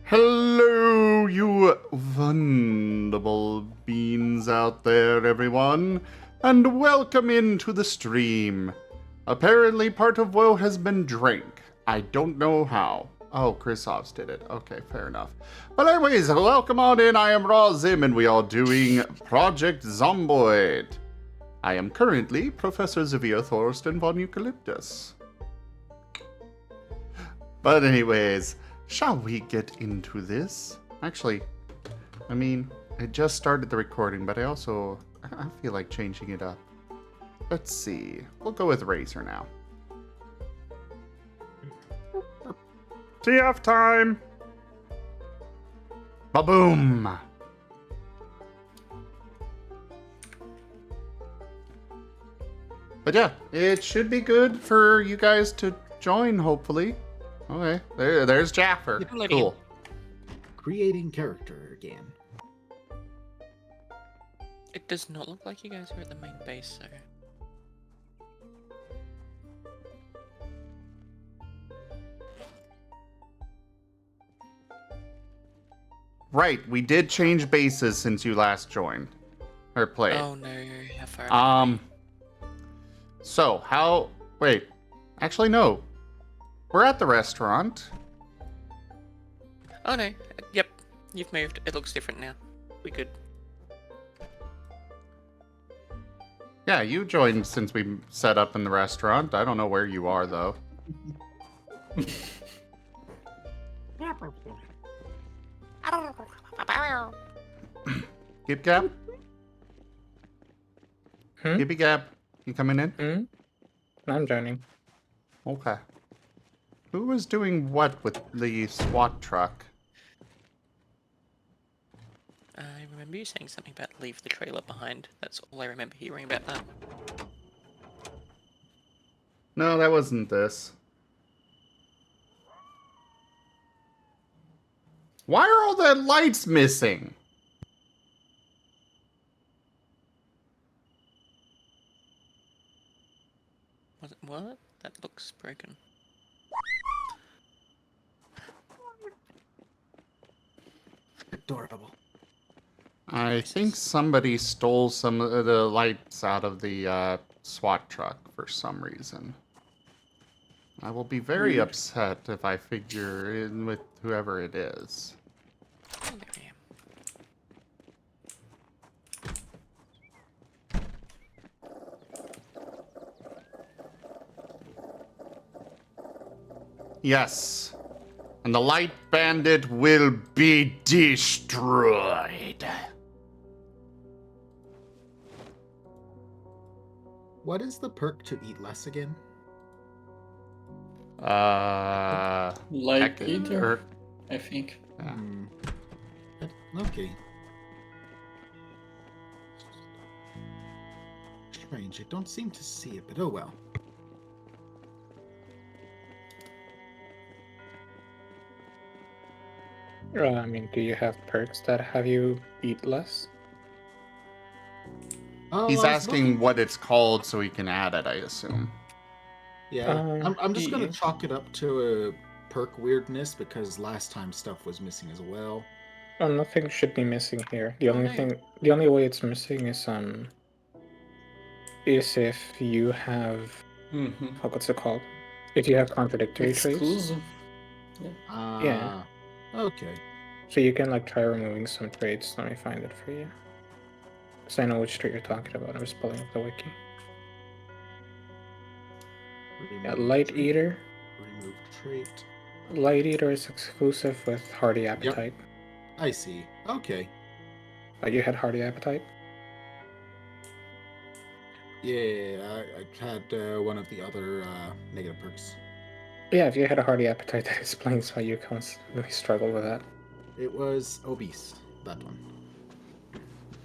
Hello, you wonderful beans out there, everyone, and welcome into the stream. Apparently, part of woe has been drank. I don't know how. Oh, Chrisoff's did it. Okay, fair enough. But anyways, welcome on in. I am Raw Zim, and we are doing Project Zomboid. I am currently Professor Xavier Thorsten von Eucalyptus. But anyways, shall we get into this? Actually, I mean, I just started the recording, but I feel like changing it up. Let's see. We'll go with Razor now. TF time! Ba-boom! But yeah, it should be good for you guys to join, hopefully. Okay, there's Jaffer. Cool. Creating character again. It does not look like you guys are at the main base, so... Right, we did change bases since you last joined. Or played. Oh no, how far So, how... Wait. Actually, no. We're at the restaurant. Oh no, yep, you've moved. It looks different now. We good. Yeah, you joined since we set up in the restaurant. I don't know where you are, though. Gib Gab? Gibby Gab, you coming in? I'm joining. Okay. Who was doing what with the SWAT truck? I remember you saying something about leave the trailer behind. That's all I remember hearing about that. No, that wasn't this. Why are all the lights missing? What? That looks broken. Adorable. I think somebody stole some of the lights out of the SWAT truck for some reason. I will be very upset if I figure in with whoever it is. Oh, there I am. Yes. And the light bandit will be destroyed. What is the perk to eat less again? Like either, or, I think. yeah. Okay. Strange. I don't seem to see it, but oh well. I mean, do you have perks that have you eat less? Oh, He's I was asking looking- what it's called so he can add it, I assume. Yeah, I'm just gonna yeah. chalk it up to a perk weirdness because last time stuff was missing as well. Oh, nothing should be missing here. The only no. the only way it's missing is if you have, what's it called? If you have contradictory traits. Exclusive. Yeah. Okay. So you can like try removing some traits. Let me find it for you. So I know which trait you're talking about. I'm just pulling up the wiki. Yeah, Light Eater. Remove trait. Light Eater is exclusive with Hearty Appetite. I see. Okay. You had Hearty Appetite? Yeah, I had one of the other negative perks. Yeah, if you had a Hearty Appetite, that explains why you constantly struggle with that. It was obese, that one.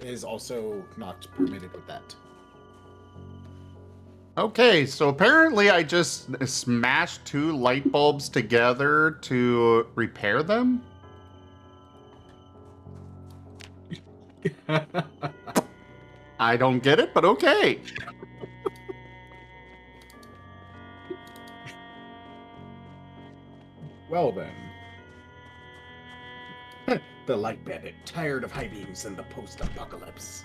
It is also not permitted with that. Okay, so apparently I just smashed two light bulbs together to repair them? I don't get it, but okay. Well then. The light bandit, tired of high beams in the post-apocalypse.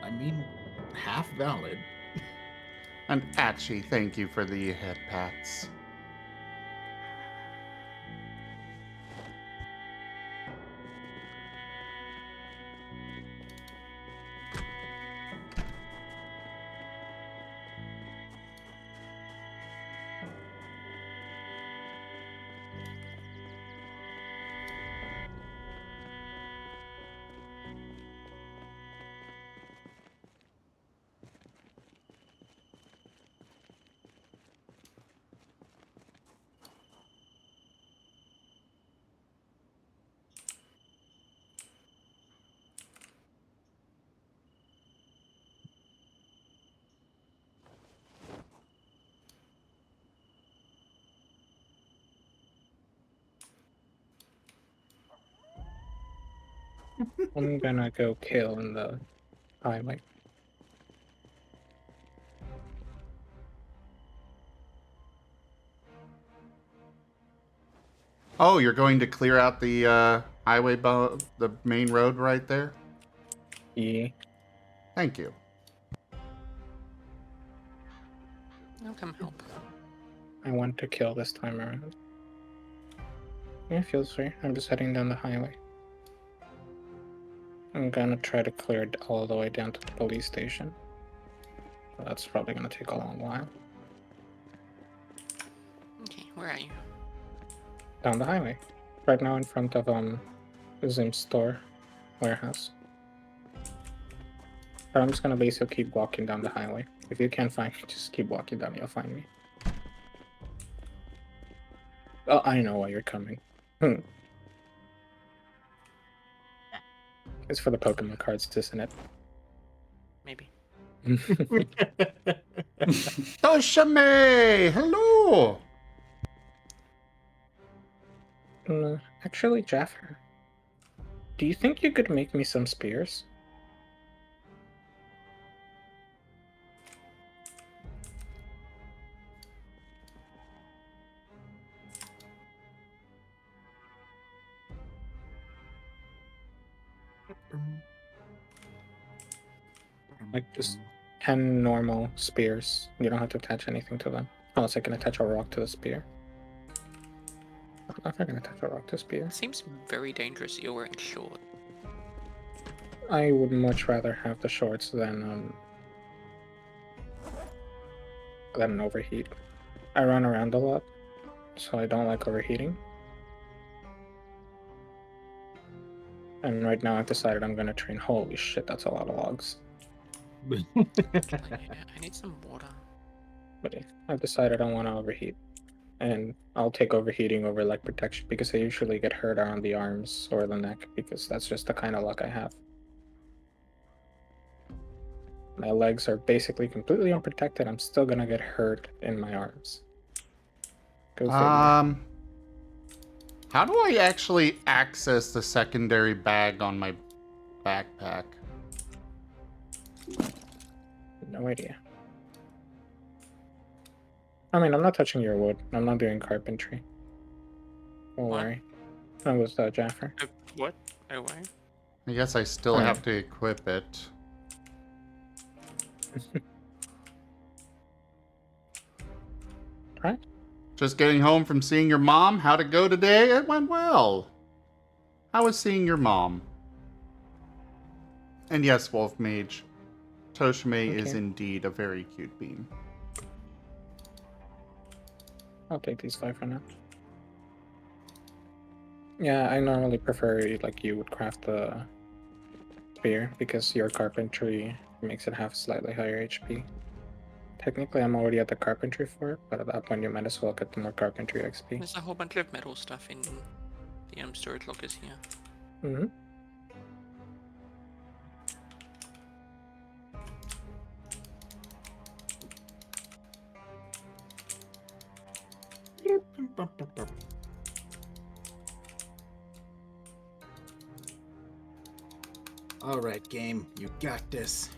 I mean, half valid. And Atchi, thank you for the head pats. I'm gonna go kill in the highway. Oh, you're going to clear out the the main road right there? Yeah. Thank you. I'll come help. I want to kill this time around. Yeah, feels fair. I'm just heading down the highway. I'm gonna try to clear it all the way down to the police station. But that's probably gonna take a long while. Okay, where are you? Down the highway. Right now in front of Zim's store warehouse. But I'm just gonna basically keep walking down the highway. If you can't find me, just keep walking down, you'll find me. Oh, I know why you're coming. It's for the Pokemon cards, isn't it? Maybe. Toshime! Hello! Actually, Jaffer, do you think you could make me some spears? Like just 10 normal spears. You don't have to attach anything to them. Unless I can attach a rock to the spear. I'm not gonna attach a rock to spear. It seems very dangerous that you're wearing short. I would much rather have the shorts than an overheat. I run around a lot, so I don't like overheating. And right now I've decided I'm gonna train. Holy shit, that's a lot of logs. Yeah, I need some water. But yeah, I've decided I want to overheat. And I'll take overheating over leg protection because I usually get hurt around the arms or the neck because that's just the kind of luck I have. My legs are basically completely unprotected. I'm still gonna get hurt in my arms. Go figure. How do I actually access the secondary bag on my backpack? No idea. I mean, I'm not touching your wood. I'm not doing carpentry. Don't What? worry. That was Jaffer. What? Oh, why? I guess I still have to equip it. Right? Just getting home from seeing your mom. How'd it go today? It went well. How was seeing your mom? And yes, Wolf Mage, Toshime is Okay. indeed a very cute bean. I'll take these 5 for now. Yeah, I normally prefer like you would craft the spear because your carpentry makes it have slightly higher HP. Technically, I'm already at the carpentry for it, but at that point, you might as well get the more carpentry XP. There's a whole bunch of metal stuff in the storage lockers here. Mm-hmm. All right, game, you got this.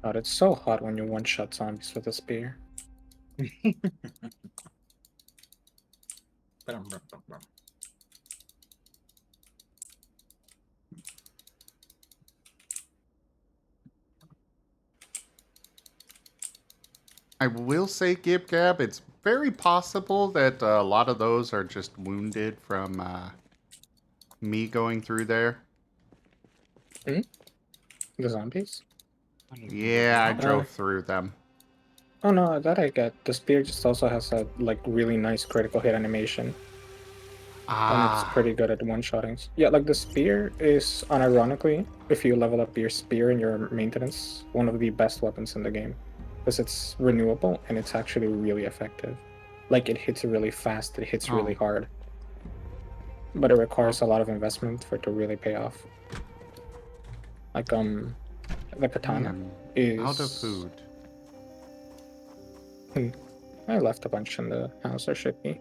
God, it's so hot when you one-shot zombies with a spear. I will say, Gib Gab, it's very possible that a lot of those are just wounded from me going through there. The zombies? Yeah, I Uh, drove through them. Oh no, that I get. The spear just also has a like really nice critical hit animation, and it's Ah. pretty good at one-shottings. Yeah, like the spear is unironically, if you level up your spear in your maintenance, one of the best weapons in the game, because it's renewable and it's actually really effective. Like it hits really fast, it hits really Oh. hard, but it requires a lot of investment for it to really pay off. Like the I katana am is. out of food. I left a bunch in the house. There should be.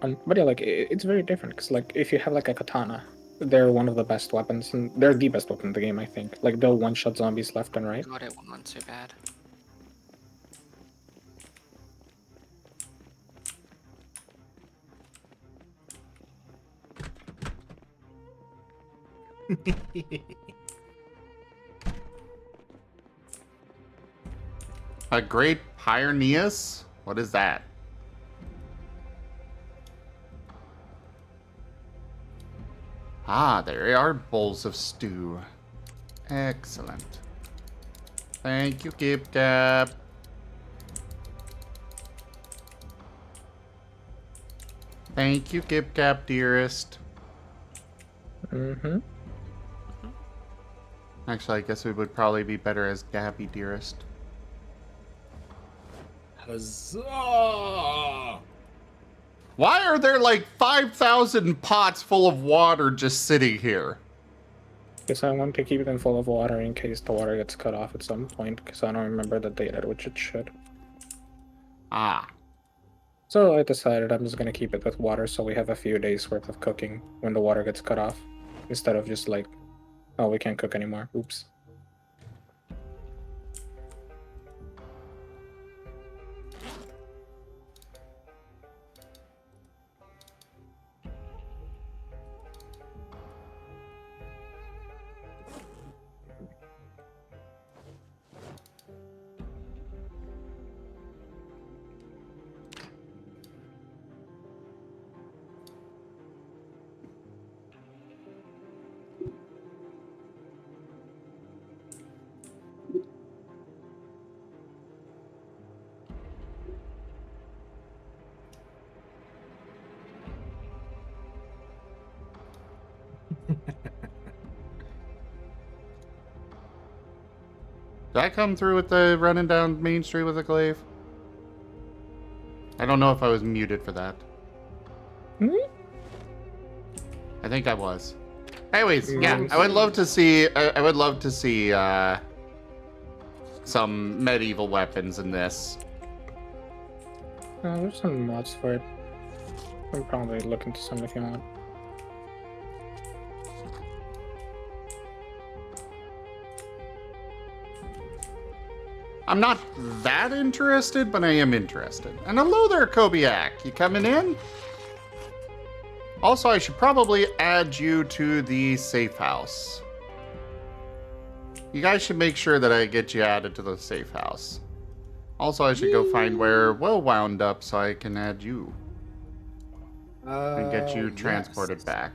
But yeah, like it's very different because like if you have like a katana, they're one of the best weapons, and they're the best weapon in the game, I think. Like they'll one-shot zombies left and right. God, it wasn't so bad. A great Pyreneus? What is that? Ah, there are bowls of stew. Excellent. Thank you, Gib Gab. Thank you, Gib Gab, dearest. Mm-hmm. Actually, I guess we would probably be better as Gabby, dearest. Huzzah! Why are there like 5,000 pots full of water just sitting here? Because I want to keep them full of water in case the water gets cut off at some point, because I don't remember the date at which it should. Ah. So I decided I'm just gonna keep it with water so we have a few days worth of cooking when the water gets cut off, instead of just like, oh, we can't cook anymore. Oops. Did I come through with the running down Main Street with a glaive? I don't know if I was muted for that. I think I was. Anyways, yeah, I would love to see. I would love to see some medieval weapons in this. There's some mods for it. I'm probably look into some if you want. I'm not that interested, but I am interested. And hello there, Kobiak. You coming in? Also, I should probably add you to the safe house. You guys should make sure that I get you added to the safe house. Also, I should go find where Will wound up so I can add you and get you transported Yes. back.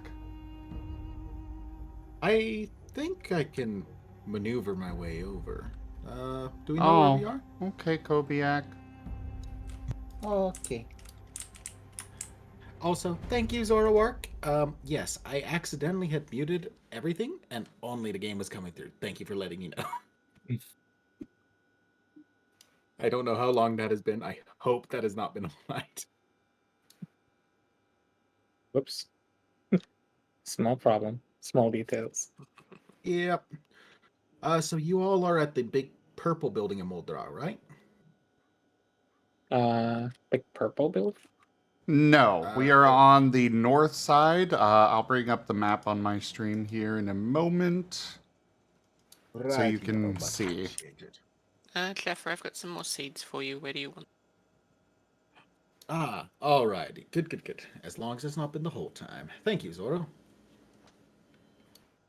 I think I can maneuver my way over. Do we know where we are? Okay, Kobiak. Okay. Also, thank you, Zoroark. Yes, I accidentally had muted everything, and only the game was coming through. Thank you for letting me know. I don't know how long that has been. I hope that has not been all night. Whoops. Small problem. Small details. Yep. So you all are at the big purple building in Moldra, right? Big purple build? No, we are Oh. on the north side. I'll bring up the map on my stream here in a moment. So you can much see. appreciated. Clever, I've got some more seeds for you. Where do you want? Ah, alrighty. Good, good, good. As long as it's not been the whole time. Thank you, Zoro.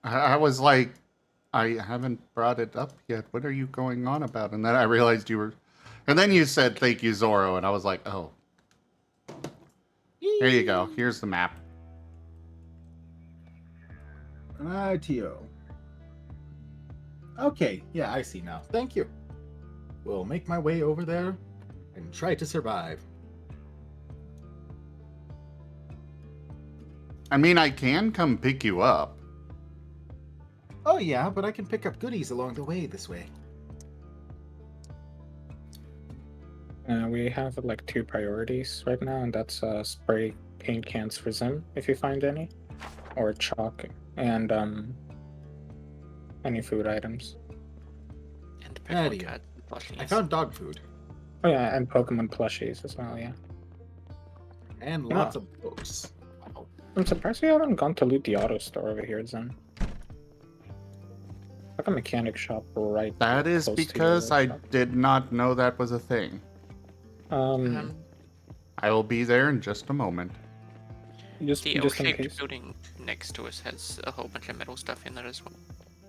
I was like, I haven't brought it up yet. What are you going on about? And then I realized you were. And then you said, thank you, Zoro. And I was like, oh. There you go. Here's the map. ITO. Okay, yeah, I see now. Thank you. Will make my way over there and try to survive. I mean, I can come pick you up. Oh yeah, but I can pick up goodies along the way this way. We have like 2 priorities right now, and that's spray paint cans for Zim, if you find any, or chalk, and any food items. And the Patty. Pokemon card. I found dog food Oh yeah, and Pokemon plushies as well, yeah. and lots of books. Wow. I'm surprised we haven't gone to loot the auto store over here, Zim. Like a mechanic shop right That is close to because your I shop. did not know that was a thing. I will be there in just a moment. just The in L-shaped case. building next to us has a whole bunch of metal stuff in there as well.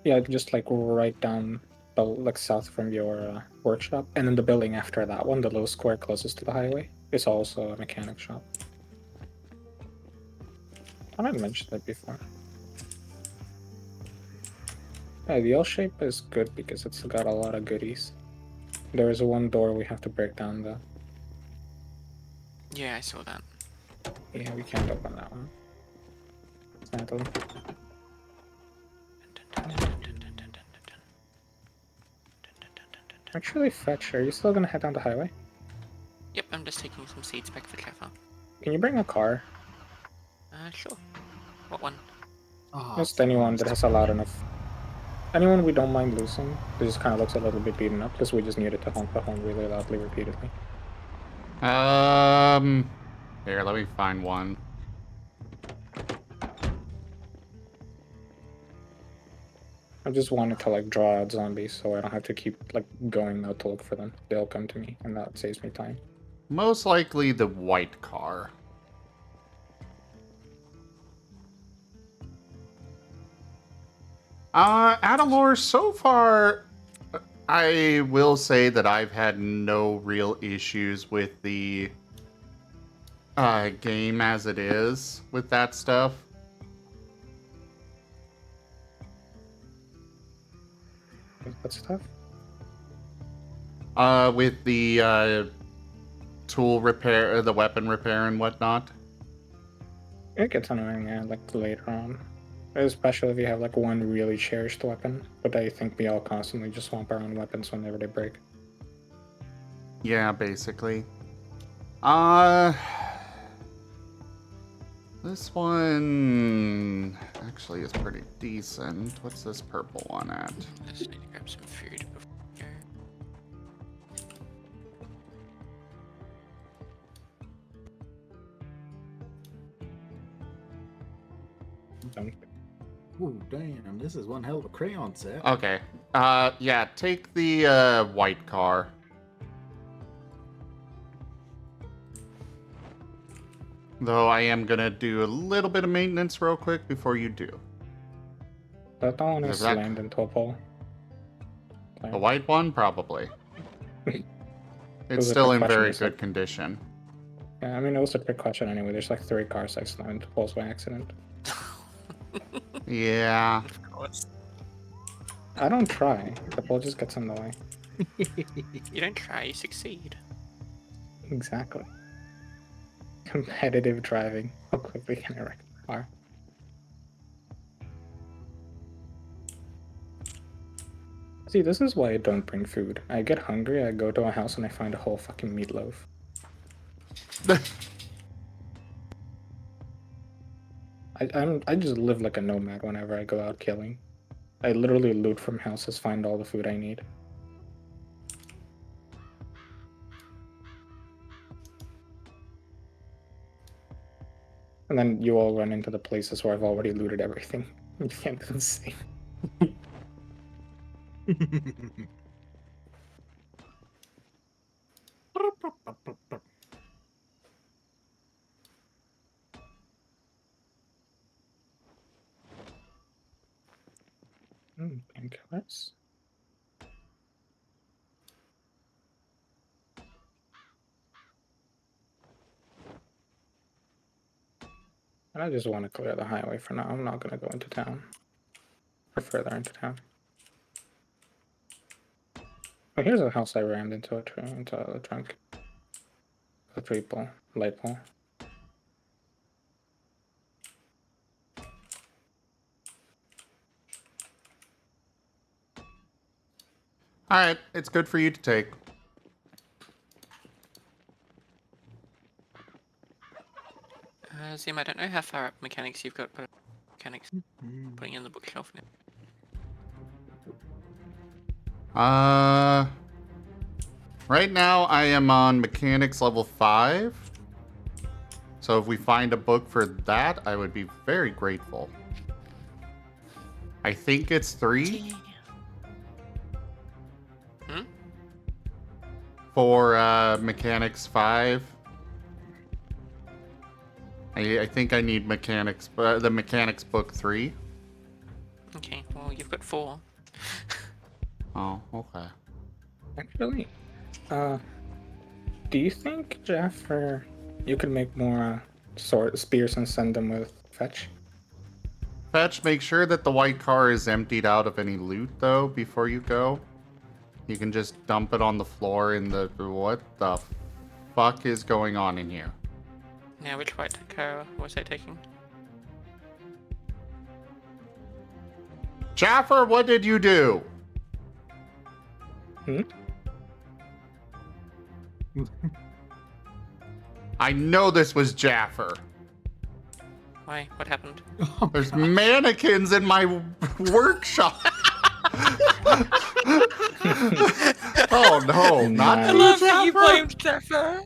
Yeah, just like right down, like south from your workshop, and then the building after that one, the little square closest to the highway, is also a mechanic shop. I might have mentioned that before. Yeah, the L shape is good because it's got a lot of goodies. There is one door we have to break down though. Yeah, I saw that. Yeah, we can't open that one. Sadly. Actually, Fetch, are you still gonna head down the highway? Yep, I'm just taking some seeds back for Trevor. Can you bring a car? Sure. What one? Ah, Just anyone that has a loud enough. Anyone we don't mind losing. This just kind of looks a little bit beaten up because we just needed to honk the horn really loudly repeatedly. Here, let me find one. I just wanted to like draw out zombies so I don't have to keep like going out to look for them. They'll come to me and that saves me time. Most likely the white car. Adalor, so far, I will say that I've had no real issues with the game as it is with that stuff. What stuff? With the tool repair, the weapon repair and whatnot. It gets annoying, yeah, like later on. Especially if you have like one really cherished weapon. But I think we all constantly just swamp our own weapons whenever they break. Yeah, basically. This one actually is pretty decent. What's this purple one at? I just need to grab some food before we go. Don't. Ooh, damn, this is one hell of a crayon set. Okay. Yeah, take the white car. Though I am gonna do a little bit of maintenance real quick before you do. That one is Is that- slammed into a pole. The white one, probably. It's Was it still in precaution very or something? good condition. Yeah, I mean, it was a precaution anyway. There's like 3 cars I slammed into poles by accident. Yeah. Of course. I don't try. The pole just gets in the way. You don't try, you succeed. Exactly. Competitive driving. How quickly can I wreck a car? See, this is why I don't bring food. I get hungry, I go to a house and I find a whole fucking meatloaf. I just live like a nomad whenever I go out killing. I literally loot from houses, find all the food I need. And then you all run into the places where I've already looted everything. You can't do the same. house. And I just want to clear the highway for now. I'm not going to go into town. Or further into town. Oh, here's a house I rammed into a tree, into a trunk. A tree pole, light pole. Alright, it's good for you to take. Zim, I don't know how far up mechanics you've got, but mechanics putting in the bookshelf now. Right now I am on mechanics level 5. So if we find a book for that, I would be very grateful. I think it's 3 Hmm? for mechanics 5. I think I need mechanics, the mechanics book 3. Okay, well, you've got 4. Oh, okay. Actually, do you think, Jeff, or you could make more spears and send them with fetch? Fetch, make sure that the white car is emptied out of any loot, though, before you go. You can just dump it on the floor in the... What the fuck is going on in here? Now, which white car was I taking? Jaffer, what did you do? Hmm? I know this was Jaffer. Why? What happened? There's mannequins in my workshop. Oh no, not I you, love that you Jaffer? blamed Jaffer.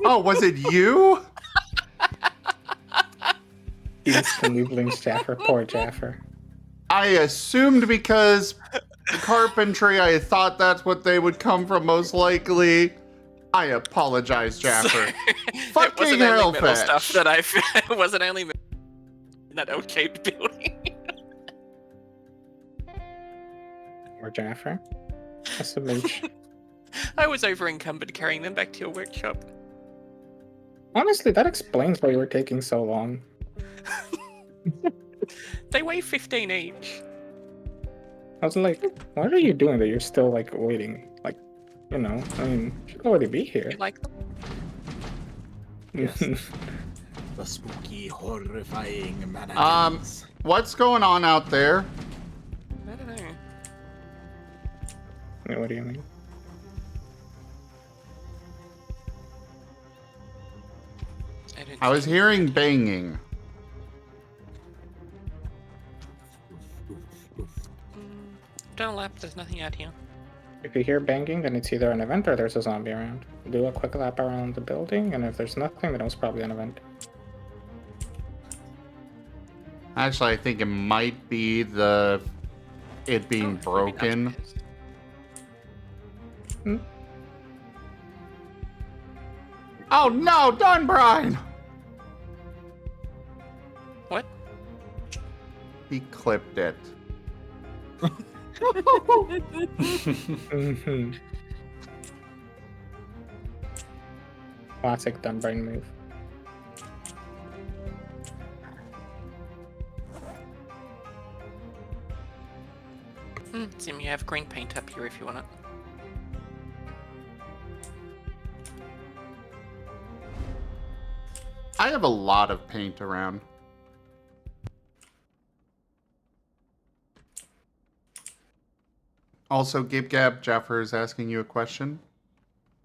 Oh, was it you? Instantly blames Jaffer. Poor Jaffer. I assumed because carpentry, I thought that's what they would come from most likely. I apologize, Jaffer. It Fucking wasn't only metal hellfetch. stuff that I found. It wasn't only metal in that old-shaped building. Poor Jaffer. That's a mooch. I was over encumbered carrying them back to your workshop. Honestly, that explains why you were taking so long. They weigh 15 each. I was like, what are you doing that you're still, like, waiting? Like, you know, I mean, you should already be here. You like them? Yes. The spooky, horrifying mannequins. What's going on out there? I don't know. Wait, what do you mean? I was hearing banging. Don't lap, there's nothing out here. If you hear banging, then it's either an event or there's a zombie around. Do a quick lap around the building, and if there's nothing, then it's probably an event. Actually, I think it might be it being broken. Hmm? Oh no, done, Brian! What? He clipped it. Mhm. Classic Dunbrain move. Sim, you have green paint up here if you want it. I have a lot of paint around. Also, Gib Gab, Jaffer is asking you a question.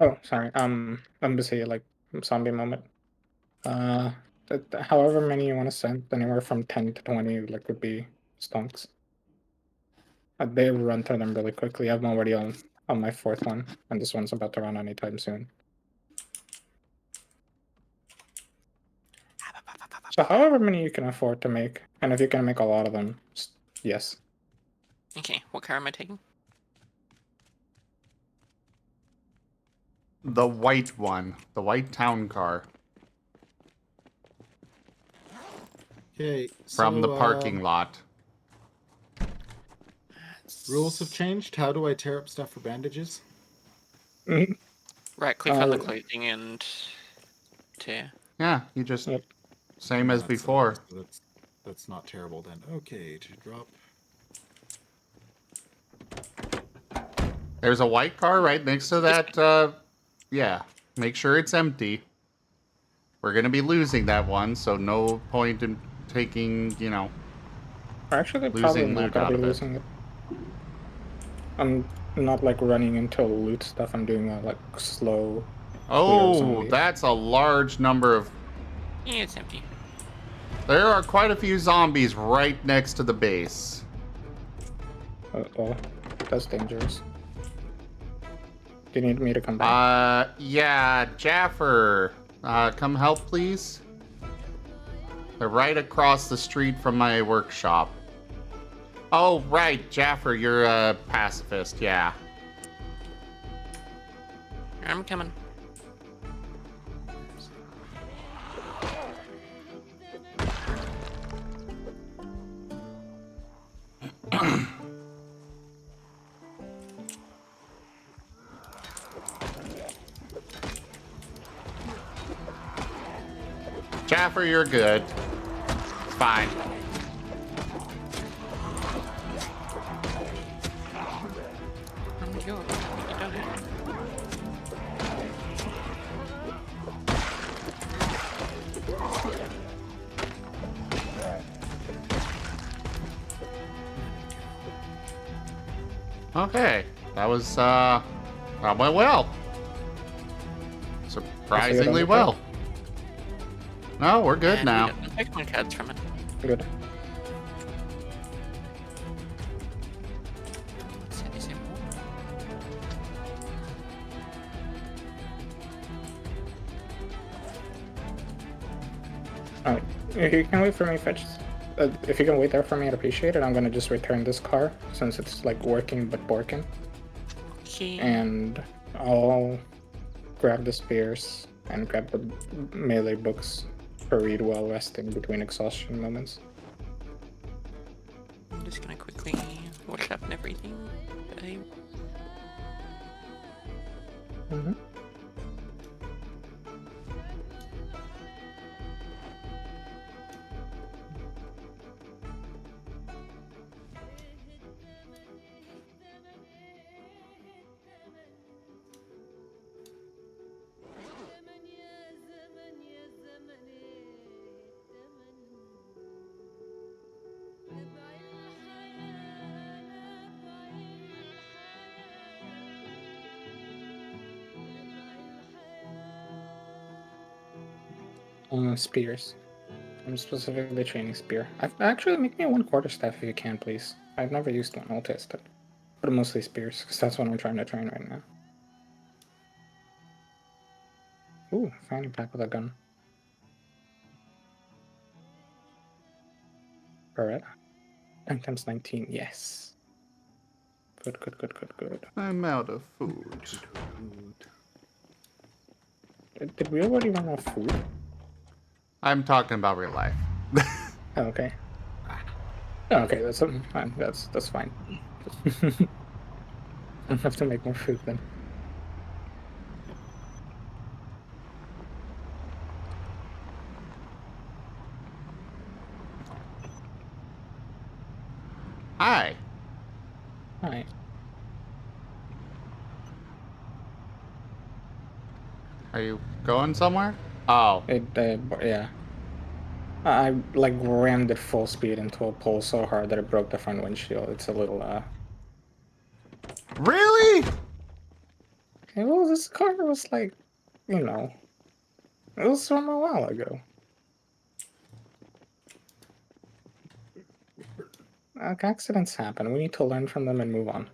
Oh, sorry. I'm busy, like, zombie moment. However many you want to send, anywhere from 10 to 20, like, would be stonks. They run through them really quickly. I'm already on my 4th one, and this one's about to run anytime soon. So however many you can afford to make, and if you can make a lot of them, yes. Okay, what car am I taking? The white one. The white town car. Okay. From so, the parking lot. Rules have changed. How do I tear up stuff for bandages? Mhm. Right click on the Uh, clothing and tear. Yeah, you just Yep. same as That's, before. so that's not terrible then. Okay, to drop. There's a white car right next to that. Yeah, make sure it's empty. We're gonna be losing that one, so no point in taking, We're actually probably losing not loot gonna out be of it. losing it. I'm not like running into loot stuff. I'm doing a like slow clear of Oh, zombies. that's a large number of. Yeah, it's empty. There are quite a few zombies right next to the base. Oh, that's dangerous. Do you need me to come back? Yeah, Jaffer, come help, please. They're right across the street from my workshop. Oh, right, Jaffer, you're a pacifist, yeah. I'm coming. Jaffer, you're good. It's fine. I'm yours. You don't have. Okay, that went well. Surprisingly Okay. well. No, we're good And now. we got the Pokemon cards from it. Good. Set this in more. Alright. If you can wait for me, fetch. If you can wait there for me, I'd appreciate it. I'm gonna just return this car since it's like working but borking, Okay. and I'll grab the spears and grab the melee books for read while resting between exhaustion moments. I'm just gonna quickly wash up and everything. Mm-hmm. Spears. I'm specifically training spear. Actually, make me one quarterstaff if you can, please. I've never used one. I'll test it. But mostly spears, because that's what I'm trying to train right now. Ooh, fanny pack with a gun. Alright. 10 times 19, yes. Good, good, good, good, good. I'm out of food. Did we already run out of food? I'm talking about real life. Oh, okay. Oh, okay, that's fine. That's fine. I have to make more food then. Hi. Alright. Are you going somewhere? Oh. Yeah. I like rammed it full speed into a pole so hard that it broke the front windshield. It's a little Really? Okay, well, this car was like, you know, it was from a while ago. Like, accidents happen. We need to learn from them and move on.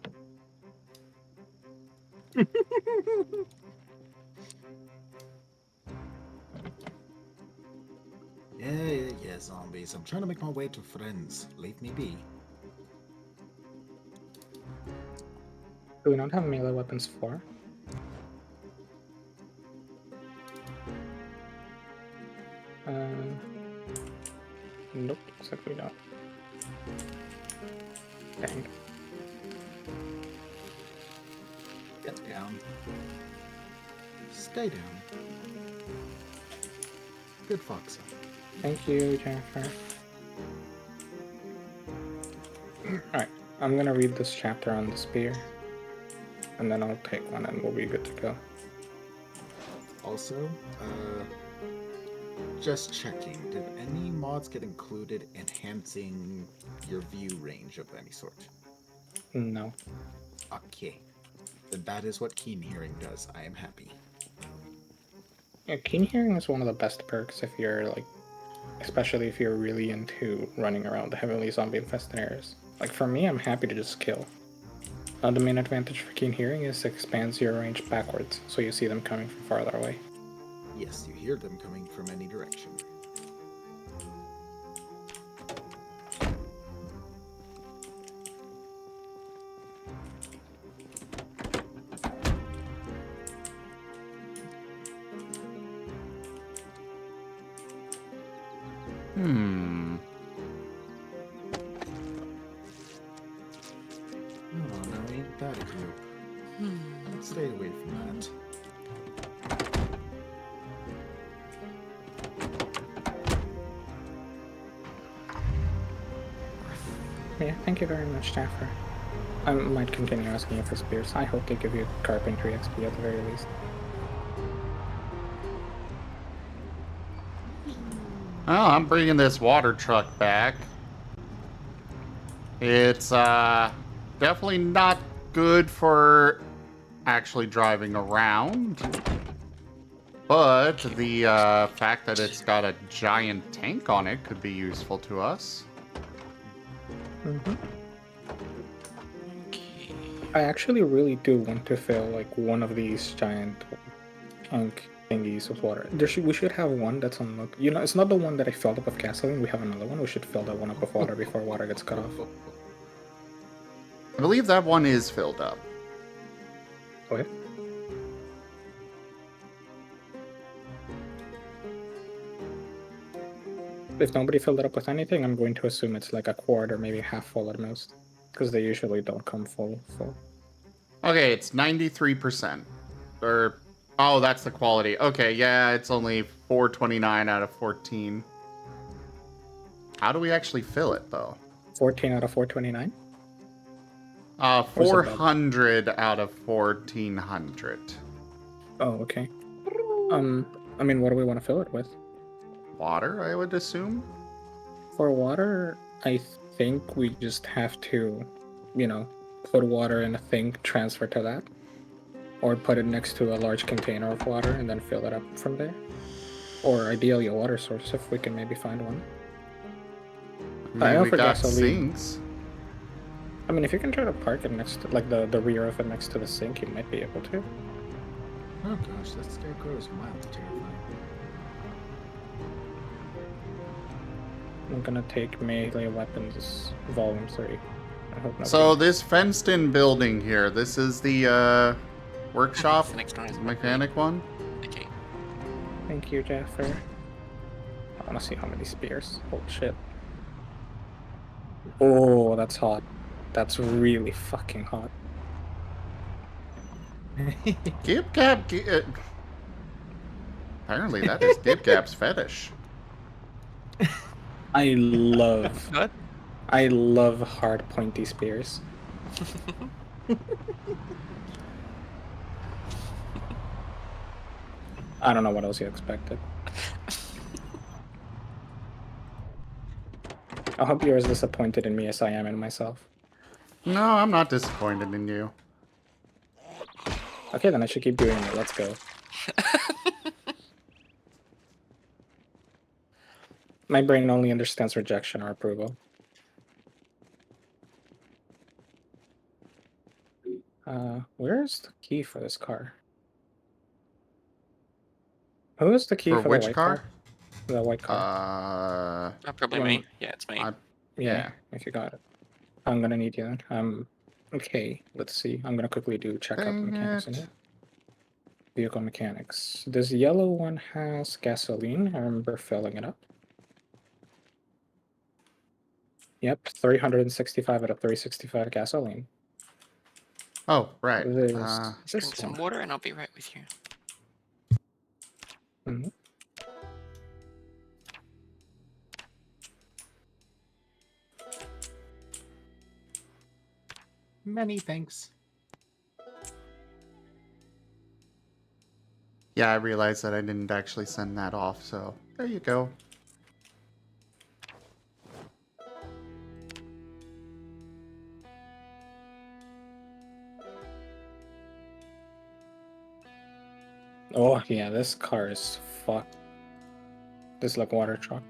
Yeah, zombies. I'm trying to make my way to friends. Leave me be. Do we not have melee weapons for? Nope, looks like we don't. Dang. Get down. Stay down. Good fox. Thank you, Jennifer. Alright, I'm gonna read this chapter on the spear. And then I'll take one and we'll be good to go. Also, just checking, did any mods get included enhancing your view range of any sort? No. Okay. Then that is what keen hearing does. I am happy. Yeah, keen hearing is one of the best perks if you're like, especially if you're really into running around the heavily zombie infested areas. Like for me, I'm happy to just kill. The main advantage for keen hearing is it expands your range backwards, so you see them coming from farther away. Yes, you hear them coming from any direction. Oh, now ain't that a group? Let's stay away from that. Yeah, thank you very much, Jaffer. I might continue asking you for spears. I hope they give you carpentry XP at the very least. Oh, I'm bringing this water truck back. It's definitely not good for actually driving around. But the fact that it's got a giant tank on it could be useful to us. Mm-hmm. I actually really do want to fill like one of these giant tank thingies with water. We should have one that's on. You know, it's not the one that I filled up with gasoline. We have another one. We should fill that one up with water before water gets cut off. I believe that one is filled up. Okay. If nobody filled it up with anything, I'm going to assume it's like a quart or maybe half full at most, because they usually don't come full. Okay, it's 93%. Or, oh, that's the quality. Okay, yeah, it's only 429 out of 14. How do we actually fill it, though? 14 out of 429? 400 out of 1400. Oh, okay. I mean, what do we want to fill it with? Water, I would assume? For water, I think we just have to, you know, put water in a thing, transfer to that. Or put it next to a large container of water and then fill it up from there. Or ideally a water source if we can maybe find one. I mean, we for got gasoline. sinks. I mean, if you can try to park it next to, like, the rear of it next to the sink, you might be able to. Oh gosh, that scarecrow is mildly terrifying. I'm gonna take melee weapons volume 3. I hope not. So this fenced-in building here, this is the workshop, The next one is mechanic one? Okay. Thank you, Jaffer. I wanna see how many spears. Holy shit. Oh, that's hot. That's really fucking hot. Gib Gab. Apparently, that is Gib Gab's fetish. I love What? I love hard pointy spears. I don't know what else you expected. I hope you're as disappointed in me as I am in myself. No, I'm not disappointed in you. Okay, then I should keep doing it. Let's go. My brain only understands rejection or approval. Where's the key for this car? Who is the key for the which white car? The white car. Oh, probably Well, me. Yeah, it's me. Yeah. If you got it. I'm gonna need you then. Okay, let's see. I'm gonna quickly check out the Dang mechanics in it. here. Vehicle mechanics. This yellow one has gasoline. I remember filling it up. Yep, 365 out of 365 gasoline. Oh, right. This, Let's drink some water and I'll be right with you. Mhm. Many thanks. Yeah, I realized that I didn't actually send that off, so there you go. Oh yeah, this car is fucked. This like water truck.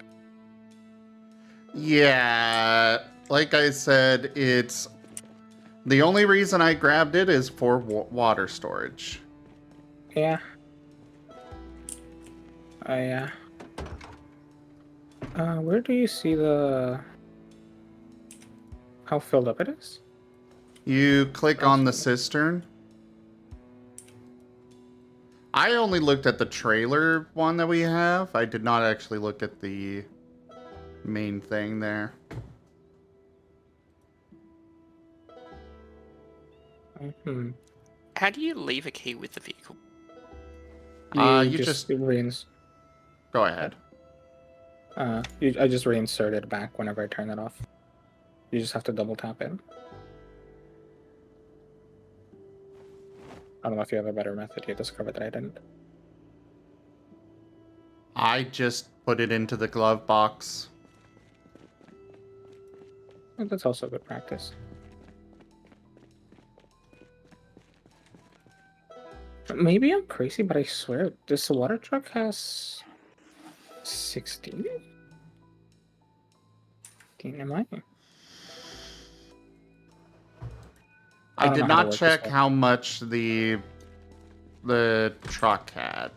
Yeah, like I said, it's the only reason I grabbed it is for water storage. Yeah. I where do you see how filled up it is? You click on the Awesome. cistern. I only looked at the trailer one that we have. I did not actually look at the main thing there. Hmm. How do you leave a key with the vehicle? You just go ahead. I just reinsert it back whenever I turn it off. You just have to double tap it. I don't know if you have a better method. You discovered that I didn't. I just put it into the glove box. That's also good practice. Maybe I'm crazy, but I swear this water truck has 16. Am I? I don't did know how to not work this check one. how much the truck had.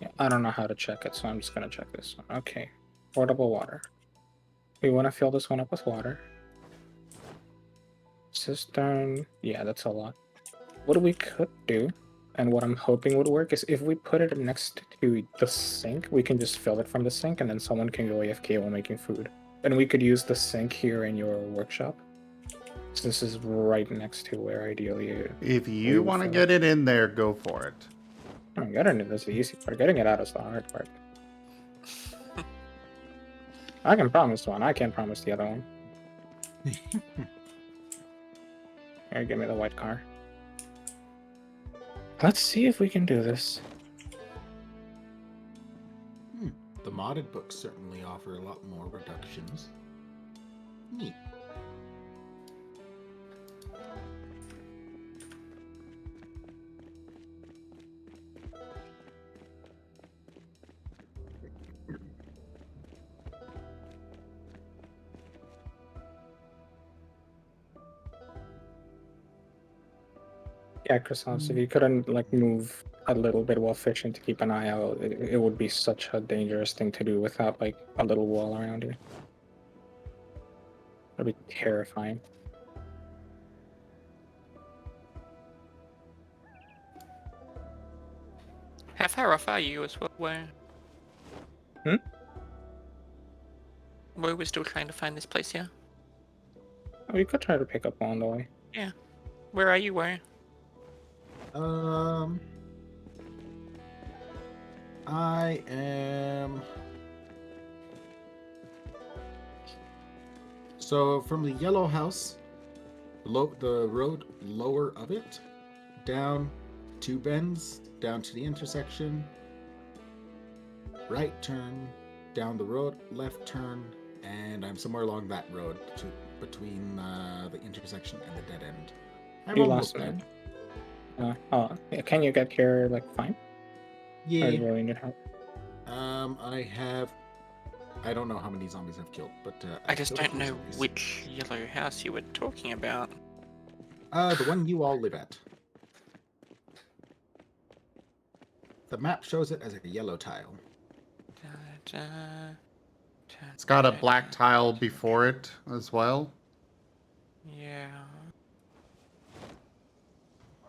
Yeah, I don't know how to check it, so I'm just gonna check this one. Okay, portable water. We want to fill this one up with water. Cistern. Yeah, that's a lot. What we could do, and what I'm hoping would work, is if we put it next to the sink, we can just fill it from the sink, and then someone can go AFK while making food. And we could use the sink here in your workshop, since this is right next to where ideally. If we you would want to fill get it in there, go for it. Getting it is the easy part. Getting it out is the hard part. I can promise one. I can't promise the other one. Here, give me the white car. Let's see if we can do this. The modded books certainly offer a lot more reductions. Neat. Yeah, Chrysalis, if you couldn't like move a little bit while fishing to keep an eye out, it would be such a dangerous thing to do without like a little wall around you. That'd be terrifying. How far off are you as well? Where? Hmm? We're still trying to find this place, yeah? We could try to pick up on the way. Yeah. Where are you? Where? I am. So from the yellow house, the road lower of it, down 2 bends, down to the intersection, right turn, down the road, left turn, and I'm somewhere along that road between the intersection and the dead end. I'm You almost lost me. there. Yeah, can you get here like fine? Or do Yeah. you really need help? I don't know how many zombies I've killed, but I just killed a don't few know zombies. which yellow house you were talking about. The one you all live at. The map shows it as a yellow tile. It's got a black tile before it as well. Yeah.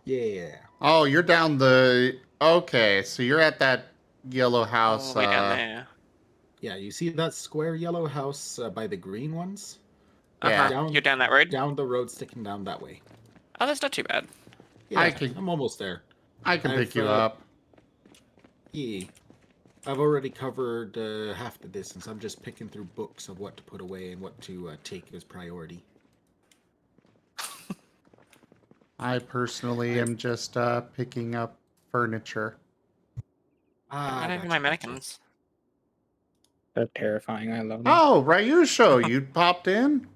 Yeah. Oh, you're down the... Okay, so you're at that yellow house. Oh, way down there. Yeah, you see that square yellow house by the green ones? Yeah. You're down that road? Down the road, sticking down that way. Oh, that's not too bad. Yeah, I can- I'm almost there. I can pick I've, you up. Yeah. I've already covered half the distance. I'm just picking through books of what to put away and what to take as priority. I personally am just picking up furniture. Ah, I don't have my mannequins. They're terrifying. I love them. Oh, Ryusho, you popped in?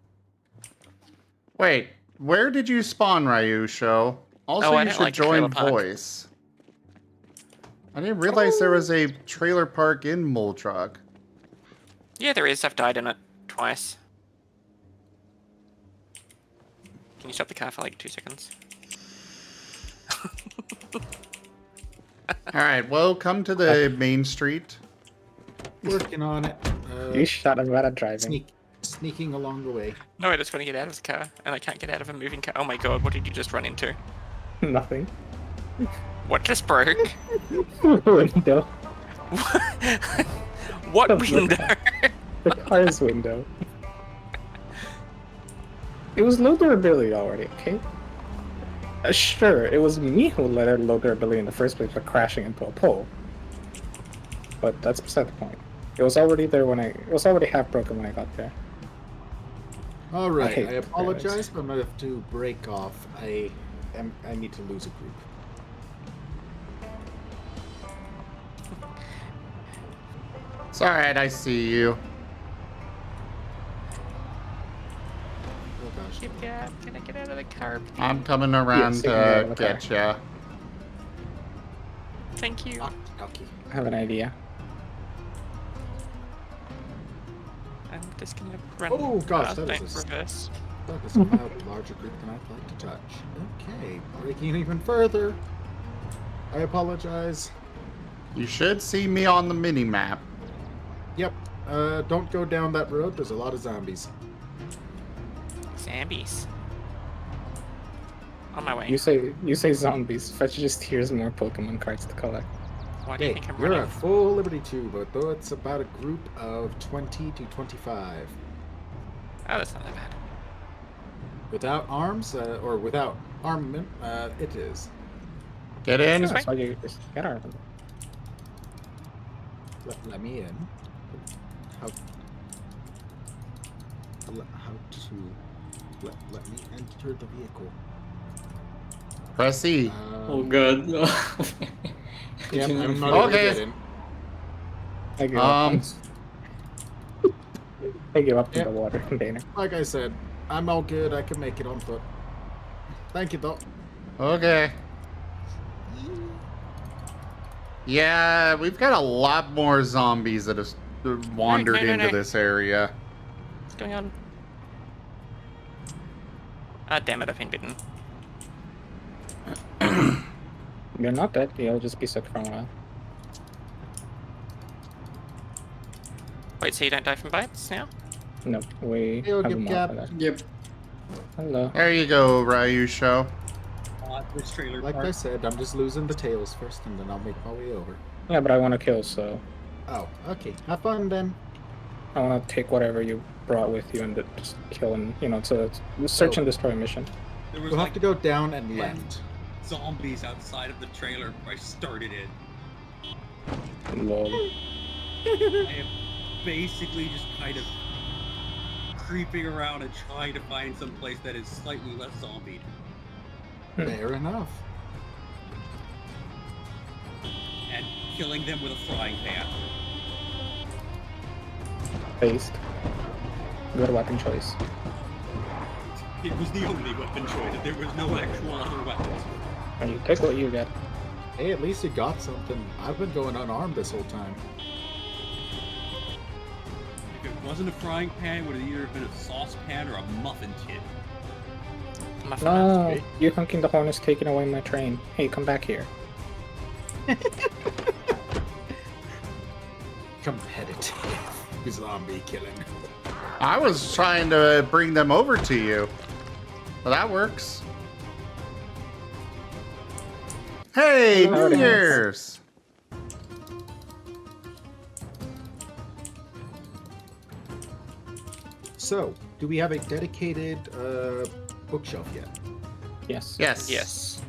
Wait, where did you spawn, Ryusho? Also, Oh, I you don't should like the trailer join park. voice. I didn't realize there was a trailer park in Muldrug. Yeah, there is. I've died in it twice. Can you stop the car for like 2 seconds? Alright, well, come to the main street. Working on it. You shot him out of driving. Sneaking along the way. No, I just want to get out of the car, and I can't get out of a moving car. Oh my god, what did you just run into? Nothing. What just broke? Window. What The window? The car's window. It was low durability already, okay? Sure, it was me who let it low durability in the first place by crashing into a pole. But that's beside the point. It was already there when it was already half broken when I got there. All right, hate I apologize, but I'm gonna have to break off. I need to lose a group. It's alright, I see you. Oh gosh. Yeah, can I get out of the car? please? I'm coming around Yes, you can get out to of the car. get ya. Thank you. Okay. I have an idea. I'm just gonna run. Oh, gosh, past, that don't is a- reverse. That is somehow a larger group than I'd like to touch. Okay, breaking even further. I apologize. You should see me on the mini-map. Yep. Don't go down that road. There's a lot of zombies. Zambies. On my way. You say zombies. Fetch just hears more Pokemon cards to collect. Why do you Hey, think I'm you're running? at full liberty too, but though it's about a group of 20 to 25. Oh, that's not that bad. Without arms, or without armament, it is. Get in. Excuse me? That's why you just get out of them. Let me in. How to let me enter the vehicle. Press E. Oh god. Yeah, I'm not Okay. able to get in. I give up. I give up to Yep. the water container. Like I said, I'm all good. I can make it on foot. Thank you, though. Okay. Yeah, we've got a lot more zombies that have wandered no, into no. this area. What's going on? Ah, damn it, I've been bitten. You're not dead. You'll just be sick for a while. Wait, so you don't die from bites now? No, we You'll have get a mod for gapped. that. Yep. Hello. There you go, Ryusho. This trailer Like park. I said, I'm just losing the tails first, and then I'll make my way over. Yeah, but I want to kill, so Oh, okay. Have fun then. I want to take whatever you brought with you and just kill and it's a search and destroy mission. There was We'll have like to go down and 10 left. zombies outside of the trailer where I started it. Lol. I am basically just kind of creeping around and trying to find some place that is slightly less zombied. Fair enough. And killing them with a frying pan. Based. Good weapon choice. It was the only weapon choice. There was no actual other weapons. And you pick what you get. Hey, at least you got something. I've been going unarmed this whole time. If it wasn't a frying pan, it would have either been a saucepan or a muffin tin. Muffin No, Man. you honking the horn is taking away my train. Hey, come back here. Competitive zombie killing. I was trying to bring them over to you. Well, that works. Hey, Hello. New Year's! So, do we have a dedicated bookshelf yet? Yes. Yes. Yes.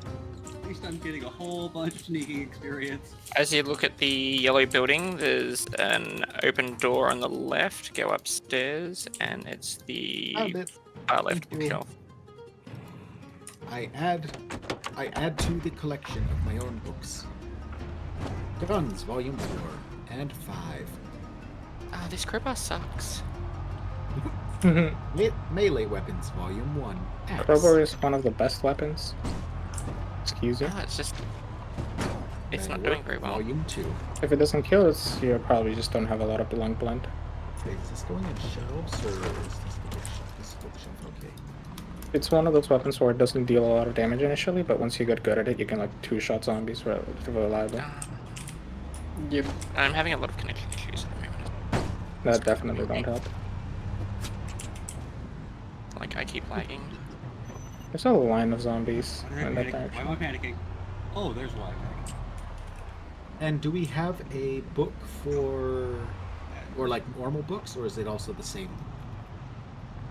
At least I'm getting a whole bunch of sneaking experience. As you look at the yellow building, there's an open door on the left. Go upstairs, and it's the Found it. far left Thank you. bookshelf. I add to the collection of my own books. Guns, Volume 4 and 5. Ah, this crowbar sucks. Melee Weapons, Volume 1. Axe. Crowbar is one of the best weapons. Excuse you. Ah, it's just... It's not Melee doing Work, very well. Volume 2. If it doesn't kill, it's you probably just don't have a lot of lung blend. Okay, is this going in shelves or is this the bookshelf? This is the bookshelf, okay. It's one of those weapons where it doesn't deal a lot of damage initially, but once you get good at it, you can like two-shot zombies reliably. Yep. I'm having a lot of connection issues at the moment. That definitely don't help. Like, I keep lagging. There's a line of zombies Why in that am direction. I panicking? Oh, there's why I'm panicking. And do we have a book for, or like normal books, or is it also the same?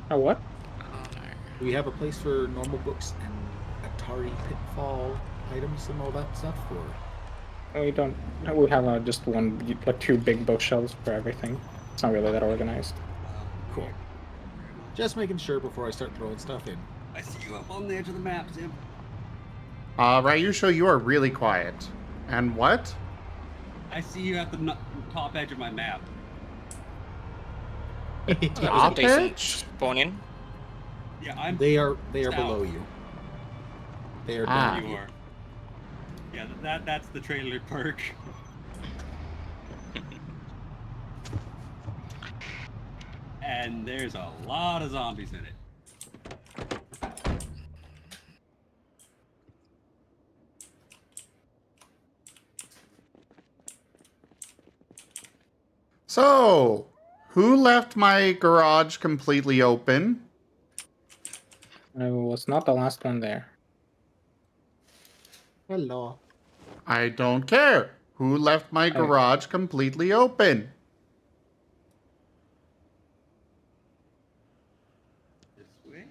Oh, what? Oh no. Do we have a place for normal books and Atari Pitfall items and all that stuff? Or We don't. We have just like two big bookshelves for everything. It's not really that organized. Cool. Just making sure before I start throwing stuff in. I see you up on the edge of the map, Zim. Ryusho, you are really quiet. And what? I see you at the top edge of my map. That was a Top decent edge? spawn in. Yeah, I'm. They are South. below you. They are Ah. down You are. Yeah, that's the trailer perk. And there's a lot of zombies in it. So, who left my garage completely open? I was not the last one there. Hello. I don't care. Who left my garage completely open? This way?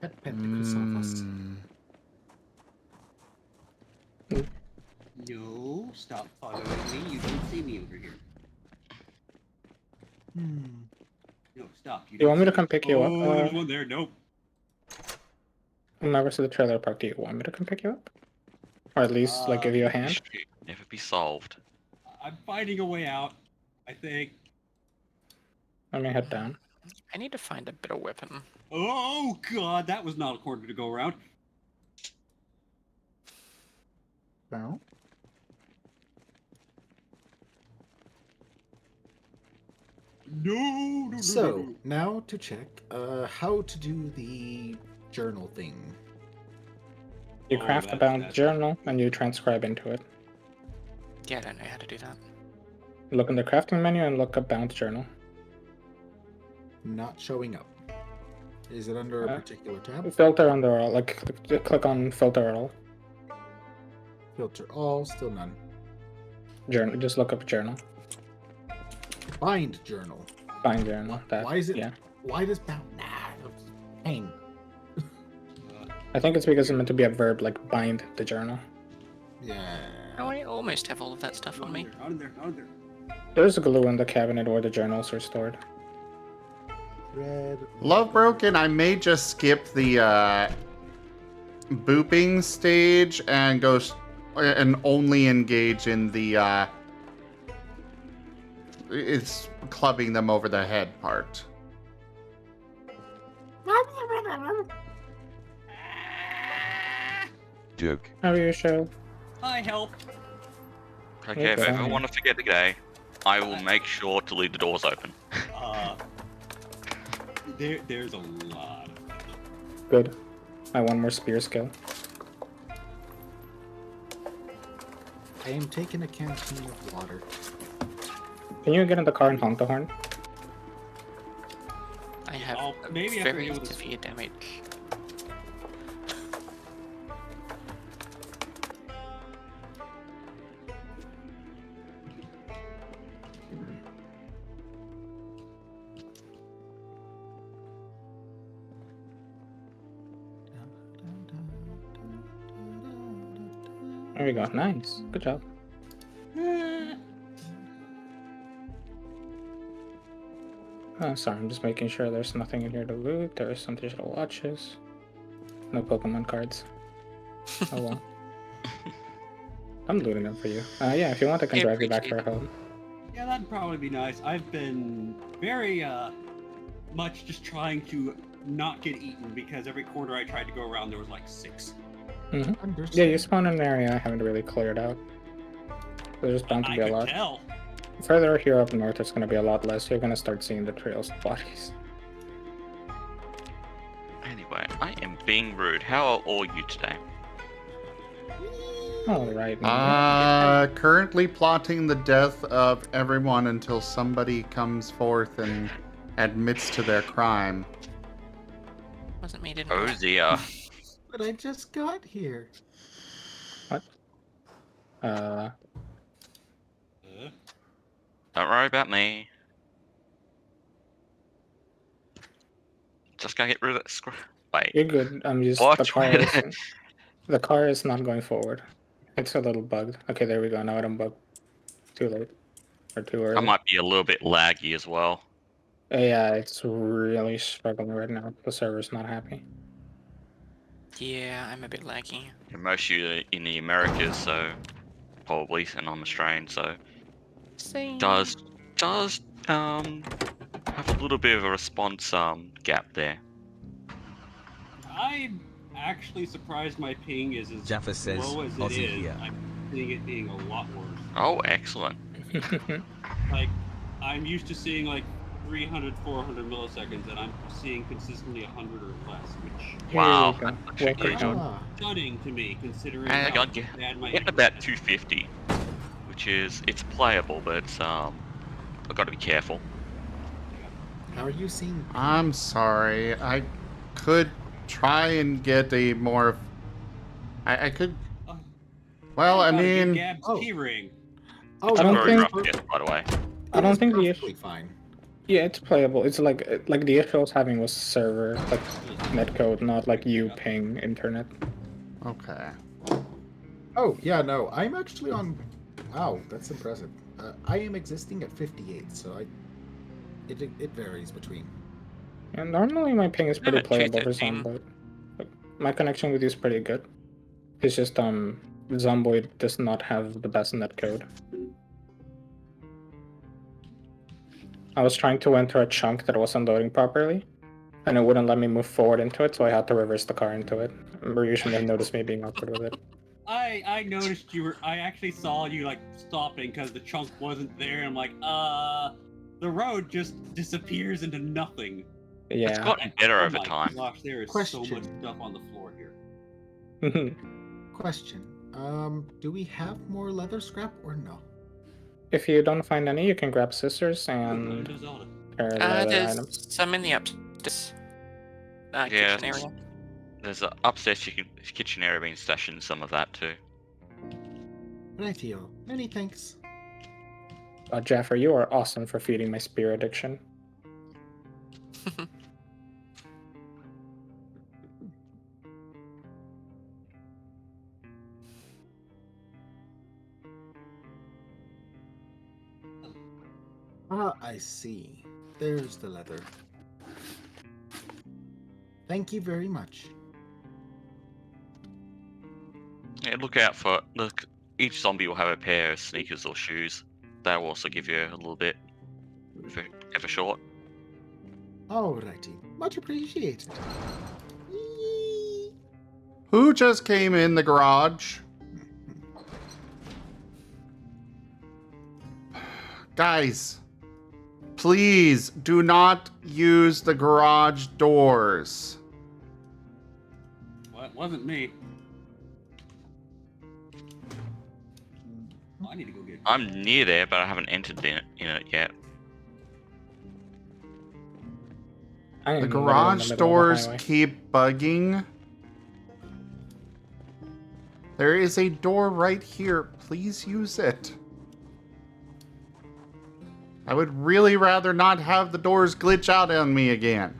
Pet Chrysophos. No, stop following me. You don't see me over here. No, stop. You want me to don't come pick you up? Oh, there's one there. Nope. I'll never see the trailer park. Do you want me to come pick you up? Or at least like give you a hand? Mystery never be solved. I'm finding a way out, I think. Let me head down. I need to find a better weapon. Oh god, that was not a corner to go around. No. No. So now to check how to do the journal thing. You Oh, craft a that's- bound that's- journal and you transcribe into it. Yeah, I don't know how to do that. Look in the crafting menu and look up bound journal. Not showing up. Is it under a particular tab? Filter under all. Like click on filter all. Filter all, still none. Journal. Just look up journal. Bind journal. Find journal. That, Why is it? Yeah. Why does bound? Nah, that's pain. I think it's because it's meant to be a verb, like bind the journal. Yeah. Oh, I almost have all of that stuff on me. Not in there. There's glue in the cabinet where the journals are stored. Red. Love Broken, I may just skip the booping stage and go and only engage in the it's clubbing them over the head part. Joke. How are you, show? Hi, help. Okay, if I ever Okay. want to forget the day, I will make sure to leave the doors open. There's a lot. Good. I want more spear skill. I am taking a canteen of water. Can you get in the car and honk the horn? I have maybe I have to very deal with this. severe damage. There we go. Nice. Good job. Oh, sorry, I'm just making sure there's nothing in here to loot. There are some digital watches. No Pokemon cards. Oh well. I'm looting them for you. Yeah, if you want, I can Yeah, drive you back to appreciate our home. Yeah, that'd probably be nice. I've been very much just trying to not get eaten because every corner I tried to go around there was like 6. Yeah, you spawn in an area I haven't really cleared out. There's bound to I be a could lot. tell. Further here up north, it's going to be a lot less. You're going to start seeing the trails of bodies. Anyway, I am being rude. How are all you today? Alright, Currently plotting the death of everyone until somebody comes forth and admits to their crime. Wasn't me, didn't Oh it? dear. But I just got here. What? Don't worry about me. Just gotta get rid of that Wait. You're good. I'm just What? the car is not going forward. It's a little bugged. Okay, there we go. Now I don't bug. Too late. Or too early. I might be a little bit laggy as well. Yeah, it's really struggling right now. The server's not happy. Yeah, I'm a bit laggy. And most of you are in the Americas, so probably, and I'm Australian, so Same. does have a little bit of a response gap there. I'm actually surprised my ping is as Jaffa says, low as it Aussie is. here. I'm seeing it being a lot worse. Oh, excellent. Like, I'm used to seeing like 300, 400 milliseconds, and I'm seeing consistently 100 or less, which Wow, Here we go. that should Wake be up down. Ah, is stunning to me, considering Hang how on, bad my getting about 250, which is it's playable, but it's I've got to be careful. how are you seeing? I'm sorry. I could try and get a more. I could. Well, I Gotta get mean, Gab's Oh. keyring. Oh, I don't Very think- rough, yes, by the way. I don't it's think the perfectly issue. fine. Yeah, it's playable. It's like the issue I was having was server, like netcode, not like you ping internet. okay. Oh yeah, no, I'm actually on. Wow, that's impressive. I am existing at 58, so it varies between. And normally my ping is pretty at playable for 213. Zomboid. Like, my connection with you is pretty good. It's just Zomboid does not have the best netcode. I was trying to enter a chunk that wasn't loading properly, and it wouldn't let me move forward into it, so I had to reverse the car into it. You shouldn't have noticed me being awkward with it. I noticed you were. I actually saw you like stopping because the chunk wasn't there. I'm like, the road just disappears into nothing. It's Yeah. gotten better Oh over my time. Gosh, there is so Question. much stuff on the floor here. Question. Do we have more leather scrap or no? If you don't find any, you can grab scissors Legend and of Zelda. or leather There's items. some in the upstairs Yeah, kitchen area. There's an upstairs kitchen area being stashed in some of that too. Rightio. Many thanks. Jaffer, you are awesome for feeding my spear addiction. Ah, I see. There's the leather. Thank you very much. Yeah, look out for each zombie will have a pair of sneakers or shoes. That will also give you a little bit of a short. Alrighty. Much appreciated. Yee. Who just came in the garage? Guys, please do not use the garage doors. Well, it wasn't me. I need to go get. I'm near there, but I haven't entered in it yet. I am The literally in the garage middle of the doors highway. keep bugging. There is a door right here. Please use it. I would really rather not have the doors glitch out on me again.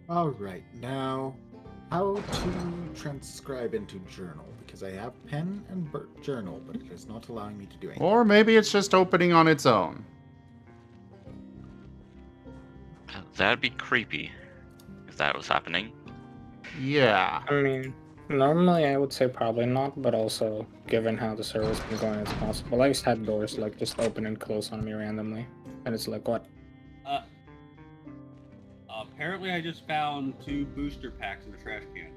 All right, now how to transcribe into journal? Because I have pen and journal, but it is not allowing me to do anything. Or maybe it's just opening on its own. That'd be creepy if that was happening. Yeah. I mean, normally I would say probably not, but also given how the server's been going, it's possible. I just had doors like just open and close on me randomly, and it's like, what? Uh, apparently, I just found 2 booster packs in a trash can.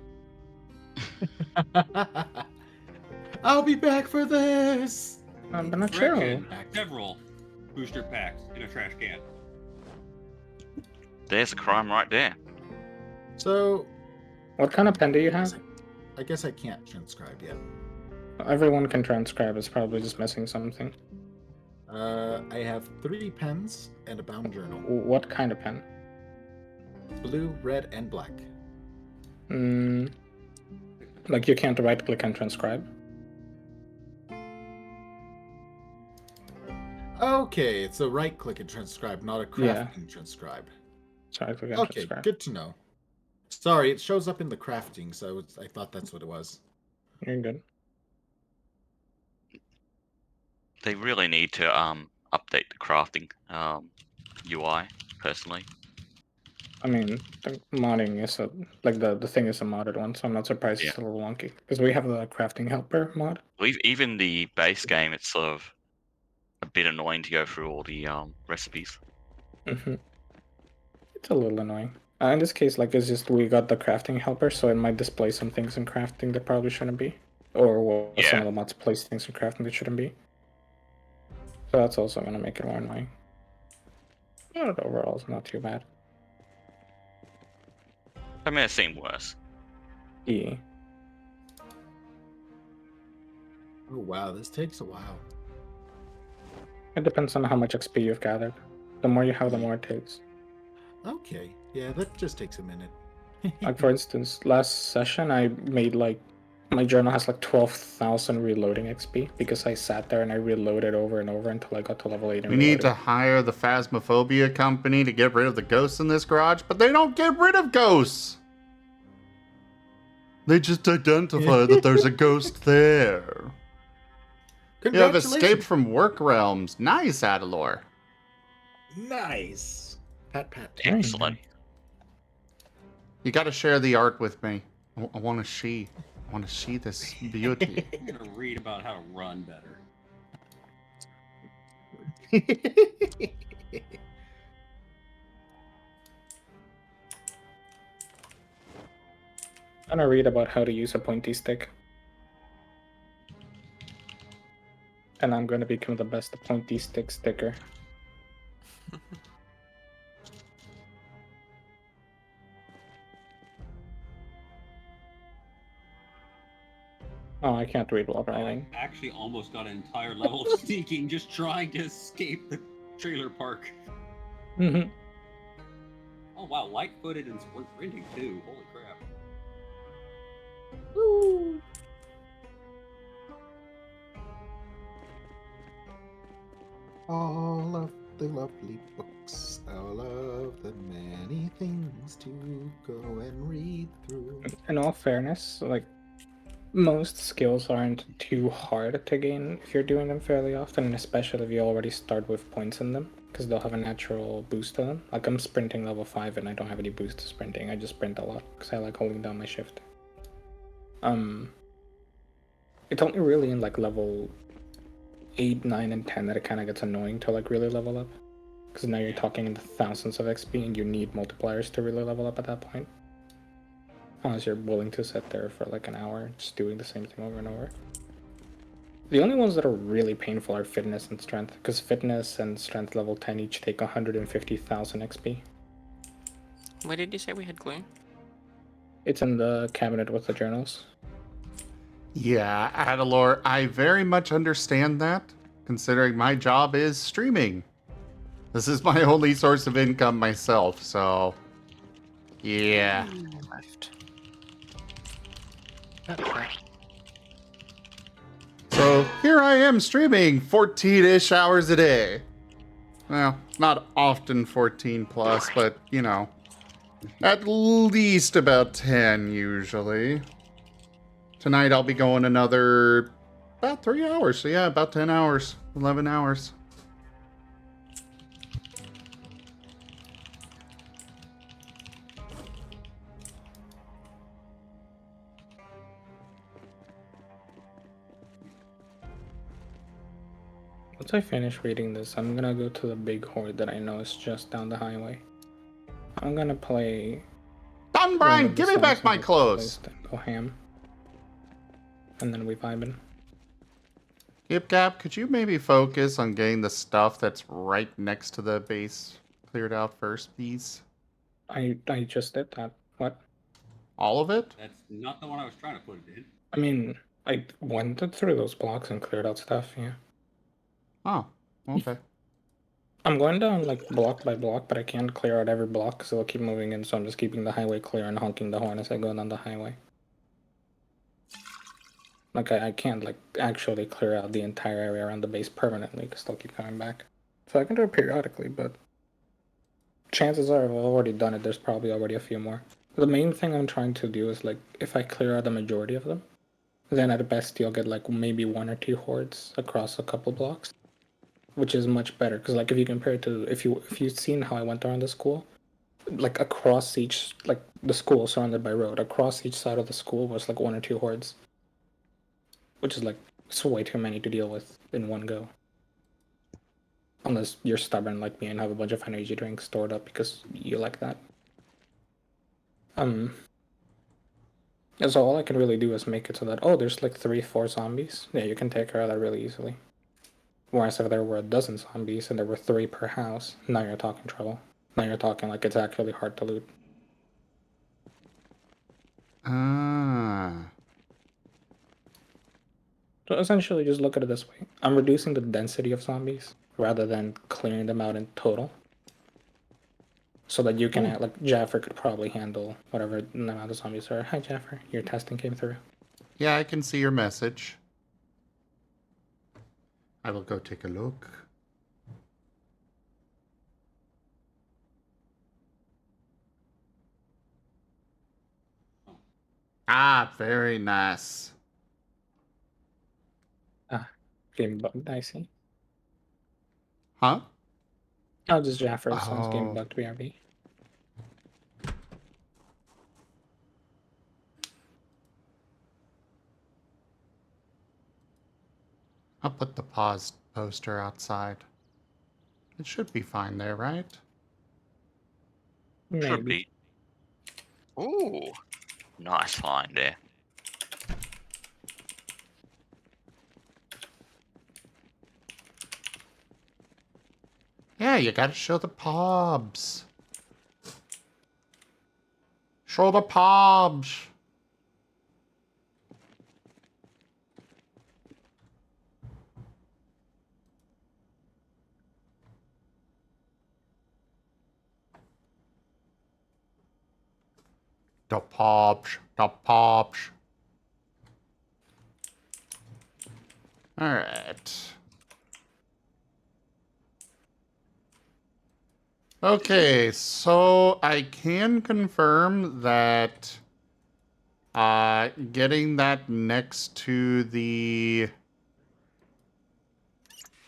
I'll be back for this. But not sure. Correction, several booster packs in a trash can. There's a crime right there. So, What kind of pen do you have? I guess I can't transcribe yet. Everyone can transcribe. It's probably just missing something. I have 3 pens and a bound journal. What kind of pen? Blue, red, and black. Like you can't right-click and transcribe. Okay, it's a right-click and transcribe, not a crafting transcribe. So right-click and Okay, transcribe. good to know. Sorry, it shows up in the crafting, so I thought that's what it was. You're good. They really need to update the crafting UI, personally. I mean, the modding is the thing is a modded one, so I'm not surprised it's a little wonky. Because we have the crafting helper mod. Even the base game, it's sort of a bit annoying to go through all the recipes. Mm-hmm. It's a little annoying. In this case, like, it's just we got the crafting helper, so it might display some things in crafting that probably shouldn't be. Or some of the mods place things in crafting that shouldn't be. So that's also going to make it more annoying. But overall, it's not too bad. I mean, it seemed worse. Yeah. Oh wow, this takes a while. It depends on how much XP you've gathered. The more you have, the more it takes. Okay, yeah, that just takes a minute. Like, for instance, last session I made my journal has 12,000 reloading XP because I sat there and I reloaded over and over until I got to level 8. We need to hire the Phasmophobia company to get rid of the ghosts in this garage, but they don't get rid of ghosts! They just identify that there's a ghost there. You have escaped from work realms. Nice, Adalor. Nice. Pat. Excellent. You gotta share the art with me. I want to see this beauty. I'm gonna read about how to run better. I'm gonna read about how to use a pointy stick. And I'm gonna become the best pointy stick sticker. Oh, I can't read while writing. I actually almost got an entire level of sneaking just trying to escape the trailer park. Mm-hmm. Oh wow, light-footed and sprinting too. Holy crap. Woo. All of the lovely books, all of the many things to go and read through. In all fairness, like, most skills aren't too hard to gain if you're doing them fairly often, and especially if you already start with points in them, because they'll have a natural boost to them. Like, I'm sprinting level 5 and I don't have any boost to sprinting, I just sprint a lot, because I like holding down my shift. It's only really in, like, level 8, 9, and 10 that it kind of gets annoying to, like, really level up. Because now you're talking in the thousands of XP, and you need multipliers to really level up at that point. Unless you're willing to sit there for like an hour, just doing the same thing over and over. The only ones that are really painful are fitness and strength, because fitness and strength level 10 each take 150,000 XP. Where did you say we had glue? It's in the cabinet with the journals. Yeah, Adalor, I very much understand that, considering my job is streaming. This is my only source of income myself, so... yeah. Left. So here I am streaming 14-ish hours a day. Well, not often 14 plus, but, you know, At least about 10, usually. Tonight I'll be going another about 3 hours. So yeah, about 10 hours, 11 hours. Once I finish reading this, I'm gonna go to the big horde that I know is just down the highway. I'm gonna play. Don one Brian, of the give me songs back on my this clothes. playlist and go ham. And then we vibing. Yip Gap, could you maybe focus on getting the stuff that's right next to the base cleared out first, please? I just did that. What? All of it? That's not the one I was trying to put it in. I mean, I went through those blocks and cleared out stuff, yeah. Oh, okay. I'm going down like block by block, but I can't clear out every block, so I'll keep moving in, so I'm just keeping the highway clear and honking the horn as I go down the highway. Like, I can't, like, actually clear out the entire area around the base permanently, because they'll keep coming back. So I can do it periodically, but chances are, if I've already done it, there's probably already a few more. The main thing I'm trying to do is, like, if I clear out the majority of them, then at best you'll get, like, maybe 1 or 2 hordes across a couple blocks. Which is much better, because, like, if you compare it to, if you've seen how I went around the school, like, across each, like, the school surrounded by road, across each side of the school was, like, 1 or 2 hordes. Which is, like, it's way too many to deal with in one go. Unless you're stubborn like me and have a bunch of energy drinks stored up because you like that. And so all I can really do is make it so that, oh, there's like 3-4 zombies. Yeah, you can take care of that really easily. Whereas if there were a dozen zombies and there were 3 per house, now you're talking trouble. Now you're talking like it's actually hard to loot. Ah. So essentially, just look at it this way. I'm reducing the density of zombies rather than clearing them out in total. So that you can, like, Jaffer could probably handle whatever the amount of zombies are. Hi, Jaffer. Your testing came through. Yeah, I can see your message. I will go take a look. Ah, very nice. Game bugged, I see. Huh? Oh, just Jaffer sounds game Oh. bugged, BRB. I'll put the paused poster outside. It should be fine there, right? Should Maybe. be. Ooh, nice find there. Yeah, you gotta show the pobs. Show the pobs. The pobs. The pobs. Alright. Okay, so I can confirm that getting that next to the...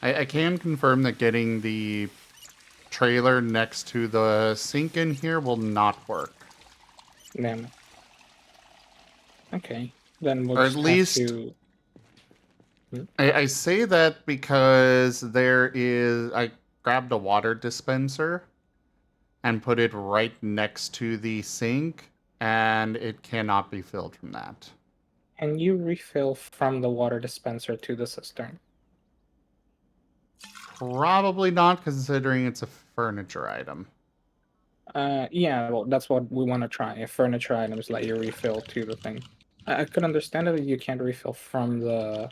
I can confirm that getting the trailer next to the sink in here will not work. Damn it. Okay. Then we'll Or just at least... have to... I say that because there is... I grabbed a water dispenser and put it right next to the sink, and it cannot be filled from that. Can you refill from the water dispenser to the cistern? Probably not, considering it's a furniture item. Yeah, well, that's what we want to try. If furniture items let you refill to the thing. I could understand that you can't refill from the,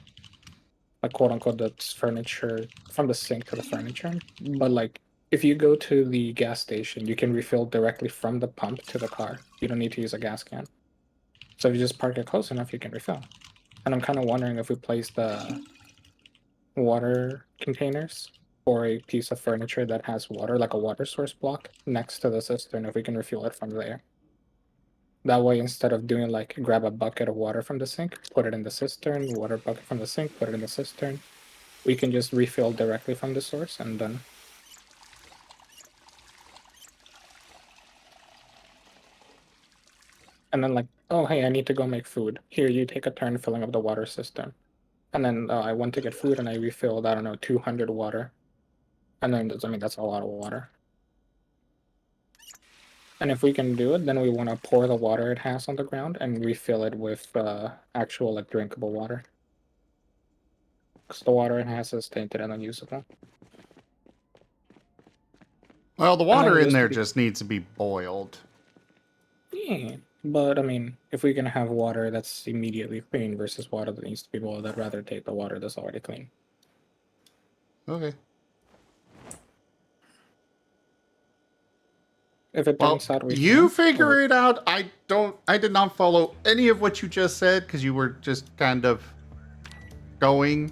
like, quote unquote, the furniture, from the sink to the furniture. But, like, if you go to the gas station, you can refill directly from the pump to the car. You don't need to use a gas can. So if you just park it close enough, you can refill. And I'm kind of wondering if we place the water containers or a piece of furniture that has water, like a water source block, next to the cistern if we can refuel it from there. That way, instead of doing like grab a bucket of water from the sink, put it in the cistern, water bucket from the sink, put it in the cistern, we can just refill directly from the source and done. And then like, oh hey, I need to go make food. Here, you take a turn filling up the water cistern. And then I went to get food and I refilled, I don't know, 200 water. And then, I mean, that's a lot of water. And if we can do it, then we want to pour the water it has on the ground and refill it with actual like drinkable water. Because the water it has is tainted and unusable. Well, the And then water in just there be- just needs to be boiled. Yeah, but I mean, if we can have water that's immediately clean versus water that needs to be boiled, I'd rather take the water that's already clean. Okay. If it Well, turns out we you can, figure it out. I did not follow any of what you just said because you were just kind of going.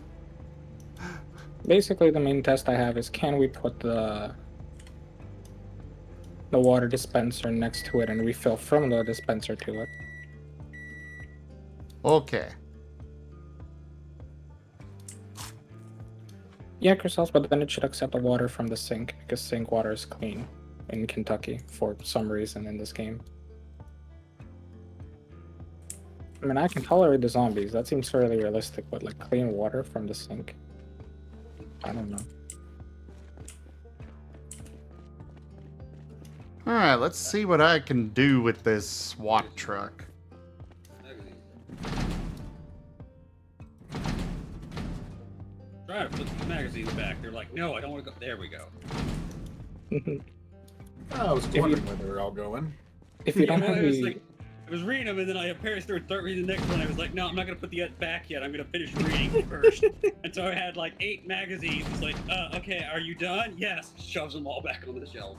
basically the main test I have is can we put the water dispenser next to it and refill from the dispenser to it. Okay. Yeah, Chrysalis, but then it should accept the water from the sink because sink water is clean in Kentucky for some reason in this game. I mean, I can tolerate the zombies. That seems fairly realistic, but like clean water from the sink, I don't know. All right, let's see what I can do with this SWAT truck. Try to put the magazines back. They're like, no, I don't want to go. There we go. I was you- wondering where they were all going. If you don't Yeah, have I was the like, I was reading them, and then I apparently start reading the next one. I was like, no, I'm not gonna put the back yet. I'm gonna finish reading first. And so I had like 8 magazines. It's like, okay, are you done? Yes. Shoves them all back onto the shelf.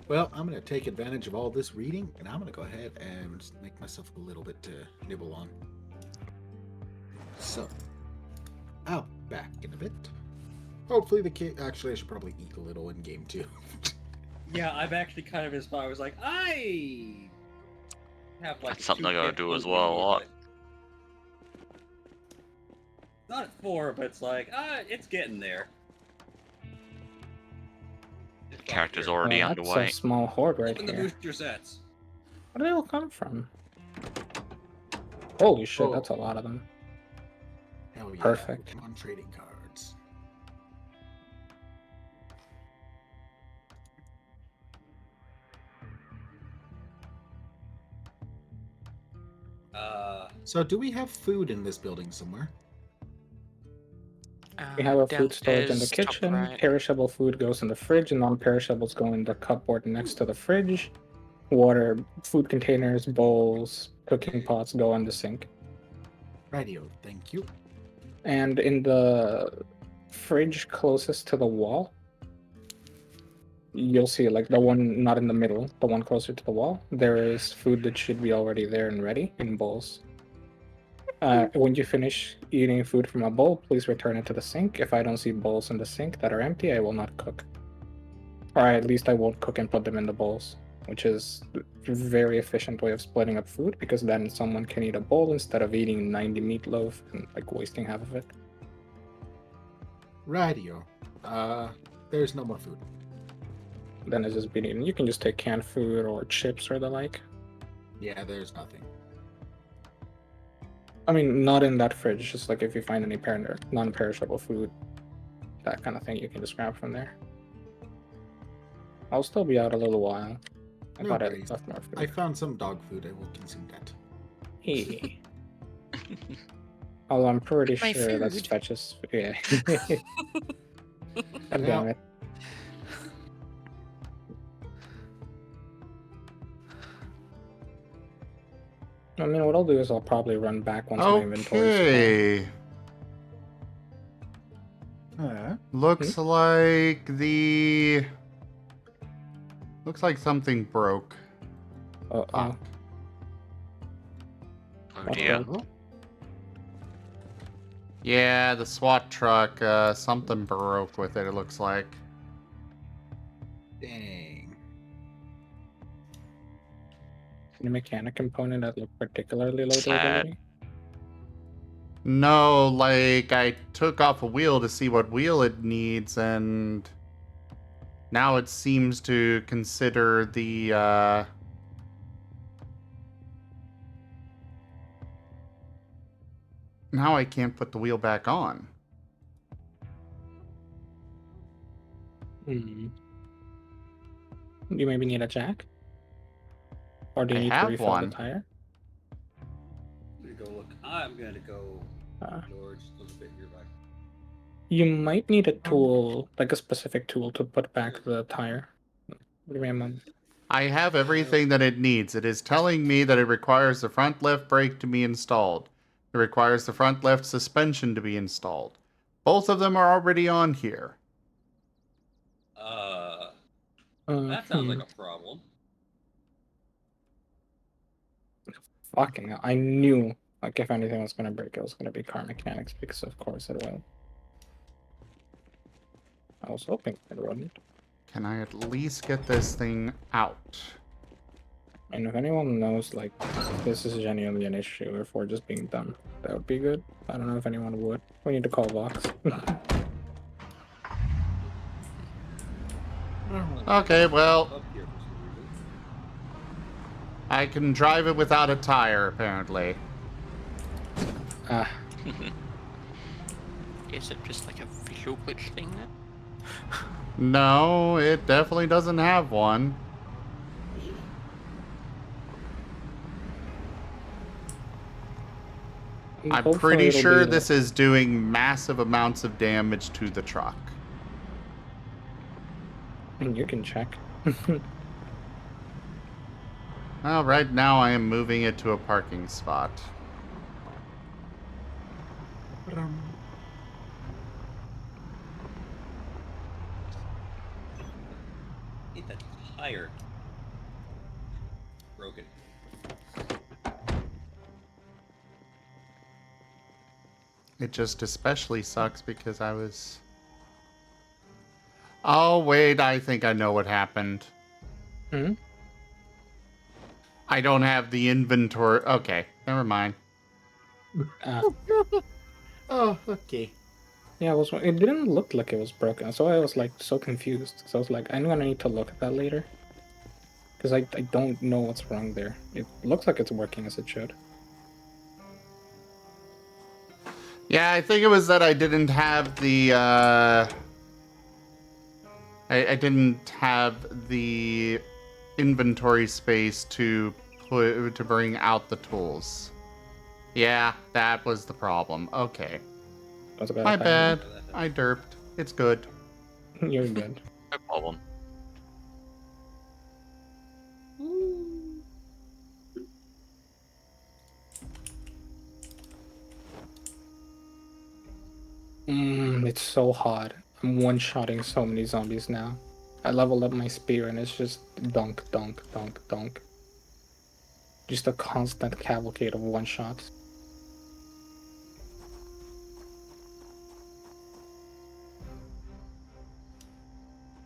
Well, I'm going to take advantage of all this reading, and I'm going to go ahead and just make myself a little bit to nibble on. So, I'll back in a bit. Hopefully the kid... Actually, I should probably eat a little in game too. Yeah, I'm actually kind of inspired. I was like, I have like That's something I 2 gotta hit do as food well a meal, lot. but- Not at 4, but it's like, it's getting there. It's Character's here. already that's underway. a small horde right Open the here. booster sets. Where do they all come from? Holy shit, Oh. that's a lot of them. Hell yeah. Perfect. Pokemon trading cards. So do we have food in this building somewhere? We have a food storage in the downstairs, top kitchen. right. Perishable food goes in the fridge, and non-perishables go in the cupboard next to the fridge. Water, food containers, bowls, cooking pots go in the sink. Radio, thank you. And in the fridge closest to the wall, you'll see like the one not in the middle, the one closer to the wall. There is food that should be already there and ready in bowls. When you finish eating food from a bowl, please return it to the sink. If I don't see bowls in the sink that are empty, I will not cook. Or at least I won't cook and put them in the bowls, which is a very efficient way of splitting up food because then someone can eat a bowl instead of eating 90 meatloaf and like wasting half of it. Radio. There's no more food. Then it's just being eaten. You can just take canned food or chips or the like. Yeah, there's nothing. I mean, not in that fridge, just like if you find any non-perishable food, that kind of thing, you can just grab from there. I'll still be out a little while. I No thought I worries. left more food. I found some dog food. I will consume that. Hey. Although I'm pretty My sure that's food. fetches. Yeah. God damn it. I mean, what I'll do is I'll probably run back once my inventory is full. Okay. Looks like the... Looks like something broke. Uh-oh. Oh dear. Oh, Yeah, the SWAT truck, something broke with it, it looks like. Dang. Any mechanic component that look particularly low Sad. durability? No, like, I took off a wheel to see what wheel it needs, and now it seems to consider the, Now I can't put the wheel back on. You maybe need a jack? Or do you I need to have refill the one. tire? I'm gonna go look. I'm gonna go. Uh, George, a little bit nearby. You might need a tool, like a specific tool, to put back the tire. Give me a moment. I have everything that it needs. It is telling me that it requires the front left brake to be installed. It requires the front left suspension to be installed. Both of them are already on here. That sounds like a problem. Fucking hell. I knew, like, if anything was gonna break, it was gonna be car mechanics, because of course it will. I was hoping it wouldn't. Can I at least get this thing out? And if anyone knows, like, this is genuinely an issue, if we're just being dumb, that would be good. I don't know if anyone would. We need to call Vox. Okay, well, Up here for some reason. I can drive it without a tire, apparently. Ah, Is it just like a visual glitch thing then? No, it definitely doesn't have one. I'm hopefully pretty it'll sure be, this is doing massive amounts of damage to the truck. and you can check. Well, right now I am moving it to a parking spot. Get that tire broken. It just especially sucks because I was... Oh, wait, I think I know what happened. Hmm? I don't have the inventory. Okay, never mind. Oh, okay. Yeah, it didn't look like it was broken, so I was like so confused. So I was like, I'm gonna need to look at that later. Because I don't know what's wrong there. It looks like it's working as it should. Yeah, I think it was that I didn't have the, I didn't have the inventory space to bring out the tools. Yeah, that was the problem. Okay. That's about My time. bad. I derped. It's good. You're good. No problem. It's so hard. I'm one-shotting so many zombies now. I leveled up my spear and it's just dunk, dunk, dunk, dunk. Just a constant cavalcade of one-shots.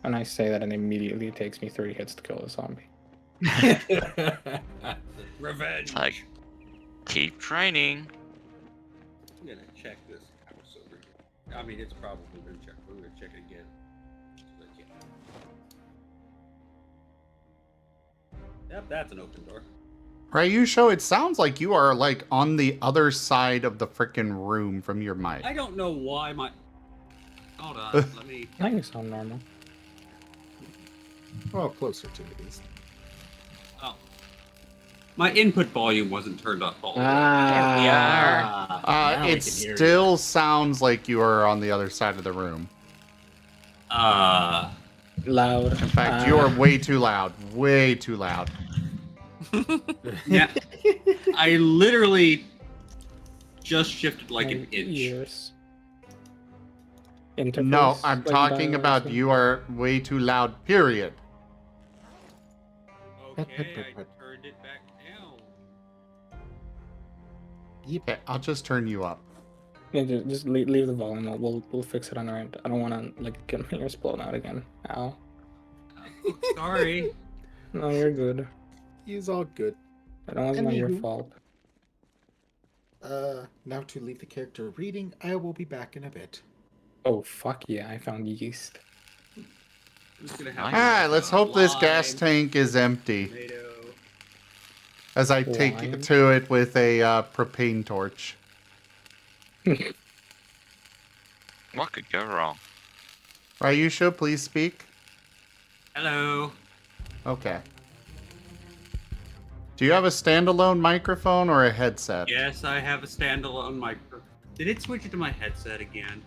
And I say that and immediately it takes me 3 hits to kill a zombie. Revenge. It's like, keep training. I'm gonna check this house over here. I mean, it's probably been checked. We're gonna check it again. But yeah. Yep, that's an open door. Ryusho, it sounds like you are like on the other side of the frickin' room from your mic. I don't know why my. Hold on, let me. I think it sounds normal. Well, closer to at least. Oh. My input volume wasn't turned up all the way. There we are. Now we It can hear still sounds like you are on the other side of the room. Loud. In fact, you are way too loud. Way too loud. Yeah. I literally just shifted like an inch. Ears. Interface, No, I'm like talking dial about or you are way too loud, period. Okay, I turned it back down. Okay, I'll just turn you up. Yeah, just leave the volume. We'll fix it on our end. I don't want to like get my ears blown out again. Ow. Oh, sorry. No, you're good. He's all good. That was not your Anywho. fault. Now to leave the character reading, I will be back in a bit. Oh fuck yeah! I found yeast. I'm just gonna have Alright, let's hope this gas lime, tank is empty. tomato. As I take Lime. to it with a propane torch. What could go wrong? Ryusha, please speak. Hello. Okay. Do you have a standalone microphone or a headset? Yes, I have a standalone micro. Did it switch it to my headset again?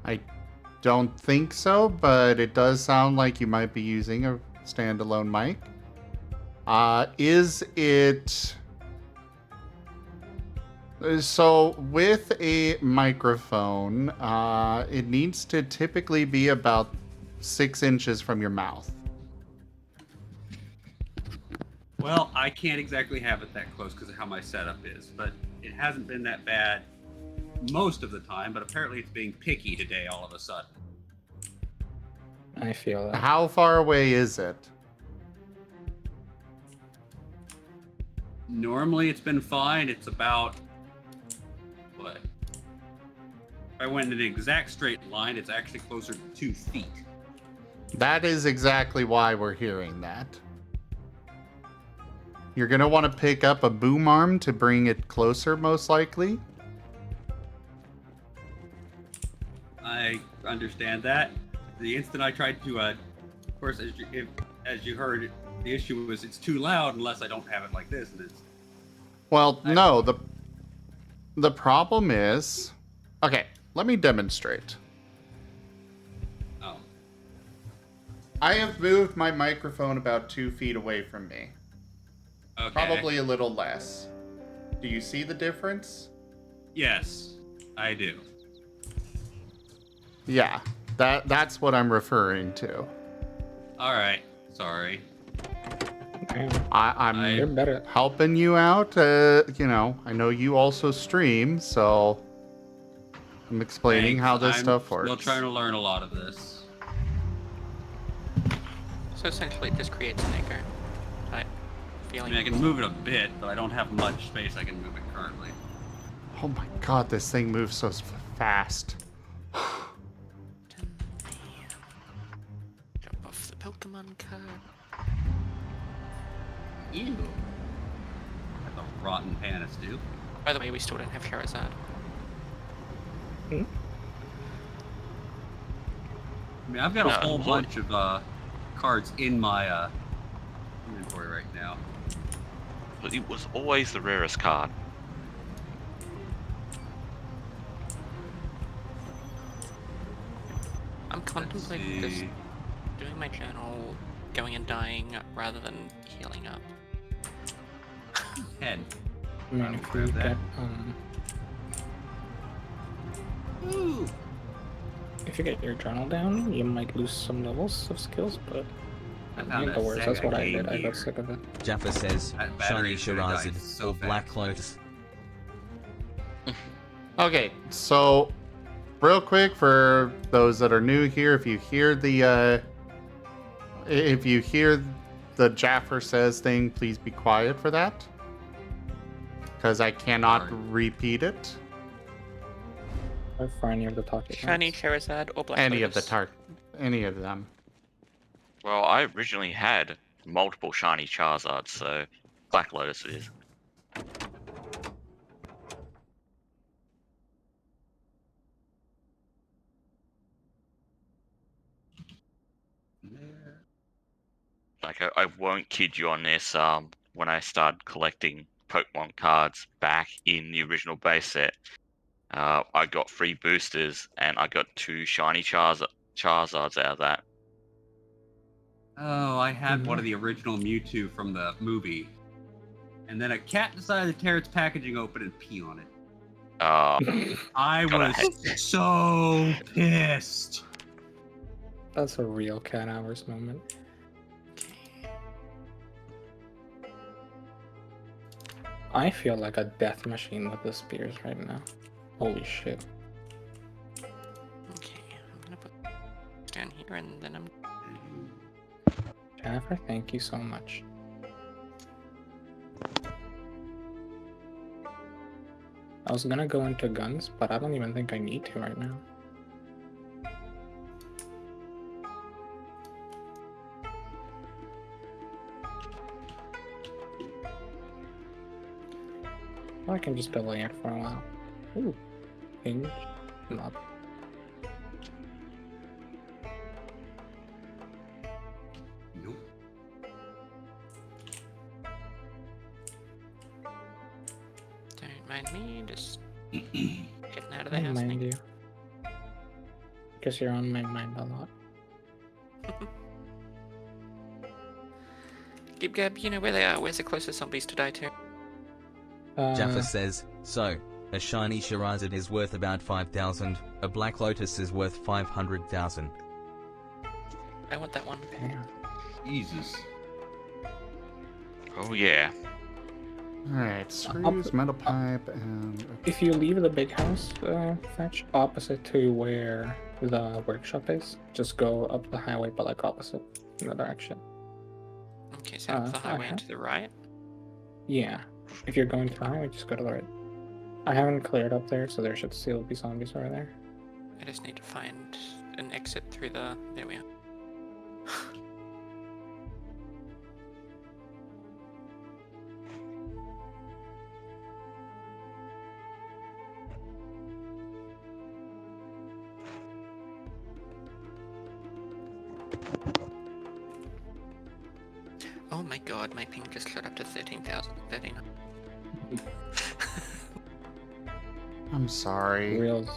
I don't think so, but it does sound like you might be using a standalone mic. Is it... So, with a microphone, it needs to typically be about 6 inches from your mouth. Well, I can't exactly have it that close because of how my setup is, but it hasn't been that bad most of the time, but apparently it's being picky today all of a sudden. I feel that. How far away is it? Normally it's been fine. It's about, what? If I went in an exact straight line, it's actually closer to 2 feet. That is exactly why we're hearing that. You're going to want to pick up a boom arm to bring it closer, most likely. I understand that. The instant I tried to, of course, as you heard, the issue was it's too loud unless I don't have it like this, and it's. Well, no, the problem is... Okay, let me demonstrate. Oh. I have moved my microphone about 2 feet away from me. Okay. Probably a little less. Do you see the difference? Yes, I do. Yeah, that's what I'm referring to. All right. Sorry. Damn, I'm you're better. helping you out. You know, I know you also stream, so I'm explaining how this stuff works. I'm still trying to learn a lot of this. So essentially, it just creates an echo type I feeling. mean, I can move it a bit, but I don't have much space I can move it currently. Oh my god, this thing moves so fast. Jump off the Pokemon card. Ew. That's a rotten Panis do. By the way, we still don't have Charizard. I mean, I've got a whole bunch of cards in my inventory right now. But it was always the rarest card. I'm contemplating just doing my journal, going and dying rather than healing up. Head. I mean, if you Grab that. get Ooh. if you get your journal down, you might lose some levels of skills, but I it found ain't a the worst. That's what I Sega did. I Game got Gear. sick of it. Jaffa says That battery shiny is gonna die Shirazin so or Black fast. Lotus. Okay, so real quick for those that are new here, if you hear the Jaffer says thing, please be quiet for that, because I cannot Sorry. repeat it. Or for any of the talking Shiny points. Charizard or Black Any of Lotus. any of them. Well, I originally had multiple shiny Charizards, so Black Lotus it is. Like, I won't kid you on this. When I started collecting Pokemon cards back in the original base set, I got 3 boosters and I got 2 shiny Charizards out of that. Oh, I had one of the original Mewtwo from the movie. And then a cat decided to tear its packaging open and pee on it. I God, I was so pissed. That's a real cat hours moment. I feel like a death machine with the spears right now. Holy shit. Okay, I'm gonna put down here and then I'm. Jennifer, thank you so much. I was gonna go into guns, but I don't even think I need to right now. Or I can just delay it for a while. Ooh, hinge, not. Nope. Don't mind me, just getting out of I the house. mind you. Guess you're on my mind a lot. Gib Gab, you know where they are. Where's the closest zombies to die to? Jaffa says, so, a shiny Charizard is worth about 5,000, a Black Lotus is worth 500,000. I want that one. Jesus. Oh yeah. Alright, screws, metal pipe, and... If you leave the big house, Fetch, opposite to where the workshop is, just go up the highway, but like opposite in the direction. Okay, so up the highway okay. and to the right. Yeah, if you're going to the highway, just go to the right. I haven't cleared up there, so there should still be zombies over there. I just need to find an exit through the. There we are. Oh my god, my ping just shot up to 13,000. 13. I'm sorry. Reals.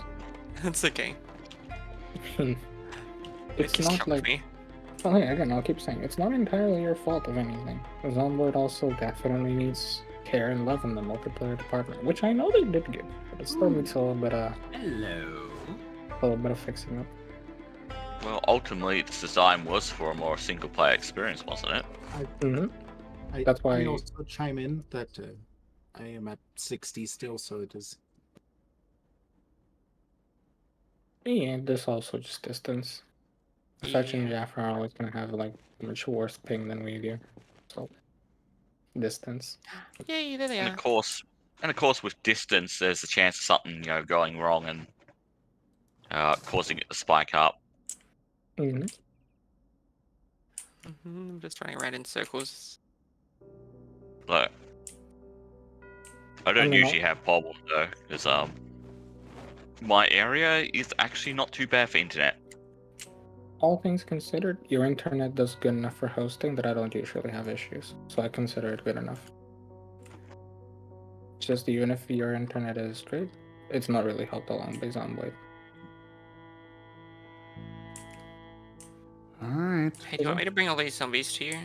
That's okay. It's It just not shocked like. me. Oh, yeah, again, I'll keep saying it's not entirely your fault of anything. Zomboid also definitely needs care and love in the multiplayer department, which I know they did give, but it still needs a little bit of fixing up. Well, ultimately, its design was for a more single-player experience, wasn't it? That's why- I also chime in that I am at 60 still, so it is. Yeah, this also just distance. Fetch and Yeah. Jaffa are always gonna have like much worse ping than we do. So distance. Yay, there they And are. of course, with distance, there's a chance of something going wrong and causing it to spike up. Mm-hmm. I'm just running around in circles. Look, I don't mean, usually have problems though, because my area is actually not too bad for internet. All things considered, your internet does good enough for hosting that I don't usually have issues. So I consider it good enough. It's just even if your internet is great, it's not really helped along by Zomboid. Alright. Hey, do you want me to bring all these zombies to you?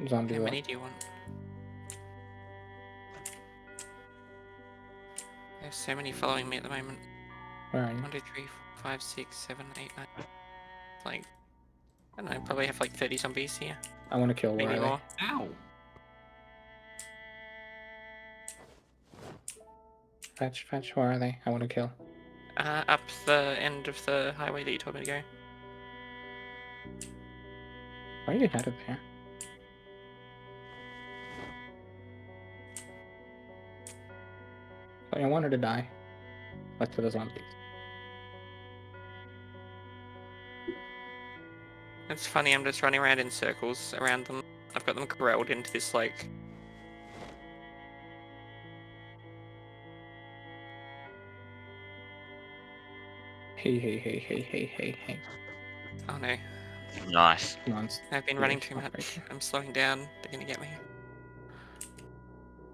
Zombie How what? many do you want? There's so many following me at the moment. Where are you? 1, 2, 3, 4, 5, 6, 7, 8, 9. Like, I don't know, probably have like 30 zombies here. I want to kill Maybe Riley. more. Ow! Fetch, where are they? I want to kill. Up the end of the highway that you told me to go. Why are you headed there? I wanted to die. Back to the zombies. It's funny, I'm just running around in circles around them. I've got them corralled into this, like... Hey. Oh no. Nice. Monster. I've been running too much. I'm slowing down. They're gonna get me.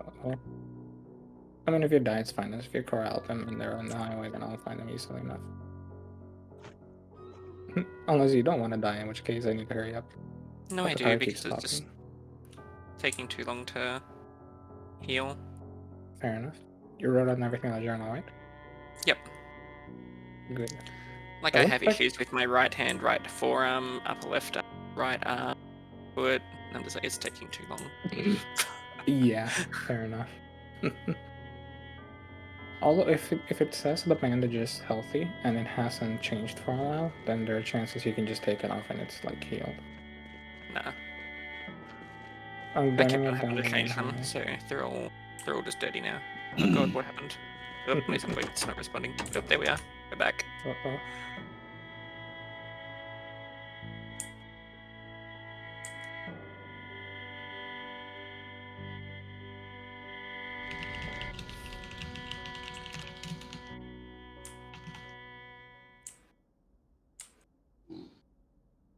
Uh-oh. I mean, if you die, it's fine. If you corral them and they're on the highway, then I'll find them easily enough. Unless you don't want to die, in which case I need to hurry up. No, But I the do, fire because keeps it's just talking. taking too long to heal. Fair enough. You wrote on everything on the journal, right? Yep. Good. Like, It I looks have like- issues with my right hand, right forearm, upper left arm, right arm, foot. I'm just like, it's taking too long. Yeah, fair enough. Although if it says the bandage is healthy and it hasn't changed for a while, then there are chances you can just take it off and it's like healed. Nah. I'm I kept burning on it having down to to change them, high. so they're all just dirty now. Oh god, what happened? Oh, my Zomboid's not responding. Oh, there we are. We're back. Uh-oh.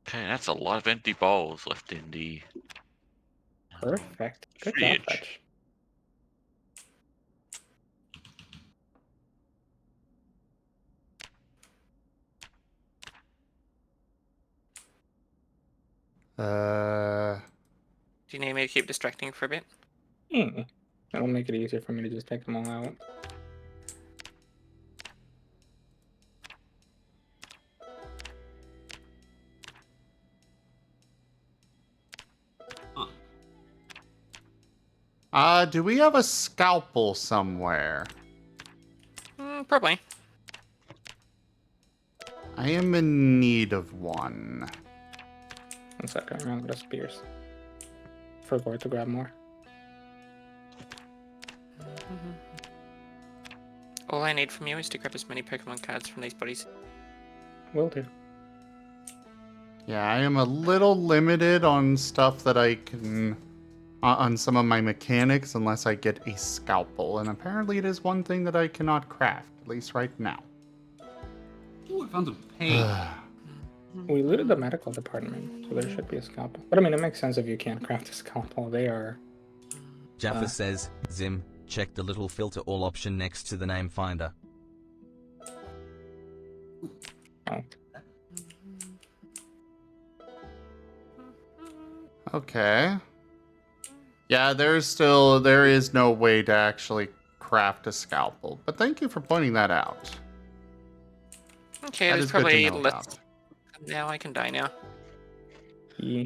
Okay, that's a lot of empty bowls left in the Perfect. Good job, fridge. Fetch. Uh, Do you need me to keep distracting for a bit? That'll make it easier for me to just take them all out. do we have a scalpel somewhere? Probably. I am in need of one. 1 second, I'm out of spears. Forgot to grab more. All I need from you is to grab as many Pokemon cards from these bodies. Will do. Yeah, I am a little limited on stuff that I can... on some of my mechanics, unless I get a scalpel. And apparently it is one thing that I cannot craft, at least right now. Ooh, I found some paint. We looted the medical department, so there should be a scalpel. But I mean, it makes sense if you can't craft a scalpel. They are... Jaffa says, Zim, check the little filter all option next to the name finder. Oh. Okay. Yeah, there is no way to actually craft a scalpel. But thank you for pointing that out. Okay, That there's is good to probably know less. about. Now I can die now. Yeah.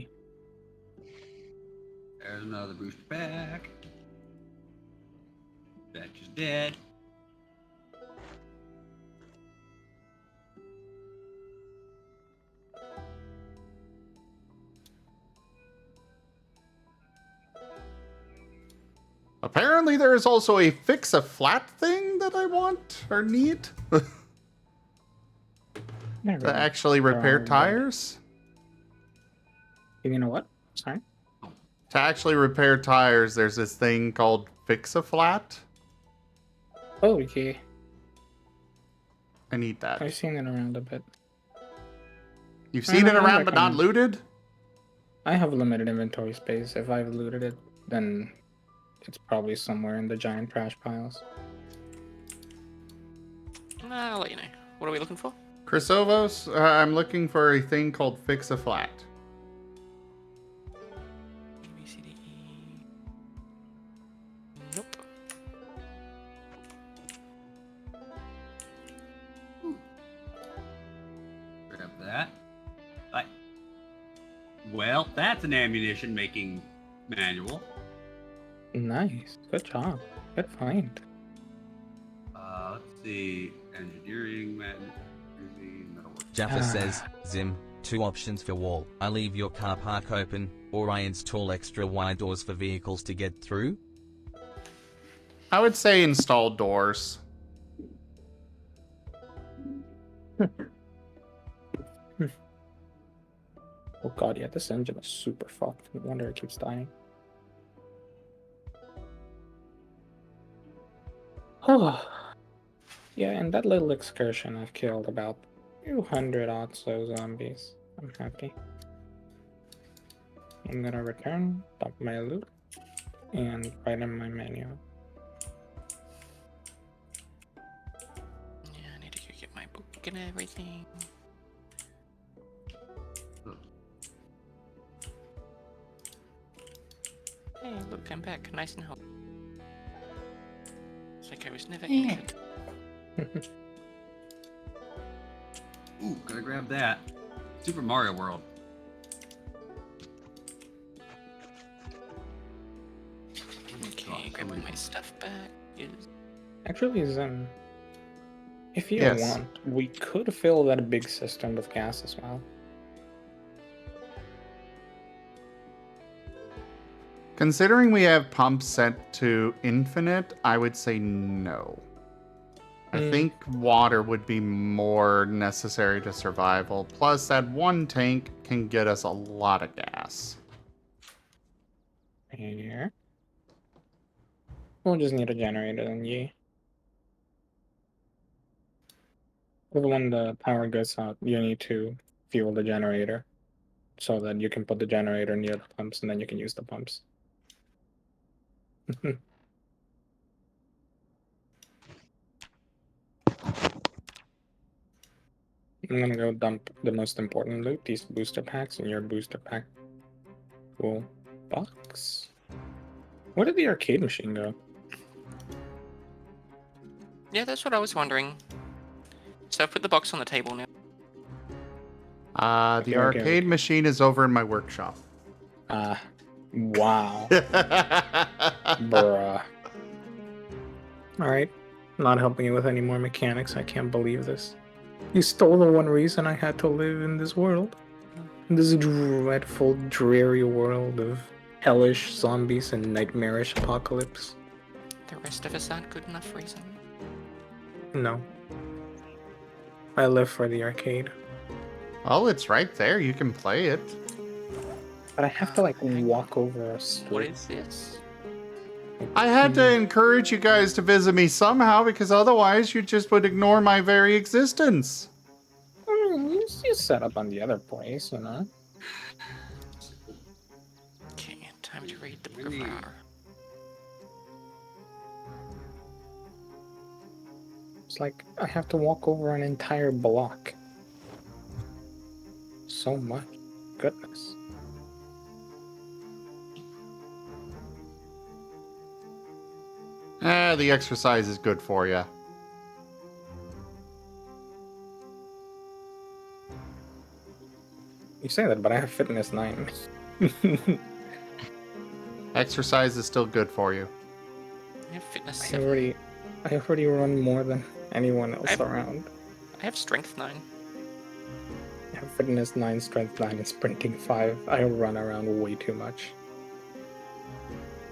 There's another booster pack. Fetch is dead. Apparently there is also a fix-a-flat thing that I want or need. Never To mind. actually repair Wrong. tires? You know what? Sorry? To actually repair tires, there's this thing called Fix-a-Flat. Oh, okay. I need that. I've seen it around a bit. You've seen it I around but not recommend- looted? I have limited inventory space. If I've looted it, then it's probably somewhere in the giant trash piles. I'll let you know. What are we looking for? Chrysovos, I'm looking for a thing called Fix-a-Flat. A, B, C, D, E. Nope. Grab that. Bye. Well, that's an ammunition making manual. Nice. Good job. Good find. Let's see. Engineering, metalwork. Jaffa says, Zim, 2 options for wall. I leave your car park open, or I install extra wide doors for vehicles to get through. I would say install doors. Oh god, yeah, this engine is super fucked. No wonder it keeps dying. Oh. Yeah, in that little excursion, I've killed about 200 odd so zombies. I'm happy. I'm gonna return, dump my loot, and write in my menu. Yeah, I need to go get my book and everything. Hey, look, I'm back, nice and healthy. It's like I was never injured. Ooh, gotta grab that. Super Mario World. Okay, grabbing my stuff back is... Actually, Zen, if you Yes. want, we could fill that big system with gas as well. Considering we have pumps set to infinite, I would say no. I think water would be more necessary to survival. Plus, that one tank can get us a lot of gas. Here. We'll just need a generator then, yeah. When the power goes out, you need to fuel the generator so that you can put the generator near the pumps and then you can use the pumps. I'm gonna go dump the most important loot, these booster packs, in your booster pack. Cool. Box? Where did the arcade machine go? Yeah, that's what I was wondering. So I put the box on the table now. The Okay. arcade machine is over in my workshop. Wow. Bruh. Alright. Not helping you with any more mechanics, I can't believe this. You stole the one reason I had to live in this world. In this dreadful, dreary world of hellish zombies and nightmarish apocalypse. The rest of us aren't good enough reason. No. I live for the arcade. Well, it's right there. You can play it. But I have to, like, walk over a street. What is this? I had to encourage you guys to visit me somehow because otherwise you just would ignore my very existence. You set up on the other place, you know? Okay, time to read the book of Ra. It's like I have to walk over an entire block. So much. Goodness. The exercise is good for you. You say that, but I have fitness 9. Exercise is still good for you. I have fitness I 7. already run more than anyone else I've- around. I have strength 9. I have fitness 9, strength 9, and sprinting 5. I run around way too much.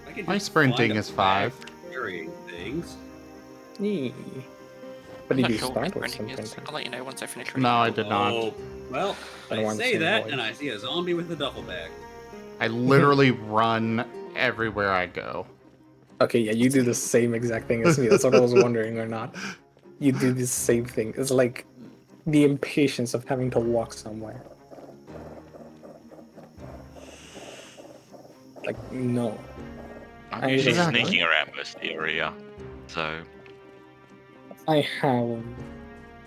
I can My just sprinting find a is 5. bag for carrying things. Yee. But I'm did not you sure what my start with sprinting is. something? I'll let you know once I finish reading. No, I did not. Oh, well, I don't I want the say same that, voice. and I see a zombie with a duffel bag. I literally run everywhere I go. Okay, yeah, you do the same exact thing as me. That's what I was wondering or not. You do the same thing. It's like the impatience of having to walk somewhere. Like, no. I'm I usually exactly. sneaking around most of the area, so I have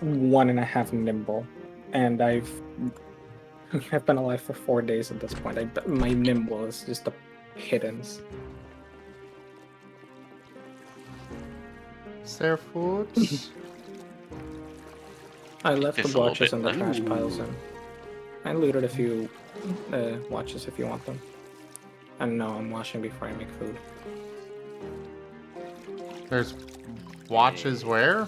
1.5 nimble, and I've been alive for 4 days at this point. My nimble is just a pittance. Is there food? I left It's the a little watches bit in the trash low. piles, and I looted a few watches if you want them. And no, I'm washing before I make food. There's watches where?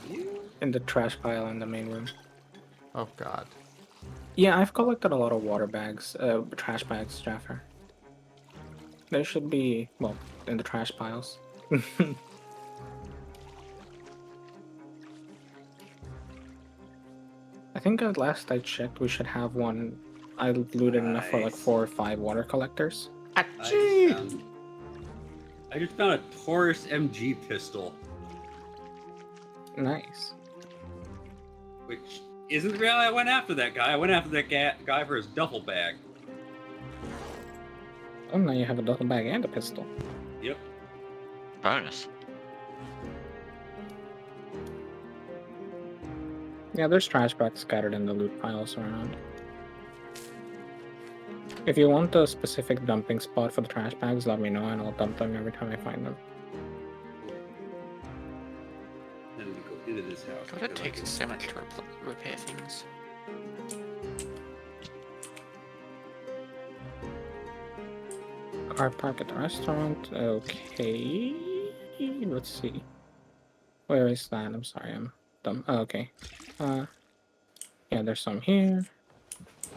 In the trash pile in the main room. Oh god. Yeah, I've collected a lot of water bags, trash bags, Jaffer. There should be, well, in the trash piles. I think at last I checked, we should have one. I looted enough for like Nice. 4 or 5 water collectors. Achoo! I just found a Taurus MG pistol, Nice. which isn't the reality. I went after that guy. I went after that guy for his duffel bag. Oh, now you have a duffel bag and a pistol. Yep. bonus. Yeah, there's trash bags scattered in the loot piles around. If you want a specific dumping spot for the trash bags, let me know and I'll dump them every time I find them. Then we go into this house. God, it takes so much to repair things. Car park at the restaurant, okay. Let's see. Where is that? I'm sorry, I'm dumb. Oh, okay. Yeah, there's some here.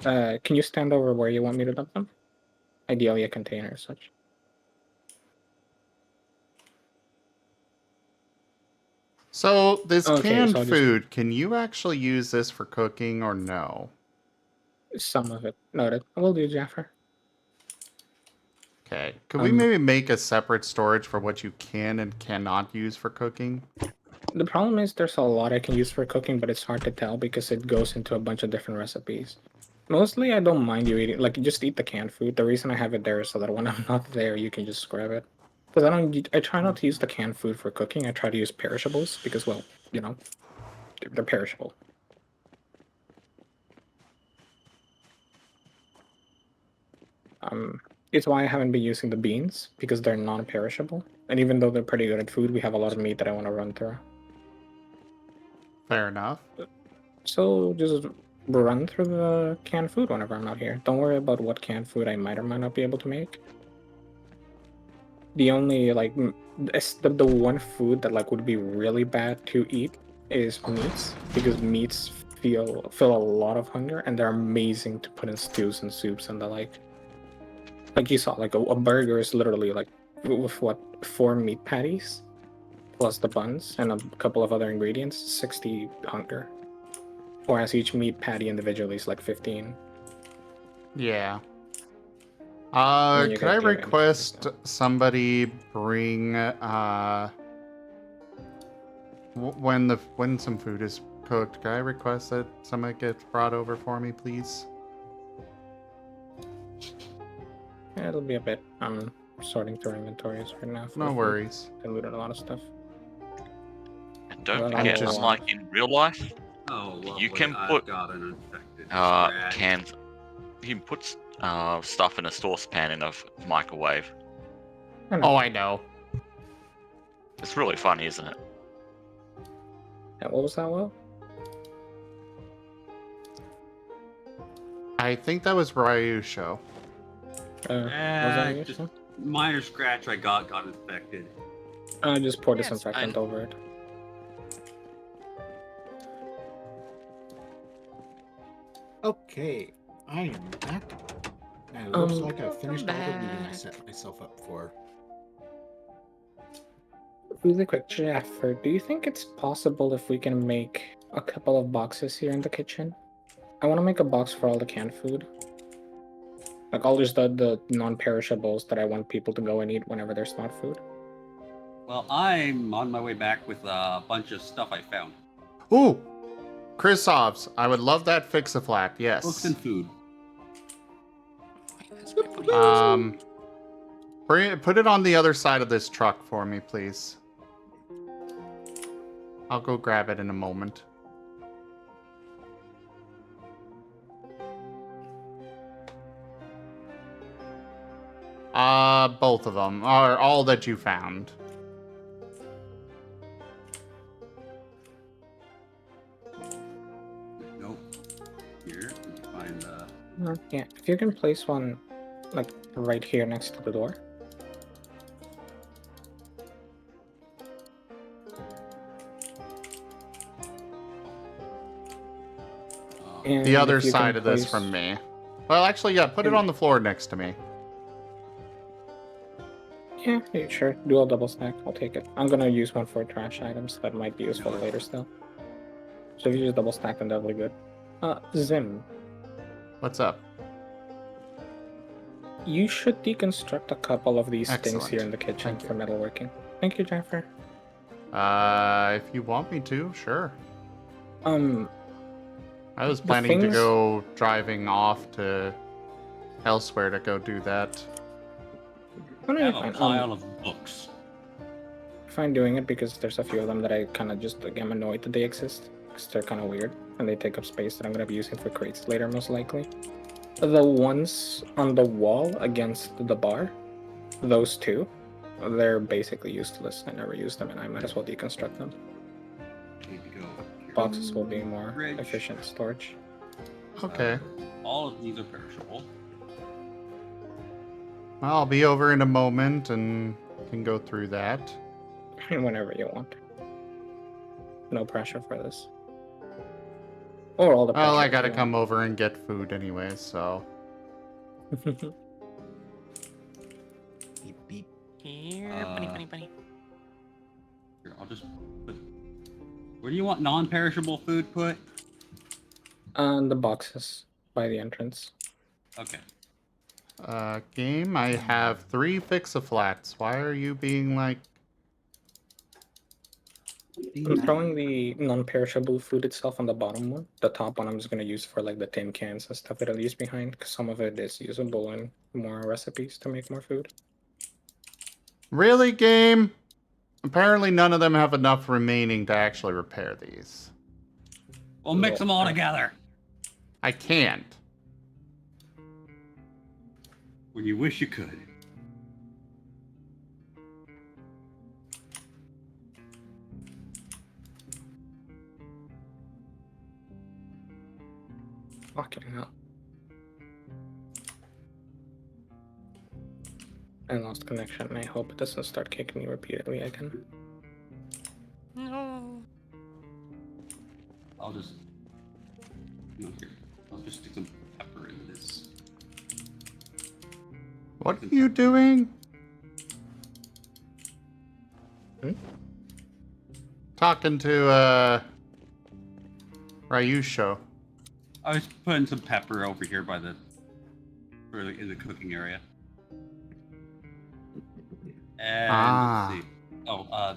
Can you stand over where you want me to dump them? Ideally, a container or such. So, this Okay, canned so I'll just- food, can you actually use this for cooking or no? Some of it. Noted. I will do, Jaffer. Okay. Could we Um, maybe make a separate storage for what you can and cannot use for cooking? The problem is there's a lot I can use for cooking, but it's hard to tell because it goes into a bunch of different recipes. Mostly, I don't mind you eating, like, you just eat the canned food. The reason I have it there is so that when I'm not there, you can just grab it. Because I try not to use the canned food for cooking. I try to use perishables because, well, you know, they're perishable. It's why I haven't been using the beans because they're non-perishable. And even though they're pretty good at food, we have a lot of meat that I want to run through. Fair enough. So just run through the canned food whenever I'm not here. Don't worry about what canned food I might or might not be able to make. The only like the one food that like would be really bad to eat is meats because meats fill a lot of hunger and they're amazing to put in stews and soups and the like. Like you saw, like a burger is literally like with what 4 meat patties plus the buns and a couple of other ingredients, 60 hunger. Whereas each meat patty individually is like 15. Yeah. then you Could I get the advantage of request that. somebody bring when some food is cooked? Can I request that somebody gets brought over for me, please? Yeah, it'll be a bit. I'm sorting through inventories right now. No worries. I looted a lot of stuff. And don't Well, forget, just- unlike in real life, Oh, lovely. You can I've put, got an infected scratch. cans. You can put stuff in a saucepan in a microwave. Oh, I know. It's really funny, isn't it? Yeah, what was that, Will? I think that was Ryu's show. Was that you? Just minor scratch I got infected. I just pour Yeah, it's disinfectant fine. over it. Okay, I am back. And it looks Um, like I finished all the meeting I back. set myself up for. Really quick, Jaffer, do you think it's possible if we can make a couple of boxes here in the kitchen? I want to make a box for all the canned food. Like all just the non-perishables that I want people to go and eat whenever there's not food. Well, I'm on my way back with a bunch of stuff I found. Ooh! Krisov's. I would love that Fix-A-Flat, yes. Books and food. Put it on the other side of this truck for me, please. I'll go grab it in a moment. Both of them, or all that you found. Nope. Here, let me find the. Yeah, if you can place one, like, right here next to the door. And The other if you can side of this place- from me. Well, actually, yeah, put it on the floor next to me. Yeah, sure. Do a double stack. I'll take it. I'm gonna use one for trash items that might be useful later still. So if you use double stack, then that'll be good. Zim, What's up? you should deconstruct a couple of these things Excellent. here in the kitchen Thank you. for metalworking. Thank you, Jaffer. If you want me to, sure. I was The planning to things- go driving off to elsewhere to go do that. Oh, no, I you're have a fine. pile of books. Fine doing it because there's a few of them that I kind of just like am annoyed that they exist because they're kind of weird and they take up space that I'm gonna be using for crates later most likely. The ones on the wall against the bar, those two, they're basically useless. I never use them and I might as well deconstruct them. Here we go. Boxes will be more Fridge. efficient storage. Okay. All of these are perishable. Well, I'll be over in a moment and can go through that. Whenever you want. No pressure for this. Or all the pressure. Well, I if gotta you come over and get food anyway, so. want. Beep beep. Here, bunny. Here, I'll just put. Where do you want non-perishable food put? And the boxes by the entrance. Okay. Game, I have 3 fix-a-flats. Why are you being like... I'm throwing the non-perishable food itself on the bottom one. The top one I'm just gonna use for like the tin cans and stuff that I'll use behind, because some of it is usable in more recipes to make more food. Really, game? Apparently none of them have enough remaining to actually repair these. We'll mix them all together. I can't. When you wish you could. Fucking hell. I lost connection. I hope it doesn't start kicking me repeatedly again. No. I'll just. No, here. I'll just stick some pepper in this. What are you doing? Talking to, Ryusho. I was putting some pepper over here by the. In the cooking area. And let's see. Oh,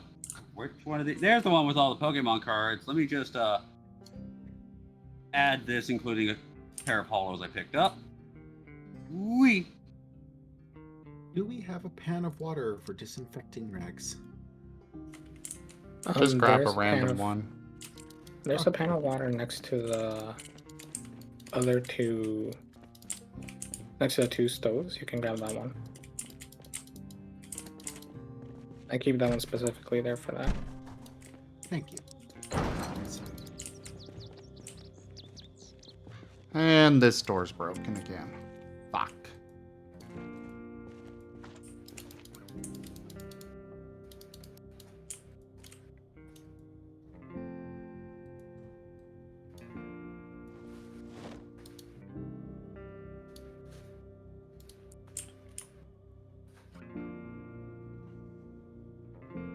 which one of these? There's the one with all the Pokemon cards. Let me just add this, including a pair of holos I picked up. Wee. Do we have a pan of water for disinfecting rags? Just grab a there's random one. There's a pan of water next to the other two. Next to the 2 stoves. You can grab that one. I keep that one specifically there for that. Thank you. And this door's broken again. Fuck.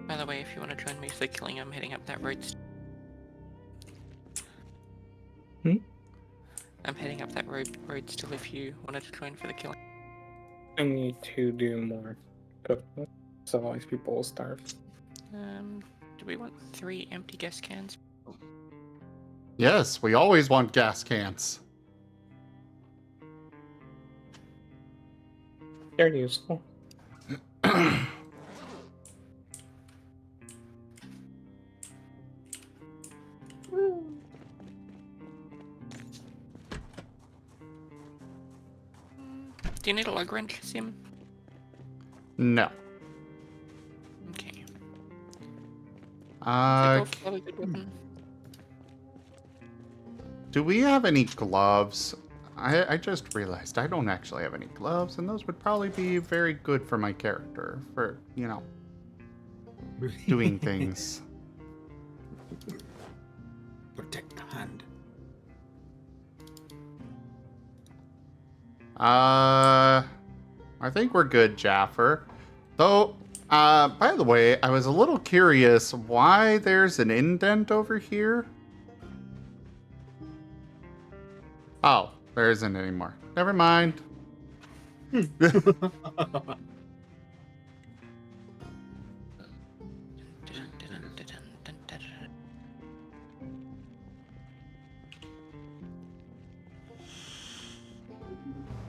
By the way, if you want to join me for the killing, I'm heading up that road. I'm heading up that road still if you wanted to join for the killing. I need to do more cooking, so otherwise people will starve. Do we want 3 empty gas cans? Yes, we always want gas cans. They're useful. Do you need a lug wrench, Sim? No. Okay. Uh, do we have any gloves? I just realized I don't actually have any gloves, and those would probably be very good for my character, for, you know, doing things. Protect the hand. I think we're good, Jaffer. Though, by the way, I was a little curious why there's an indent over here. Oh, there isn't anymore. Never mind.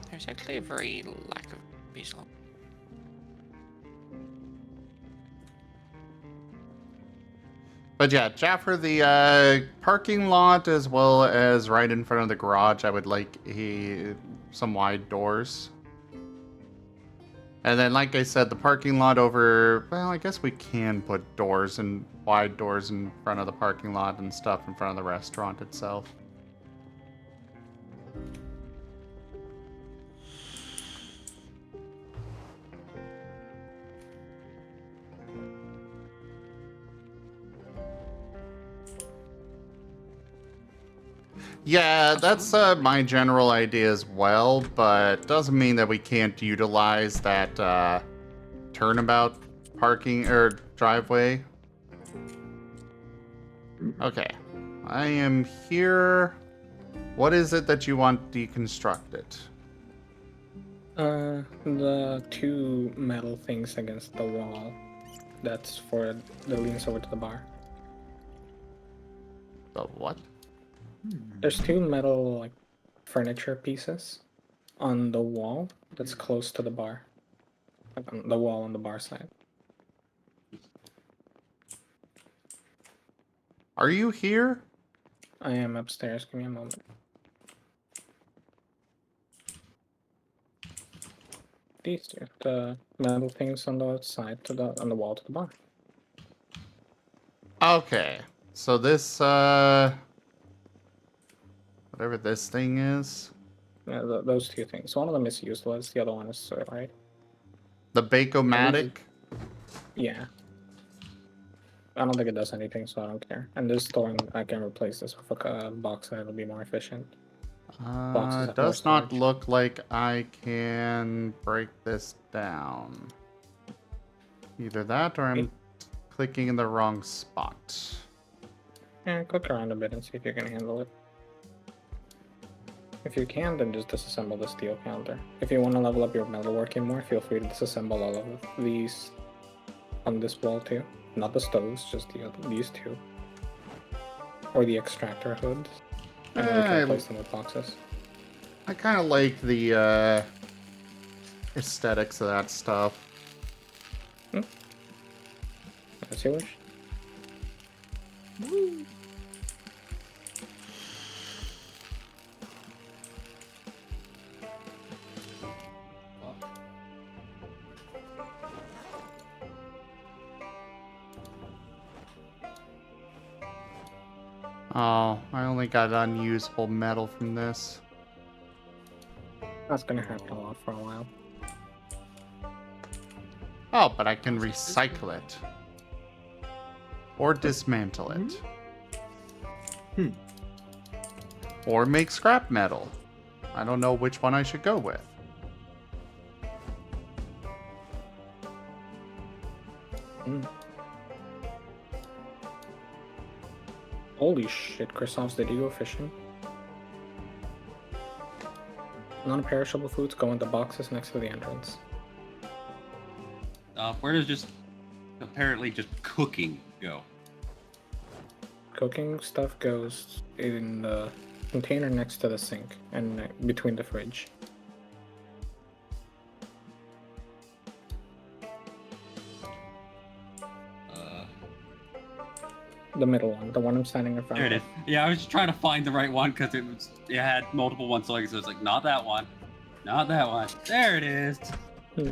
There's actually a very lack of visual. But yeah, Jaffer, the parking lot as well as right in front of the garage, I would like some wide doors. And then, like I said, the parking lot over, well, I guess we can put doors and wide doors in front of the parking lot and stuff in front of the restaurant itself. Yeah, that's my general idea as well, but doesn't mean that we can't utilize that turnabout parking or driveway. Okay, I am here. What is it that you want deconstructed? The two metal things against the wall. That's for the leans over to the bar. The what? There's two metal like furniture pieces on the wall that's close to the bar. Like on the wall on the bar side. Are you here? I am upstairs. Give me a moment. These two, the metal things on the side to the on the wall to the bar. Okay, so this, whatever this thing is, Yeah, those two things. One of them is useless. The other one is right. the Bacomatic. Yeah. I don't think it does anything, so I don't care. And this storing, I can replace this with a box that'll be more efficient. Boxes have more Does not storage. look like I can break this down. Either that or I'm clicking in the wrong spot. Yeah, click around a bit and see if you can handle it. If you can, then just disassemble the steel counter. If you want to level up your metalworking more, feel free to disassemble all of these on this wall too. Not the stoves, just these two. Or the extractor hoods. And then we can replace them with boxes. I kind of like the aesthetics of that stuff. As you wish. Oh, I only got unusable metal from this. That's gonna happen a lot for a while. Oh, but I can recycle it. Or dismantle it. Or make scrap metal. I don't know which one I should go with. Holy shit, Christophs, did you go fishing? Non-perishable foods go in the boxes next to the entrance. Where does just apparently just cooking go? Cooking stuff goes in the container next to the sink and between the fridge. The middle one, the one I'm standing in front There it of. is. Yeah, I was just trying to find the right one because it had multiple ones, so I was like, not that one, not that one. There it is. Yeah,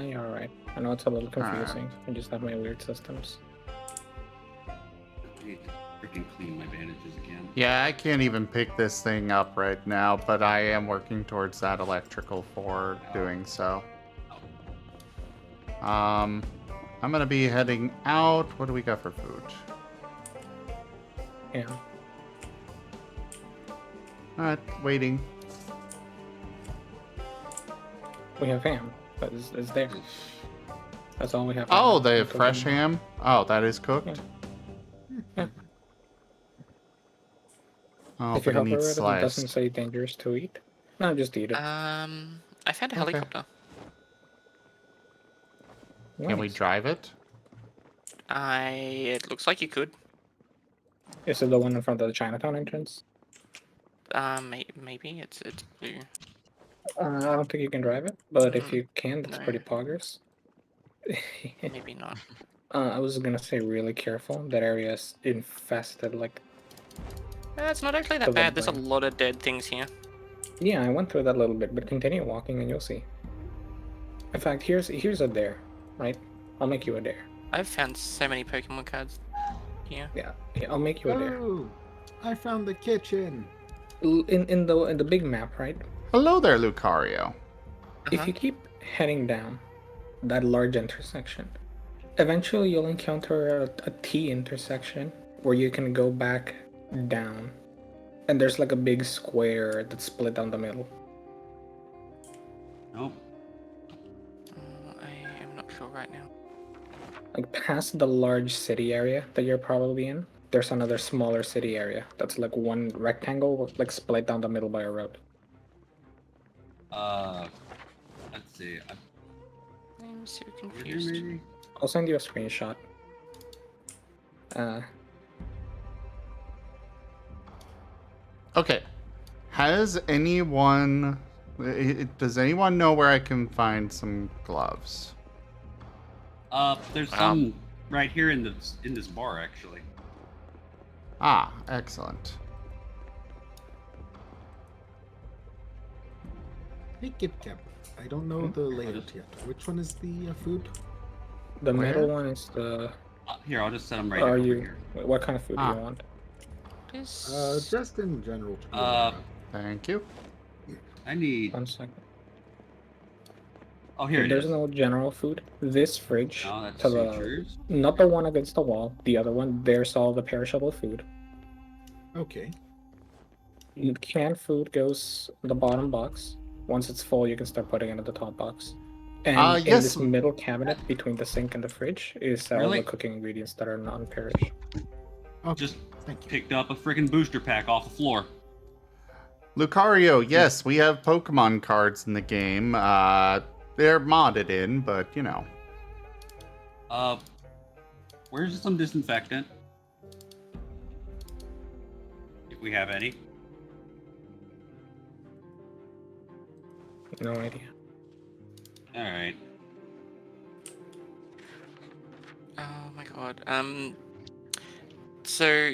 you're alright. I know it's a little confusing. I just have my weird systems. I need to freaking clean my bandages again. Yeah, I can't even pick this thing up right now, but I am working towards that electrical for doing so. I'm gonna be heading out. What do we got for food? Yeah. Alright, waiting. We have ham, but it's there. That's all we have. Oh, they have fresh ham? Oh, that is cooked? Yeah. Oh, If you but it hover needs it, it doesn't sliced. say dangerous to eat. No, just eat it. I found a Okay. helicopter. Can we Nice. drive it? It looks like you could. Is it the one in front of the Chinatown entrance? Maybe it's blue. I don't think you can drive it, but if you can, that's No. pretty poggers. Maybe not. I was gonna say really careful. That area is infested. Like, It's not actually The that bad. There's a brain. lot of dead things here. yeah, I went through that a little bit, but continue walking and you'll see. In fact, here's a dare, right? I'll make you a dare. I've found so many Pokemon cards here. Yeah, I'll make you a dare. Oh, I found the kitchen. In the big map, right? Hello there, Lucario. If you keep heading down that large intersection, eventually you'll encounter a T intersection where you can go back down. And there's like a big square that's split down the middle. Nope. I am not sure right now. Like past the large city area that you're probably in, there's another smaller city area that's like one rectangle, like split down the middle by a road. Let's see. I'm so Over here, confused. maybe? I'll send you a screenshot. Okay. Has anyone... Does anyone know where I can find some gloves? There's some right here in this bar, actually. Ah, excellent. Hey, Kip. I don't know the layout yet. Which one is the food? The Where? middle one is the. Here, I'll just set them right Are over you? here. What kind of food do you want? Just in general. To be Uh, aware of. Thank you. I need. 1 second. Oh, here it There's is. no general food. This fridge No, that's to the, sutures. not the one against the wall. The other one. There's all the perishable food. Okay. Canned food goes in the bottom box. Once it's full, you can start putting it in the top box. And in yes. this middle cabinet between the sink and the fridge is all Really? the cooking ingredients that are non-perishable. Okay. Just Thank you. picked up a freaking booster pack off the floor. Lucario, yes, we have Pokemon cards in the game. They're modded in, but you know. Where's some disinfectant? If we have any. No idea. Alright. Oh my god. So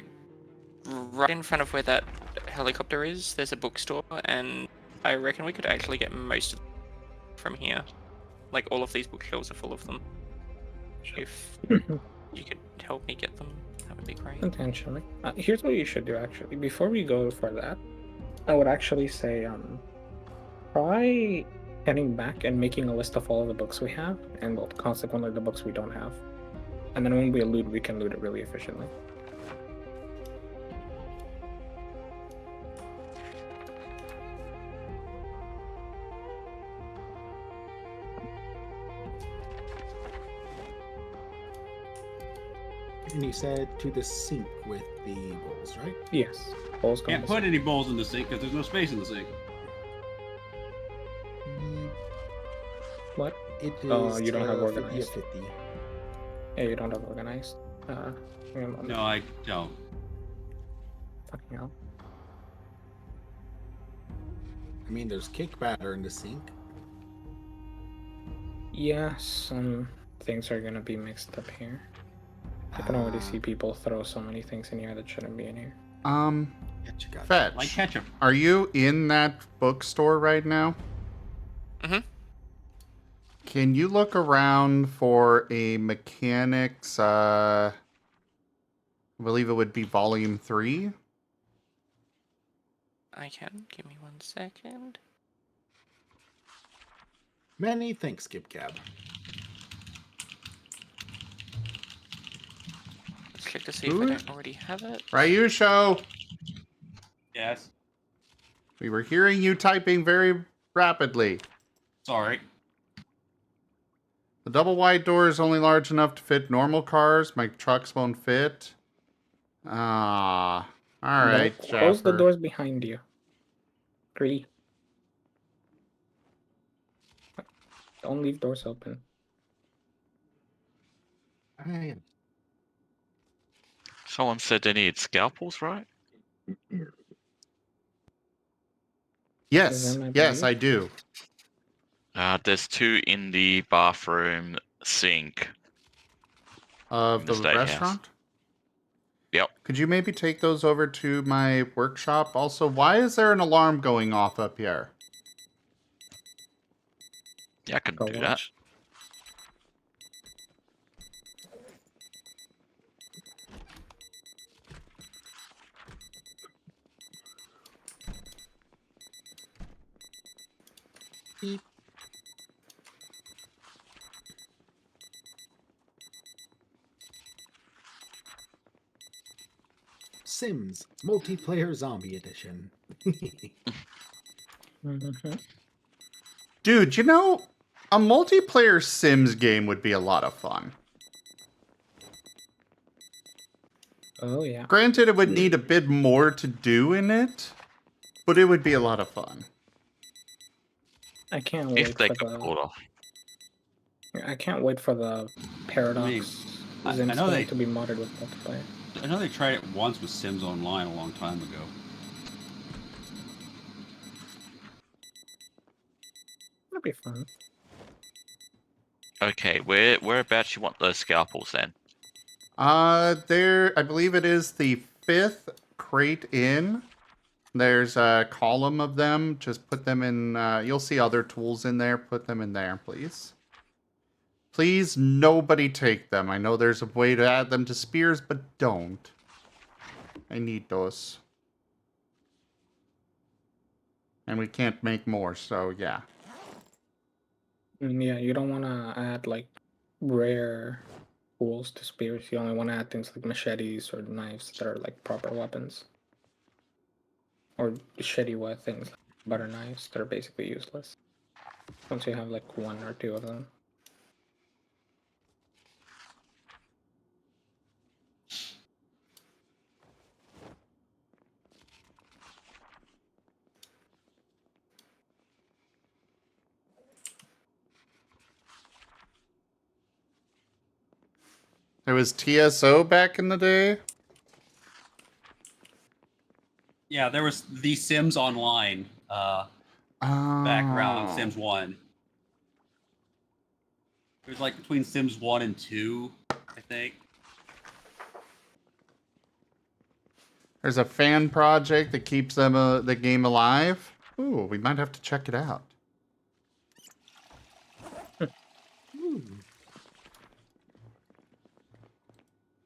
right in front of where that helicopter is, there's a bookstore, and I reckon we could actually get most of them from here. Like all of these bookshelves are full of them. If you could help me get them, that would be great. Potentially. Here's what you should do actually. Before we go for that, I would actually say try heading back and making a list of all of the books we have, and well, consequently the books we don't have. And then when we loot, we can loot it really efficiently. And you said to the sink with the bowls, right? Yes. Bowls Can't put any bowls in the sink because there's no space in the sink. What? It is. Oh, you don't have 50 organized. 50. Yeah, you don't have organized. No, I don't. Fucking hell. I mean, there's cake batter in the sink. Yeah, some things are gonna be mixed up here. I can already see people throw so many things in here that shouldn't be in here. Gotcha, gotcha. Fetch. Like ketchup. Are you in that bookstore right now? Mhm. Can you look around for a mechanics, I believe it would be volume 3? I can. Give me 1 second. Many thanks, Skip Cab. Let's check to see if I don't already have it. Ryusho, Yes. we were hearing you typing very rapidly. Sorry. The double wide door is only large enough to fit normal cars. My trucks won't fit. Ah, all right, No, close the Jaffer. doors behind you. 3. Don't leave doors open. Someone said they needed scalpels, right? Yes, Them, I yes, believe. I do. There's 2 in the bathroom sink. Of In the the steakhouse. restaurant? Yep. Could you maybe take those over to my workshop? Also, why is there an alarm going off up here? Yeah, I can Go do that. watch. Beep. Sims Multiplayer Zombie Edition. Mhm. Dude, you know, a multiplayer Sims game would be a lot of fun. Oh yeah. Granted, it would need a bit more to do in it, but it would be a lot of fun. I can't If wait they for could pull it the. off. I can't wait for the Paradox I Sims know game they- to be modded with multiplayer. I know they tried it once with Sims Online a long time ago. That'd be fun. Okay, whereabouts you want those scalpels then? There, I believe it is the 5th crate in. There's a column of them. Just put them in, you'll see other tools in there. Put them in there, please. Please, nobody take them. I know there's a way to add them to spears, but don't. I need those. And we can't make more, so yeah. Yeah, you don't want to add like rare tools to spears. You only want to add things like machetes or knives that are like proper weapons. Or shitty things like butter knives that are basically useless. Once you have like 1 or 2 of them. There was TSO back in the day. Yeah, there was the Sims Online background, Sims 1. It was like between Sims 1 and 2, I think. There's a fan project that keeps them the game alive. Ooh, we might have to check it out.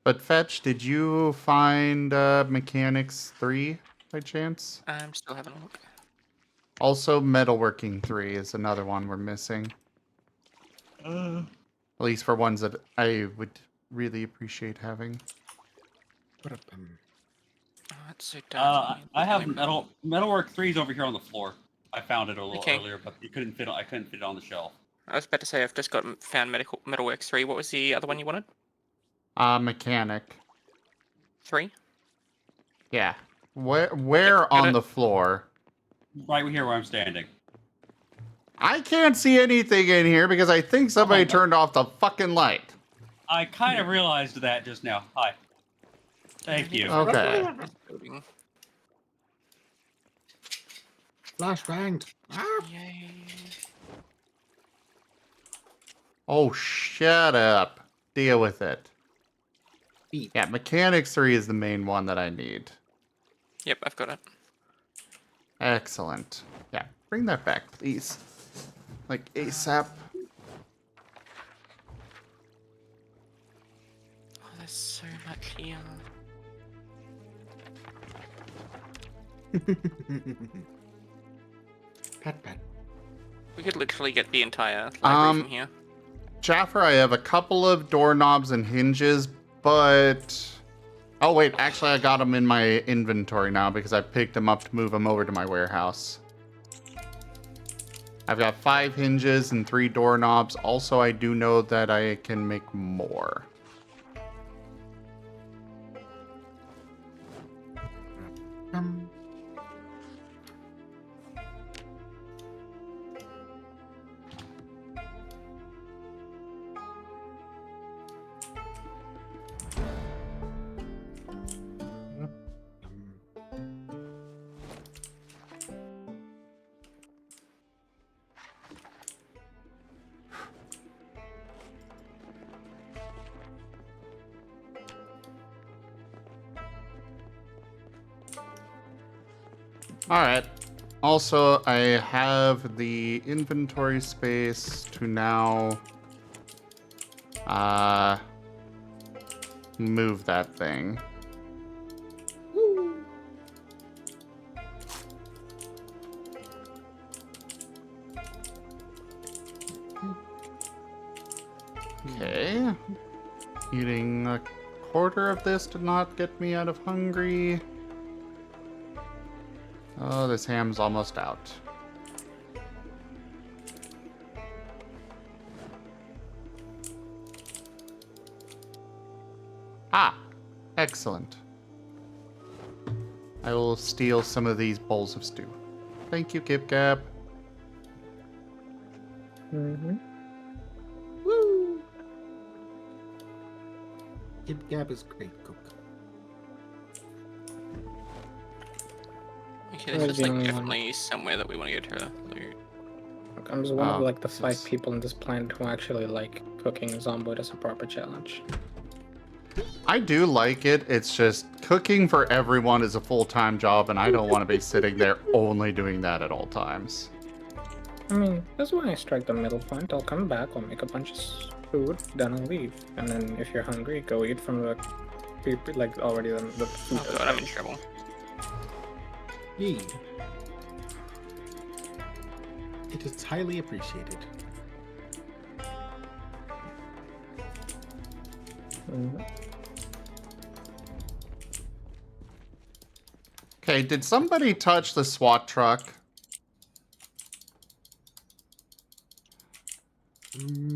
But Fetch, did you find Mechanics 3 by chance? I'm still having a look. Also, Metalworking 3 is another one we're missing. At least for ones that I would really appreciate having. Oh, that's so dark. I have Metalwork 3's over here on the floor. I found it a little Okay. earlier, but I couldn't fit it on the shelf. I was about to say I've just found Metalworks 3. What was the other one you wanted? Mechanic. 3? Yeah. Where on the floor? Right here where I'm standing. I can't see anything in here because I think somebody Oh my God. turned off the fucking light. I kind of realized that just now. Hi. Thank you. Okay. Building. Flashbanged. Ah! Yay. Oh, shut up. Deal with it. Beat. Yeah, Mechanics 3 is the main one that I need. Yep, I've got it. Excellent. Yeah, bring that back, please. Like ASAP. Oh, there's so much here. Pat pat. We could literally get the entire library from here. Jaffer, I have a couple of doorknobs and hinges, but... Oh, wait, actually I got them in my inventory now because I picked them up to move them over to my warehouse. I've got 5 hinges and 3 doorknobs. Also, I do know that I can make more. Alright. Also, I have the inventory space to now move that thing. Okay. Eating a quarter of this did not get me out of hungry. Oh, this ham's almost out. Ah, excellent. I will steal some of these bowls of stew. Thank you, Kip Cap. Mm-hmm. Woo! Kid Gab is great cook. Okay, Where's this is the like only one? definitely somewhere that we want to go to loot. Look, I'm just one of Oh, like the 5 yes. people in this planet who actually like cooking Zomboid as a proper challenge. I do like it. It's just cooking for everyone is a full-time job, and I don't want to be sitting there only doing that at all times. I mean, that's why I strike the middle point. I'll come back, I'll make a bunch of food, then I'll leave. And then if you're hungry, go eat from the like already the food. Oh god, I'm in trouble. Yee. It is highly appreciated. Mhm. Okay, did somebody touch the SWAT truck?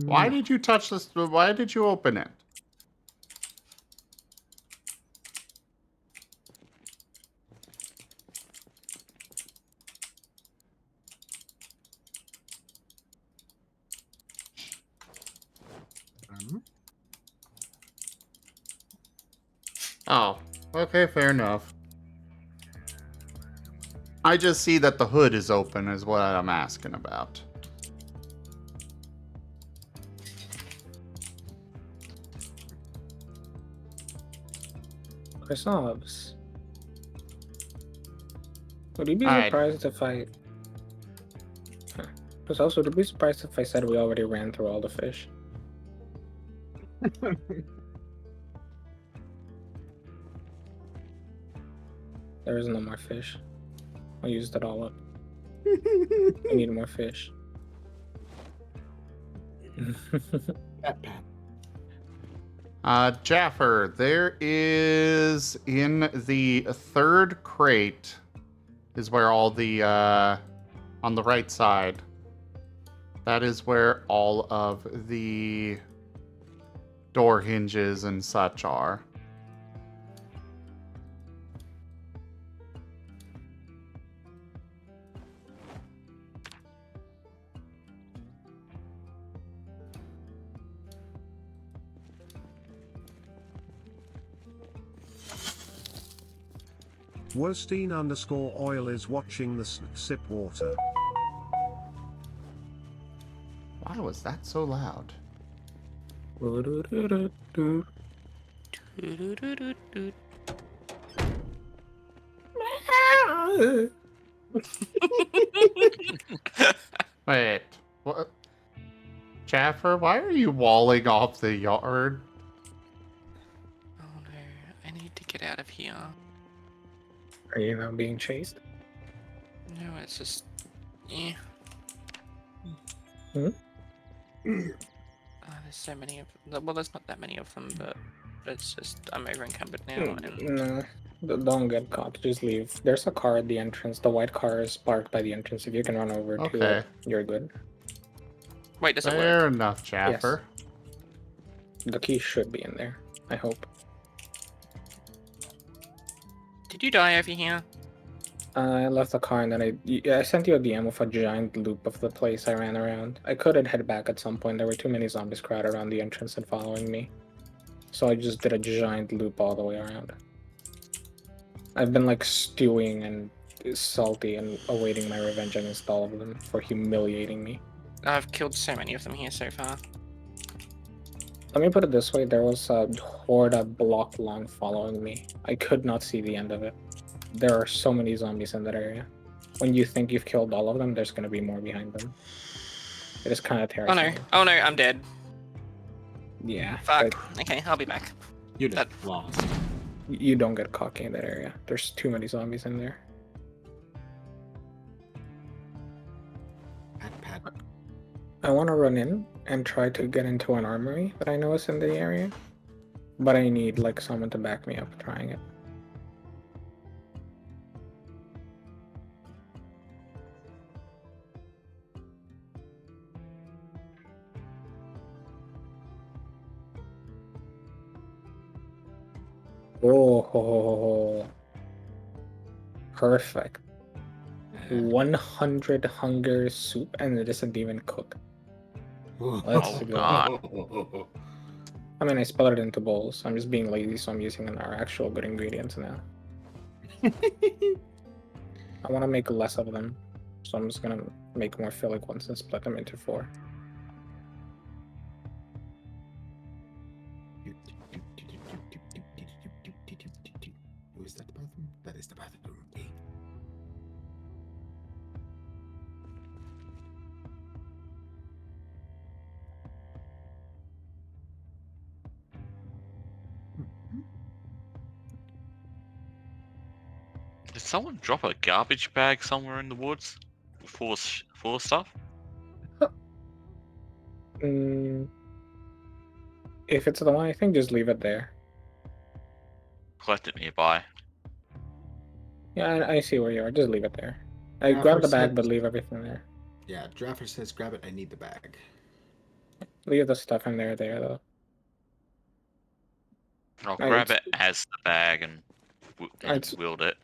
Why did you touch this? Why did you open it? Oh, okay, fair enough. I just see that the hood is open is what I'm asking about. Croissants. Would you be Alright. surprised if I... Because also, would you be surprised if I said we already ran through all the fish? There is no more fish. I used it all up. I need more fish. Pat pat. Jaffer, there is in the third crate is where all the on the right side. That is where all of the door hinges and such are. Wostein_oil is watching the sip water. Why was that so loud? Wait, what? Jaffer, why are you walling off the yard? Oh no, I need to get out of here. Are you now being chased? No, it's just... Yeah. Hmm? There's so many of them. Well, there's not that many of them, but it's just... I'm over encumbered now, and... No, don't get caught. Just leave. There's a car at the entrance. The white car is parked by the entrance. If you can run over to Okay. it, you're good. Wait, does it work? Fair enough, Jaffer. The key should be in there. I hope. Did you die over here? I left the car and then I sent you a DM with a giant loop of the place I ran around. I could have head back at some point. There were too many zombies crowded around the entrance and following me. So I just did a giant loop all the way around. I've been like stewing and salty and awaiting my revenge against all of them for humiliating me. I've killed so many of them here so far. Let me put it this way, there was a horde a block long following me. I could not see the end of it. There are so many zombies in that area. When you think you've killed all of them, there's going to be more behind them. It is kind of Oh terrifying. no, oh no, I'm dead. Yeah. Fuck. but Okay, I'll be back. You That- lost. You don't get cocky in that area. There's too many zombies in there. Pat pat. I want to run in and try to get into an armory that I know is in the area. But I need like someone to back me up trying it. Oh, perfect. 100 hunger soup, and it doesn't even cook. Let's Oh, go. God. I mean, I split it into bowls. I'm just being lazy, so I'm using our actual good ingredients now. I want to make less of them, so I'm just gonna make more philic ones and split them into 4. Oh, is that the bathroom? That is the bathroom. Okay. Did someone drop a garbage bag somewhere in the woods? Full of stuff? Mm, if it's the one, I think just leave it there. Collect it nearby. Yeah, I see where you are. Just leave it there. I Yeah, grab the first bag, hit. but leave everything there. Yeah, Draffer says grab it. I need the bag. Leave the stuff in there though. I'll I- grab it's- it as the bag and I'd, wield it.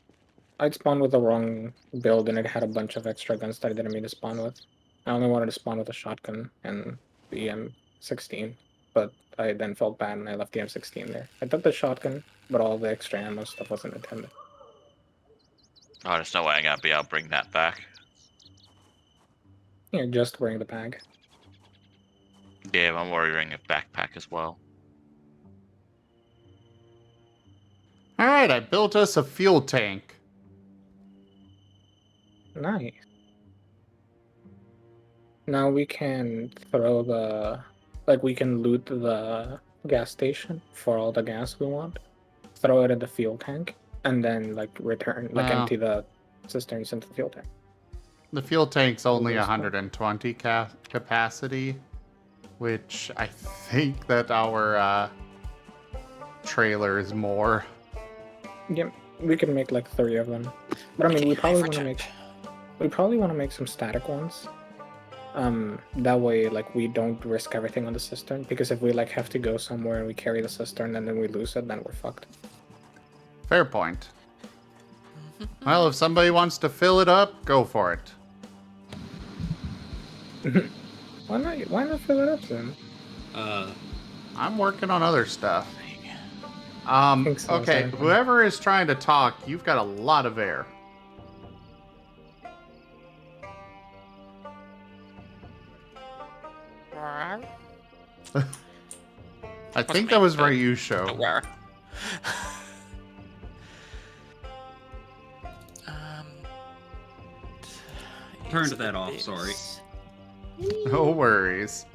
I'd spawned with the wrong build, and it had a bunch of extra guns that I didn't mean to spawn with. I only wanted to spawn with a shotgun and the M16, but I then felt bad and I left the M16 there. I took the shotgun, but all the extra ammo stuff wasn't intended. Oh, there's no way I'm gonna be able to bring that back. You're just wearing the bag. Yeah, I'm wearing a backpack as well. Alright, I built us a fuel tank. Nice. Now we can throw we can loot the gas station for all the gas we want, throw it in the fuel tank, and then return, empty the cisterns into the fuel tank. The fuel tank's only Yes, 120 capacity, which I think that our trailer is more. Yep, we can make 3 of them. But I mean, we probably want to make some static ones. That way, we don't risk everything on the cistern, because if we have to go somewhere and we carry the cistern and then we lose it, then we're fucked. Fair point. Well, if somebody wants to fill it up, go for it. Why not fill it up then? I'm working on other stuff. Think so, Okay, sorry. whoever is trying to talk, you've got a lot of air. I think that was Ryusho. Turned that off, sorry. No worries.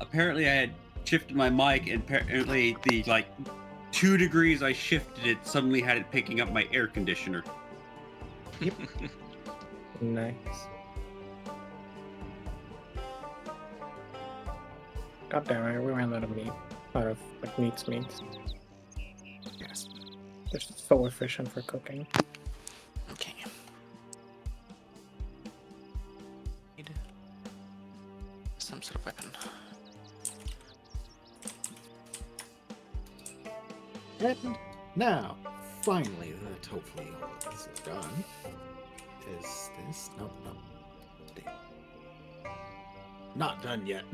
Apparently I had shifted my mic, and apparently the 2 degrees I shifted it suddenly had it picking up my air conditioner. Nice. God damn it, we ran out of meat. Out of meats. Yes. They're so efficient for cooking. Okay. Need some sort of weapon. And now, finally, that hopefully all of this is done. Is this? No. Damn. Not done yet.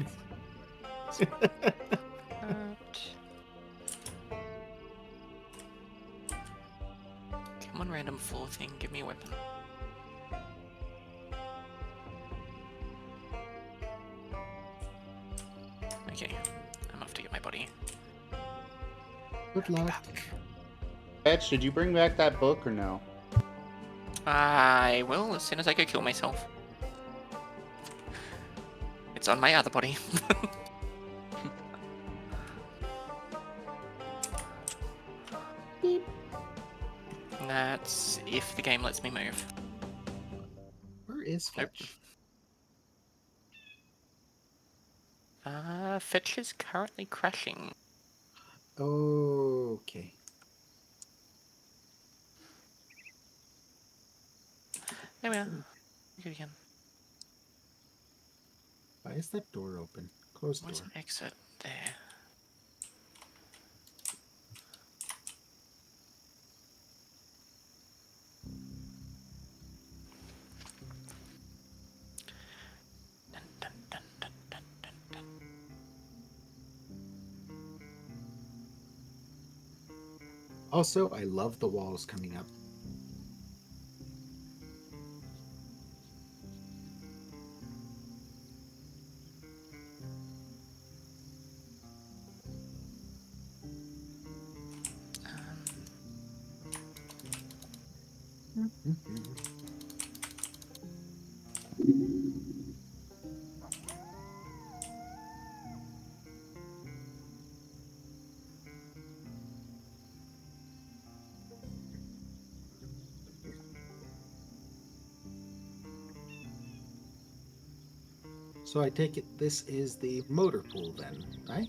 Come on, random floor thing, give me a weapon. Okay, I'm off to get my body. Good luck. Etch, did you bring back that book or no? I will as soon as I go kill myself. It's on my other body. That's if the game lets me move. Where is Fetch? Fetch is currently crashing. Okay. There we are. Good again. Why is that door open? Closed Where's door. an exit? There. Dun, dun, dun, dun, dun, dun, dun. Also, I love the walls coming up. So I take it this is the motor pool then, right?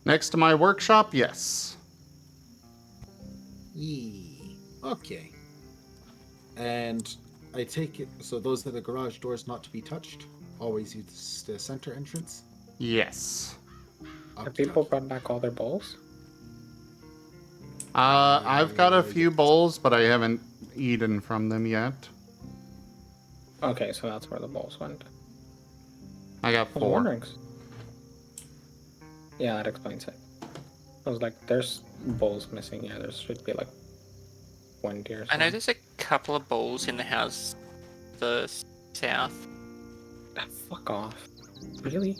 Next to my workshop, yes. Yee. Okay. And I take it, so those are the garage doors not to be touched? Always use the center entrance? Yes. Have people brought back all their bowls? I've got a few bowls, but I haven't eaten from them yet. Okay, so that's where the bowls went. I got I was 4. wondering. Yeah, that explains it. I was like, there's bowls missing. Yeah, there should be like 20 or I something. know there's a couple of balls in the house, the south. Ah, fuck off. Really?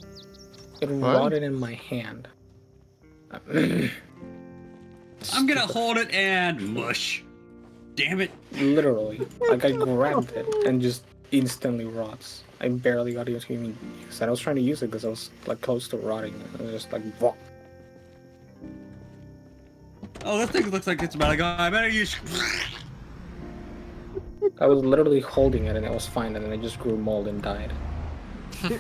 It What? rotted in my hand. I'm gonna hold it and mush. Damn it. Literally. Like, I grabbed it and just instantly rots. I barely got to even use it. I was trying to use it because I was like close to rotting. And it was just like, whoa. Oh, that thing looks like it's about to go. I better use. I was literally holding it and it was fine, and then it just grew mold and died. Okay,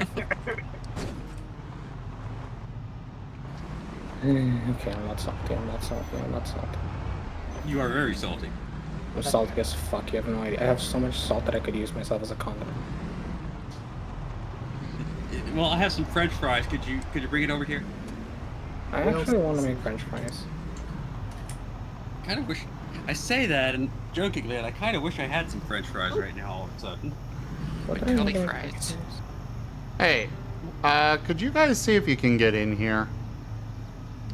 I'm not salty, I'm not salty, I'm not salty. You are very salty. I'm salty as fuck, you have no idea. I have so much salt that I could use myself as a condiment. Well, I have some French fries. Could you bring it over here? I actually want to make French fries. Kind of wish. I say that and jokingly, and I kind of wish I had some French fries right now. All of a sudden. What Like are you curly making fries. Hey, could you guys see if you can get in here?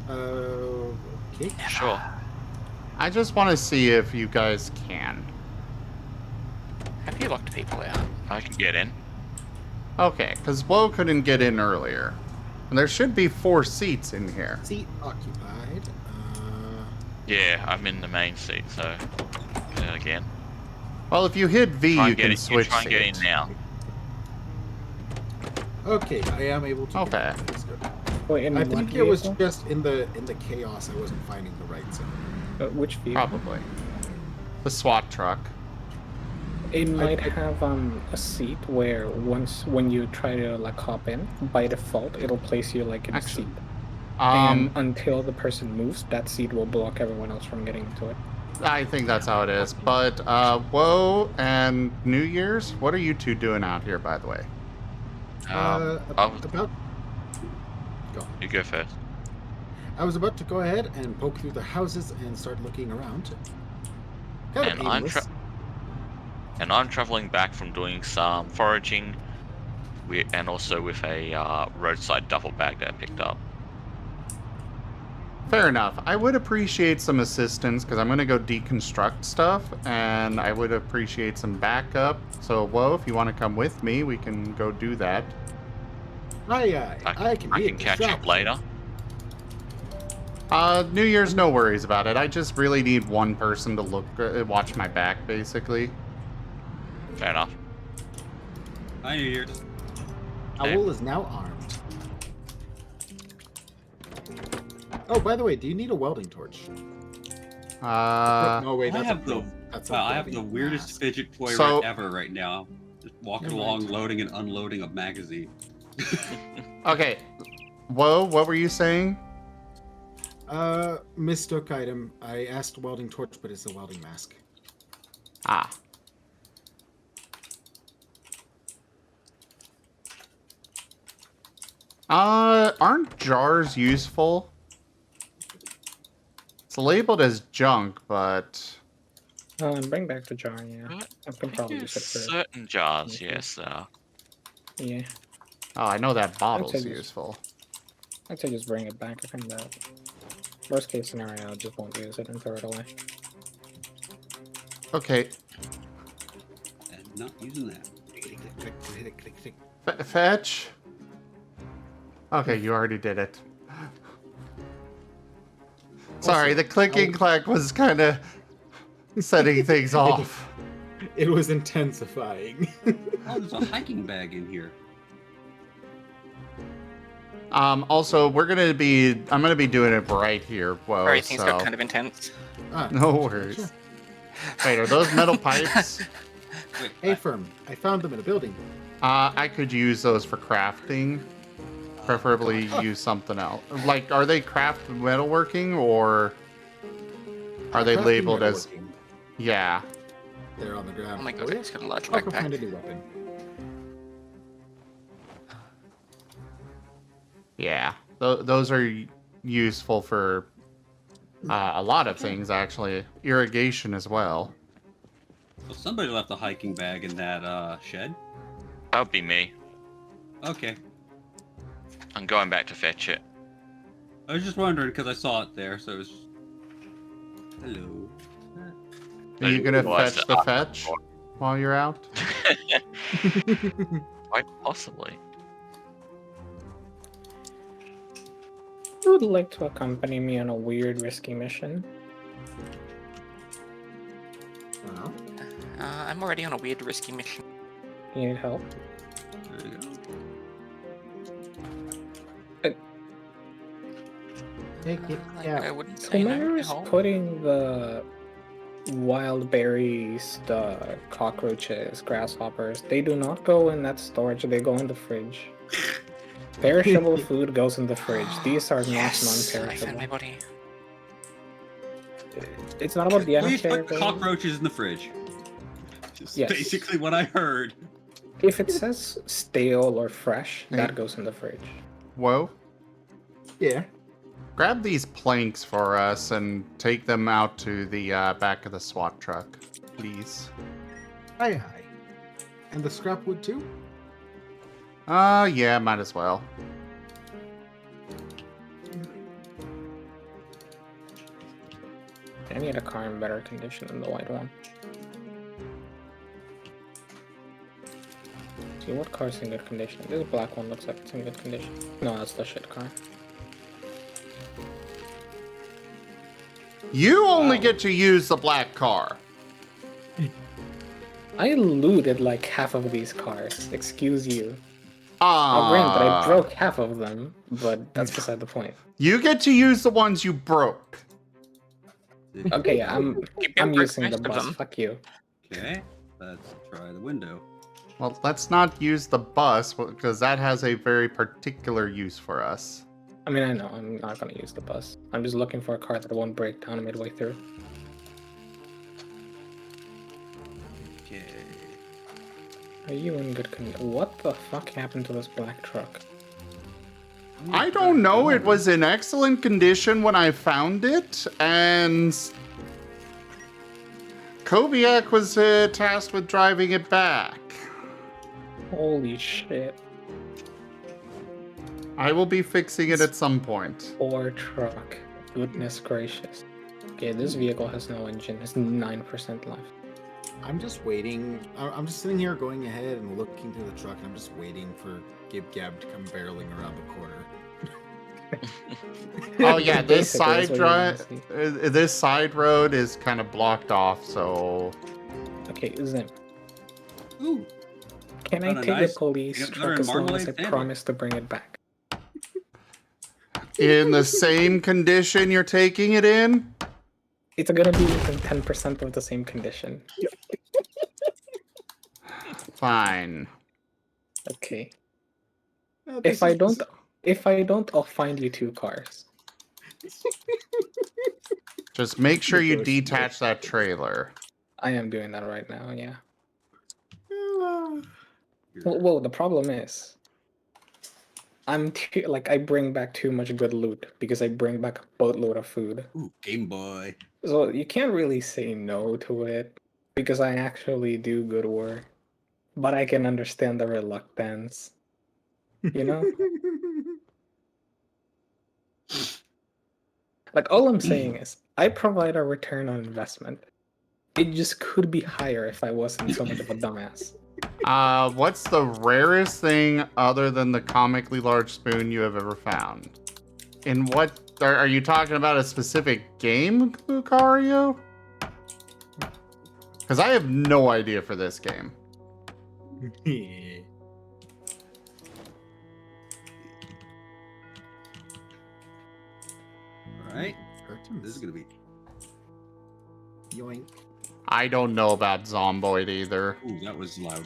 Okay. Sure. I just want to see if you guys can. Have you locked people out? I can get in. Okay, because Woe couldn't get in earlier. And there should be 4 seats in here. Seat occupied. Yeah, I'm in the main seat, so again. Well, if you hit V, Try you and get can in. switch Try and get seats. in now. Okay, I am able to. Okay. That's good. Wait, in I what think it was vehicle? just in the chaos. I wasn't finding the right zone. Which vehicle? Probably. The SWAT truck. It might have a seat where when you try to like hop in, by default it'll place you like in a Actually, seat. And until the person moves, that seat will block everyone else from getting into it. I think that's how it is. But Woe and New Year's, what are you two doing out here, by the way? About. Go. You go first. I was about to go ahead and poke through the houses and start looking around. Kind of And I'm aimless. I'm traveling back from doing some foraging, and also with a roadside duffel bag that I picked up. Fair enough. I would appreciate some assistance because I'm going to go deconstruct stuff, and I would appreciate some backup. So, Woe, if you want to come with me, we can go do that. I can be a catch up distraction. later. New Year's, no worries about it. I just really need one person to watch my back, basically. Fair enough. I knew yours. Owl is now armed. Oh, by the way, do you need a welding torch? No, wait, I that's have a, the that's wow, I have building the weirdest mask. fidget toy So- rack ever right now. Just walking Never along, mind. loading and unloading a magazine. Okay. Whoa, what were you saying? Mistook item. I asked welding torch, but it's a welding mask. Ah. Aren't jars useful? It's labeled as junk, but Bring back the jar, yeah. What? I can probably use it for... Certain jars, Mhm. yes. Yeah. oh, I know that bottle's say just- useful. I'd say just bring it back. I think that worst case scenario, I just won't use it and throw it away. Okay, And not using that. fetch. Okay, you already did it. Sorry, the clicking clack was kind of setting things off. It was intensifying. Oh, there's a hiking bag in here. Also, I'm gonna be doing it right here. Whoa, Sorry, things so got kind of intense. Ah, no worries. Wait, are those metal pipes? Wait, hey, firm. I found them in a building. I could use those for crafting. Preferably use something else. Like, are they craft metalworking or are they Crafting labeled as? metalworking. Yeah. They're on the ground. Oh my god, yeah. he's got a large I'll go backpack. find a new weapon. Yeah. Those are useful for a lot of things, actually. Irrigation as well. so somebody left a hiking bag in that shed. That would be me. Okay. I'm going back to fetch it. I was just wondering because I saw it there, so it was. Hello. Are you gonna Realize fetch that the fetch while you're out? Quite possibly. Who would like to accompany me on a weird, risky mission? Wow. I'm already on a weird, risky mission. You need help? There you go. Take it. Like, Yeah. I wouldn't say no. Whomever is no. putting the wild berries, the cockroaches, grasshoppers, they do not go in that storage, they go in the fridge. Perishable food goes in the fridge. These are Yes, not I found my non-perishable. body. It's not about the Please put energy. cockroaches in the fridge. Just Yes. basically what I heard. If it says stale or fresh, Hey. that goes in the fridge. Whoa. Yeah. Grab these planks for us and take them out to the back of the SWAT truck, please. Hi. And the scrap wood too? Yeah, might as well. I need a car in better condition than the white one. See what car's in good condition. This black one looks like it's in good condition. No, that's the shit car. You only Wow. get to use the black car. I looted like half of these cars. Excuse you. I'll grant that I broke half of them, but that's beside the point. You get to use the ones you broke. Okay, I'm Keep getting using the most of bus. them. Fuck you. Okay, let's try the window. Well, let's not use the bus because that has a very particular use for us. I mean, I know I'm not gonna use the bus. I'm just looking for a car that won't break down midway through. Okay. Are you in good condition? What the fuck happened to this black truck? I don't know. It was in excellent condition when I found it, and Kobiak was tasked with driving it back. Holy shit. I will be fixing it at some point. Poor truck. Goodness gracious. Okay, this vehicle has no engine. It's 9% left. I'm just waiting. I'm just sitting here going ahead and looking through the truck, and I'm just waiting for Gib Gab to come barreling around the corner. Oh yeah, this Basically, side that's what drive, you're gonna this side road is kind of blocked off. So see. Okay, Zim. Ooh, Can I Found a take nice the police peanut butter truck and as long as I marmalade sandwich. promise to bring it back? in the same condition you're taking it in, It's gonna be within 10% of the same condition. Fine. Okay. This If I don't, I'll find you 2 cars. Just make sure you Negotiable. detach that trailer. I am doing that right now, yeah. You're- Well, the problem is, I bring back too much good loot because I bring back a boatload of food. Ooh, Game Boy. So you can't really say no to it because I actually do good work. But I can understand the reluctance. You know? Like, all I'm saying is, I provide a return on investment. It just could be higher if I wasn't so much of a dumbass. What's the rarest thing other than the comically large spoon you have ever found? In what are you talking about? A specific game, Lucario? Because I have no idea for this game. Alright. This is gonna be. Yoink. I don't know about Zomboid either. Ooh, that was loud.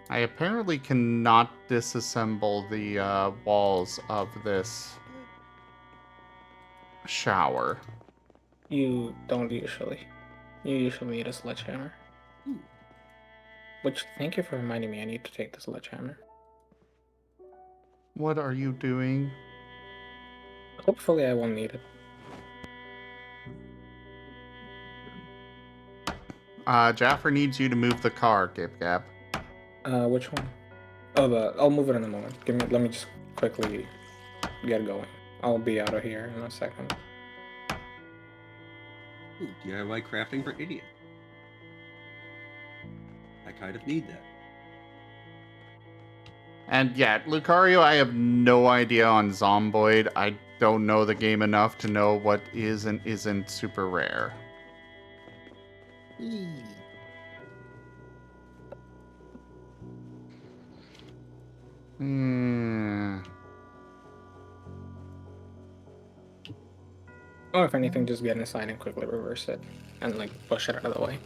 I apparently cannot disassemble the walls of this shower. You don't usually. You usually need a sledgehammer. Ooh. Which, thank you for reminding me I need to take the sledgehammer. What are you doing? Hopefully I won't need it. Jaffer needs you to move the car, Gip Gap. Which one? Oh, I'll move it in a moment. Let me just quickly get going. I'll be out of here in a second. Ooh, DIY crafting for idiot. I kind of need that. And yeah, Lucario, I have no idea on Zomboid. I don't know the game enough to know what is and isn't super rare. Hmm. Or if anything, just get inside and quickly reverse it. And like push it out of the way.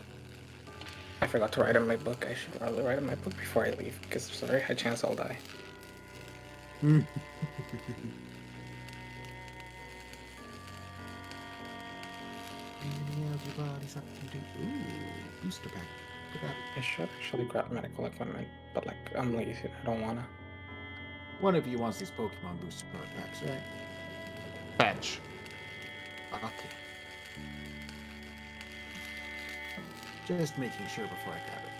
I forgot to write in my book. I should probably write in my book before I leave, because there's a very high chance I'll die. Everybody's up to date. Ooh, booster pack. Look at that. I should actually grab medical equipment, but like, I'm lazy. I don't wanna. One of you wants these Pokemon booster packs, right? Fetch. Okay. Just making sure before I grab it.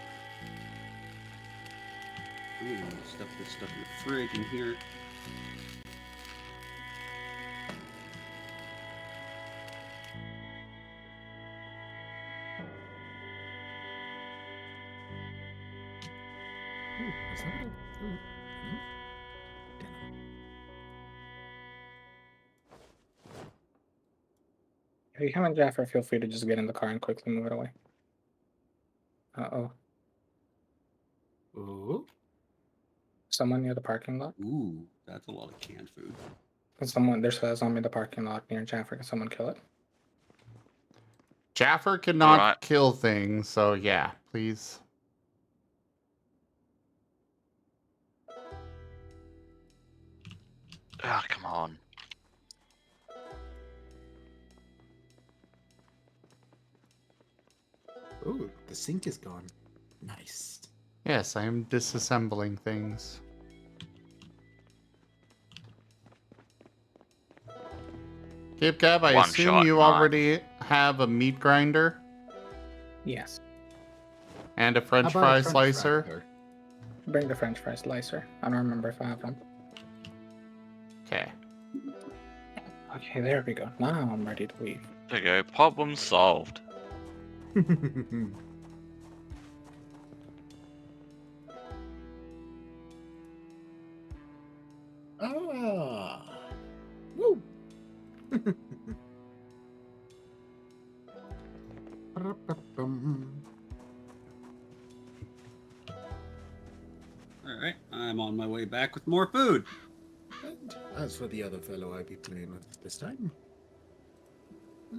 Ooh, stuff this stuff in the fridge in here. Ooh, is that what I... Ooh, no? Damn it. If you haven't, Jaffer, feel free to just get in the car and quickly move it away. Uh-oh. Ooh. Someone near the parking lot? Ooh, that's a lot of canned food. There's a zombie in the parking lot near Jaffer. Can someone kill it? Jaffer cannot Alright. kill things, so yeah, please. Ah, come on. Ooh, the sink is gone. Nice. Yes, I am disassembling things. Gip Gab, I One assume shot, you mine. already have a meat grinder Yes. and a How French about a fry French slicer. fry? Bring the French fry slicer. I don't remember if I have one. Okay. Okay, there we go. Now I'm ready to leave. There you go. Problem solved. Ah. Woo. Alright, I'm on my way back with more food. And as for the other fellow I be playing with this time,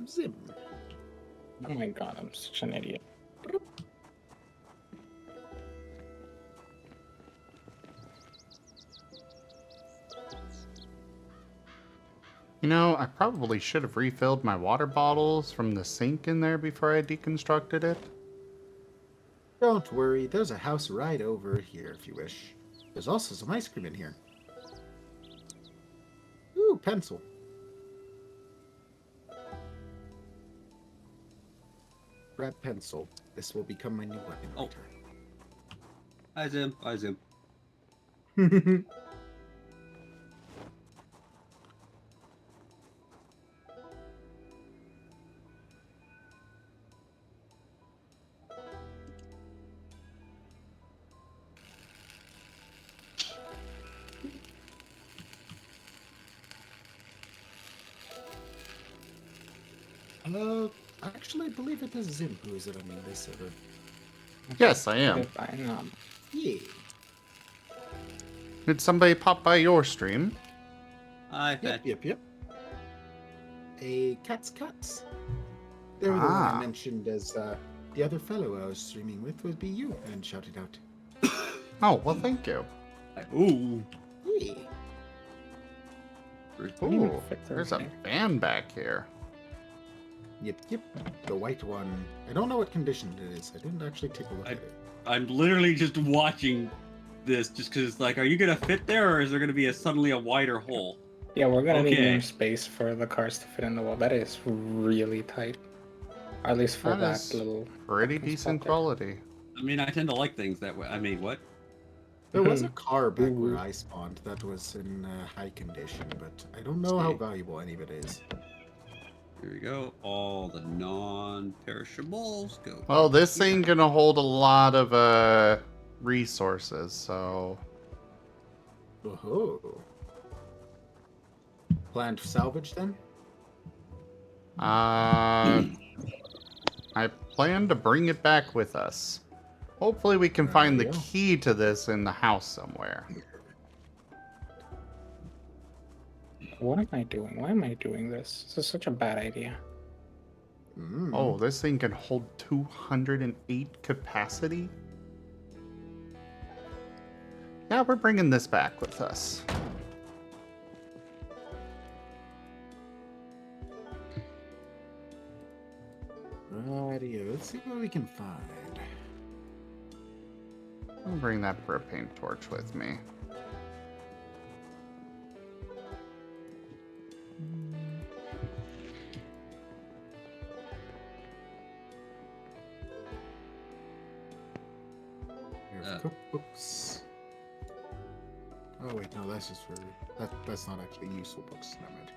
Zim. Oh my god, I'm such an idiot. You know, I probably should have refilled my water bottles from the sink in there before I deconstructed it. Don't worry, there's a house right over here if you wish. There's also some ice cream in here. Ooh, pencil. Grab pencil. This will become my new weapon Oh. later. Hi, Zim. Hi, Zim. Actually, I believe it is Zim who is running this server. Yes, I am. Fine. Yeah. Did somebody pop by your stream? Hi, Fat. Yep. A Cats. They were the one I mentioned as the other fellow I was streaming with would be you, and shouted out. Oh, well, thank you. Ooh. Yeah. Ooh, there's a van back here. Yep. The white one. I don't know what condition it is. I didn't actually take a look at it. I'm literally just watching this just because it's like, are you going to fit there or is there going to be suddenly a wider hole? Yeah, we're gonna need Okay. more space for the cars to fit in the wall. That is really tight. Or at least for That that is little... Pretty parking decent spot there. quality. I mean, I tend to like things that way. I mean, what? There was a car back Ooh. where I spawned that was in high condition, but I don't know how valuable any of it is. Here we go. All the non-perishables go. Well, this ain't gonna hold a lot of resources, so Oh. Planned salvage then? I plan to bring it back with us. Hopefully we can find the There you go. key to this in the house somewhere. What am I doing? Why am I doing this? This is such a bad idea. Mm. Oh, this thing can hold 208 capacity? Yeah, we're bringing this back with us. Rightio, let's see what we can find. I'll bring that propane torch with me. Here's cookbooks. Oh wait, no, that's just for that's not actually useful books. Never mind.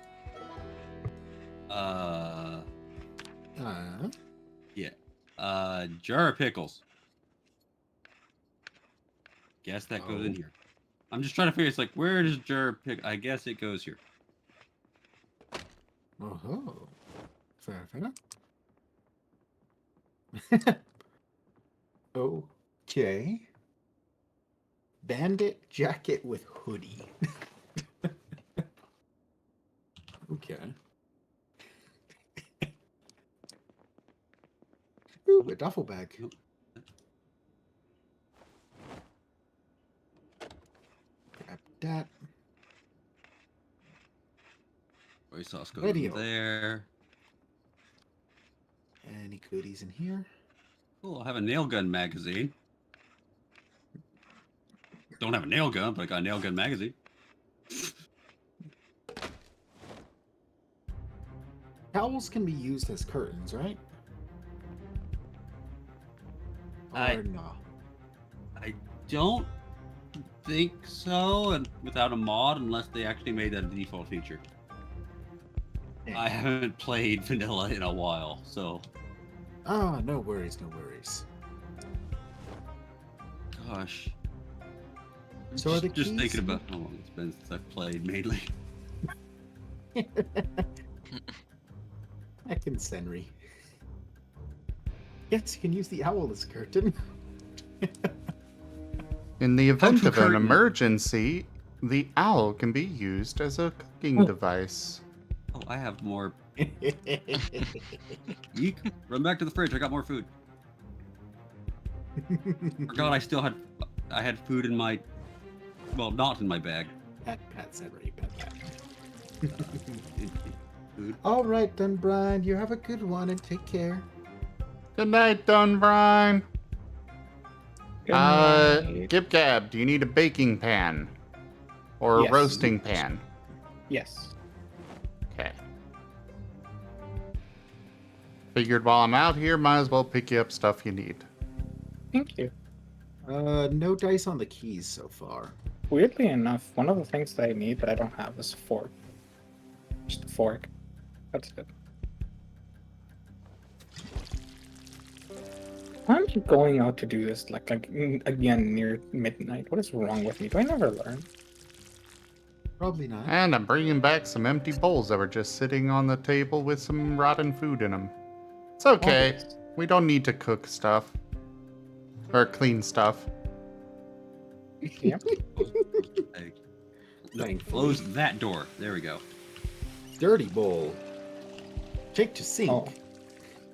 Jar of pickles. Guess that goes in Oh. here. I'm just trying to figure. It's like, where does jar of pick? I guess it goes here. Oh, fair enough. Okay. Bandit jacket with hoodie. Okay. Ooh, a duffel bag. Nope. Grab that. Soy sauce goes Radio. in there. Any goodies in here? Cool. I have a nail gun magazine. Don't have a nail gun, but I got a nail gun magazine. Towels can be used as curtains, right? I- Or no? I don't think so, and without a mod, unless they actually made that a default feature. I haven't played vanilla in a while, so Ah, no worries, no worries. gosh. So are the just keys- thinking about how long it's been since I've played mainly. Heck in Senri. Yes, you can use the owl as curtain. In the event of an curtain. emergency, The owl can be used as a cooking device. Oh, I have more. Eek! Run back to the fridge. I got more food. Forgot I had food in my, well, not in my bag. Pat said ready, pat. Food. All right then, Brian. You have a good one and take care. Good night, Dunbrine. Good night. Gib Gab, do you need a baking pan? Or a Yes. roasting pan? Yes. Okay. Figured while I'm out here, might as well pick you up stuff you need. Thank you. No dice on the keys so far. Weirdly enough, one of the things that I need that I don't have is a fork. Just a fork. That's it. Why am I going out to do this again near midnight? What is wrong with me? Do I never learn? Probably not. And I'm bringing back some empty bowls that were just sitting on the table with some rotten food in them. It's okay. Obvious. We don't need to cook stuff. Or clean stuff. Yep. Hey, no, Thankfully. close that door. There we go. Dirty bowl. Take to sink. Oh.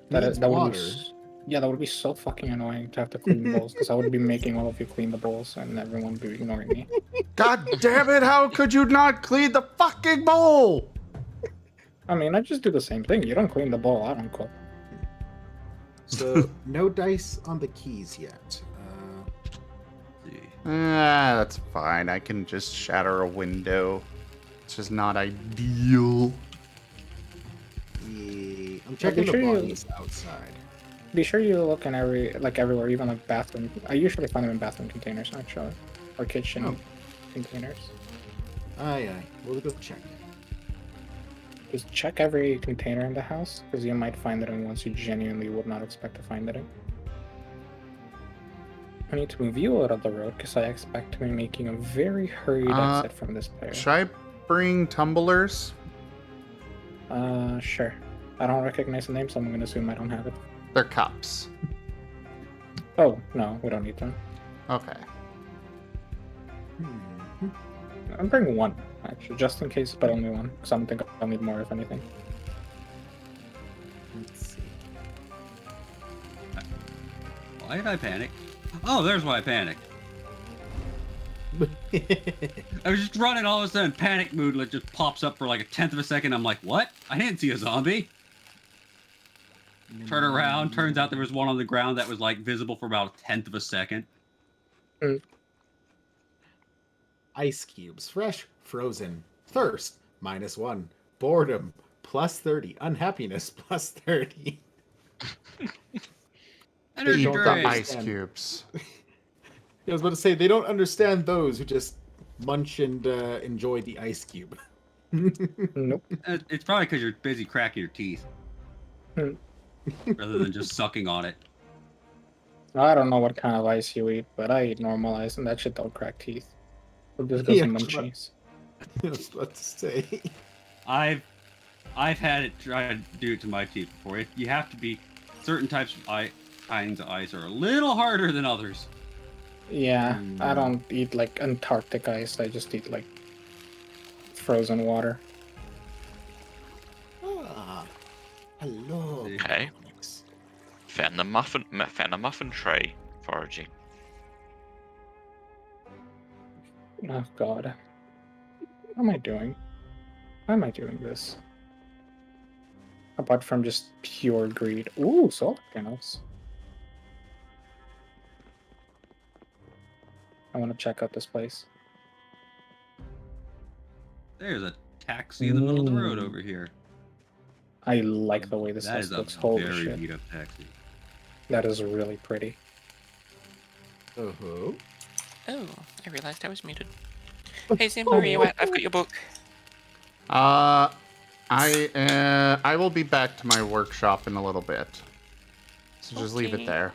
Needs That would water. be yeah, that would be so fucking annoying to have to clean bowls, because I would be making all of you clean the bowls and everyone would be ignoring me. God damn it, how could you not clean the fucking bowl? I mean, I just do the same thing. You don't clean the bowl, I don't cook. So no dice on the keys yet. Let's see. That's fine. I can just shatter a window. It's just not ideal. Yeah, I'm checking the sure you- bodies outside. Be sure you look in everywhere, even like bathroom. I usually find them in bathroom containers, actually, or kitchen Oh. containers. Aye. We'll go check. Just check every container in the house, because you might find it in ones you genuinely would not expect to find it in. I need to move you out of the road, because I expect to be making a very hurried exit from this player. Should I bring tumblers? Sure. I don't recognize the name, so I'm gonna assume I don't have it. They're cups. Oh, no, we don't need them. Okay. I'm bringing one, actually, just in case, but only one, because I don't think I'll need more, if anything. Let's see. Why did I panic? Oh, there's why I panicked. I was just running, all of a sudden, panic mood like just pops up for like a tenth of a second. I'm like, what? I didn't see a zombie. Turn around. Turns out there was one on the ground that was like visible for about a tenth of a second. Ice cubes. Fresh, frozen. Thirst, -1. Boredom, +30. Unhappiness, +30. Energy Eat the drink. ice cubes. I was about to say, they don't understand those who just munch and enjoy the ice cube. Nope. It's probably because you're busy cracking your teeth. Hmm. Rather than just sucking on it. I don't know what kind of ice you eat, but I eat normal ice, and that shit don't crack teeth. It just goes Yeah, in but- munchies. I was about to say. I've had it try to do it to my teeth before. You have to be certain types of kinds of ice are a little harder than others. Yeah, I don't eat like Antarctic ice. I just eat like frozen water. Ah, hello. Okay. Found a muffin tray. Foraging. Oh god. What am I doing? Why am I doing this? Apart from just pure greed. Ooh, solar panels. I want to check out this place. There's a taxi in the middle of the road over here. I like the way this That house is a looks. Holy very shit. beat up taxi. That is really pretty. Oh, Oh, I realized I was muted. Hey Sam, where are you at? I've got your book. I will be back to my workshop in a little bit. So just leave it Okay. there.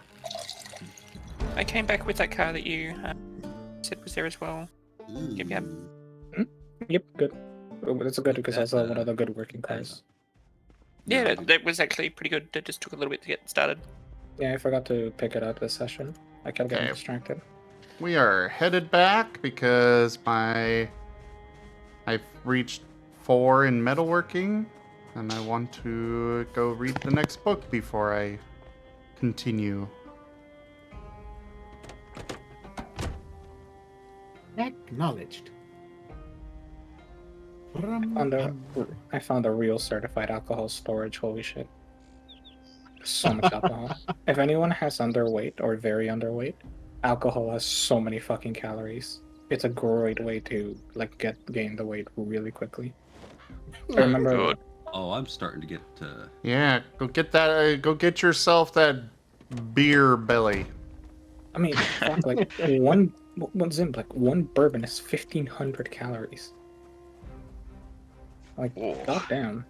I came back with that car that you said was there as well. Yep, yep. Yep, good. Oh, but it's good because that's one of the good working cars. Yeah, that was actually pretty good. It just took a little bit to get started. Yeah, I forgot to pick it up this session. I kept getting Okay. distracted. We are headed back because my I've reached 4 in metalworking, and I want to go read the next book before I continue. Acknowledged. I found a real certified alcohol storage. Holy shit. So much alcohol. If anyone has underweight or very underweight, alcohol has so many fucking calories. It's a great way to like gain the weight really quickly. I remember. Good. Oh, I'm starting to get. Yeah, go get that. Go get yourself that beer belly. I mean, fuck, like one Zim, like one bourbon is 1,500 calories. Like, Oh. goddamn.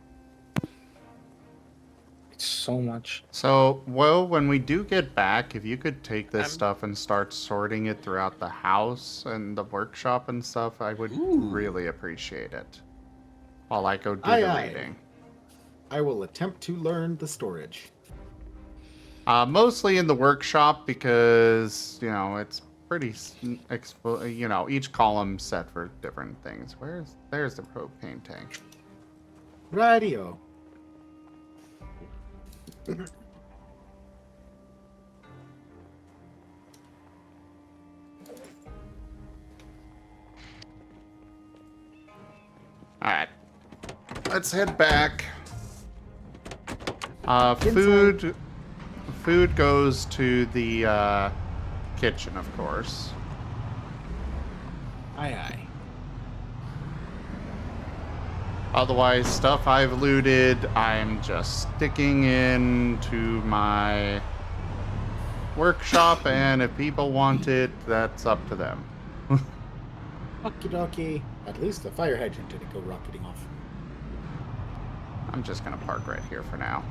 It's so much. So, well, when we do get back, if you could take this I'm- stuff and start sorting it throughout the house and the workshop and stuff, I would really appreciate it. While I go do Aye, the aye. reading. I will attempt to learn the storage. Mostly in the workshop because, you know, it's pretty, you know, each column's set for different things. There's the propane tank. Radio. Alright. Let's head back. Food goes to the kitchen, of course. Aye, aye. Otherwise, stuff I've looted, I'm just sticking into my workshop, and if people want it, that's up to them. Okie dokie. At least the fire hydrant didn't go rocketing off. I'm just gonna park right here for now.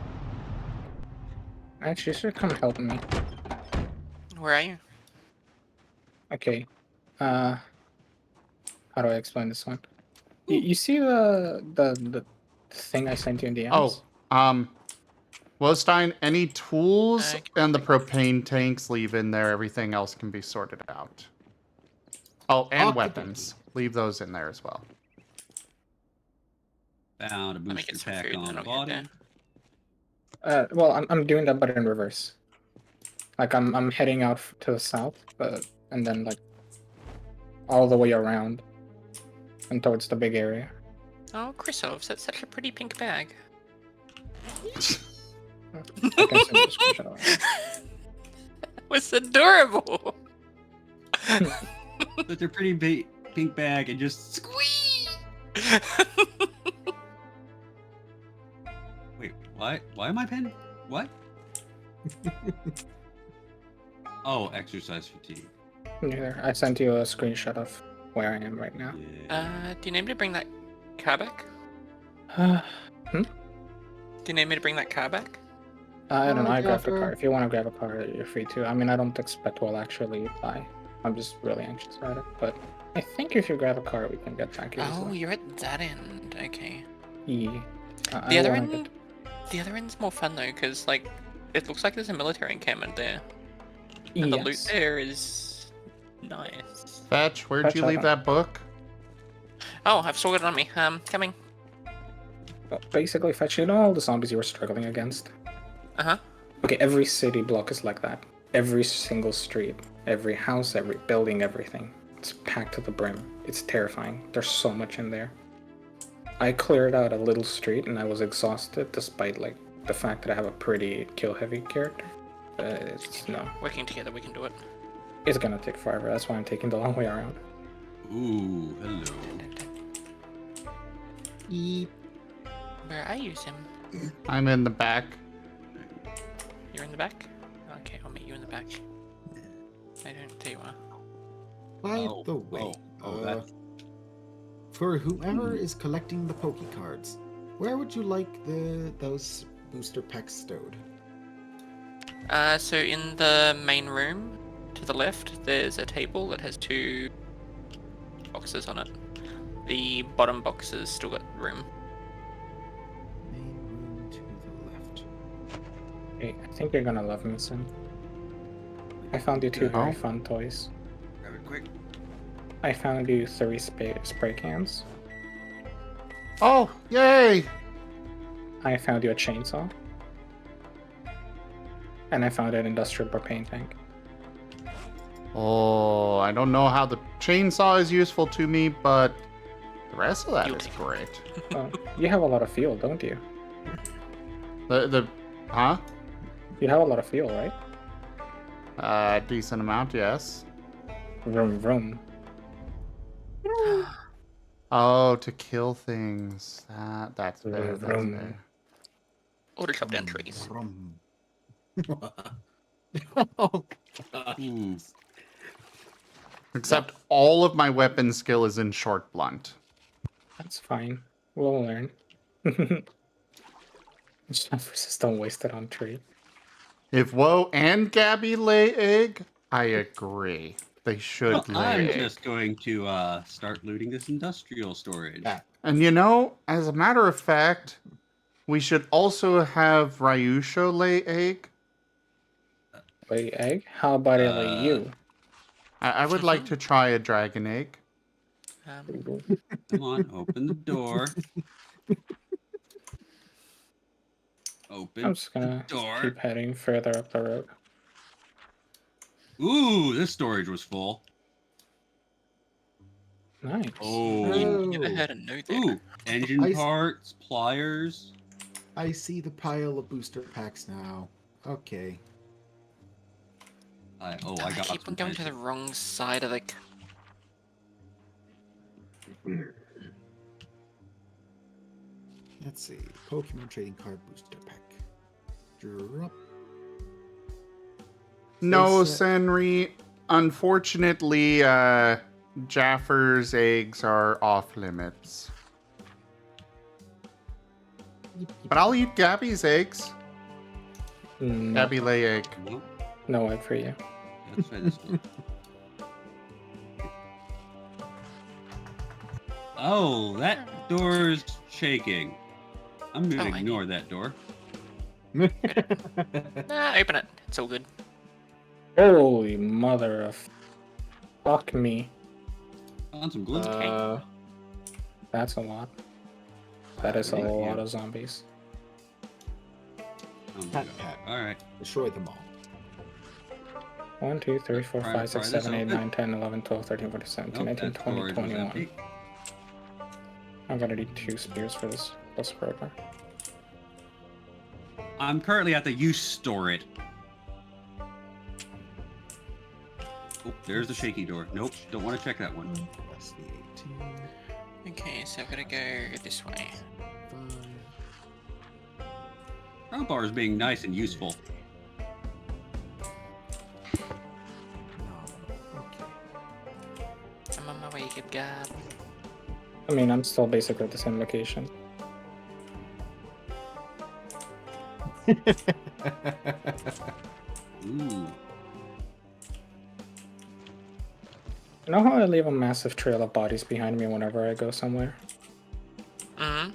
Actually, you should come help me. Where are you? Okay. How do I explain this one? You see the thing I sent you in the Oh, Wellstein, any tools and the propane tanks leave in there. Everything else can be sorted out. Oh, and Okie weapons. Leave those in there as well. Found a Let me get booster some pack food and on then the I'll get body. there. Well, I'm doing that, but in reverse. Like I'm heading out to the south, and then like all the way around and towards the big area. Oh, Chrisovs, that's such a pretty pink bag. I can send you a screenshot of it. That was adorable. Such a pretty pink bag and just squeeze. Wait, why am I pinned? What? Oh, exercise fatigue. Here, I sent you a screenshot of where I am right now. Yeah. Do you need me to bring that car back? Do you need me to bring that car back? I don't know. I grabbed a Gaffer. car. If you want to grab a car, you're free to. I mean, I don't expect we'll actually buy. I'm just really anxious about it. But I think if you grab a car, we can get back Oh, easily. you're at that end. Okay. Yeah. The other end. The other end's more fun though, because like, it looks like there's a military encampment there, and the loot Yes. there is nice. Fetch, where'd Fetch, you I leave don't- that book? Oh, I've still got it on me. Coming. But basically, Fetch, you know all the zombies you were struggling against? Uh-huh. Okay, every city block is like that. Every single street, every house, every building, everything. It's packed to the brim. It's terrifying. There's so much in there. I cleared out a little street and I was exhausted despite like the fact that I have a pretty kill-heavy character. No, Working together, we can do it. it's gonna take forever. That's why I'm taking the long way around. Ooh, hello. Where are you, Sim? I'm in the back. You're in the back? Okay, I'll meet you in the back. I don't think you are. By Oh, the way, that's for whoever is collecting the Poke cards, where would you like those booster packs stowed? So in the main room, to the left, there's a table that has 2 boxes on it. The bottom box has still got room. Main room to the left. Hey, I think you're gonna love me, Sim. I found you 2 very Oh. fun toys. grab it quick. I found you 3 spray cans Oh, yay! I found you a chainsaw. And I found an industrial propane tank. Oh, I don't know how the chainsaw is useful to me, but the rest of that You'll is take it. great. You have a lot of fuel, don't you? Huh? You have a lot of fuel, right? Decent amount, yes. Vroom vroom. Oh, to kill things. That's fair. Vroom, That's vroom. fair. Or to chop down trees. Brum. Hmm. Except all of my weapon skill is in short blunt. That's fine. We'll learn. Just don't waste it on tree. If Woe and Gabby lay egg, I agree. They should Well, lay I'm egg. just going to start looting this industrial storage. Yeah. And you know, as a matter of fact, we should also have Ryusho lay egg. Lay egg? How about I lay you? I would like to try a dragon egg. Come on, open the door. Open I'm just the gonna door. keep heading further up the road. Ooh, this storage was full. Nice. Oh. You never heard a no there. Ooh, engine I- parts, pliers. I see the pile of booster packs now. Okay. I I got keep on some going to the fancy- wrong side of the. Let's see. Pokemon trading card booster pack. Drop. No, Is, Senri. Unfortunately, Jaffer's eggs are off limits. But I'll eat Gabby's eggs. No, Gabby lay egg. Nope, no egg for you. let's try this door. Oh, that door's shaking. I'm gonna Oh, I ignore that door. Nah, open it. It's all good. Holy mother of... Fuck me. On some glue. That's a lot. That is a Thank you. lot of zombies. Oh my Pat, God. pat. All right. Destroy them all. 1, 2, 3, 4, Try 5, to 6, pry this 7, 8, open. 9, 10, 11, 12, 13, 14, 17, Nope, 19, that 20, storage was 21. empty. I'm gonna need 2 spears for this plus broker. I'm currently at the use store it. Oh, there's the shaky door. Nope, don't want to check that one. Plus the 18. Okay, so I've got to go this way. 5. Front bar is being nice and useful. No. Okay. I'm on my way, good God. I mean, I'm still basically at the same location. Ooh. You know how I leave a massive trail of bodies behind me whenever I go somewhere? Mm-hmm.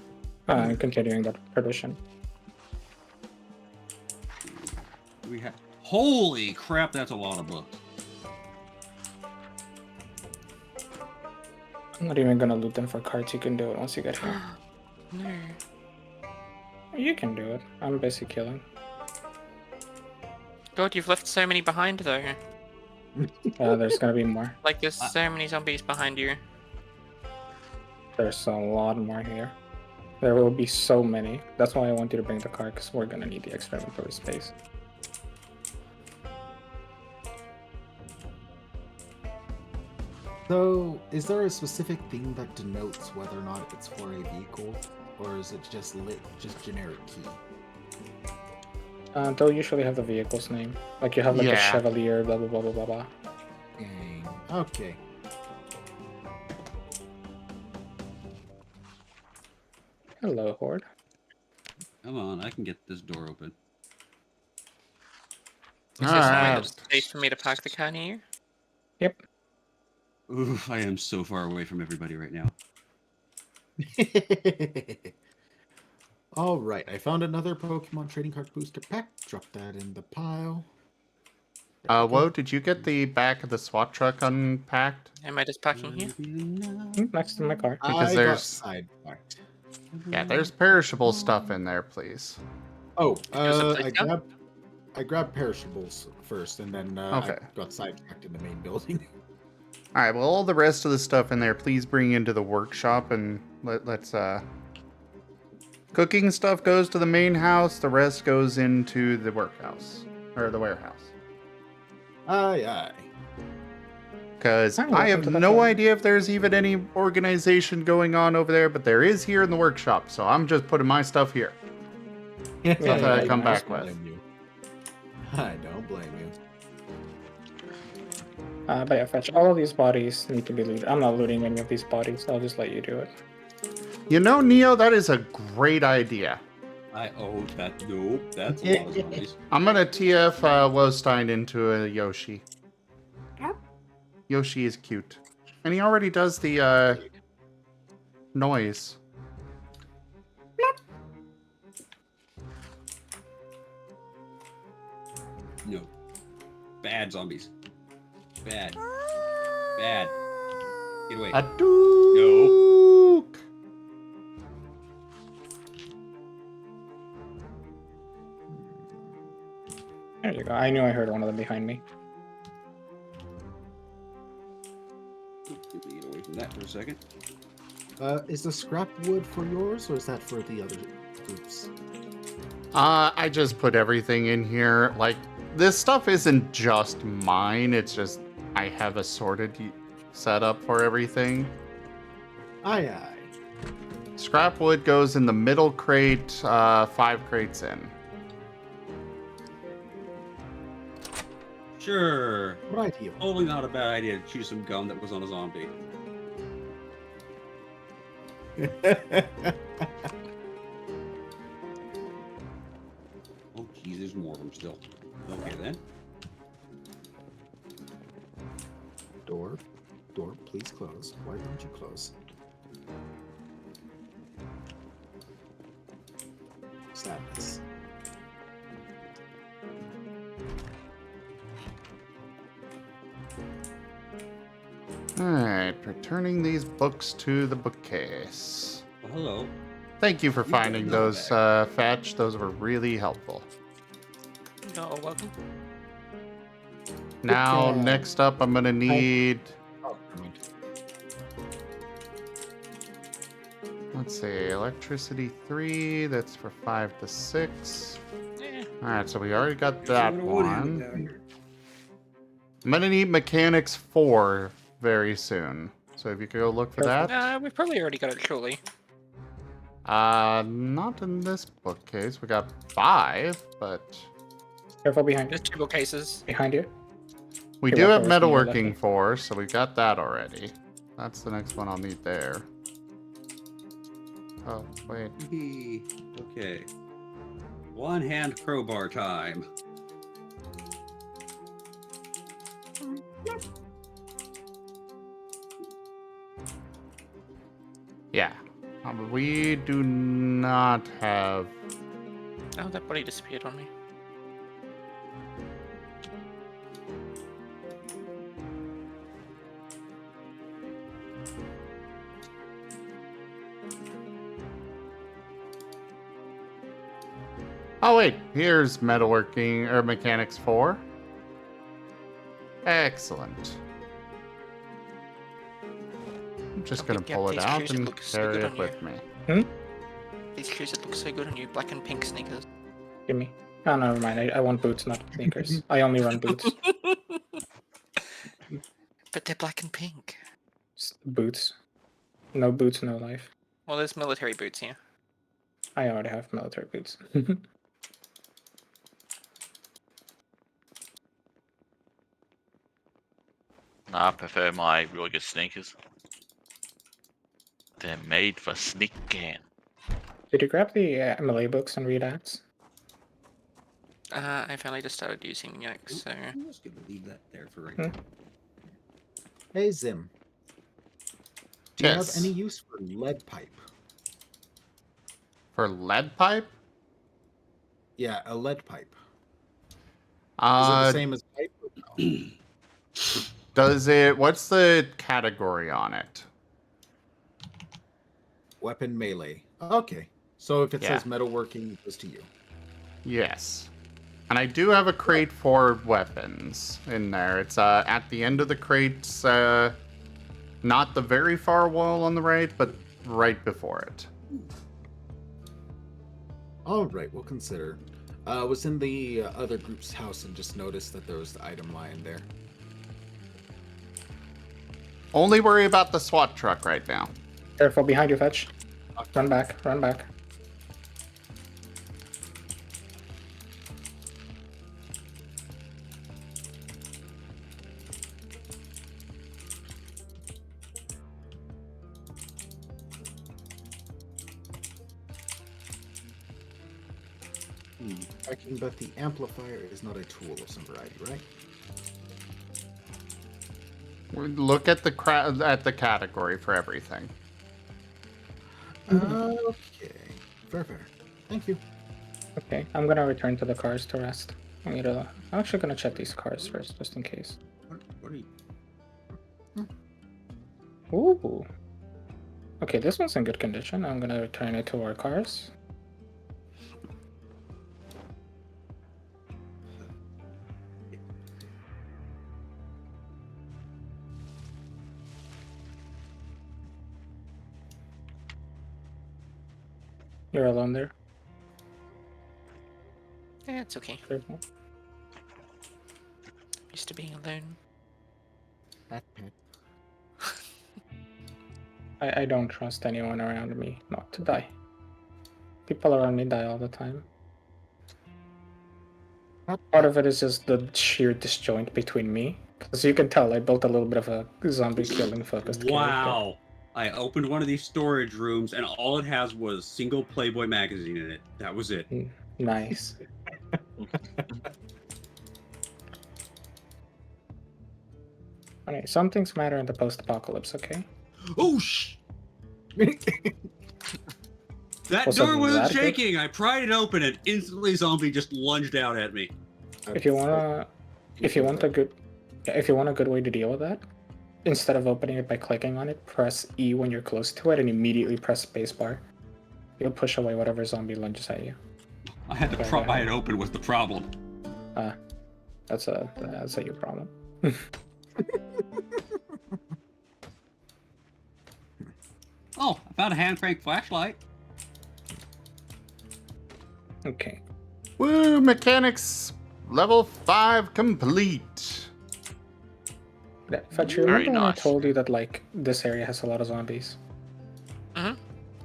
I'm continuing that tradition. We have. Holy crap! That's a lot of books. I'm not even gonna loot them for cards. You can do it once you get here. No. You can do it. I'm busy killing. God, you've left so many behind, though. There's gonna be more. Like, there's so many zombies behind you. There's a lot more here. There will be so many. That's why I want you to bring the card, because we're gonna need the extra inventory space. So, is there a specific thing that denotes whether or not it's for a vehicle, or is it just just generic key? They'll usually have the vehicle's name. Like you have like a Yeah. Chevalier, blah blah blah blah blah blah. Dang. Okay. Hello, Horde. Come on, I can get this door open. Is there somewhere Alright. that's safe for me to park the car near? Yep. Oof, I am so far away from everybody right now. All right, I found another Pokemon trading card booster pack. Drop that in the pile. There we go. Woe, did you get the back of the SWAT truck unpacked? Am I just parking here? Next to my car. Because I got there's- sidetracked. Yeah, there's perishable stuff in there, please. Oh, There's a place now? I grabbed perishables first, and then Okay. I got sidetracked in the main building. All right, well, all the rest of the stuff in there, please bring into the workshop, and let's cooking stuff goes to the main house. The rest goes into the workhouse or the warehouse. Aye, aye. Because Hi, I welcome have to the no farm. idea if there's even any organization going on over there, but there is here in the workshop. So I'm just putting my stuff here. Yeah, Stuff that I come back don't with. blame you. I don't blame you. But yeah, Fetch, all of these bodies need to be looted. I'm not looting any of these bodies. I'll just let you do it. You know, Neo, that is a great idea. Nope, that's a lot of zombies. I'm gonna TF Wostein into a Yoshi. Yoshi is cute. And he already does the noise. No. Bad zombies. Bad. Bad. Get away. Hadouken! There you go. I knew I heard one of them behind me. Let me get away from that for a second. Is the scrap wood for yours, or is that for the other groups? I just put everything in here. Like, this stuff isn't just mine, it's just I have a sorted setup for everything. Aye, aye. Scrap wood goes in the middle crate, 5 crates in. Sure. Right here. Totally not a bad idea to choose some gum that was on a zombie. Oh, geez, there's more of them still. Okay, then. Door, please close. Why don't you close? Sadness. Alright, returning these books to the bookcase. Well, hello. Thank you for You got finding another those, bag. Fetch. Those were really helpful. You're welcome. Now, Okay. next up, I'm gonna need... Oh, never mind. Let's see, electricity 3, that's for 5 to 6. Eh, Alright, so we already got that Sort of one-handed one. down here. I'm gonna need mechanics 4 very soon. So if you could go look for that. we've probably already got it, surely. Not in this bookcase. We got 5, but Careful behind you. There's 2 bookcases. Behind you. we Okay, do well, have first you got metalworking left. 4, so we got that already. That's the next one I'll need there. Oh, wait. Okay. One hand crowbar time. Yeah. We do not have... Oh, that body disappeared on me. Oh, wait. Here's metalworking, or mechanics 4. Excellent. I'm just Oh, gonna yeah, pull it these out shoes and look so carry good it on with me. These shoes that look so good on you, black and pink sneakers. Give me. Oh, never mind. I want boots, not sneakers. I only run boots. But they're black and pink. Boots. No boots, no life. Well, there's military boots here. I already have military boots. I prefer my really good sneakers. They're made for sneaking. Did you grab the MLA books and read acts? I finally just started using Yoke, so... I'm just gonna leave that there for right Hmm. now. Hey, Zim. Do you Yes. have any use for lead pipe? For lead pipe? Yeah, a lead pipe. Is it Uh, the same as pipe? Or no? does it... What's the category on it? Weapon melee. Okay. So if it Yeah. says metalworking, it goes to you. Yes. And I do have a crate for weapons in there. It's at the end of the crates, not the very far wall on the right, but right before it. All right, we'll consider. Was in the other group's house and just noticed that there was the item lying there. Only worry about the SWAT truck right now. Careful, behind you, Fetch. Run back, run back. Checking that the amplifier is not a tool of some variety, right? Look at the category for everything. Okay. Fair. Thank you. Okay, I'm gonna return to the cars to rest. I'm actually gonna check these cars first, just in case. What are you? Ooh. Okay, this one's in good condition. I'm gonna return it to our cars. You're alone there. Yeah, it's okay. Careful. Used to being alone. That pet. I don't trust anyone around me not to die. People around me die all the time. Part of it is just the sheer disjoint between me. As you can tell, I built a little bit of a zombie killing focused character. Wow. I opened one of these storage rooms and all it has was single Playboy magazine in it. That was it. Nice. Alright, some things matter in the post-apocalypse, okay? Oh, That What's door up, wasn't that good? shaking. I pried it open and instantly zombie just lunged out at me. If you want a good way to deal with that, instead of opening it by clicking on it, press E when you're close to it and immediately press spacebar. You'll push away whatever zombie lunges at you. I had to pry it open was the problem. That's a you problem. Oh, I found a hand crank flashlight. Okay. Woo! Mechanics level 5 complete. Yeah, Fetch, you Very remember when I nice. told you that like this area has a lot of zombies? Mhm.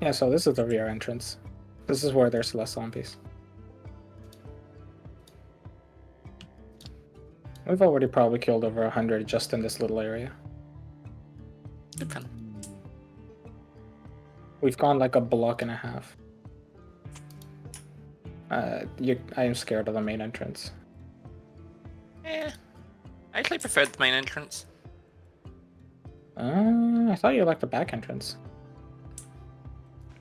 Yeah, so this is the rear entrance. This is where there's less zombies. We've already probably killed over 100 just in this little area. Good fun. We've gone like a block and a half. I am scared of the main entrance. Yeah. I actually preferred the main entrance. I thought you liked the back entrance.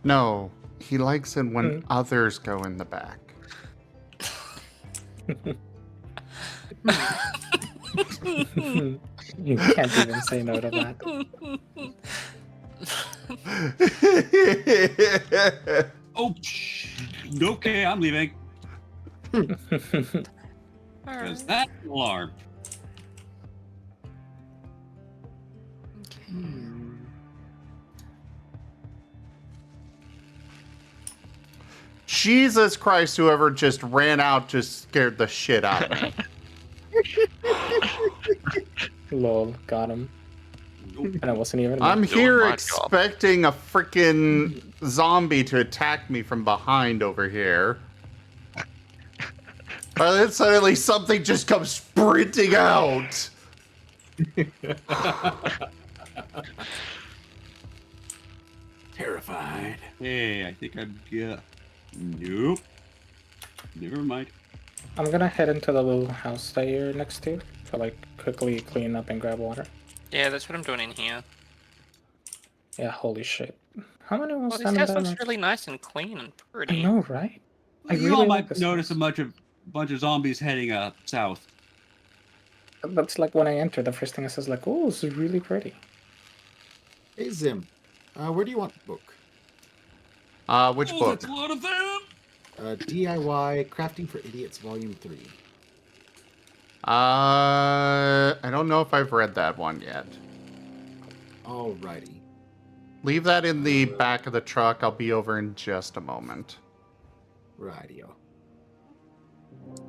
No, he likes it when others go in the back. You can't even say no to that. Oh, okay, I'm leaving. Because that's an alarm. Jesus Christ, whoever just ran out just scared the shit out of me. Lol, got him. And it wasn't even. I'm Doing here my job. expecting a freaking zombie to attack me from behind over here. But then suddenly something just comes sprinting out. Terrified. Hey, I think I'm good. Nope. Never mind. I'm gonna head into the little house that you're next to like quickly clean up and grab water. Yeah, that's what I'm doing in here. Yeah, holy shit. How many Well, was this that? house looks really nice and clean and I pretty. know, right? I You really all like might this notice house. a bunch of zombies heading south. That's like when I enter, the first thing I says like, "Oh, this is really pretty." Hey Zim, where do you want the book? Which Oh, book? that's a lot of them! DIY Crafting for Idiots, Volume 3. I don't know if I've read that one yet. Alrighty. Leave that in the back of the truck. I'll be over in just a moment. Rightio.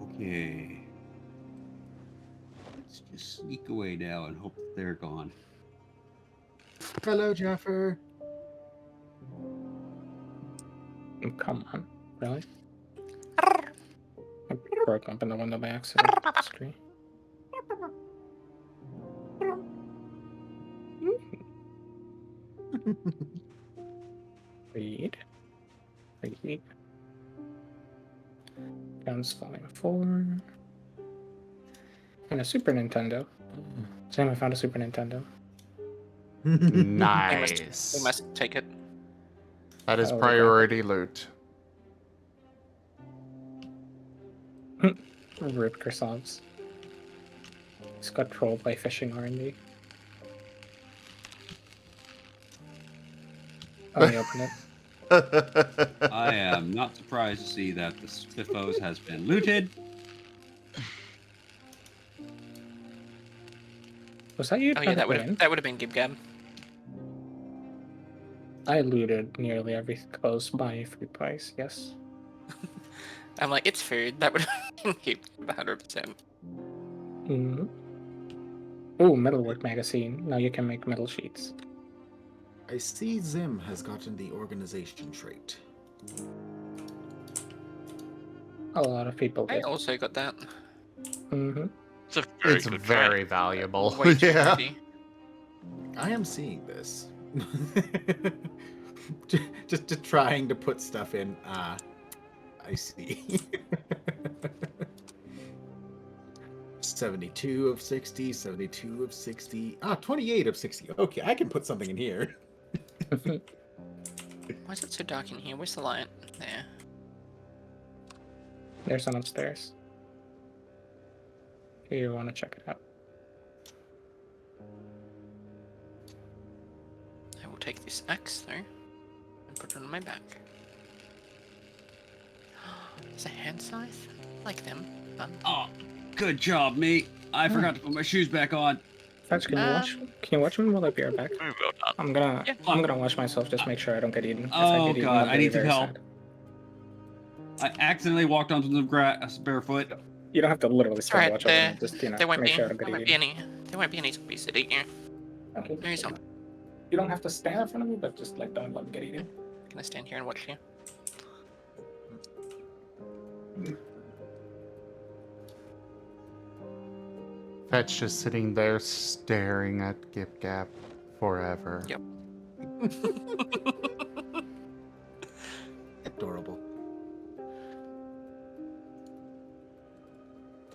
Okay. Let's just sneak away now and hope that they're gone. Hello, Jaffer. Come on, really? I broke open the window by accident. Screen. Read. Read. Guns Volume 4. And a Super Nintendo. Sam, I found a Super Nintendo. Nice. We must take it. That is Oh, okay. priority loot. Rip croissants. It's got trolled by fishing R&D. Oh, you open it. I am not surprised to see that the Spiffos has been looted. Was that you? Oh yeah, that would in? have been Gib Gab. I looted nearly every close by food place, yes. I'm like, it's food. That would have been Gib 100%. Mm-hmm. Ooh, metalwork magazine. Now you can make metal sheets. I see Zim has gotten the organization trait. A lot of people I did. also got that. Mm-hmm. It's a very It's good very trait. valuable. Way too Yeah. greedy. I am seeing this. just trying to put stuff in. I see. 72 of 60, 72 of 60. 28 of 60. Okay, I can put something in here. Why is it so dark in here? Where's the light? There. There's one upstairs. You want to check it out. I will take this axe though and put it on my back. There's a hand scythe. I like them. Fun. Oh, good job, mate. I forgot to put my shoes back on. Fetch, can you watch me while I be right back? Very well done. I'm gonna watch myself, just make sure I don't get eaten. If I Oh, get eaten, God, I'll I be need some very help. sad. I accidentally walked onto the grass barefoot. You don't have to literally stand Alright, watch over me, just there won't make be. sure I don't There get won't be eaten. any. There won't be any zombies that eat you. Okay. No zombie. You don't have to stand in front of me, but just like don't let me get eaten. I'm gonna stand here and watch you. Fetch just sitting there staring at Gip Gap forever. Yep. Adorable.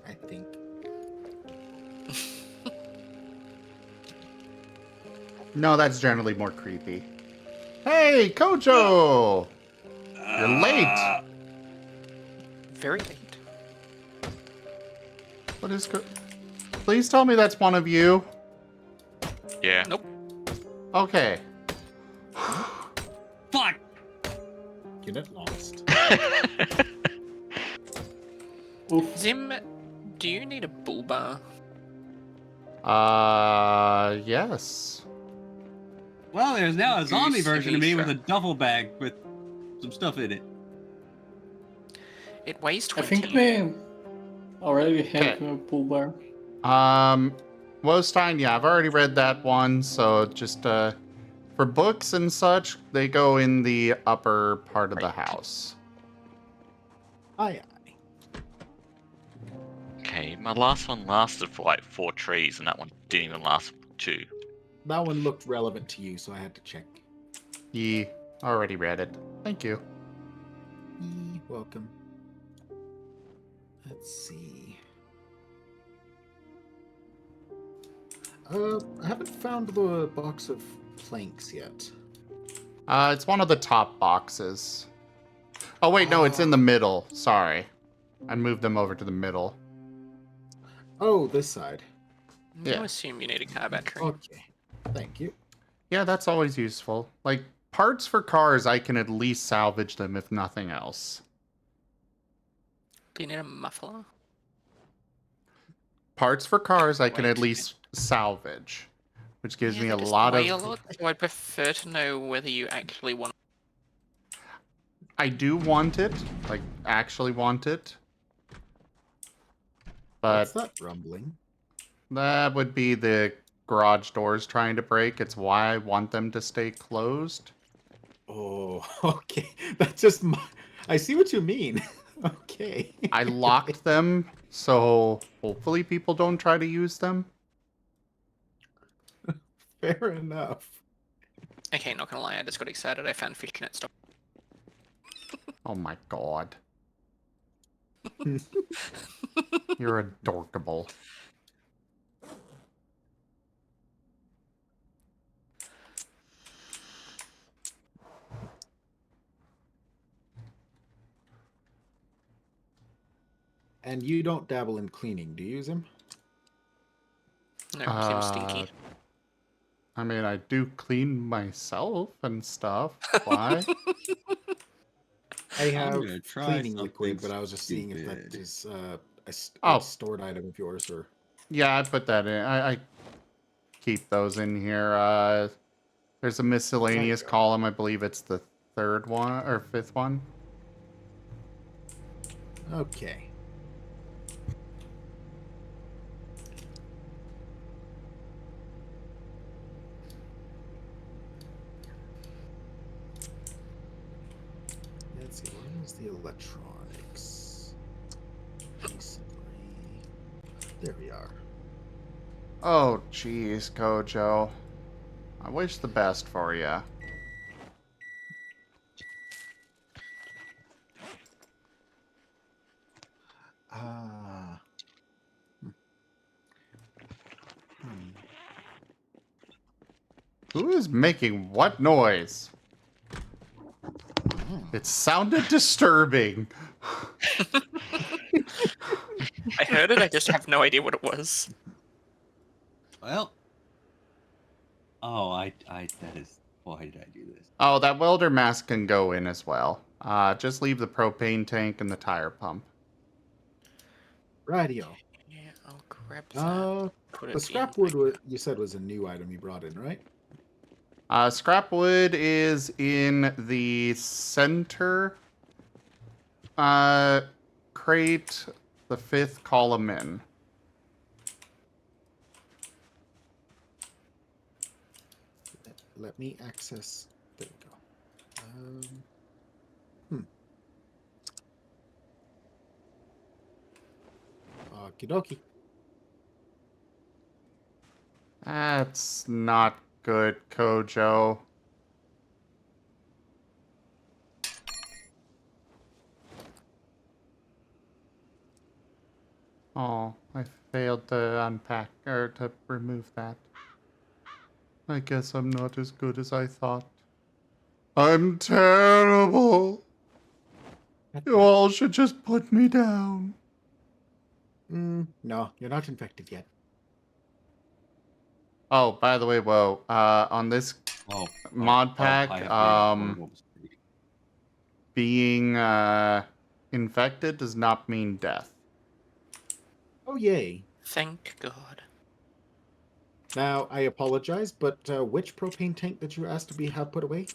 I think. No, that's generally more creepy. Hey, Kojo! You're late. Very late. What is Please tell me that's one of you. Yeah. Nope. Okay. Fuck! Unit lost. Zim, do you need a bull bar? Yes. Well, there's now a zombie Goose version of me with a Anisha. duffel bag with some stuff in it. It weighs I 20. think we already have Okay. a pool bar. Wostein, yeah, I've already read that one, so just, for books and such, they go in the upper part of the house. Aye, aye. Okay, my last one lasted for like 4 trees, and that one didn't even last for 2. That one looked relevant to you, so I had to check. Ye, already read it. Thank you. Welcome. Let's see. I haven't found the box of planks yet. It's one of the top boxes. Oh, wait, no, it's in the middle. Sorry. I moved them over to the middle. Oh, this side. I'm gonna assume you need a car battery. Okay. Thank you. Yeah, that's always useful. Like, parts for cars, I can at least salvage them if nothing else. Do you need a muffler? Parts for cars, I can Wait. at least salvage, which gives Yeah, me they a just lot weigh of. a lot, so I'd prefer to know whether you actually want. I do want it, like actually want it, What's but that rumbling? that would be the garage doors trying to break. It's why I want them to stay closed. Oh, okay. That's just my... I see what you mean. Okay. I locked them, so hopefully people don't try to use them. Fair enough. Okay, not gonna lie, I just got excited. I found fishnet stock. Oh my god. You're adorable. And you don't dabble in cleaning, do you, Zim? No, it seems stinky. I mean, I do clean myself and stuff. Why? I have gonna try cleaning liquid, something but I was just seeing if that stupid. is Oh. a stored item of yours or... Yeah, I put that in. I keep those in here. There's a miscellaneous go. column. I believe it's the third one or fifth one. Okay. Let's see, where's the electronics? Masonry. There we are. Oh, jeez, Kojo. I wish the best for you. Ah. Who is making what noise? It sounded disturbing. I heard it, I just have no idea what it was. Well. Oh, that is. Why did I do this? Oh, that welder mask can go in as well. Just leave the propane tank and the tire pump. Radio. Yeah, I'll grab that. Put The it scrap in wood you said was a new item you brought in, right? Scrap wood is in the center crate, the fifth column in. Let me access. There we go. Okie dokie. That's not good, Kojo. Oh, I failed to unpack or to remove that. I guess I'm not as good as I thought. I'm terrible. You all should just put me down. No, you're not infected yet. Oh, by the way, whoa, on this mod pack, I have made a horrible mistake. being infected does not mean death. Oh, yay. Thank God. Now, I apologize, but which propane tank did you ask to have put away?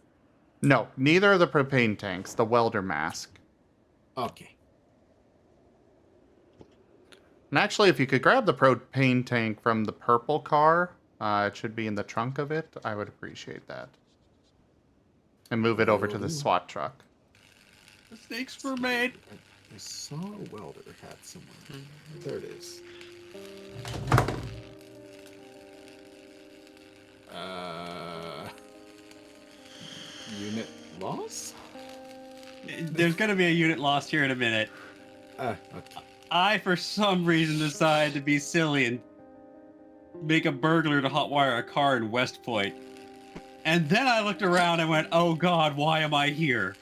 No, neither of the propane tanks, the welder mask. Okay. And actually, if you could grab the propane tank from the purple car, it should be in the trunk of it, I would appreciate that. And move it over to the SWAT truck. Mistakes were made. I saw a welder hat somewhere. There it is. Unit loss? There's gonna be a unit lost here in a minute. Okay. I, for some reason, decided to be silly and make a burglar to hotwire a car in West Point. And then I looked around and went, oh god, why am I here?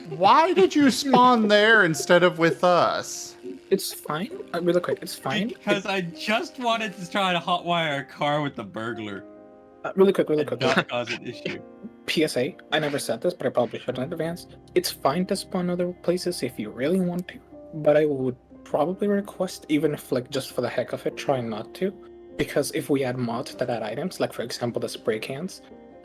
Why did you spawn there instead of with us? It's fine. Really quick, it's fine. Because I just wanted to try to hotwire a car with the burglar. Really quick. Not cause an issue. PSA, I never said this, but I probably should in advance. It's fine to spawn other places if you really want to, but I would probably request, even if like just for the heck of it, try not to. Because if we add mods that add items, like for example the spray cans,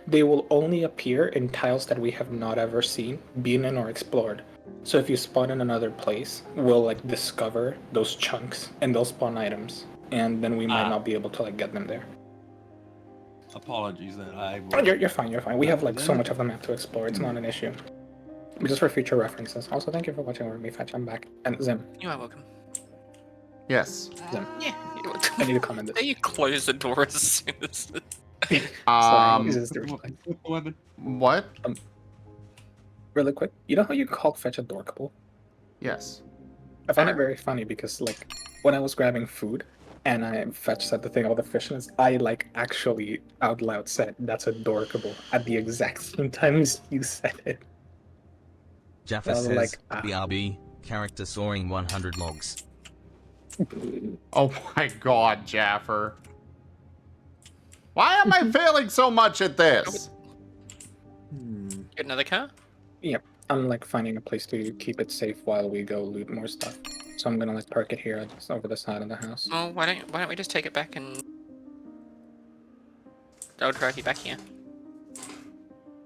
they will only appear in tiles that we have not ever seen, been in, or explored. So if you spawn in another place, we'll like discover those chunks and they'll spawn items, and then we might not be able to like get them there. Apologies that I. Oh, you're fine. You're fine. We have like so much of the map to explore. It's not an issue. Just for future references. Also, thank you for watching with me, Fetch. I'm back. And Zim. You are welcome. Yes. Zim. Yeah. I need to comment this. You close the door as soon as. Sorry, this is the reply. What? Really quick, you know how you called Fetch adorkable? Yes. I find it very funny because like when I was grabbing food and I Fetch said the thing about the fishness, I like actually out loud said that's adorkable at the exact same time as you said it. Jaffa I was says, like, BRB, character soaring 100 logs. Oh my god, Jaffer. Why am I failing so much at this? Get another car? Yep, I'm like finding a place to keep it safe while we go loot more stuff. So I'm gonna like park it here, just over the side of the house. Oh, why don't we just take it back and I'll drive you back here.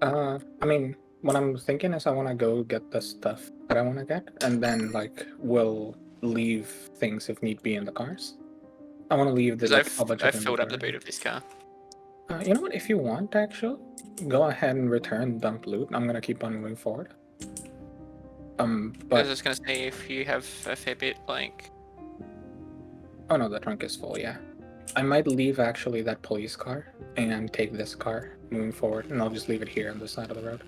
I mean, what I'm thinking is I want to go get the stuff that I want to get, and then like we'll leave things if need be in the cars. I want to leave this. Because Like, I've filled up the boot of this car. You know what? If you want, actually, go ahead and return dump loot. I'm gonna keep on moving forward. I was But just gonna say if you have a fair bit, like. oh no, the trunk is full. Yeah, I might leave actually that police car and take this car moving forward, and I'll just leave it here on the side of the road.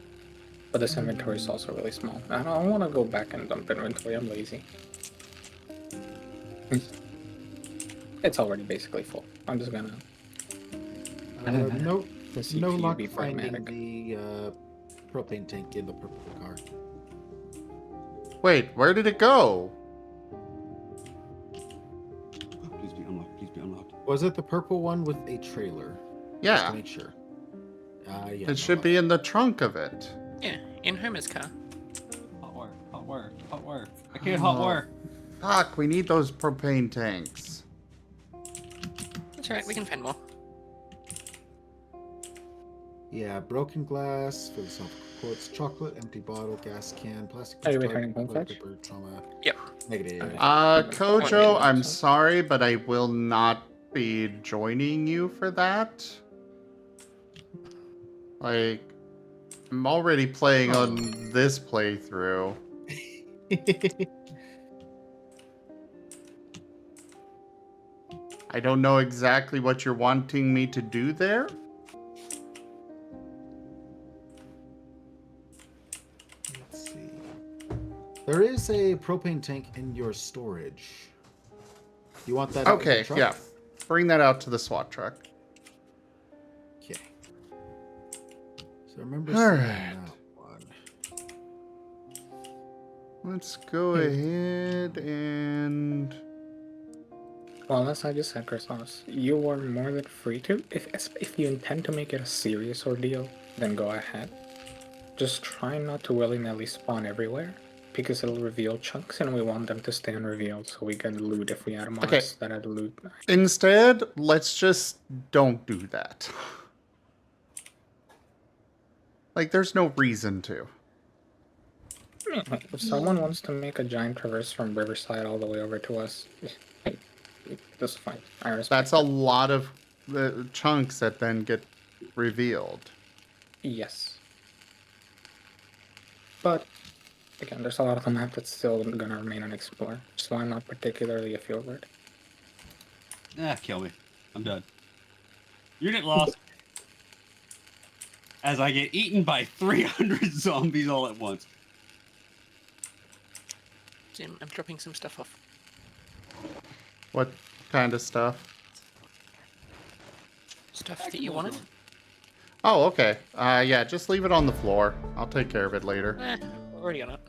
But this inventory is also really small. I don't want to go back and dump inventory. I'm lazy. It's already basically full. I'm just gonna. No Let's luck be finding pragmatic. the propane tank in the purple car. Wait, where did it go? Please be unlocked. Please be unlocked. Was it the purple one with a trailer? Just Yeah, to make sure. Yeah, it no should luck. be in the trunk of it. Yeah, in Homer's car. Hot work. Hot work. Hot work. I can't hot work. Fuck, we need those propane tanks. That's alright, we can find more. Yeah, broken glass, philosophical quotes, chocolate, empty bottle, gas can, plastic. Are you plug, returning home, toilet Fetch? paper, trauma. Yep. Negative. Kojo, I'm sorry, but I will not be joining you for that. Like, I'm already playing on this playthrough. I don't know exactly what you're wanting me to do there. Let's see. There is a propane tank in your storage. You want that? out of the Okay, truck? yeah. Bring that out to the SWAT truck. Okay. So remember All seeing right. that one. Let's go ahead and... Well, as I just said, Christos, you are more than free to. If you intend to make it a serious ordeal, then go ahead. Just try not to willy-nilly spawn everywhere, because it'll reveal chunks, and we want them to stay unrevealed so we can loot if we add mods Okay. that add loot. Instead, let's just don't do that. Like, there's no reason to. If someone wants to make a giant traverse from Riverside all the way over to us, that's fine. I respect That's it. a lot of chunks that then get revealed. Yes. But, again, there's a lot of the map that's still gonna remain unexplored, so I'm not particularly a favorite. Kill me. I'm done. You get lost. As I get eaten by 300 zombies all at once. Jim, I'm dropping some stuff off. What kind of stuff? Stuff that you wanted? Oh, okay. Yeah, just leave it on the floor. I'll take care of it later. Already on it.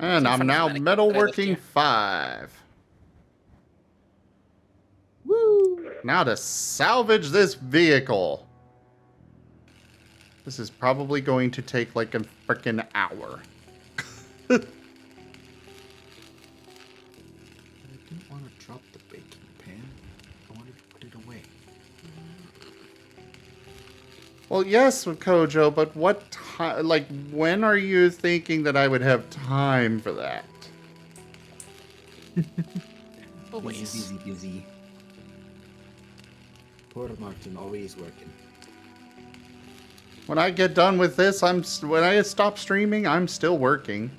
And I'm now metalworking 5. Woo! Now to salvage this vehicle. This is probably going to take like a freaking hour. I didn't want to drop the baking pan. I wanted to put it away. Well, yes, Kojo, but what time? Like, when are you thinking that I would have time for that? Always. Busy. Poor Marten, always working. When I get done with this, when I stop streaming, I'm still working.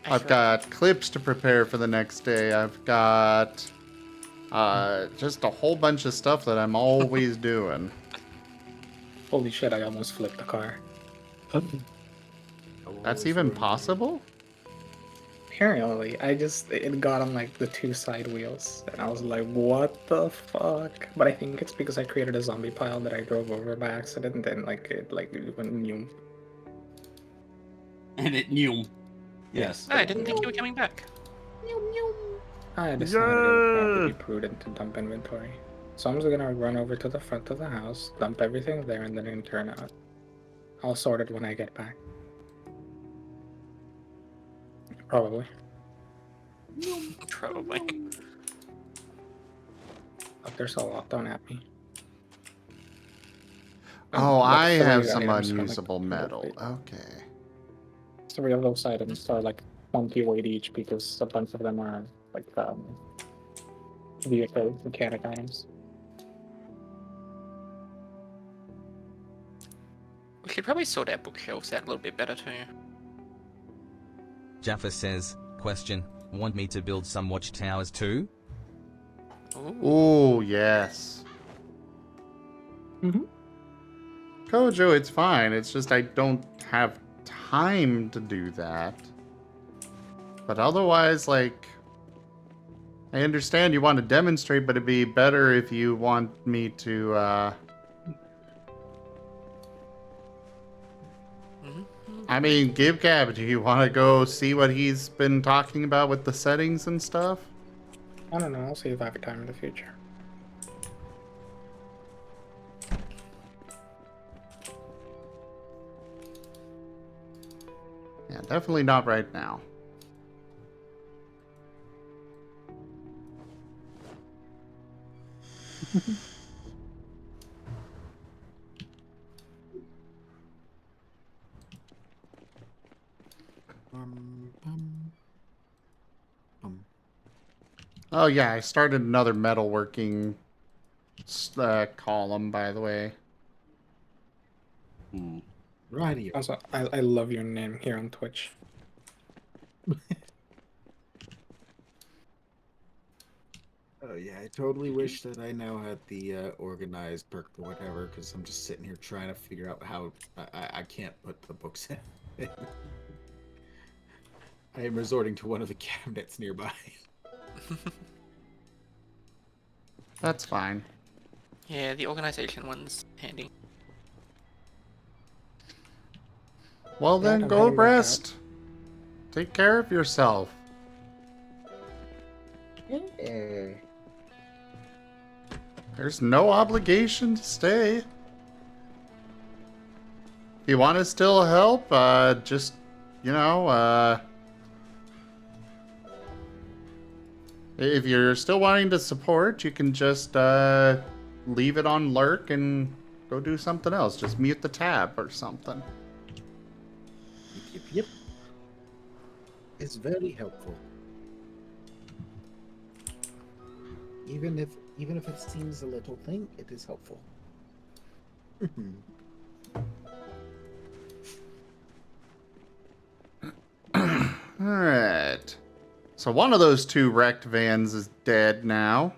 I've got clips to prepare for the next day. I've got just a whole bunch of stuff that I'm always doing. Holy shit, I almost flipped the car. That's even possible? Apparently, it got on like the 2 side wheels, and I was like, what the fuck? But I think it's because I created a zombie pile that I drove over by accident, and then it went new. And it knew. Yes. I didn't think you were coming back. I decided it would probably be prudent to dump inventory. So I'm just gonna run over to the front of the house, dump everything there, and then turn out. I'll sort it when I get back. Probably. Probably. But there's a lot thrown at me. Oh, Like I 3 have some items, unusable like, metal. Okay. 3 of those items are like 20 weight each because a bunch of them are like vehicle mechanic items. We should probably sort our bookshelves out a little bit better too. Jaffa says, question, want me to build some watchtowers too? Ooh, yes. Kojo, it's fine. It's just I don't have time to do that. But otherwise, like, I understand you want to demonstrate, but it'd be better if you want me to, I mean, Give Gab, do you want to go see what he's been talking about with the settings and stuff? I don't know, I'll see if I have time in the future. Yeah, definitely not right now. Oh yeah, I started another metalworking column, by the way. Radio. Also, I love your name here on Twitch. Oh yeah, I totally wish that I now had the organized perk or whatever, because I'm just sitting here trying to figure out how I can't put the books in. I am resorting to one of the cabinets nearby. That's fine. Yeah, the organization one's handy. Well then, I'm go heading back rest. Take care of yourself. There's no obligation to stay. If you want to still help, just, if you're still wanting to support, you can just leave it on lurk and go do something else. Just mute the tab or something. Yep. It's very helpful. Even if it seems a little thing, it is helpful. Alright. So one of those 2 wrecked vans is dead now.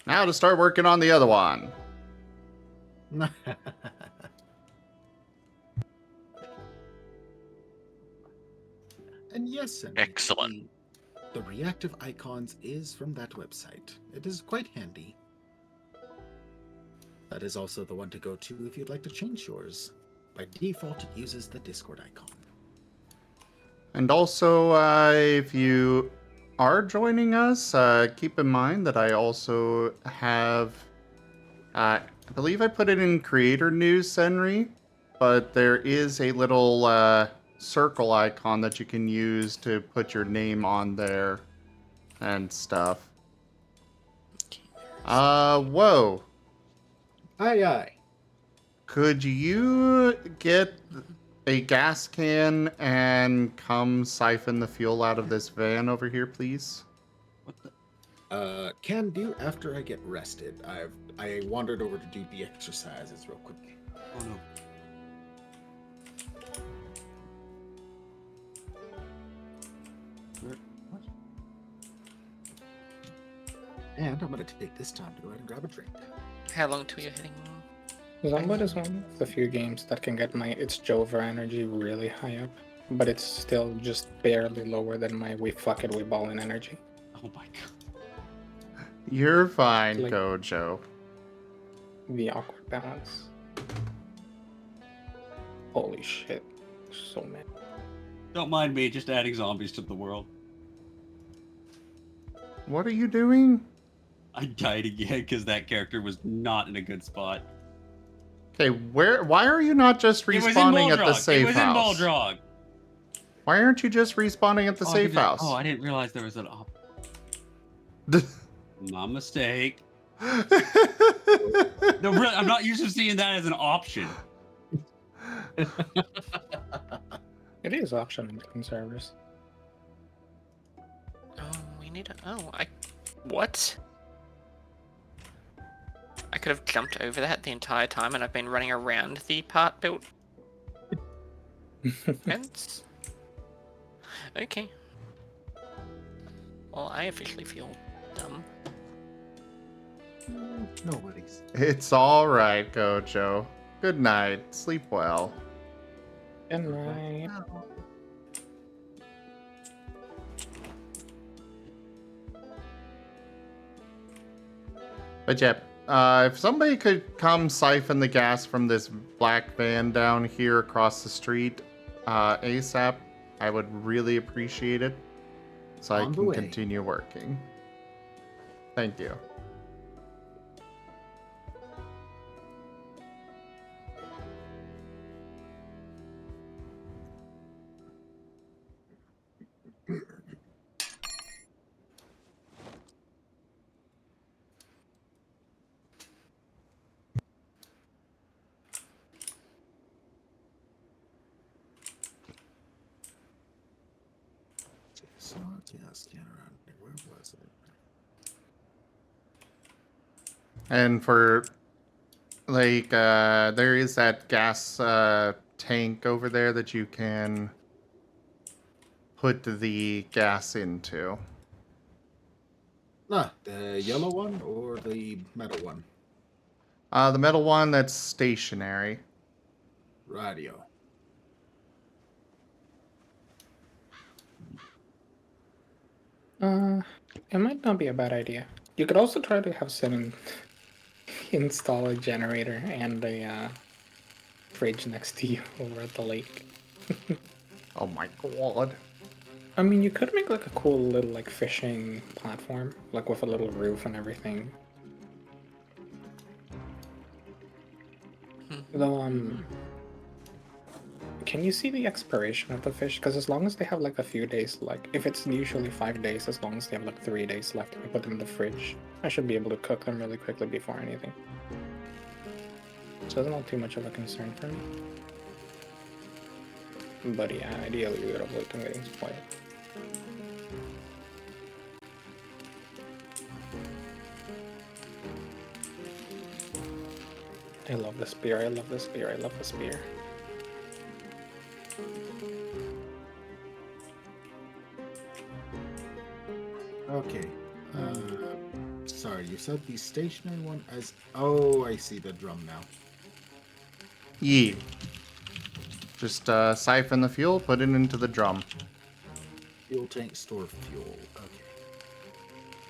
Now to start working on the other one. And yes, Excellent. The reactive icons is from that website. It is quite handy. That is also the one to go to if you'd like to change yours. By default, it uses the Discord icon. And also, if you are joining us, keep in mind that I also have I believe I put it in creator news, Senri, but there is a little circle icon that you can use to put your name on there and stuff. Whoa. Aye, aye. Could you get a gas can and come siphon the fuel out of this van over here, please? What the? Can do after I get rested. I wandered over to do the exercises real quick. Oh no. Where? What? And I'm gonna take this time to go ahead and grab a drink. How long till you're heading? Zomboid is one of the few games that can get my its Jover energy really high up, but it's still just barely lower than my we fuck it, we ball in energy. Oh my god. You're fine, Like- Gojo. The awkward balance. Holy shit. So many. Don't mind me just adding zombies to the world. What are you doing? I died again because that character was not in a good spot. Okay, why are you not just It was in respawning at the Balrog. safe It was house? in Balrog. Why aren't you just respawning at the safe house? Oh, I didn't realize there was an my mistake. No, really, I'm not used to seeing that as an option. It is option in game servers. Oh, we need a. Oh, What? I could have jumped over that the entire time, and I've been running around the part built fence. Okay. Well, I officially feel dumb. Nobody's. It's all right, Gojo. Good night. Sleep well. Good night. But yeah, if somebody could come siphon the gas from this black van down here across the street ASAP, I would really appreciate it. So I On the can way. continue working. Thank you. So, yeah, scan around. Where was it? And for like there is that gas tank over there that you can put the gas into. The yellow one or the metal one? The metal one that's stationary. Radio. It might not be a bad idea. You could also try to have someone install a generator and a fridge next to you over at the lake. Oh my god. I mean, you could make like a cool little like fishing platform, like with a little roof and everything. Though, can you see the expiration of the fish? Because as long as they have like a few days, like if it's usually 5 days, as long as they have like 3 days left, I put them in the fridge. I should be able to cook them really quickly before anything. So it's not too much of a concern for me. But yeah, ideally we would avoid them getting spoiled. I love the spear, I love the spear, I love the spear. Okay. Sorry, you said the stationary one as... Oh, I see the drum now. Yeah. Just siphon the fuel, put it into the drum. Fuel tank, store fuel. Okay.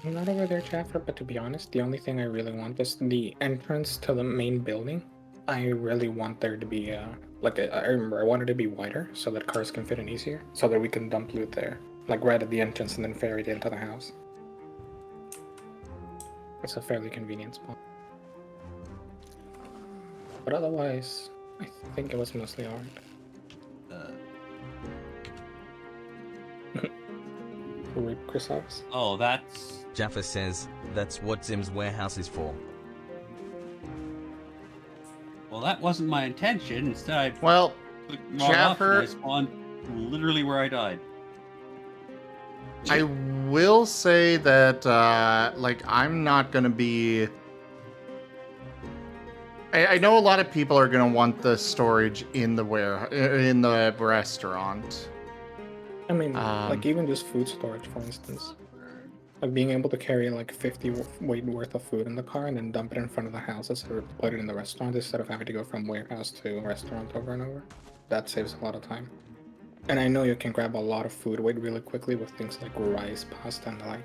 I'm not over there, Jaffer, but to be honest, the only thing I really want is the entrance to the main building. I really want there to be, I want it to be wider so that cars can fit in easier, so that we can dump loot there. Like right at the entrance and then ferry it into the house. It's a fairly convenient spot. But otherwise, I think it was mostly art. Read Chrysalis. Oh, that's... Jaffa says, that's what Zim's warehouse is for. Well, that wasn't my intention. Instead, I Well, clicked the wrong option. Jaffer, I spawned literally where I died. I will say that, like, I'm not gonna be... I know a lot of people are gonna want the storage in the restaurant. I mean, like even just food storage, for instance. Like being able to carry like 50 weight worth of food in the car and then dump it in front of the houses or put it in the restaurant instead of having to go from warehouse to restaurant over and over. That saves a lot of time. And I know you can grab a lot of food weight really quickly with things like rice, pasta, and the like.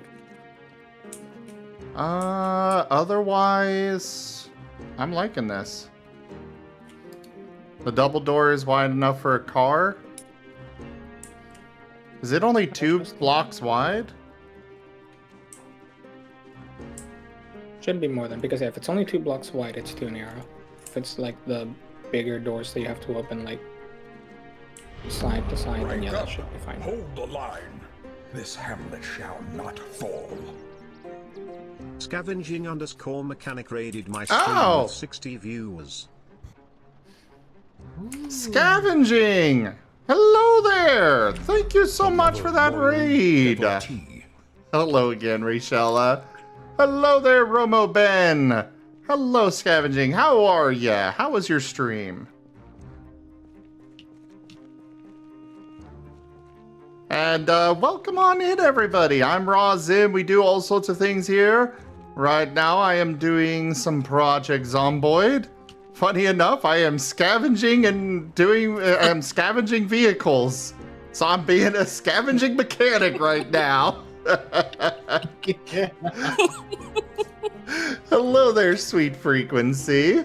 Otherwise, I'm liking this. The double door is wide enough for a car. Is it only 2 blocks wide? Should be more than, because if it's only 2 blocks wide, it's too narrow. If it's like the bigger doors that you have to open like side to side, then yeah, that should be fine. Hold the line. This hamlet shall not fall. Scavenging _ mechanic raided my stream with 60 viewers. Scavenging! Hello there! Thank you so much for that raid! Hello again, Rachella. Hello there, Romo Ben! Hello, Scavenging. How are ya? How was your stream? And welcome on in, everybody. I'm Raw Zim. We do all sorts of things here. Right now, I am doing some Project Zomboid. Funny enough, I am scavenging and doing scavenging vehicles. So I'm being a scavenging mechanic right now. Hello there, sweet frequency.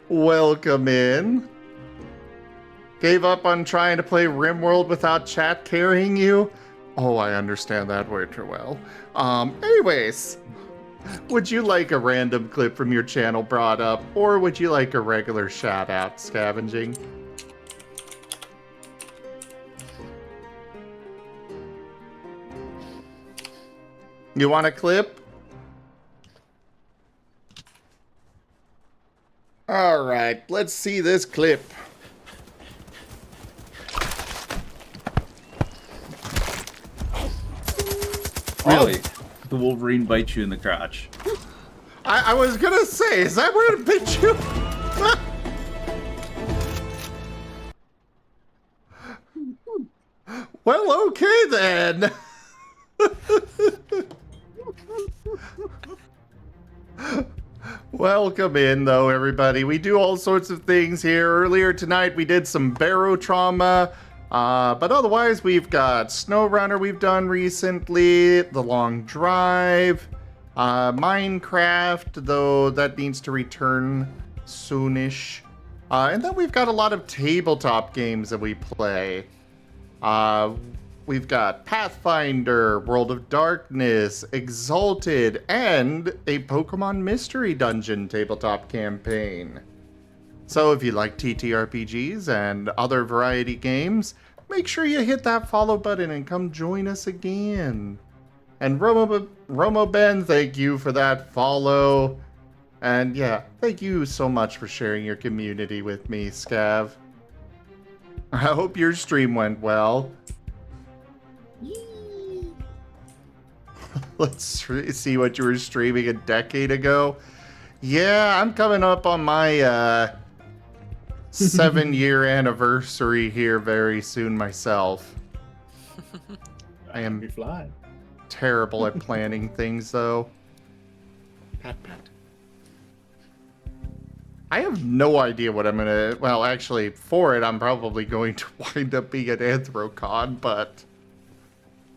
Welcome in. Gave up on trying to play RimWorld without chat carrying you? Oh, I understand that way too well. Anyways. Would you like a random clip from your channel brought up, or would you like a regular shout out, Scavenging? You want a clip? Alright, let's see this clip. Really? The Wolverine bites you in the crotch. I was gonna say, is that where it bit you? Well, okay then. Welcome in, though, everybody. We do all sorts of things here. Earlier tonight, we did some barotrauma. But otherwise, we've got SnowRunner we've done recently, The Long Drive, Minecraft, though that needs to return soonish. And then we've got a lot of tabletop games that we play. We've got Pathfinder, World of Darkness, Exalted, and a Pokemon Mystery Dungeon tabletop campaign. So if you like TTRPGs and other variety games, make sure you hit that follow button and come join us again. And Romo Ben, thank you for that follow. And yeah, thank you so much for sharing your community with me, Scav. I hope your stream went well. Let's see what you were streaming a decade ago. Yeah, I'm coming up on my 7-year anniversary here very soon myself. I am terrible at planning things, though. Pat. I have no idea what I'm gonna... Well, actually, for it, I'm probably going to wind up being at Anthrocon, but...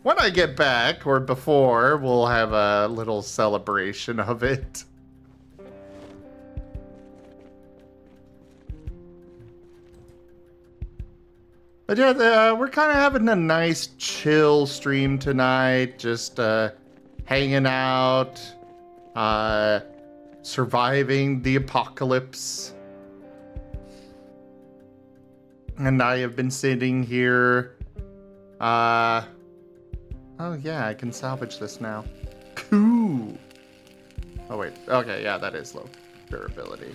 when I get back, or before, we'll have a little celebration of it. But yeah, we're kind of having a nice chill stream tonight, just hanging out, surviving the apocalypse. And I have been sitting here. Oh yeah, I can salvage this now. Cool. Oh wait. Okay, yeah, that is low durability.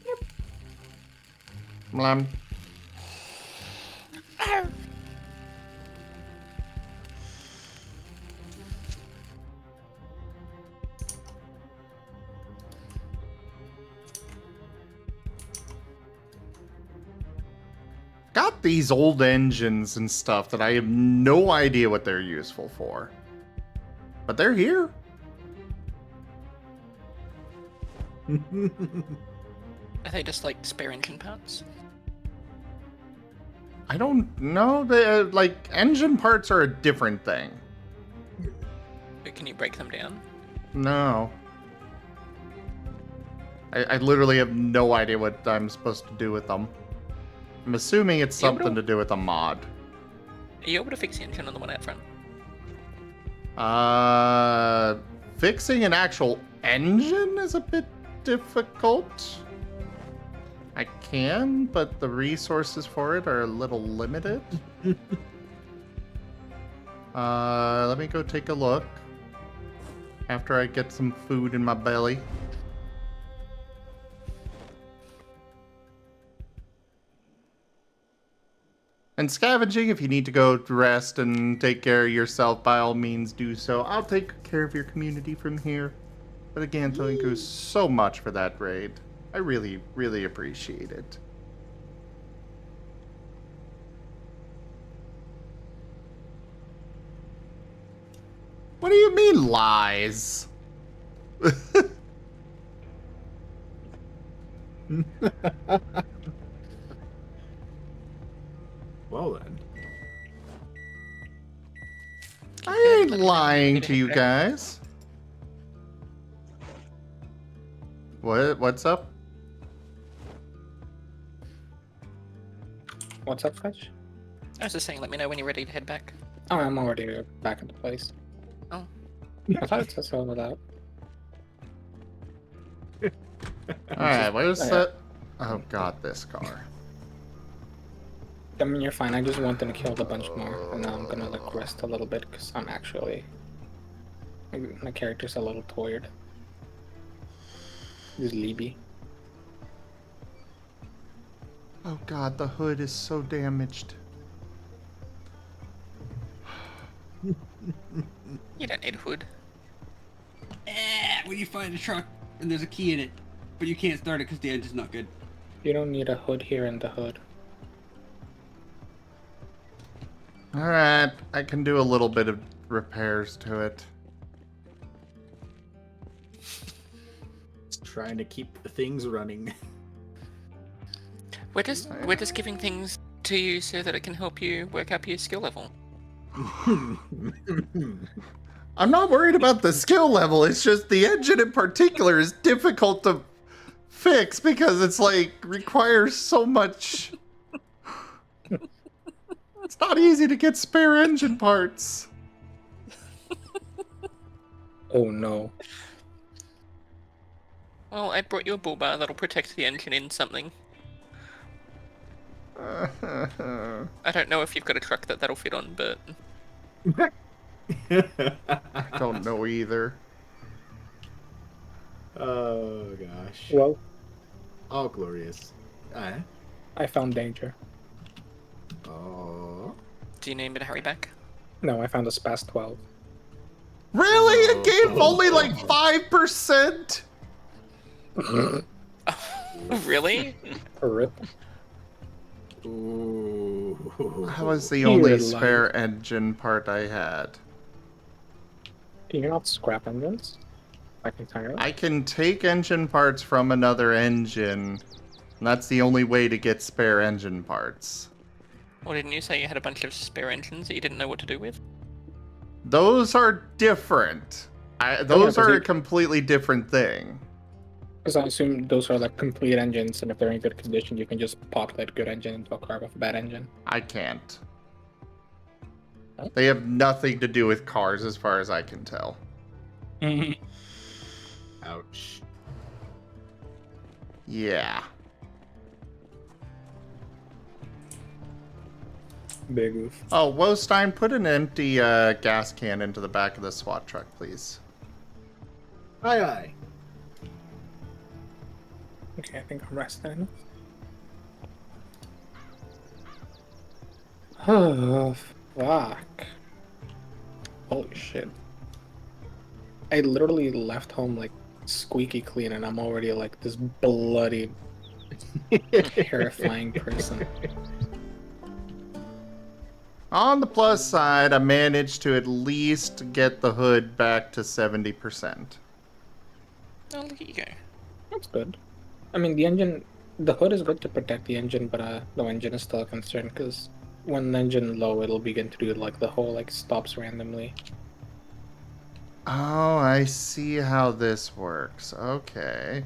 Yep. Got these old engines and stuff that I have no idea what they're useful for. But they're here. Are they just like spare engine parts? I don't know. They, like, engine parts are a different thing. But can you break them down? No. I literally have no idea what I'm supposed to do with them. I'm assuming it's something to do with a mod. Are you able to fix the engine on the one out front? Fixing an actual engine is a bit difficult. I can, but the resources for it are a little limited. Let me go take a look after I get some food in my belly. And scavenging, if you need to go rest and take care of yourself, by all means do so. I'll take care of your community from here. But again, thank you so much for that raid. I really, really appreciate it. What do you mean, lies? Well then. I ain't lying to you guys. What's up? What's up, Fetch? I was just saying, let me know when you're ready to head back. Oh, I'm already back at the place. Oh. I thought it said so without. Alright, where's that? Oh god, this car. I mean, you're fine. I just wanted to kill a bunch more, and now I'm gonna like rest a little bit because I'm actually my character's a little tired. This Libby. Oh god, the hood is so damaged. You don't need a hood. When you find a truck and there's a key in it, but you can't start it because the engine's not good. You don't need a hood here in the hood. Alright, I can do a little bit of repairs to it. Just trying to keep the things running. We're just giving things to you so that it can help you work up your skill level. I'm not worried about the skill level, it's just the engine in particular is difficult to fix because it's like requires so much. It's not easy to get spare engine parts. Oh no. Well, I brought you a bull bar that'll protect the engine in something. I don't know if you've got a truck that'll fit on, but... I don't know either. Oh gosh. Well, all glorious. I found danger. Oh. Do you need me to hurry back? No, I found a SPAS 12. Really? A game only like 5%? Really? RIP. Ooh. That was the only spare engine part I had. Can you not scrap engines? I can take engine parts from another engine. And that's the only way to get spare engine parts. Well, didn't you say you had a bunch of spare engines that you didn't know what to do with? Those are different. Those are a completely different thing. Because I assume those are like complete engines, and if they're in good condition, you can just populate good engine into a car with a bad engine. I can't. They have nothing to do with cars as far as I can tell. Ouch. Yeah. Big oof. Oh, Wostein, put an empty gas can into the back of the SWAT truck, please. Aye, aye. Okay, I think I'm rested enough. Oh, fuck. Holy shit. I literally left home like squeaky clean and I'm already like this bloody, terrifying person. On the plus side, I managed to at least get the hood back to 70%. Oh, look at you go. That's good. I mean, the hood is good to protect the engine, but the engine is still a concern because when the engine low, it'll begin to do like the whole like stops randomly. Oh, I see how this works. Okay.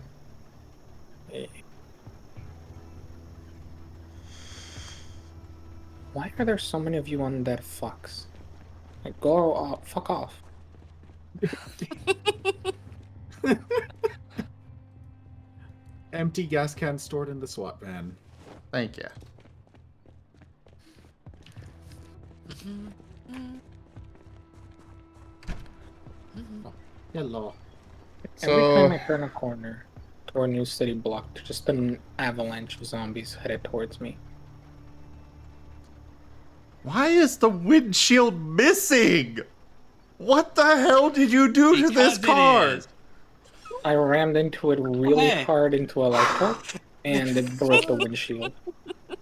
Why are there so many of you on that fucks? Like, go off, fuck off. Empty gas can stored in the SWAT van. Thank you. Oh, hello. Every time I turn a corner toward a new city block, there's just an avalanche of zombies headed towards me. Why is the windshield missing? What the hell did you do to this car? I rammed into it really hard into a light pole, and it broke the windshield.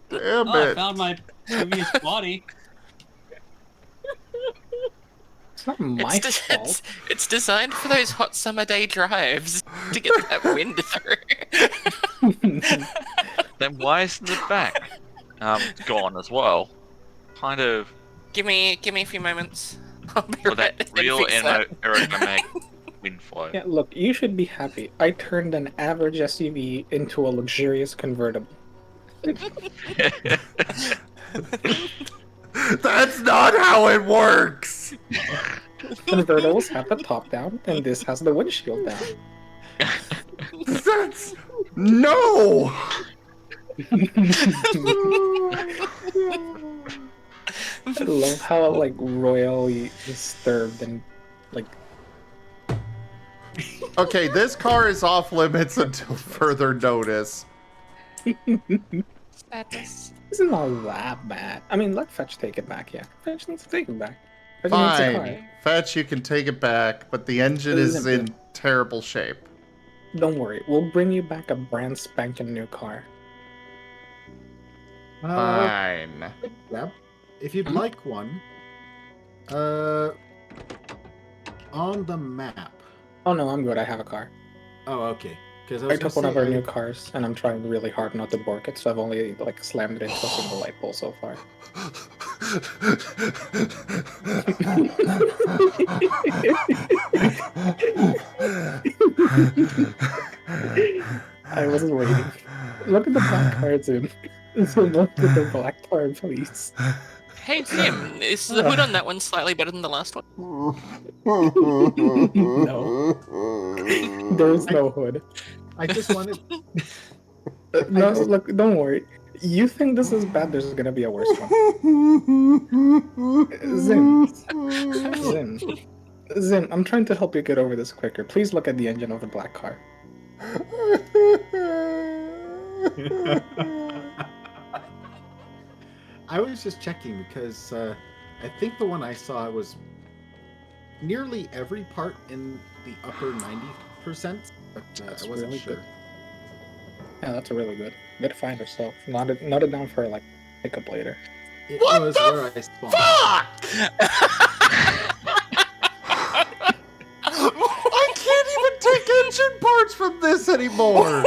Damn Oh, I it. found my previous body. It's not my fault. It's designed for those hot summer day drives to get that wind through. Then why isn't the back gone as well? Kind of. Give me a few moments. I'll be For right that there to real fix that. aerodynamic wind flow. Yeah, look, you should be happy. I turned an average SUV into a luxurious convertible. That's not how it works! Convertibles have the top down, and this has the windshield down. That's... No! I love how, like, royally disturbed and, like... Okay, this car is off limits until further notice. Sadness. It's not that bad. I mean, let Fetch take it back, yeah. Fetch needs to take it back. Fetch needs the car. Fine. Fetch, you can take it back, but the engine is in terrible shape. Don't worry, we'll bring you back a brand spanking new car. Fine. Yeah. If you'd like one, on the map. Oh no, I'm good. I have a car. Oh, okay. Because I took one of our new cars, and I'm trying really hard not to bork it, so I've only like slammed it into a single light pole so far. I wasn't waiting. Look at the black car, Zoom. So look at the black car, please. Hey Tim, is the hood on that one slightly better than the last one? No. There is no hood. I just wanted... No, look, don't worry. You think this is bad, there's gonna be a worse one. Zim, I'm trying to help you get over this quicker. Please look at the engine of the black car. I was just checking because I think the one I saw was nearly every part in the upper 90%, but I wasn't really sure. good. Yeah, that's a really good. Good find yourself. Not it down for like pickup later. It What was the where I spawned. Fuck! I can't even take engine parts from this anymore!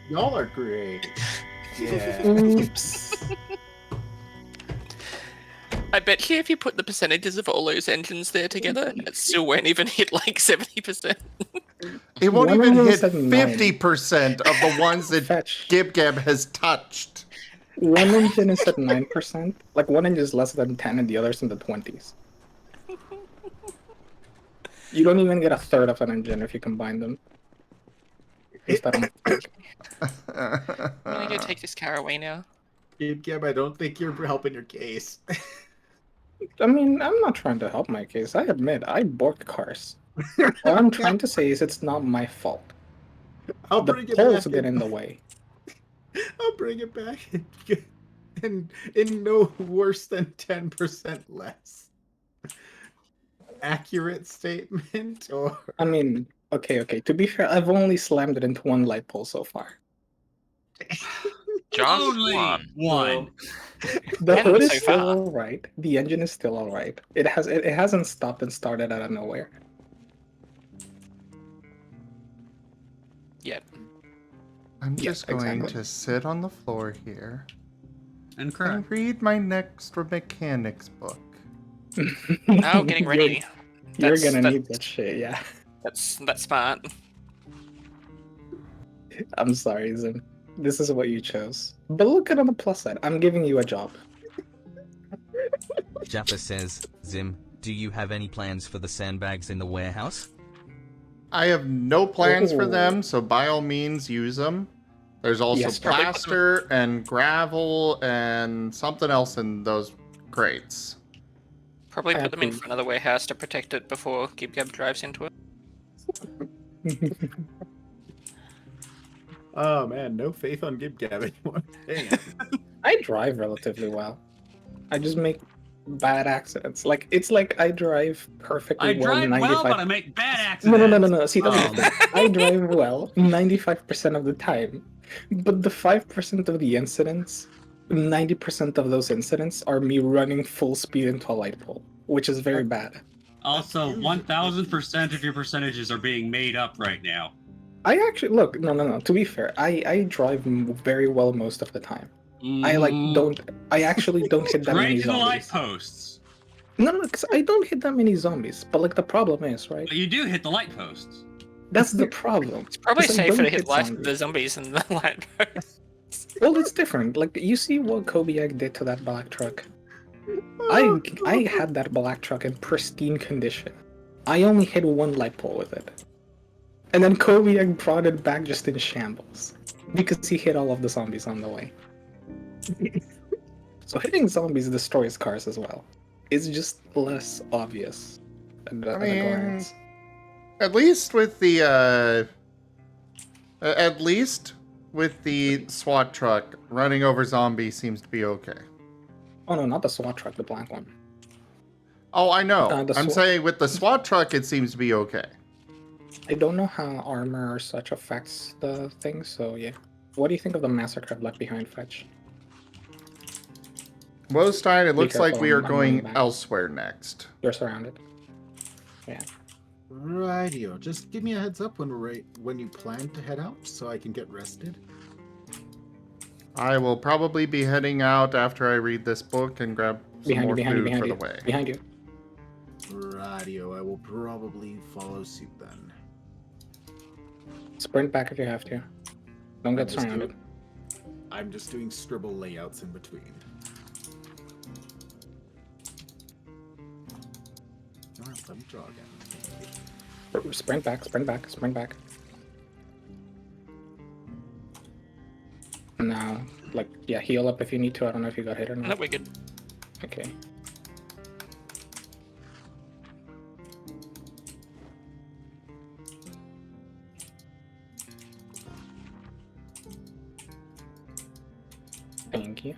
Y'all are great. Yeah. Oops. I bet you if you put the percentages of all those engines there together, it still won't even hit like 70%. It won't One even of them hit said 50% of the ones that Fetch. Gib has touched. One engine is at 9%. Like one engine is less than 10 and the other's in the 20s. You don't even get a third of an engine if you combine them. At least I don't think. I'm gonna go take this car away now. Gib, I don't think you're helping your case. I mean, I'm not trying to help my case. I admit, I borked cars. All I'm trying to say is it's not my fault. I'll The bring it poles back. get in the way. I'll bring it back and in no worse than 10% less. Accurate statement, or I mean, okay. To be fair, I've only slammed it into one light pole so far. Just Only one. one. The And hood is so still far. alright. The engine is still alright. It hasn't stopped and started out of nowhere. Yep. I'm Yeah, just going exactly. to sit on the floor here And correct. and read my next mechanics book. Now getting ready. You're That's- gonna that- need that shit, yeah. That's smart. I'm sorry, Zim. This is what you chose. But look at it on the plus side. I'm giving you a job. Jaffa says, Zim, do you have any plans for the sandbags in the warehouse? I have no plans for Ooh. them, so by all means use them. There's also Yes, plaster and gravel and something else in those crates. Probably I put them in approve. front of the warehouse to protect it before Gib drives into it. oh man, no faith on Gib anymore. Damn. I drive relatively well. I just make bad accidents. Like it's like I drive perfectly I well. drive 95... well, but I make bad accidents. No. See, that's Oh. the thing. I drive well 95% of the time, but the 5% of the incidents, 90% of those incidents are me running full speed into a light pole, which is very bad. Also, 1000% of your percentages are being made up right now. I actually look. No. To be fair, I drive very well most of the time. I actually don't hit that Right many to the light zombies. posts. No, because I don't hit that many zombies. But like the problem is, right? But you do hit the light posts. That's the problem. It's probably 'Cause I safer don't to hit the zombies. zombies than the light posts. Well, it's different. Like you see what Kobiak did to that black truck. I had that black truck in pristine condition. I only hit one light pole with it. And then Kobiak brought it back just in shambles. Because he hit all of the zombies on the way. So hitting zombies destroys cars as well. It's just less obvious at a glance. At least with the SWAT truck, running over zombies seems to be okay. Oh no, not the SWAT truck, the black one. Oh, I know. The I'm SWAT- saying with the SWAT truck, it seems to be okay. I don't know how armor or such affects the thing, so yeah. What do you think of the massacre I've left behind, Fetch? Wostine, it Be looks like careful, we are I'm running going back. elsewhere next. You're surrounded. Yeah. Rightio. Just give me a heads up when you plan to head out, so I can get rested. I will probably be heading out after I read this book and grab some more food for the way. Behind you. Rightio. I will probably follow suit then. Sprint back if you have to. Don't get just surrounded. I'm just doing scribble layouts in between. Alright, let me draw again. Sprint back. Now, like, yeah, heal up if you need to. I don't know if you got hit or No, not. we're good. Okay. Thank you.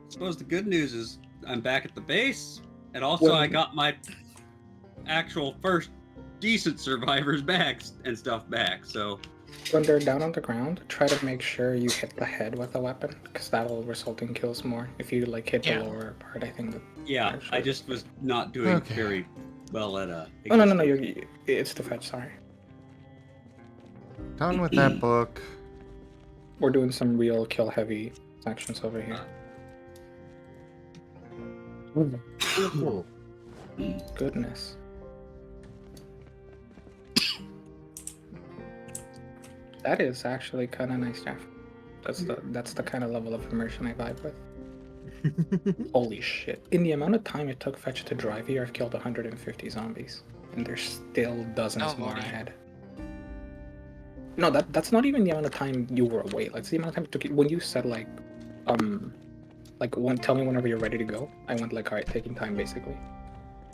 Suppose the good news is I'm back at the base, and also I got my actual first decent survivors bags and stuff back. So When they're down on the ground, try to make sure you hit the head with a weapon, because that will result in kills more. If you like hit the lower part, I think that. yeah, actually- I just was not doing Okay. very well at Oh no, it's the fetch. Sorry, Done with that book. we're doing some real kill heavy sections over here. Goodness. That is actually kind of nice, Jeff. That's the kind of level of immersion I vibe with. Holy shit. In the amount of time it took Fetch to drive here, I've killed 150 zombies. And there's still dozens more ahead. No, that's not even the amount of time you were away. Like, it's the amount of time it took you. When you said, like, tell me whenever you're ready to go, I went, like, alright, taking time, basically.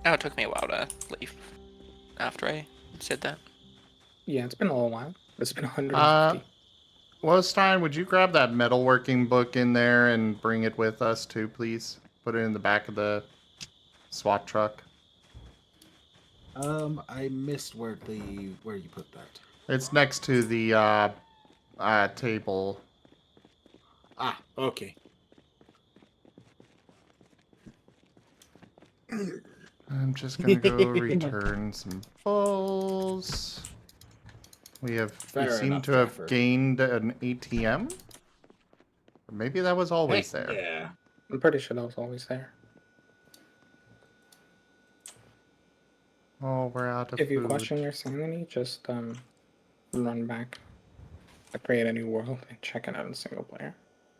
Oh, it took me a while to leave after I said that. Yeah, it's been a little while. It's been 150. Stein, would you grab that metalworking book in there and bring it with us too, please? Put it in the back of the SWAT truck. I missed where you put that. It's next to the table. Ah, okay. I'm just gonna go return some balls. We seem to have gained an ATM. Or maybe that was always there. Yeah. I'm pretty sure that was always there. Oh, we're out of If you food. question your sanity, just run back, create a new world, and check it out in single player.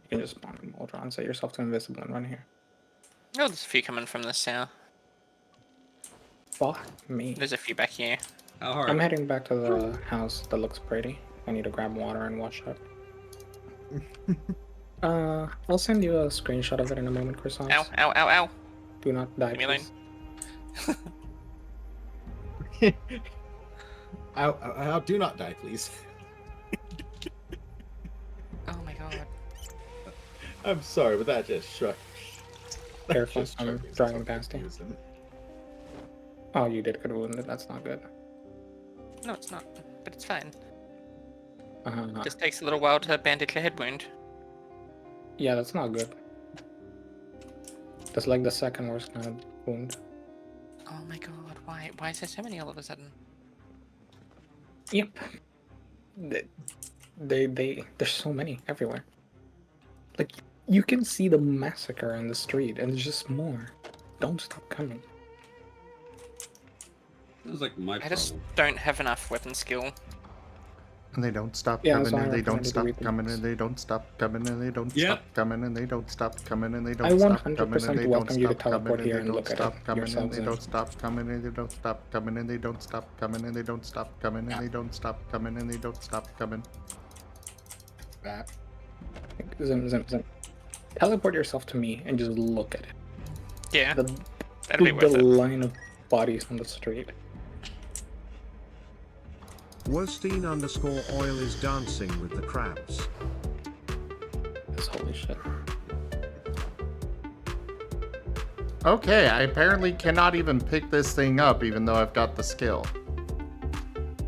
You can just spawn in Moldron, set yourself to invisible, and run here. Oh, there's a few coming from the south. Fuck me. There's a few back here. How hard? I'm heading back to the house that looks pretty. I need to grab water and wash up. I'll send you a screenshot of it in a moment, Croissants. Ow, ow, ow, ow. Do not die, Leave me alone. please. Ow, do not die, please. Oh my god. I'm sorry, but that just struck. Careful, I'm driving past you. Oh, you did get wounded. That's not good. No, it's not. But it's fine. Uh-huh. Just takes a little while to bandage a head wound. Yeah, that's not good. That's like the second worst kind of wound. Oh my god, why is there so many all of a sudden? Yep. There's so many everywhere. Like, you can see the massacre in the street, and there's just more. Don't stop coming. That was like my I just don't have enough weapon skill. And they don't stop Yeah, coming, so I and they don't recommended stop reading coming, books. and they don't stop coming, and they don't Yep. stop coming, and they don't stop coming, and they don't I stop coming, and 100% they don't welcome you to stop coming, teleport and here they and don't look at stop it coming, and yourselves they in. don't stop coming, and they don't stop coming, and they don't stop coming, and they don't stop coming, and they don't stop coming, and they don't stop coming. Zim. Teleport yourself to me and just look at it. Yeah, The that'd be worth it. line of bodies on the street. Worstein_oil is dancing with the crabs. That's holy shit. Okay, I apparently cannot even pick this thing up, even though I've got the skill.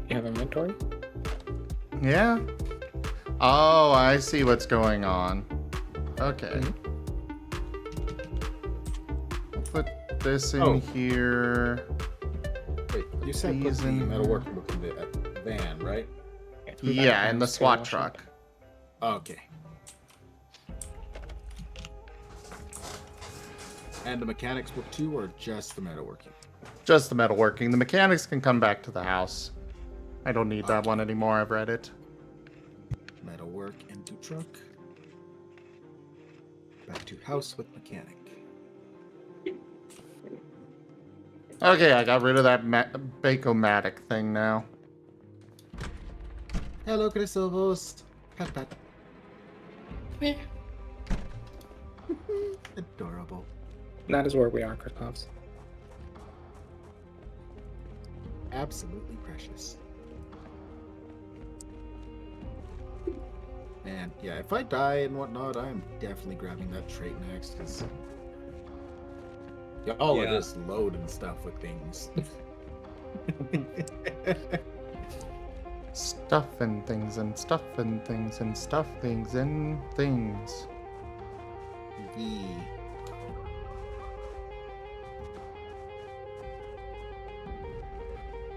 You have inventory? Yeah? Oh, I see what's going on. Okay. I'll put this in here. Wait, you said put These the in metalworking book in the van, right? Yeah, in the SWAT truck. Okay. And the mechanics book too, or just the metalworking? Just the metalworking. The mechanics can come back to the house. I don't need that one anymore. I've read it. Metalwork into truck. Back to house with mechanic. Okay, I got rid of that Bacomatic thing now. Hello, Crisovos. Pat pat. Yeah. Adorable. That is where we are, Kristoffs. Absolutely precious. Man, yeah, if I die and whatnot, I'm definitely grabbing that trait next, because y'all are just loading stuff with things. Stuff and things and stuff and things and stuff things and things.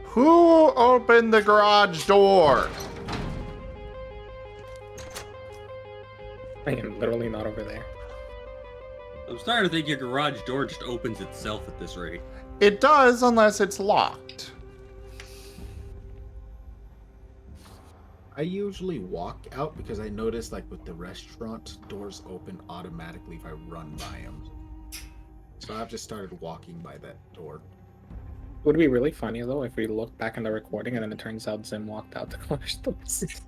Who opened the garage door? I am literally not over there. I'm starting to think your garage door just opens itself at this rate. It does, unless it's locked. I usually walk out because I notice, like, with the restaurant, doors open automatically if I run by them. So I've just started walking by that door. Would it be really funny though if we look back in the recording and then it turns out Zim walked out to close doors?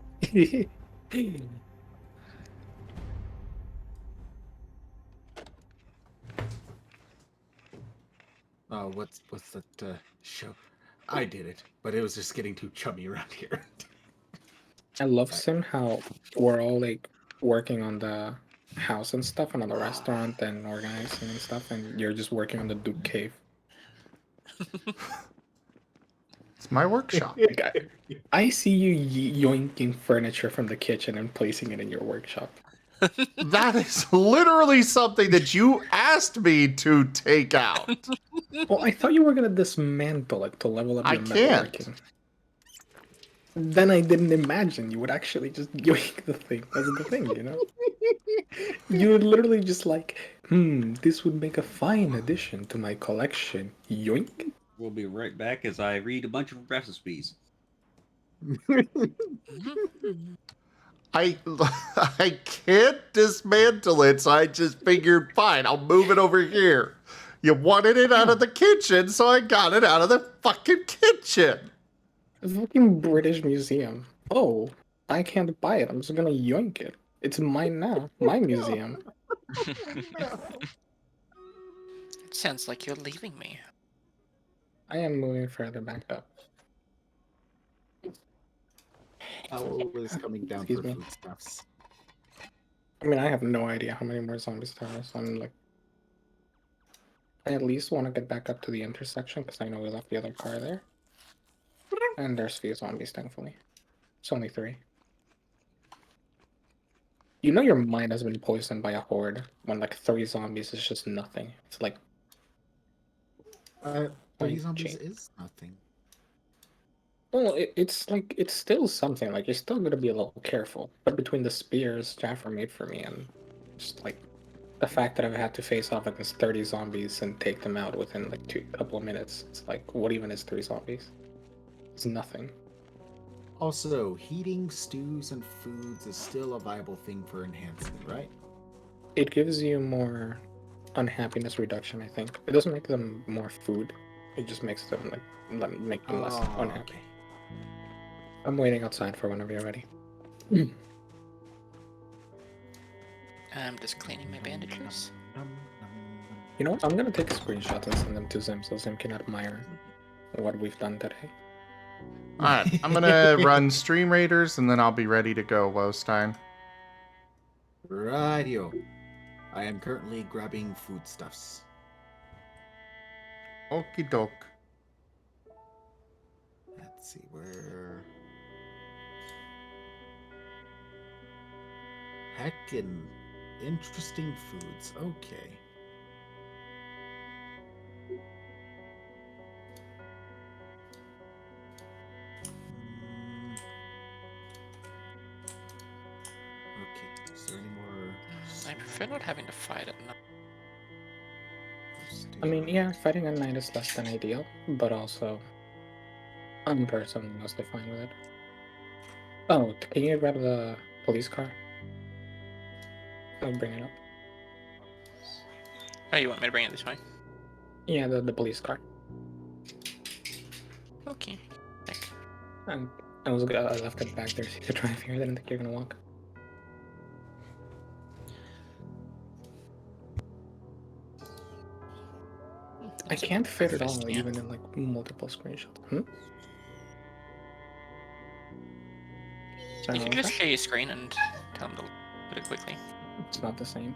Oh, what's that show? I did it, but it was just getting too chummy around here. I love Sim how we're all like working on the house and stuff and on the restaurant and organizing and stuff, and you're just working on the Duke Cave. It's my workshop. Like, I see you yoinking furniture from the kitchen and placing it in your workshop. That is literally something that you asked me to take out. Well, I thought you were gonna dismantle it to level up I your can't. metalworking. Then I didn't imagine you would actually just yoink the thing. That's the thing, you know? You would literally just like, this would make a fine addition to my collection. Yoink. We'll be right back as I read a bunch of recipes. I can't dismantle it, so I just figured, fine, I'll move it over here. You wanted it out of the kitchen, so I got it out of the fucking kitchen. The fucking British Museum. Oh, I can't buy it. I'm just gonna yoink it. It's mine now. My museum. It sounds like you're leaving me. I am moving further back up. Owl is coming down Excuse for me. foodstuffs. I mean, I have no idea how many more zombies there are, so I'm like... I at least want to get back up to the intersection, because I know we left the other car there. And there's few zombies, thankfully. It's only 3. You know your mind has been poisoned by a horde, when like 3 zombies is just nothing. It's like... 3 zombies is nothing. Well, it's like, it's still something, like, you're still gonna be a little careful. But between the spears Jaffer made for me and just, like, the fact that I've had to face off against 30 zombies and take them out within, like, couple of minutes, it's like, what even is 3 zombies? It's nothing. Also, heating stews and foods is still a viable thing for enhancing, right? It gives you more unhappiness reduction, I think. It doesn't make them more food. It just makes them, like, make them less unhappy. Okay. I'm waiting outside for whenever you're ready. I'm just cleaning my bandages. You know what? I'm gonna take a screenshot and send them to Zim so Zim can admire what we've done today. Alright, I'm gonna run Stream Raiders and then I'll be ready to go, Wostein. Radio. I am currently grabbing foodstuffs. Okie doke. Let's see where. Heckin' interesting foods. Okay. Okay. Is there any more? I prefer not having to fight at night. I mean, yeah, fighting at night is less than ideal, but also, I'm personally mostly fine with it. Oh, can you grab the police car? I'll bring it up. Oh, you want me to bring it this way? Yeah, the police car. Okay. Thank. I left it back there so you could drive here. I didn't think you were gonna walk. I can't fit it all, even in like multiple screenshots. You can just share your screen and tell them to put it quickly. It's not the same.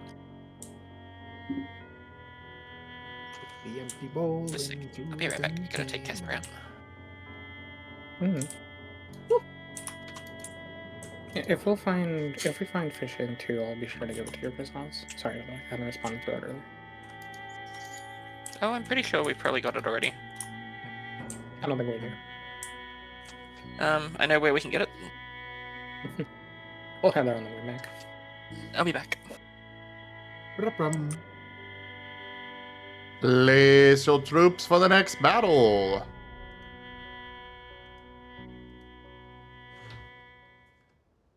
The empty bowl. I'll be right back. I gotta take Casper out. Yeah, if we find fish in too, I'll be sure to give it to your response. Sorry, I hadn't responded to that earlier. Oh, I'm pretty sure we probably got it already. I don't think we do. I know where we can get it. We'll have that on the way back. I'll be back. Place your troops for the next battle.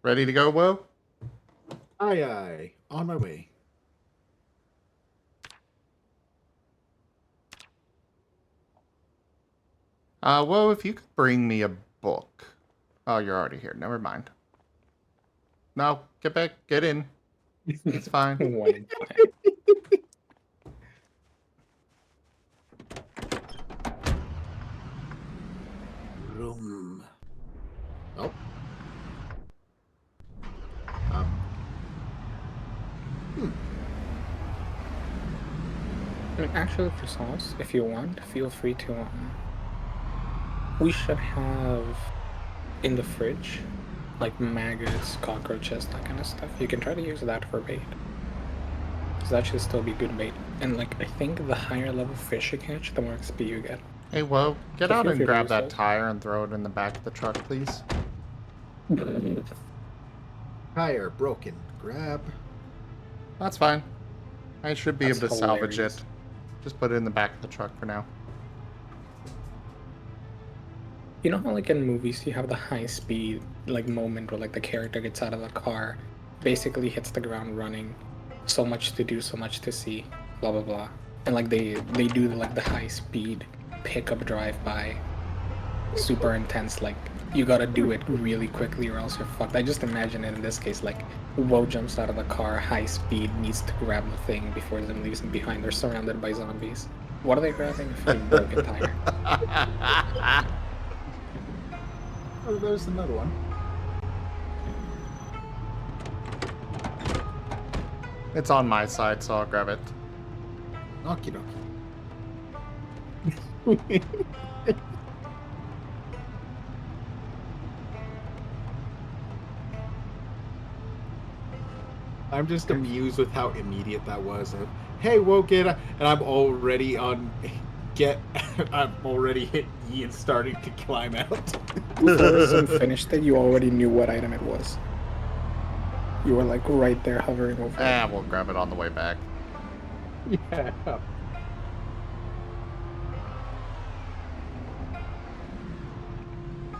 Ready to go, Will? Aye, aye. On my way. Well, if you could bring me a book. Oh, you're already here. Never mind. No, get back. Get in. It's fine. One Room. Oh. I mean, actually, for sauce, if you want, feel free to. We should have in the fridge, like maggots, cockroaches, that kind of stuff. You can try to use that for bait. Because that should still be good bait. And like, I think the higher level fish you catch, the more XP you get. Hey, Will, get So out feel and free to grab use that those. tire and throw it in the back of the truck, please. Tire broken. Grab. That's fine. I should be That's able to salvage hilarious. it. Just put it in the back of the truck for now. You know how like in movies you have the high speed like moment where like the character gets out of the car, basically hits the ground running, so much to do, so much to see, blah blah blah. And like they do like the high speed pickup drive by, super intense, like you gotta do it really quickly or else you're fucked. I just imagine it in this case, like Woe jumps out of the car, high speed, needs to grab the thing before Zim leaves him behind. They're surrounded by zombies. What are they grabbing? A fucking broken tire. Oh, there's another one. It's on my side, so I'll grab it. Okie dokie. I'm just amused with how immediate that was. Hey, woke it, and I'm already on. I'm already hit E and starting to climb out. Before Zim finished it, you already knew what item it was. You were like right there hovering over it. We'll grab it on the way back. Yeah.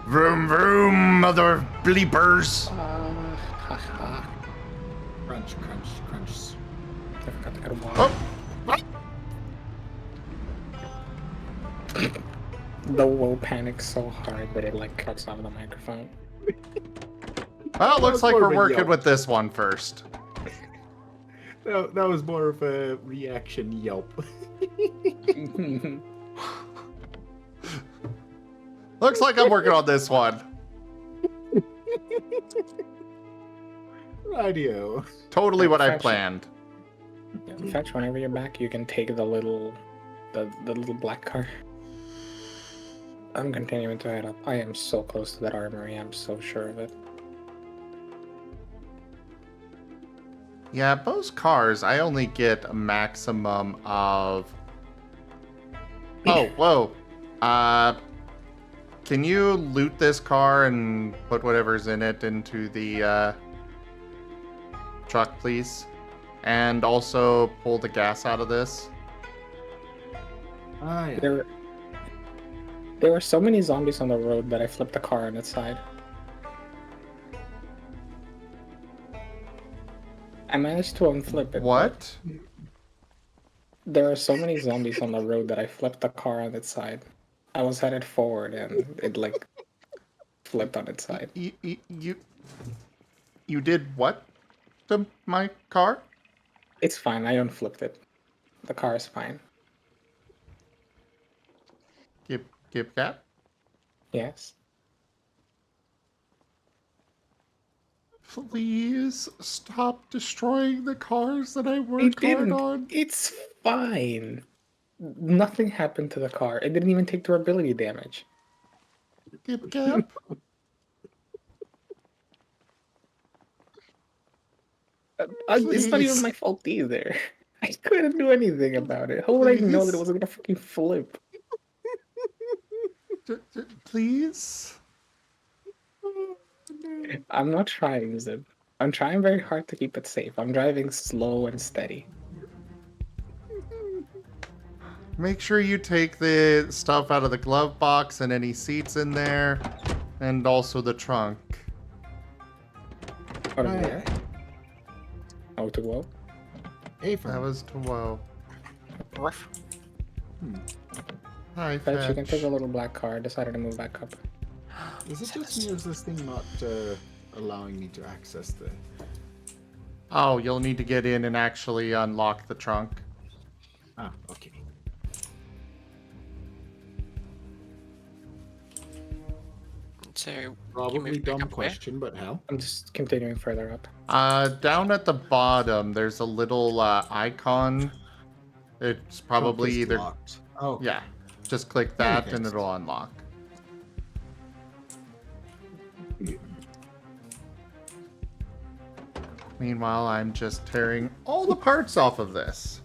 Vroom vroom, mother bleepers. Crunch, crunch, crunch. I forgot to get a ball. Oh! The Woe panics so hard that it like cuts off the microphone. Well, it looks That was like more we're of a working yelp. with this one first. That was more of a reaction yelp. Looks like I'm working on this one. Radio. Totally what I Fetch. planned. Fetch, whenever you're back, you can take the little black car. I'm continuing to head up. I am so close to that armory, I'm so sure of it. Yeah, those cars, I only get a maximum of... Oh, whoa. Can you loot this car and put whatever's in it into the truck, please? And also pull the gas out of this. Ah, yeah. There were so many zombies on the road that I flipped the car on its side. I managed to unflip it. What? There are so many zombies on the road that I flipped the car on its side. I was headed forward and it like flipped on its side. You did what to my car? It's fine, I unflipped it. The car is fine. Give cat? Yes. Please stop destroying the cars that I It work hard didn't. on. It's fine. Nothing happened to the car. It didn't even take durability damage. Gip Gap? It's not even Please. my fault either. I couldn't do anything about it. How would I know that it was gonna fucking flip? Please? I'm not trying, Zib. I'm trying very hard to keep it safe. I'm driving slow and steady. Make sure you take the stuff out of the glove box and any seats in there, and also the trunk. Or Aye, where? aye. Oh, to go. Hey, That Furry. was to woe. Ruff. Hi, Fetch, you can take Fetch. a little black car. I decided to move back up. Is it just me or is this thing not allowing me to access the... Oh, you'll need to get in and actually unlock the trunk. Ah, okay. So you Probably move back dumb up where? question, but how? I'm just continuing further up. Down at the bottom, there's a little icon. It's probably Trunk is either... locked. Oh, Yeah, just click Many that and thanks. it'll unlock. Meanwhile, I'm just tearing all the parts off of this.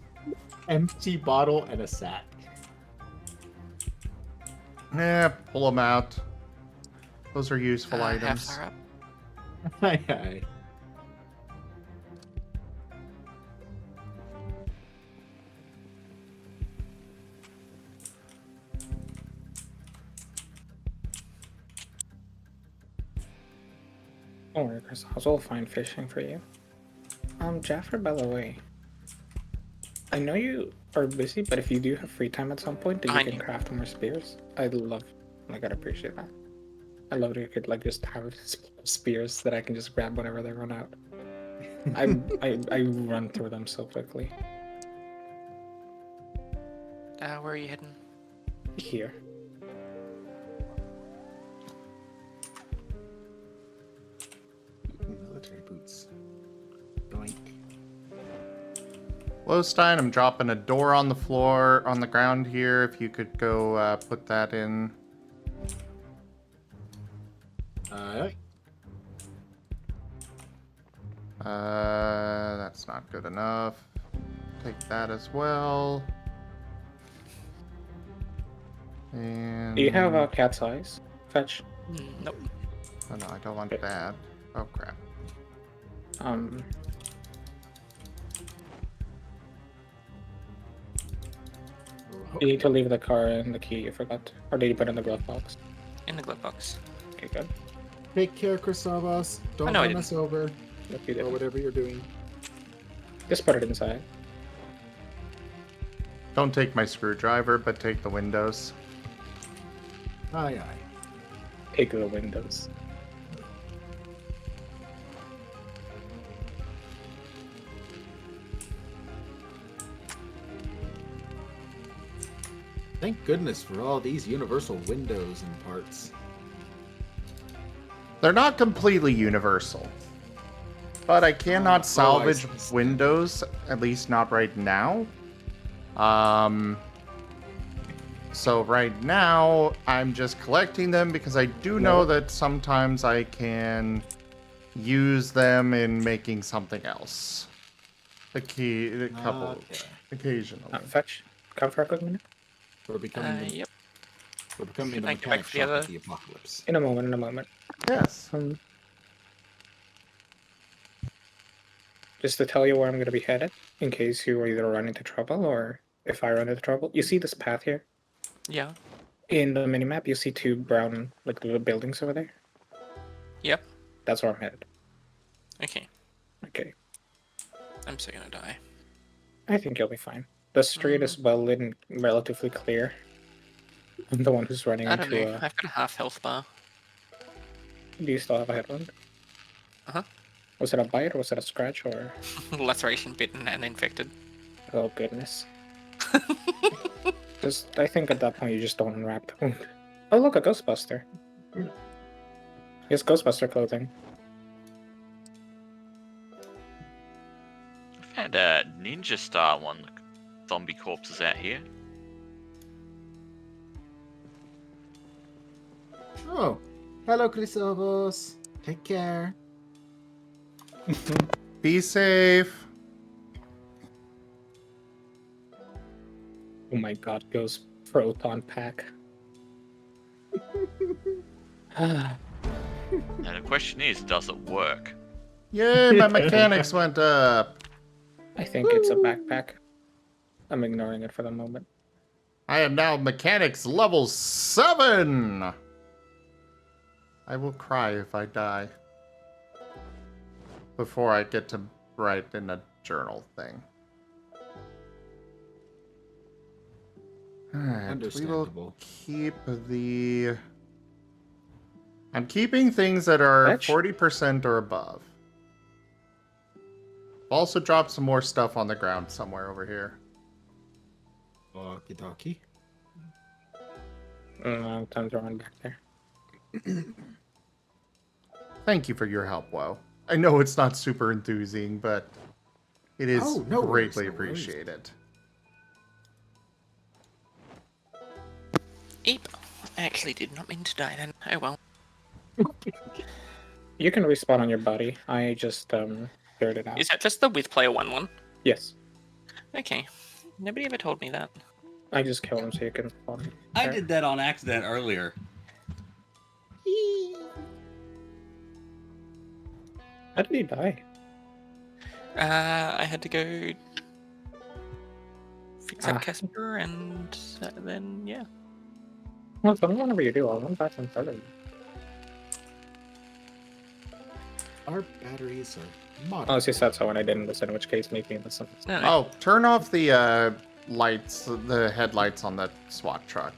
empty bottle and a sack. Yeah, pull them out. Those are useful How items. far up? Aye, aye. Don't worry, Chris. I'll find fishing for you. Jaffer, by the way. I know you are busy, but if you do have free time at some point, that you can craft more spears. I'd appreciate that. I love that you could like just have spears that I can just grab whenever they run out. I run through them so quickly. Where are you heading? Here. Military boots. Doink. Lowstein, I'm dropping a door on the floor, on the ground here. If you could go put that in. Aye. That's not good enough. Take that as well. And... Do you have a cat's eyes? Fetch. Nope. Oh no, I don't want that. Oh crap. You need to leave the car and the key you forgot. Or did you put it in the glove box? In the glove box. Okay, good. Take care, Chrisavas. Don't no, I run us over. Yep, you Or did. whatever you're doing. Just put it inside. Don't take my screwdriver, but take the windows. Aye, aye. Take the windows. Thank goodness for all these universal windows and parts. They're not completely universal. But I cannot salvage windows, at least not right now. So right now, I'm just collecting them because I do know that sometimes I can use them in making something else. A couple, occasionally. Fetch, come for a quick minute. We're becoming Yep. we're becoming Should the I get back mechanic for the shop other- of the apocalypse. In a moment. Yes. Just to tell you where I'm going to be headed, in case you either run into trouble or if I run into trouble. You see this path here? Yeah. In the minimap, you see two brown, like, little buildings over there? Yep. That's where I'm headed. Okay. Okay. I'm still gonna die. I think you'll be fine. The street is well lit and relatively clear. I'm the one who's running I don't into know. I've got a half health bar. Do you still have a head wound? Uh-huh. Was it a bite or was it a scratch or? Laceration, bitten, and infected. Oh goodness. Just, I think at that point you just don't unwrap the wound. Oh look, a Ghostbuster. It's Ghostbuster clothing. I've had a ninja style one. Zombie corpses out here. Oh, hello, Chrisavos. Take care. Be safe. Oh my god, Ghost Proton Pack. Now the question is, does it work? Yay, my mechanics went up. I think it's a backpack. I'm ignoring it for the moment. I am now mechanics level 7. I will cry if I die. before I get to write in a journal thing. Alright, we will Understandable. keep the... I'm keeping things that are 40% or above. I've also dropped some more stuff on the ground somewhere over here. Okie dokie. Time to run back there. Thank you for your help, Woe. I know it's not super enthusing, but it is greatly appreciated. Eep. I actually did not mean to die then. Oh well. You can respawn on your body. I just cleared it out. Is that just the with player 1-1? Yes. Okay. Nobody ever told me that. I just killed him so you can spawn. I did that on accident earlier. How did he die? I had to go fix up Casper and then, yeah. Well, so whenever you do, I'll run back and start it. Our batteries are modern. Unless you said so and I didn't listen, in which case maybe listen. Oh, turn off the lights, the headlights on that SWAT truck.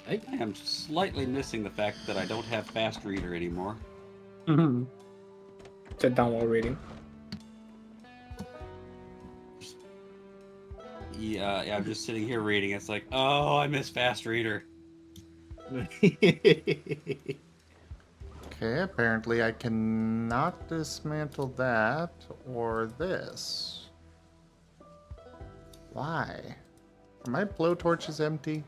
I am slightly missing the fact that I don't have fast reader anymore. Mm-hmm. Sit down while reading. Yeah, I'm just sitting here reading. It's like, oh, I miss fast reader. Okay, apparently I cannot dismantle that or this. Why? Are my blowtorches empty?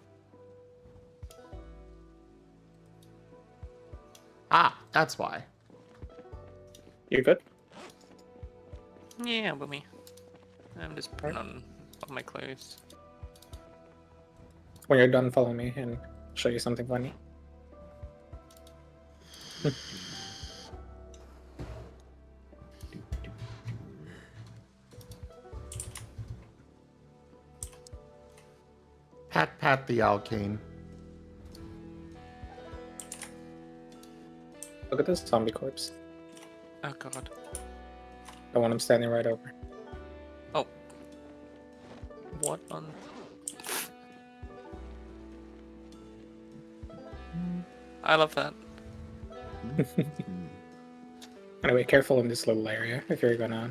Ah, that's why. You good? Yeah, with me. I'm just putting on all my clothes. When you're done, follow me and show you something funny. Pat the alkane. Look at this zombie corpse. Oh god. The one I'm standing right over. Oh. What on... I love that. Anyway, careful in this little area if you're gonna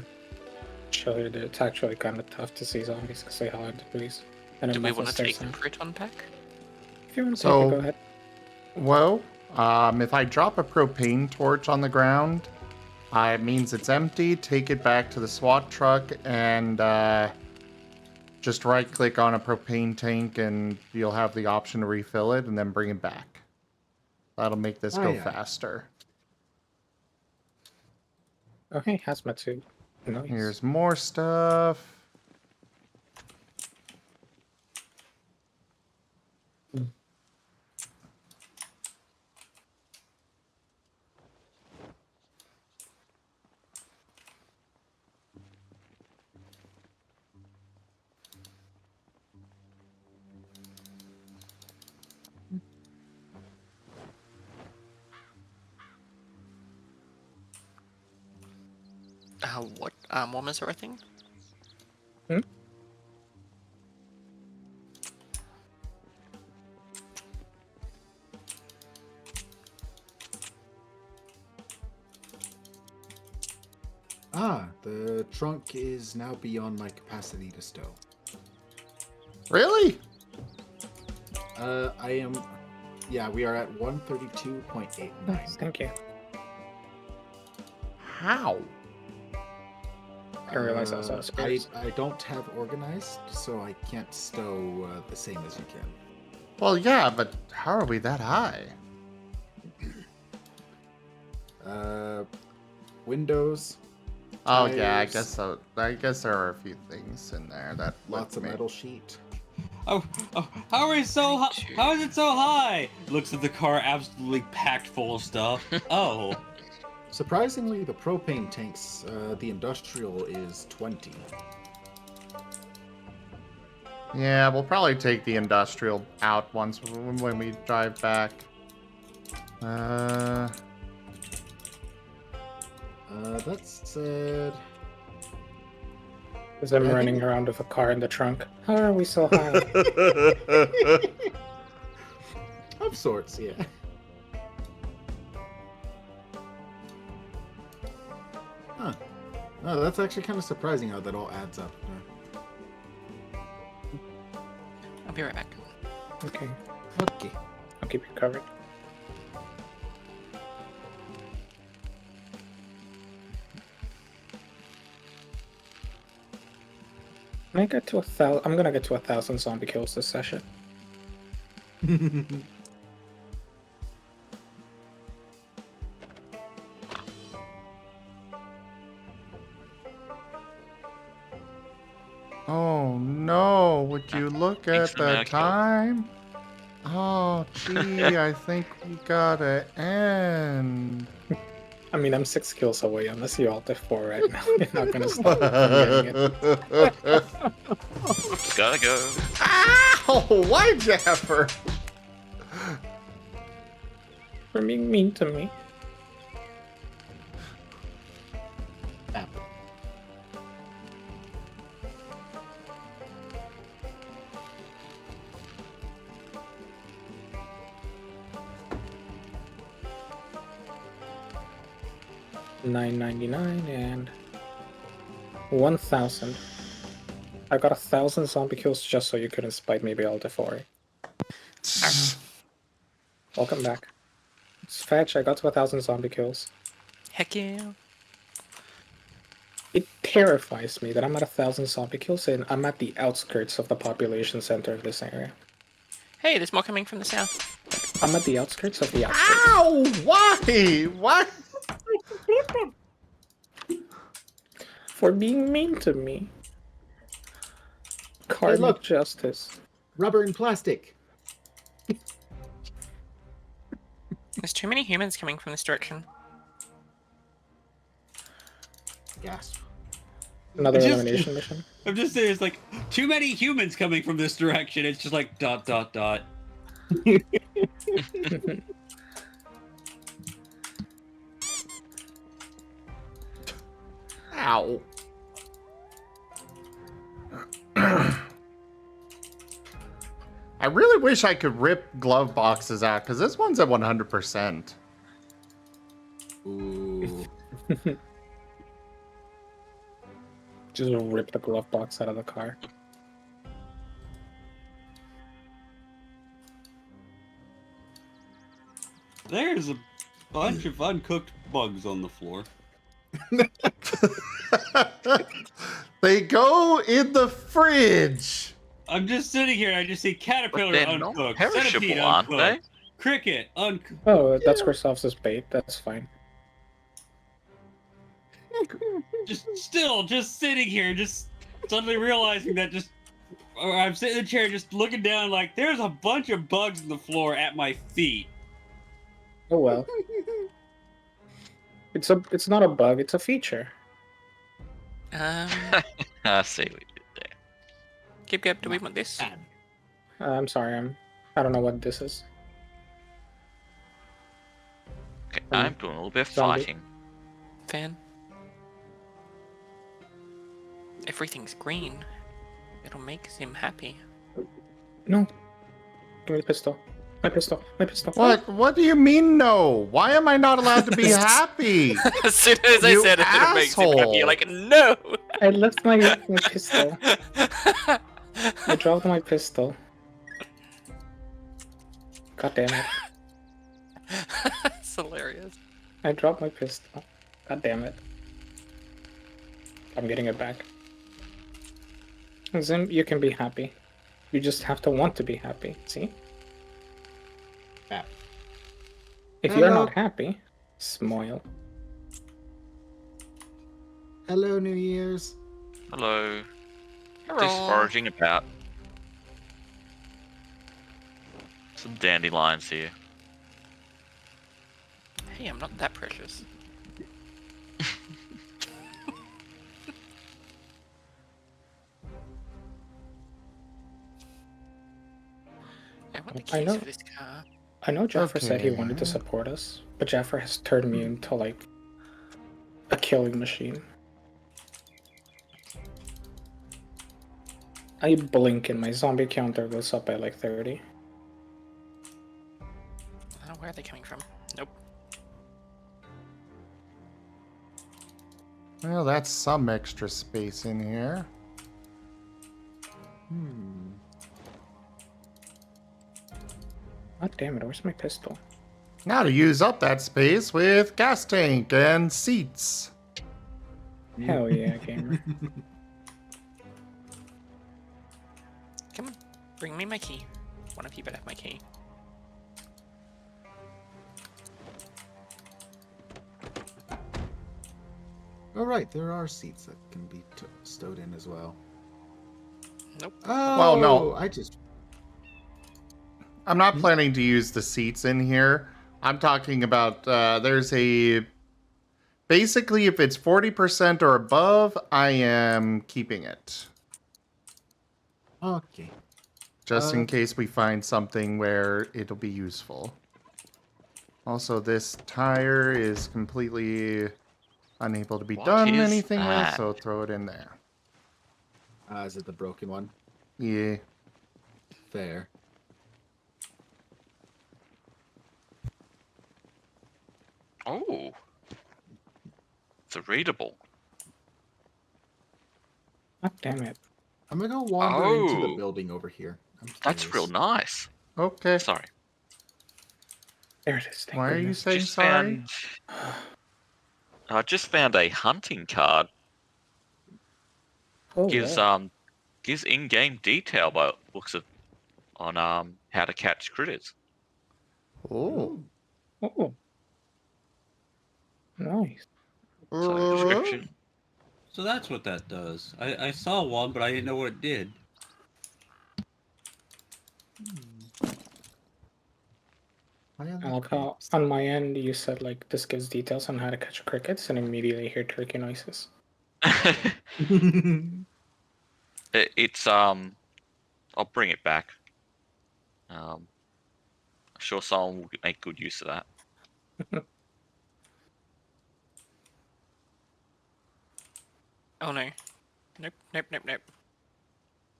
show it. It's actually kind of tough to see zombies because they hide the trees. And Do we want to take the Proton pack? If you want to take it, go ahead. Well, if I drop a propane torch on the ground, it means it's empty. Take it back to the SWAT truck and just right-click on a propane tank and you'll have the option to refill it and then bring it back. That'll make this go faster. Okay, hazmat suit. Nice. Here's more stuff. What warmers are a thing? Hmm? The trunk is now beyond my capacity to stow. Really? I am... Yeah, we are at 132.89. Nice, thank you. How? I realize I was out of space. I don't have organized, so I can't stow the same as you can. Well, yeah, but how are we that high? Windows. Oh yeah, I tires, guess so. I guess there are a few things in there that lots of metal sheet. Oh, how are we so high? How is it so high? Looks at the car absolutely packed full of stuff. Oh. Surprisingly, the propane tanks, the industrial is 20. Yeah, we'll probably take the industrial out once when we drive back. That's sad. Is him I running think- around with a car in the trunk. How are we so high? Of sorts, yeah. Huh. Oh, that's actually kind of surprising how that all adds up. I'll be right back. Okay, Okay. I'll keep you covered. When I get to 1,000, I'm gonna get to 1,000 zombie kills this session. Oh no, would you look Thanks at for the the medical. time? Oh, gee, I think we gotta end. I mean, I'm 6 kills away. Unless you alt F4 right now, you're not gonna stop me from getting it. Oops, gotta go. Ow! Why, Jaffer? For being mean to me. $9.99 and 1,000. I got 1,000 zombie kills just so you couldn't spite me by alt F4. Welcome back. It's fetch. I got to 1,000 zombie kills. Heck yeah. It terrifies me that I'm at 1,000 zombie kills and I'm at the outskirts of the population center of this area. Hey, there's more coming from the south. I'm at the outskirts of the outskirts. Ow! Why? What? For being mean to me. Karmic look. justice. Rubber and plastic. There's too many humans coming from this direction. Gasp. Another Just- elimination mission. I'm just saying, it's like too many humans coming from this direction. It's just like ... Ow. I really wish I could rip glove boxes out, because this one's at 100%. Ooh. Just rip the glove box out of the car. There's a bunch of uncooked bugs on the floor. They go in the fridge. I'm just sitting here and I just see caterpillar they're not uncooked, perishable, centipede aren't uncooked, they? cricket uncooked. Oh, that's Kristoff's bait. That's fine. Just sitting here, just suddenly realizing that I'm sitting in the chair just looking down like there's a bunch of bugs on the floor at my feet. Oh well. It's not a bug, it's a feature. I see what you did there. Gib, do we want this? I'm sorry, I don't know what this is. Okay, I'm doing a little bit of Zombie. fighting. Fan? Everything's green. It'll make him happy. No. Give me the pistol. My pistol. My pistol. What? What do you mean no? Why am I not allowed to be happy? As soon as I You said it, it makes him happy. asshole. You're like, no! I left my pistol. I dropped my pistol. God damn it. That's hilarious. I dropped my pistol. God damn it. I'm getting it back. Zim, you can be happy. You just have to want to be happy, see? Yeah. If you're Hello. not happy, smile. Hello, New Year's. Hello. Hello. Just foraging about. Some dandelions here. Hey, I'm not that precious. I want the I keys know. for this car. I know Jaffer said he Okay. wanted to support us, but Jaffer has turned me into like a killing machine. I blink and my zombie counter goes up by like 30. Where are they coming from? Nope. Well, that's some extra space in here. God damn it, where's my pistol? Now to use up that space with gas tank and seats. Hell yeah, gamer. Come on, bring me my key. One of you better have my key. Oh, right, there are seats that can be stowed in as well. Nope. Oh, Well, no. I'm not planning to use the seats in here. I'm talking about there's a... Basically, if it's 40% or above, I am keeping it. Okay. Just in case we find something where it'll be useful. Also, this tire is completely unable to be done anything with, so throw it in there. Is it the broken one? Yeah. Fair. Oh. It's a readable. God damn it. I'm gonna go wander into the building over here. That's real nice. Okay. Sorry. There it is. Thank Why are you goodness. saying sorry? I just found a hunting card. Oh, Gives wow. gives in-game detail by looks of on how to catch critters. Oh. Oh. Nice. So description. So that's what that does. I saw one, but I didn't know what it did. I like how on my end you said like this gives details on how to catch crickets and immediately hear turkey noises. It's I'll bring it back. I'm sure someone will make good use of that. Oh no. Nope, nope, nope, nope.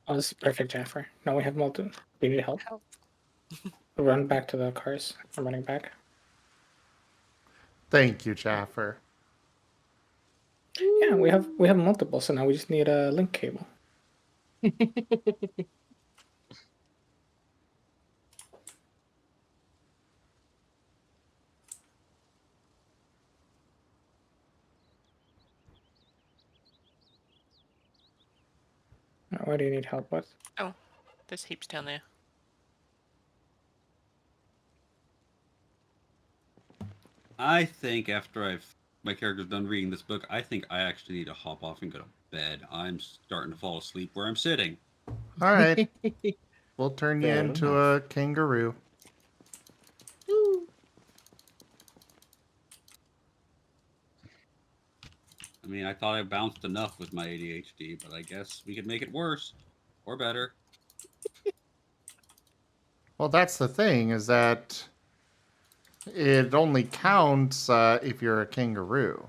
Oh, this is perfect, Jaffer. Now we have Marten. We need help. Run back to the cars. I'm running back. Thank you, Jaffer. Yeah, we have multiple, so now we just need a link cable. What do you need help with? Oh, there's heaps down there. I think after my character's done reading this book, I think I actually need to hop off and go to bed. I'm starting to fall asleep where I'm sitting. All right. We'll turn you Fair into enough. a kangaroo. I mean, I thought I bounced enough with my ADHD, but I guess we could make it worse. Or better. Well, that's the thing, is that it only counts if you're a kangaroo.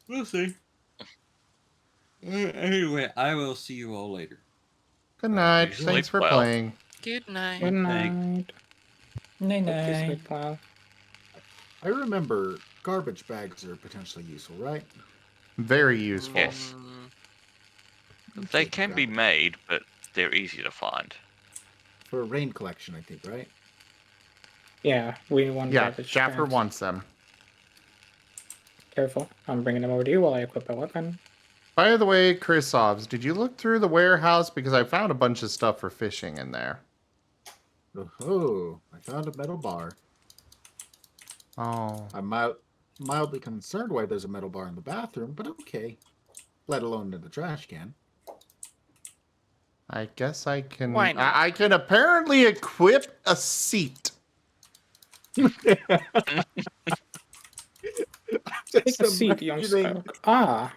We'll see. Anyway, I will see you all later. Good night. Sleep Thanks for well. playing. Good night. Good Thanks. night. Night Hope you night. sleep well. I remember garbage bags are potentially useful, right? Very useful. Yes. Mm, They Okay, can be got it. made, but they're easy to find. For rain collection, I think, right? Yeah, we want Yeah, garbage Jaffer bags. wants them. Careful. I'm bringing them over to you while I equip a weapon. By the way, Chrisovs, did you look through the warehouse? Because I found a bunch of stuff for fishing in there. Oh, I found a metal bar. Oh. I'm mildly concerned why there's a metal bar in the bathroom, but okay. Let alone in the trash can. I guess I can... Why not? I can apparently equip a seat. Take a seat, young spoke. Ah,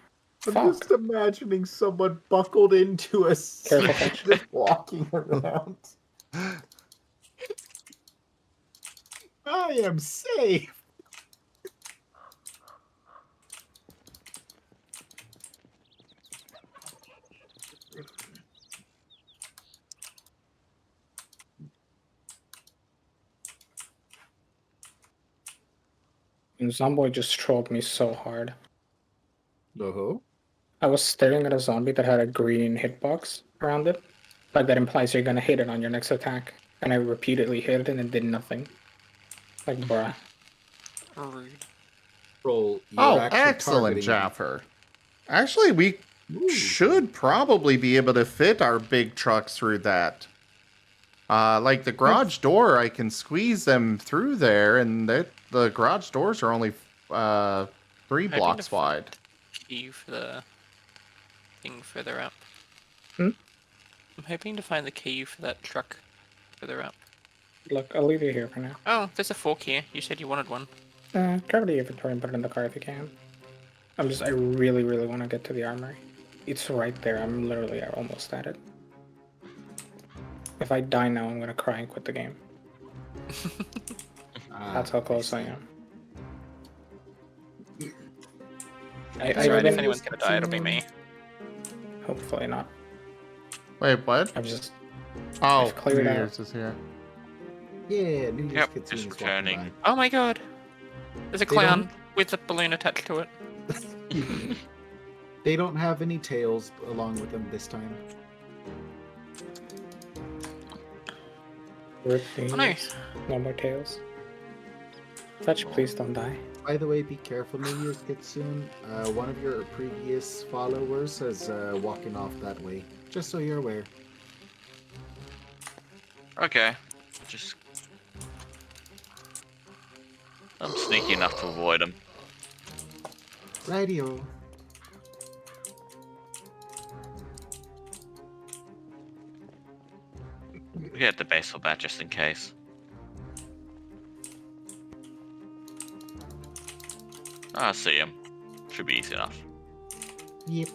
I'm fuck. just imagining someone buckled into a seat Careful, Fetch. just walking around. I am safe. And Zomboid just trolled me so hard. Oh. I was staring at a zombie that had a green hitbox around it. Like that implies you're gonna hit it on your next attack. And I repeatedly hit it and it did nothing. Like, bruh. Rude. Roll. You're Oh, actually excellent, targeting Jaffer. Actually, we should probably be able to fit our big trucks through that. Like the garage door, I can squeeze them through there, and the garage doors are only 3 blocks wide. Key for the thing further up. Hmm? I'm hoping to find the key for that truck further up. Look, I'll leave you here for now. Oh, there's a fork here. You said you wanted one. Grab the inventory and put it in the car if you can. I really, really want to get to the armory. It's right there. I'm literally almost at it. If I die now, I'm gonna cry and quit the game. That's how close I am. That's right, if anyone's gonna die, it'll be me. Hopefully not. Wait, what? I've cleared New out. Year's is here. Yeah, New Year's Yep, just returning. Oh my god! There's a clown with a balloon attached to it. They don't have any tails along with them this time. Oh no. No more tails. Fetch, please don't die. By the way, be careful, New Year's gets soon. One of your previous followers is walking off that way. Just so you're aware. Okay. I'm sneaky enough to avoid him. Radio. We get the base for that just in case. I see him. Should be easy enough. Yep.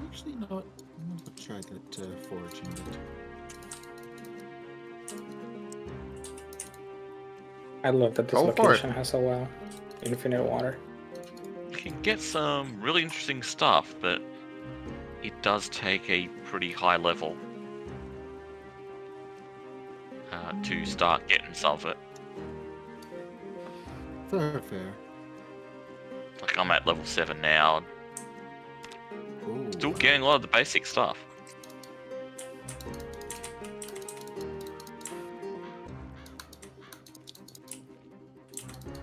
Actually, you know what? I'm gonna try that foraging bit. I love that this location has a well. Infinite water. You can get some really interesting stuff, but it does take a pretty high level to start getting some of it. Fair. Like I'm at level 7 now. Ooh. Still getting a lot of the basic stuff.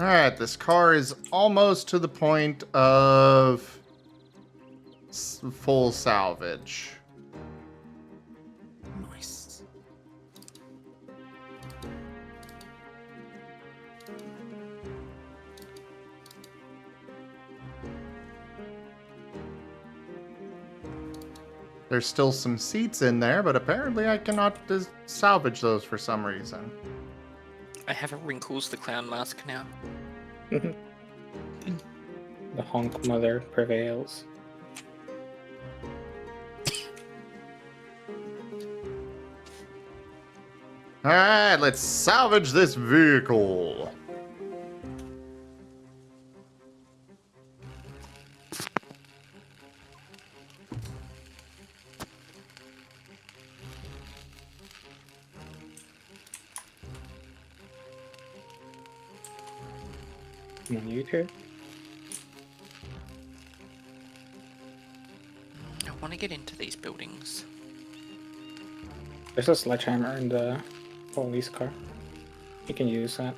Alright, this car is almost to the point of full salvage. Nice. There's still some seats in there, but apparently I cannot salvage those for some reason. I have a Wrinkles the Clown mask now. The honk mother prevails. Alright, let's salvage this vehicle. Come on, you two. I want to get into these buildings. There's a sledgehammer in the police car. You can use that.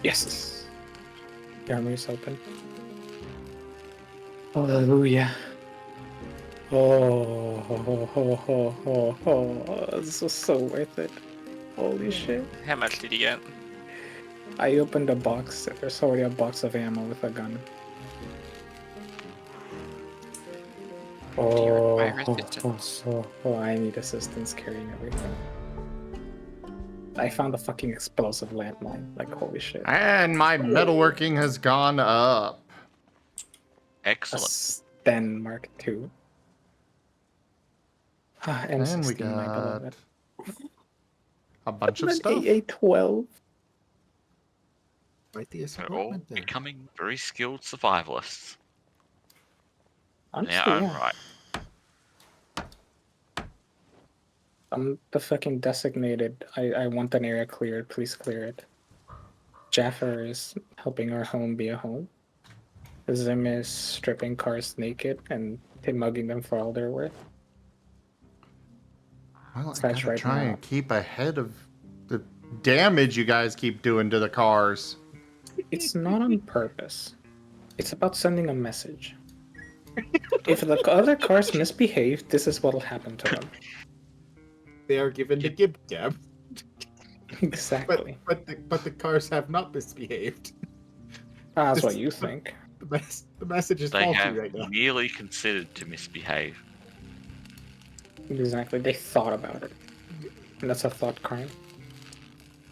Yes! The armory is open. Hallelujah. This was so worth it. Holy shit. How much did you get? I opened a box. There's already a box of ammo with a gun. I need assistance carrying everything. I found a fucking explosive landmine. Like, holy shit. And my metalworking has gone up. Excellent. A Sten Mark II. And we got a bunch of stuff. AA-12. Quite the We're all assortment there. becoming very skilled survivalists. In Honestly, our own yeah. right. I'm the fucking designated. I want an area cleared. Please clear it. Jaffer is helping our home be a home. Zim is stripping cars naked and mugging them for all they're worth. Well, I Slash gotta right try now. and keep ahead of the damage you guys keep doing to the cars. It's not on purpose. It's about sending a message. If the other cars misbehave, this is what'll happen to them. They are given the gib gab. Exactly. But the cars have not misbehaved. That's what you think. The message is They faulty have right now. merely considered to misbehave. Exactly. They thought about it. And that's a thought crime.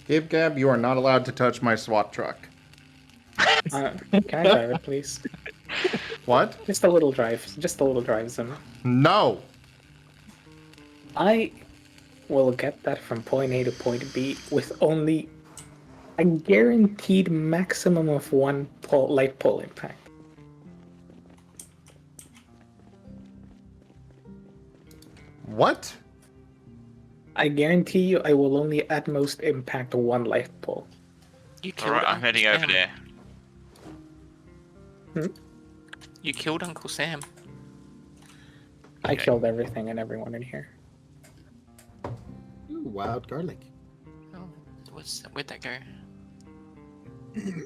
Gib Gab, you are not allowed to touch my SWAT truck. Can I drive it, please? What? Just a little drive. Just a little drive, Zim. No! I will get that from point A to point B with only a guaranteed maximum of one light pole impact. What? I guarantee you I will only at most impact one light pole. You killed Alright, I'm Uncle heading Sam. over there. You killed Uncle Sam. I Okay. killed everything and everyone in here. Ooh, wild garlic. Oh, where'd that go?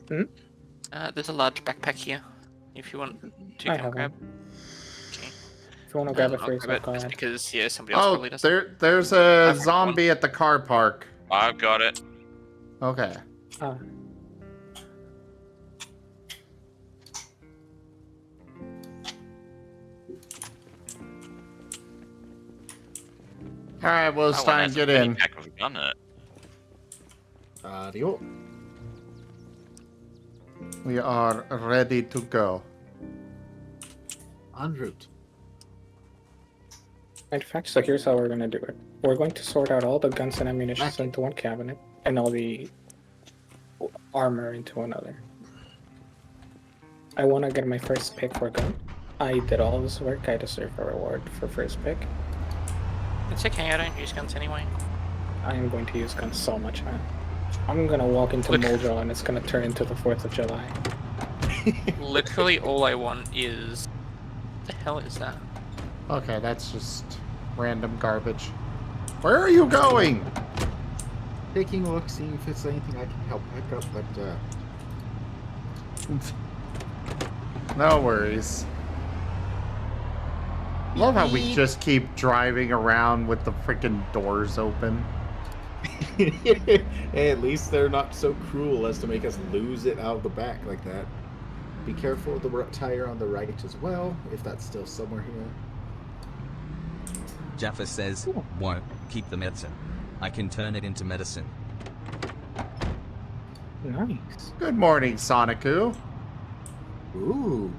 Hmm? There's a large backpack here. If you want to I come have grab. one. Okay. If you want to grab it I'll for grab yourself, it go just ahead. because yeah, somebody else Oh, probably doesn't. there's a I've got zombie at the car park. I've got it. Okay. Alright, well, it's That one time has to a get in. penny pack with a gun in it. Adio. We are ready to go. En route. In fact, so here's how we're going to do it. We're going to sort out all the guns and ammunition into one cabinet and all the armor into another. I want to get my first pick for gun. I did all this work. I deserve a reward for first pick. It's okay, I don't use guns anyway. I am going to use guns so much, man. I'm going to walk into Look. Mojo and it's going to turn into the 4th of July. Literally all I want is... the hell is that? Okay, that's just random garbage. Where are you going? Taking a look, seeing if it's anything I can help pick up, but No worries. Love how we just keep driving around with the freaking doors open. hey, at least they're not so cruel as to make us lose it out of the back like that. Be careful of the tire on the right as well, if that's still somewhere here. Jaffa says, won't keep the medicine. I can turn it into medicine. Nice. Good morning, Sonicu. Ooh.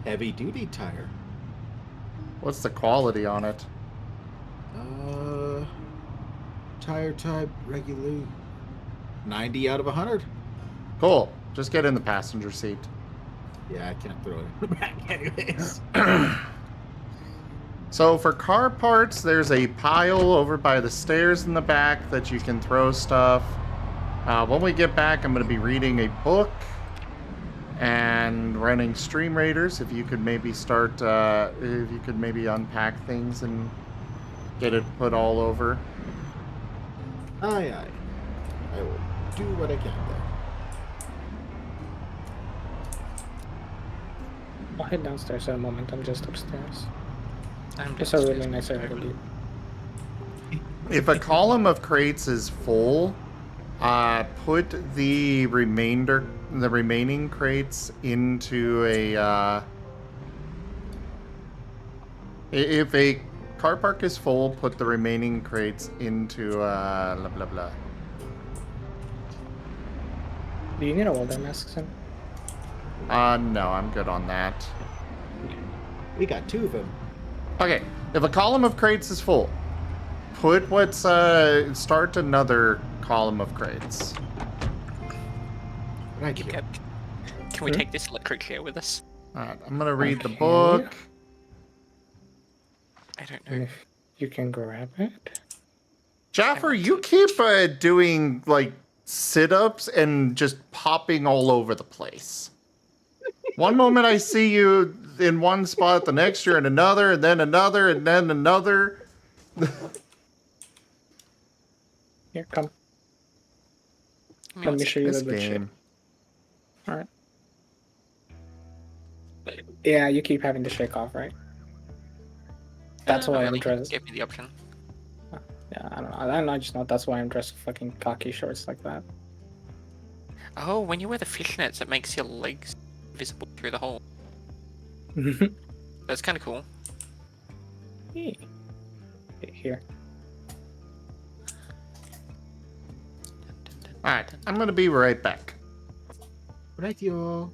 Heavy duty tire. What's the quality on it? Tire type regularly 90 out of 100. Cool. Just get in the passenger seat. Yeah, I can't throw it in the back anyways. So for car parts, there's a pile over by the stairs in the back that you can throw stuff. When we get back, I'm going to be reading a book and running Stream Raiders. If you could maybe start, if you could maybe unpack things and get it put all over. Aye, aye. I will do what I can there. I'll head downstairs in a moment. I'm just upstairs. I'm It's a really nice area to be. If a column of crates is full, put the remaining crates into a. If a car park is full, put the remaining crates into blah blah blah. Do you need a welder mask, Sam? No, I'm good on that. We got 2 of them. Okay, if a column of crates is full, put start another column of crates. Thank you. Can we take this electric chair with us? Alright, I'm gonna read the Okay. book. I don't And know. if you can grab it. Jaffer, want you to. keep doing like sit-ups and just popping all over the place. One moment I see you in one spot, the next you're in another, and then another, and then another. Here, come. Give me Let one me sec. show you This the good shit. game. Alright. Yeah, you keep having to shake off, right? That's Not why I'm really. dressed. Give me the option. Yeah, I don't know. I just know that's why I'm dressed with fucking cocky shorts like that. Oh, when you wear the fishnets, it makes your legs visible through the hole. That's kind of cool. Hey. Here. Alright, I'm gonna be right back. Right, yo.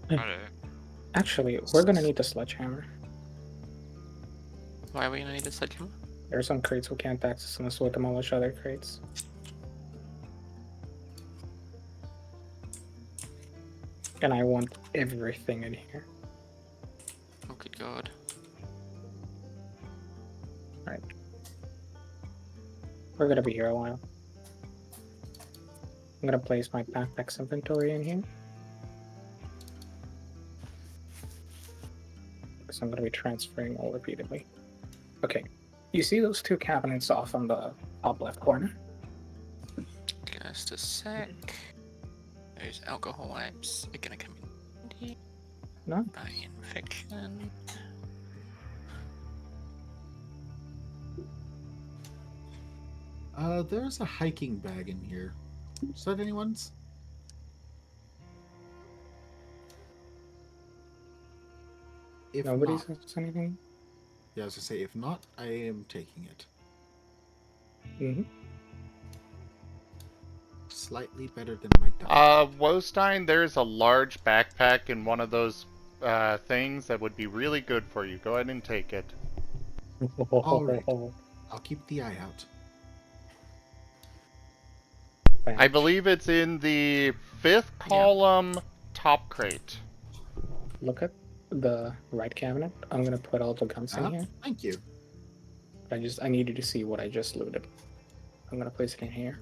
Righto. Actually, we're gonna need the sledgehammer. Why are we gonna need a sledgehammer? There are some crates we can't access unless we demolish other crates. And I want everything in here. Oh, good god. Alright. We're gonna be here a while. I'm gonna place my backpack's inventory in here. Because I'm gonna be transferring all repeatedly. Okay. You see those two cabinets off on the top left corner? Just a sec. Those alcohol wipes are gonna come in handy. No? By infection. There's a hiking bag in here. Is that anyone's? If Nobody not, says anything? yeah, I was gonna say, if not, I am taking it. Mm-hmm. Slightly better than my dog. Wostein, there's a large backpack in one of those things that would be really good for you. Go ahead and take it. Alright. I'll keep the eye out. I believe it's in the 5th column top crate. Look at the right cabinet. I'm gonna put all the guns in here. Thank you. I need you to see what I just looted. I'm gonna place it in here.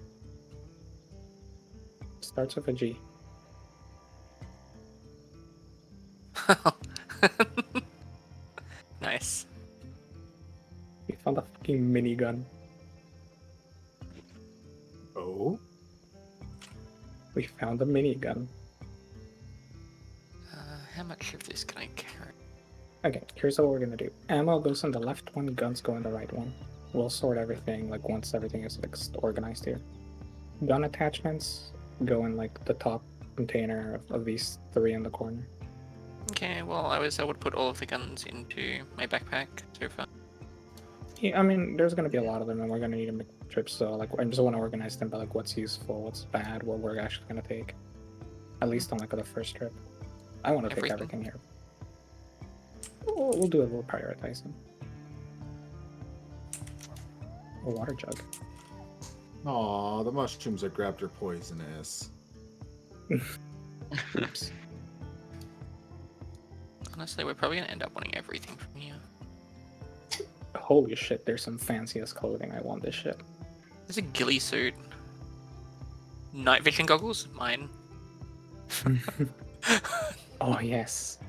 Starts with a G. Nice. We found a fucking minigun. Oh? We found a minigun. How much of this can I carry? Okay, here's what we're gonna do. Ammo goes in the left one, guns go in the right one. We'll sort everything, like, once everything is, like, organized here. Gun attachments go in, like, the top container of these 3 in the corner. Okay, well, I would put all of the guns into my backpack so far. Yeah, I mean, there's gonna be a lot of them, and we're gonna need to make trips, so, like, I just want to organize them by, like, what's useful, what's bad, what we're actually gonna take. At least on, like, the first trip. I want to take everything here. We'll do it, we'll prioritize them. A water jug. Aw, the mushrooms I grabbed are poisonous. Oops. Honestly, we're probably gonna end up wanting everything from here. Holy shit, there's some fanciest clothing. I want this shit. There's a ghillie suit. Night vision goggles? Mine. Oh, yes.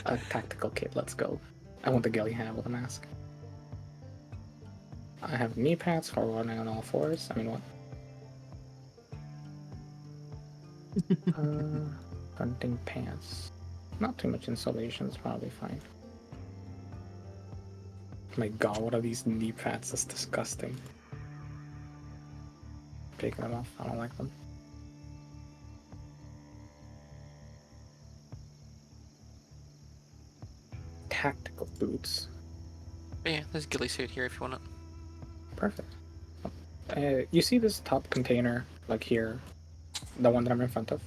A tactical kit, let's go. I want the ghillie hat with a mask. I have knee pads for running on all fours. I mean, what? Hunting pants. Not too much insulation, it's probably fine. My god, what are these knee pads? That's disgusting. Taking them off, I don't like them. Tactical boots. But yeah, there's a ghillie suit here if you want it. Perfect. You see this top container, like here, the one that I'm in front of?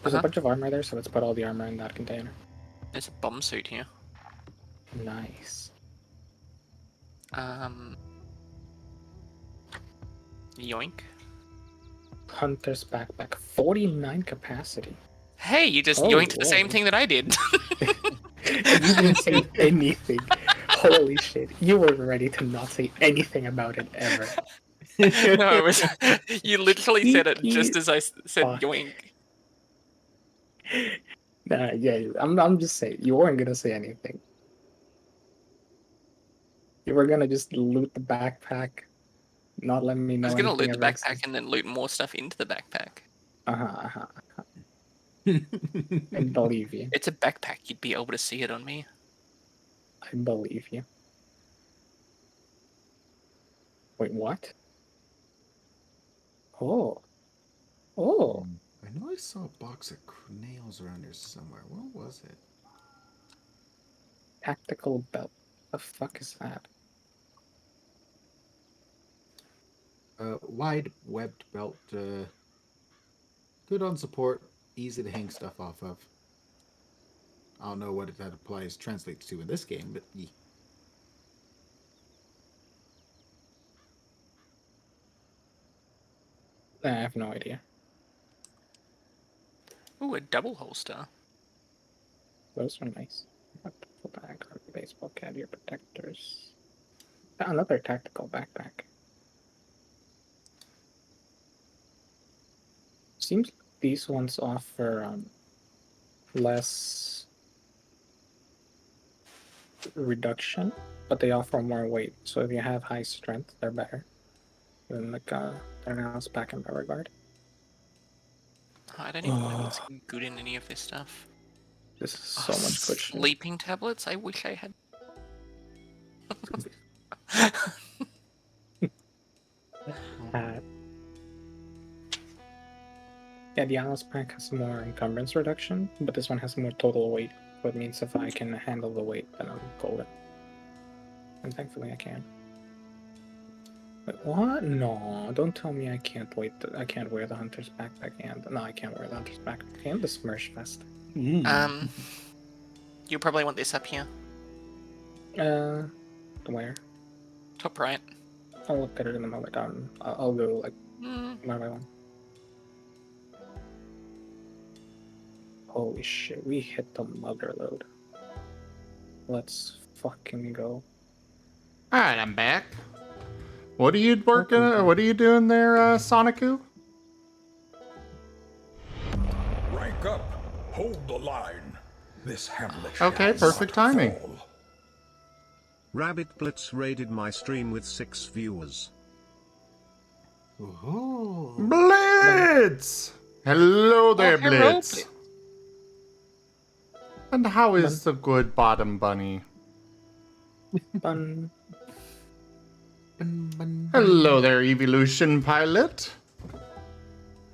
There's a bunch of armor there, so let's put all the armor in that container. There's a bomb suit here. Nice. Yoink. Hunter's backpack, 49 capacity. Hey, you just Oh, yoinked the same whoa. thing that I did. You didn't say anything. Holy shit. You were ready to not say anything about it ever. No, it was. You literally said it just Sneaky as I said fuck. yoink. Nah, yeah, I'm just saying, you weren't gonna say anything. You were gonna just loot the backpack, not let me I know was gonna anything loot the ever backpack existed. and then loot more stuff into the backpack. I believe you. It's a backpack. You'd be able to see it on me. I believe you. Wait, what? Oh. Oh. I know I saw a box of nails around here somewhere. What was it? Tactical belt. The fuck is that? Wide webbed belt. Good on support. Easy to hang stuff off of. I don't know what that translates to in this game, but yeah. I have no idea. Ooh, a double holster. Those are nice. Duffel bag, baseball cap, ear protectors. Another tactical backpack. Seems like these ones offer less reduction, but they offer more weight. So if you have high strength, they're better than like Darnell's back in that regard. I don't even know what's good in any of this stuff. This is so much good shit. Sleeping tablets? I wish I had. Yeah, the Alice pack has more encumbrance reduction, but this one has more total weight. So it means if I can handle the weight, then I'm golden. And thankfully I can. Wait, what? No, don't tell me I can't wait. I can't wear the Hunter's backpack and no, I can't wear the Hunter's backpack and the Smirsh vest. You probably want this up here. Where? Top right. I'll look at it in the moment. I'll go like one by one. Holy shit, we hit the mother load. Let's fucking go. Alright, I'm back. What are you working on? What are you doing there, Sonicu? Rank up. Hold the line. This hamlet Okay, shall perfect not timing. fall. Rabbit Blitz raided my stream with 6 viewers. Oh. Blitz! Hello there, hello, Blitz. And how is the good bottom bunny? Bun. Hello there, Evolution Pilot.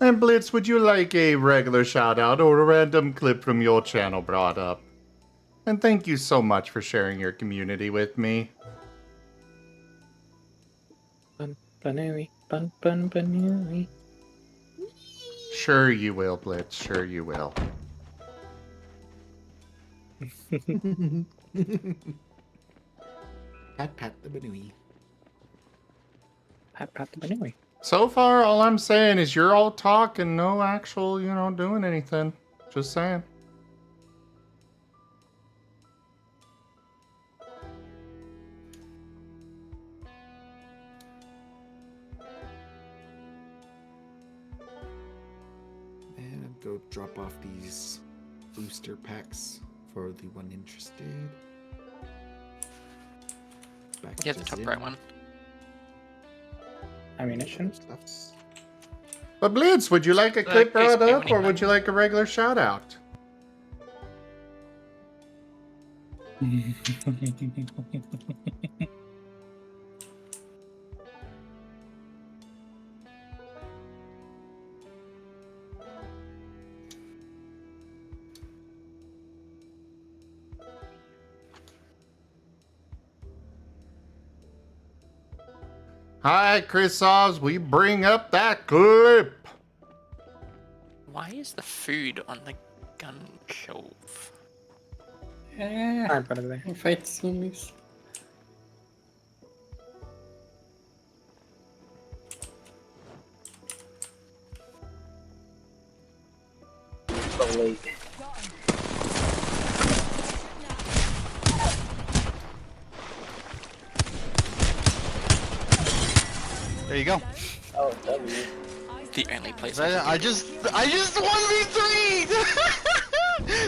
And Blitz, would you like a regular shout out or a random clip from your channel brought up? And thank you so much for sharing your community with me. Bun banooey. Bun bun banooey. Sure you will, Blitz. Sure you will. Pat pat the banooey. Pat pat the banooey. So far, all I'm saying is you're all talk and no actual, doing anything. Just saying. And go drop off these booster packs for the one interested. Back Yeah, to the top Zim. right one. Ammunition. Stuffs. But Blitz, would you like a clip case brought up Beony or would you like a regular shout out? Hi, Chris Oz, we bring up that clip. Why is the food on the gun shelf? Yeah, Put it there. I fight zombies. late. There you go. Oh, W. The only place I just 1v3'd!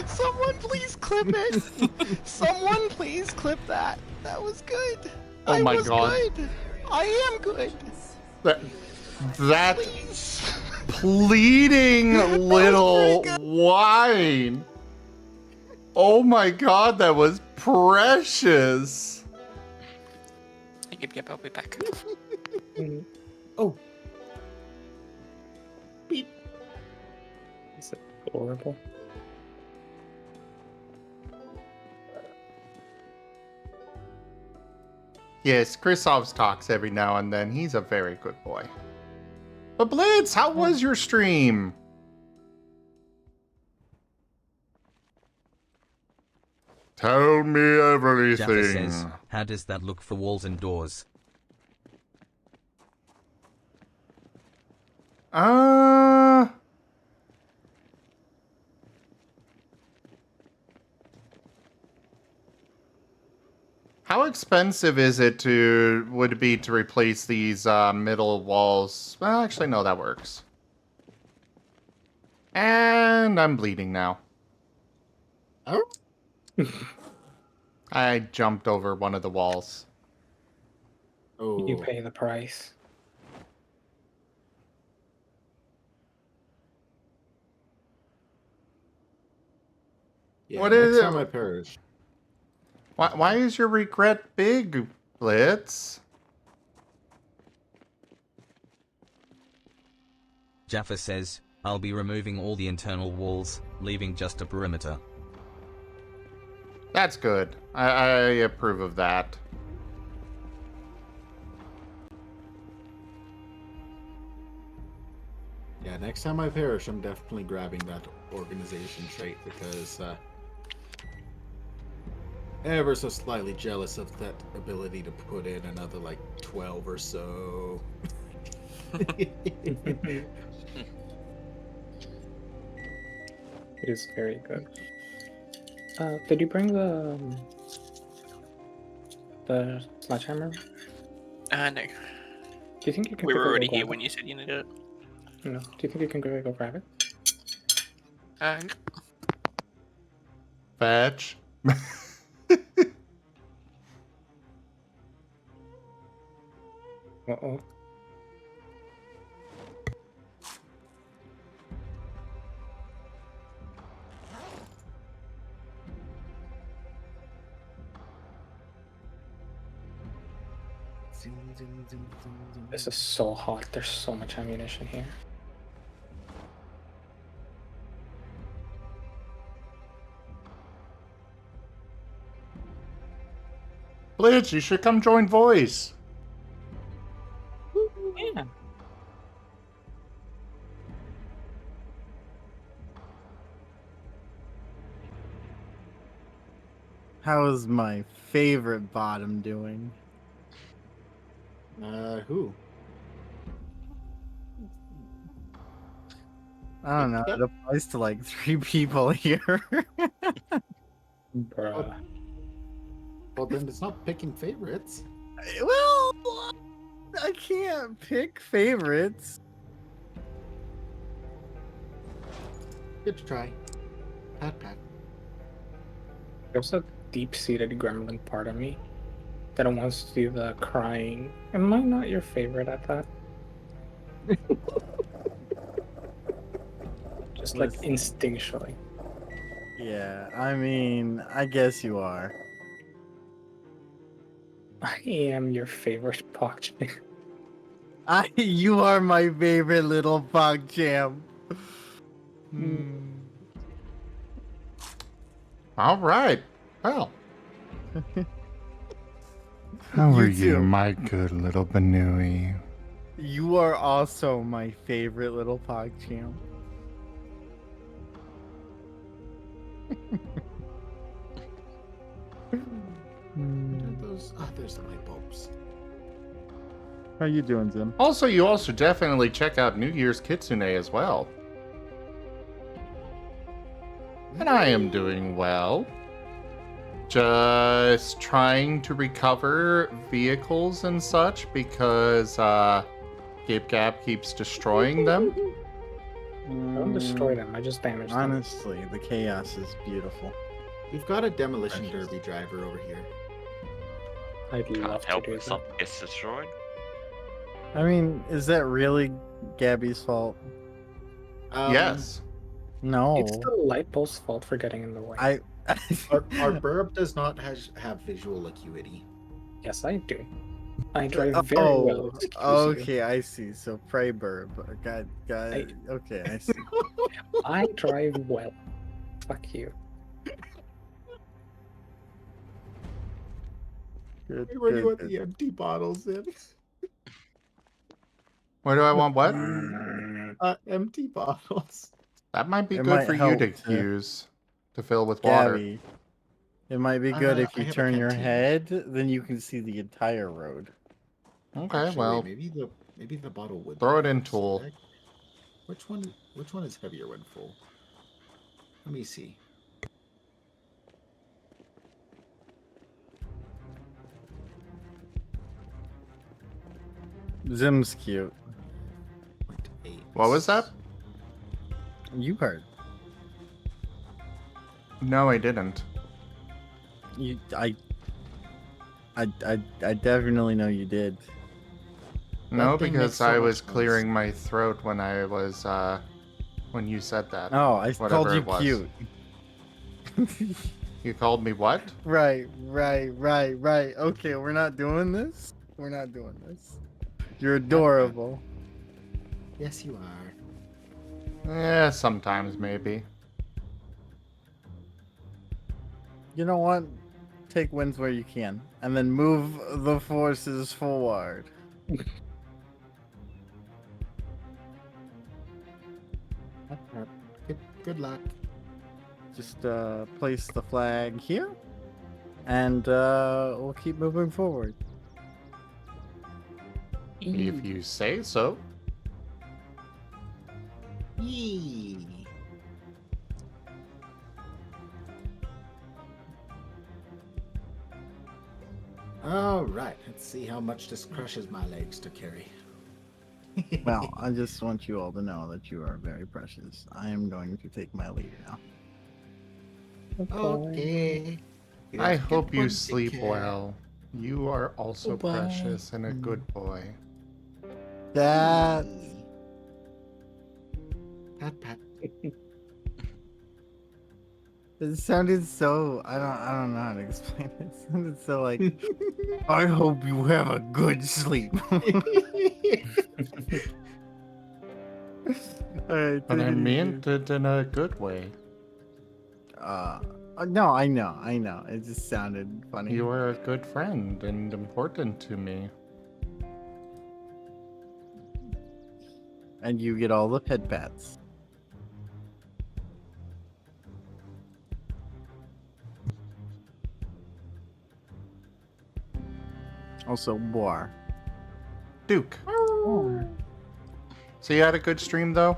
Someone please clip it! Someone please clip that. That was good. Oh my God. Good. I am good. That Please. pleading little whine. Oh my God, that was precious. Yep, I'll be back. Oh. Beep. Is it horrible? Yes, Chrisovs talks every now and then. He's a very good boy. But Blitz, how was your stream? Tell me Jaffa everything. says, how does that look for walls and doors? How expensive would it be to replace these middle walls? Well, actually, no, that works. And I'm bleeding now. Oh. I jumped over one of the walls. Oh. You pay the price. Yeah, What next is it? time I perish. Why is your regret big, Blitz? Jaffa says, I'll be removing all the internal walls, leaving just a perimeter. That's good. I approve of that. Yeah, next time I perish, I'm definitely grabbing that organization trait because ever so slightly jealous of that ability to put in another like 12 or so. It is very good. Did you bring the sledgehammer? No. Do you think you can? We were quickly already go here grab when it? you said you needed it. No. Do you think you can quickly go grab it? Fetch. Uh-oh. This is so hot. There's so much ammunition here. Blitz, you should come join Voice. Yeah. How's my favorite bottom doing? Who? I don't know. It applies to like 3 people here. Bruh. Well, then it's not picking favorites. Well, I can't pick favorites. Good try. Pat pat. There's a deep-seated gremlin part of me that wants to do the crying. Am I not your favorite at that? Just like instinctually. Yeah, I mean, I guess you are. I am your favorite PogChamp. You are my favorite little PogChamp. All right. Well. How are you, my good little Banui? You are also my favorite little PogChamp. There's the light bulbs. How you doing, Zim? Also, you also definitely check out New Year's Kitsune as well. And I am doing well. Just trying to recover vehicles and such because Gabe Gab keeps destroying them. Don't destroy them. I just damage them. Honestly, the chaos is beautiful. We've got a demolition derby driver over here. I'd Can't love to help do if that. something gets destroyed. I mean, is that really Gabby's fault? Yes. No. It's the light bulb's fault for getting in the way. Our burb does not have visual acuity. Yes, I do. I drive very well. excuse you. Okay, I see. So pray burb. Got okay, I see. I drive well. Fuck you. Good, Where do you want good. the empty bottles in? Where do I want what? Empty bottles. That might be It good might for you help to to- use to fill with water. Gabby, it might be good if I you have a turn your canteen. head, then you can see the entire road. Okay, Actually, well, maybe the bottle would. throw it be in first. tool. Which one is heavier when full? Let me see. Zim's cute. 0.8. What was that? You heard. No, I didn't. I definitely know you did. No, thing because makes so I much was noise. clearing my throat when I was when you said that. Oh, I Whatever called you it was. cute. You called me what? Right. Okay, we're not doing this. We're not doing this. You're adorable. Yes, you are. Yeah, sometimes maybe. You know what? Take wins where you can, and then move the forces forward. Good luck. Just place the flag here, and we'll keep moving forward. If you say so. Yee. All right, let's see how much this crushes my legs to carry. Well, I just want you all to know that you are very precious. I am going to take my leave now. Okay. I hope you sleep well. You are also Bye-bye. precious and a good boy. That Pat. it sounded so. I don't know how to explain it. It sounded so like. I hope you have a good sleep. Alright, But take I it meant easy. it in a good way. No, I know. It just sounded funny. You are a good friend and important to me. And you get all the pet pats. Also, Boar. Duke. So you had a good stream though?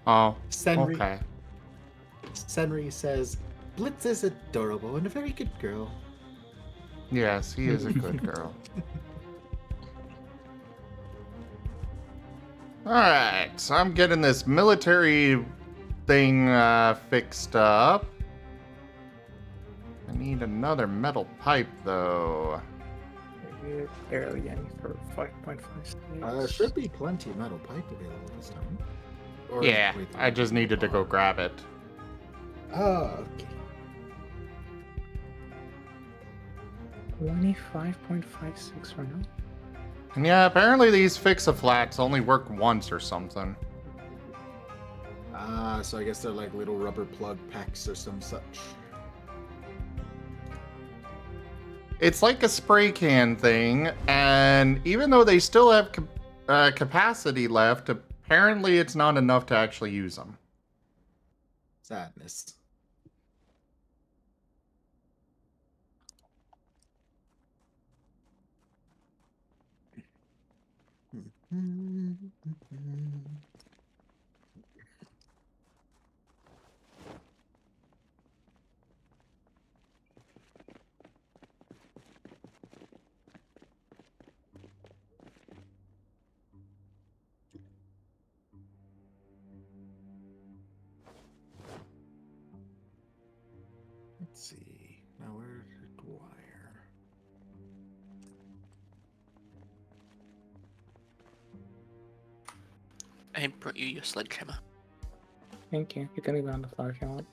Oh, Senri, okay. Senri says, Blitz is adorable and a very good girl. Yes, he is a good girl. Alright, so I'm getting this military thing fixed up. I need another metal pipe though. Barely any for 5.5. Should be plenty of metal pipe available this time. Or Yeah, wait, I just needed to go grab it. Oh, okay. 25.56 right now. And yeah, apparently these fix-a-flats only work once or something. So I guess they're like little rubber plug packs or some such. It's like a spray can thing, and even though they still have capacity left, apparently it's not enough to actually use them. Sadness. Let's see. Now where's Dwyer? I brought you your sledgehammer. Thank you. You can leave it on the floor if you want.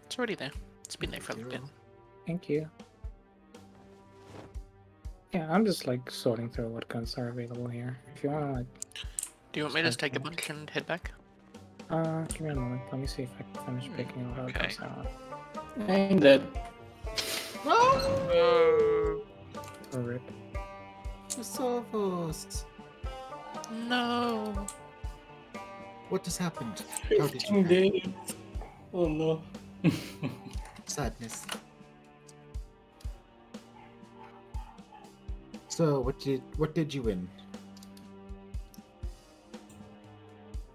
It's already there. It's been there for a little bit. Thank you. Yeah, I'm just like sorting through what guns are available here. If you wanna like. Do you want me to just take a bunch and head back? Give me a moment. Let me see if I can finish picking out all the guns I want. I'm dead. No. Rip. Sovos. No. What just happened? How did you? 15 days. Oh no. Sadness. So what did you win?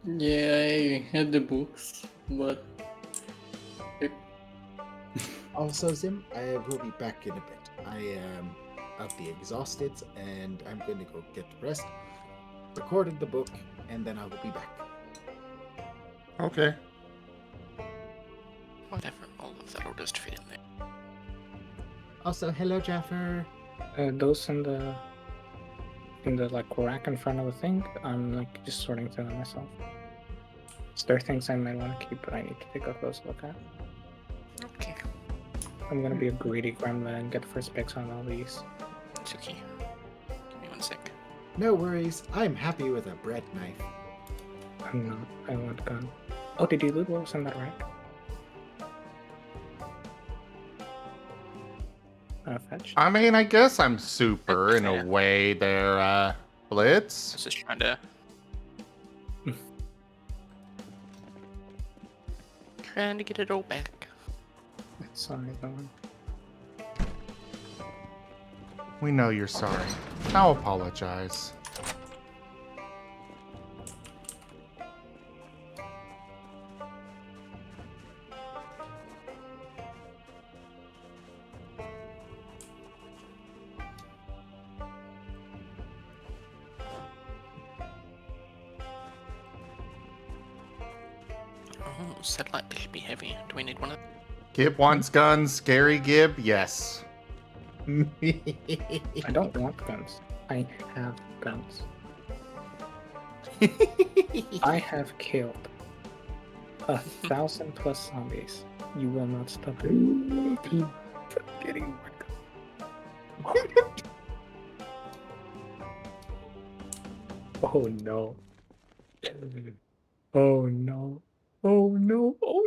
Yeah, I had the books, but Also, Zim, I will be back in a bit. I'll be exhausted, and I'm going to go get rest. Recorded the book, and then I will be back. Okay. Whatever, all of that will just fit in there. Also, hello, Jaffer. Those in the like rack in front of the thing, I'm like just sorting through them myself. So there are things I might want to keep, but I need to take a close look at. Okay. I'm gonna be a greedy gremlin and get first picks on all these. It's okay. Give me 1 sec. No worries. I'm happy with a bread knife. I'm not. I want gun. Oh, did you loot what was in that rack? Fetch. I mean, I guess I'm super in a way there, Blitz. I was just trying to... trying to get it all back. Sorry, Dawn. We know you're sorry. I'll apologize. Oh, satellite should be heavy. Do we need one of them? Gib wants guns. Scary Gib, yes. I don't want guns. I have guns. I have killed 1,000+ zombies. You will not stop me from getting more guns. Oh no. Oh no. Oh no. Oh no.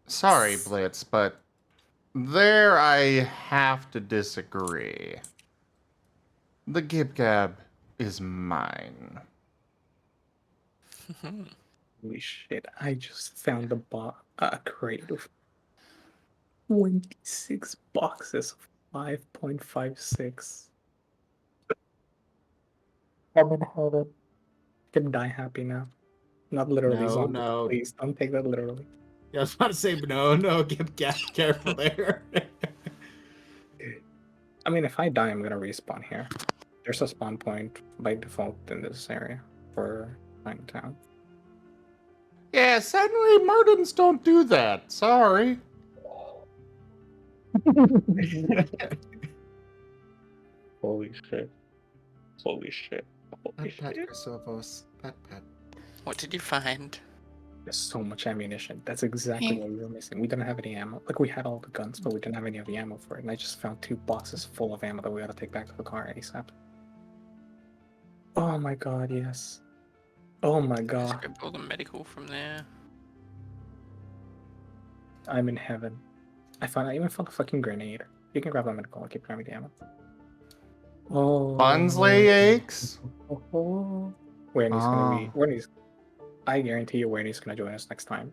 Sorry, Blitz, but there I have to disagree. The Gib Gab is mine. Holy shit, I just found a crate of 26 boxes of 5.56. I'm in heaven. Can die happy now. Not literally No, zombie. no. Please don't take that literally. Yeah, I was about to say, no, get careful there. I mean, if I die, I'm gonna respawn here. There's a spawn point by default in this area for Pine Town. Yeah, sadly, Martens don't do that. Sorry. Holy shit. Holy shit. Holy Pat, shit. Sovos. Pat. What did you find? There's so much ammunition. That's exactly what we were missing. We didn't have any ammo. Like, we had all the guns, but we didn't have any of the ammo for it. And I just found 2 boxes full of ammo that we gotta take back to the car ASAP. Oh my god, yes. Oh my Just god. grab all the medical from there. I'm in heaven. I even found a fucking grenade. You can grab the medical. I'll keep grabbing the ammo. Oh. Bunsley aches. Oh. Whitney's gonna be. Whitney's. I guarantee you, Whitney's gonna join us next time.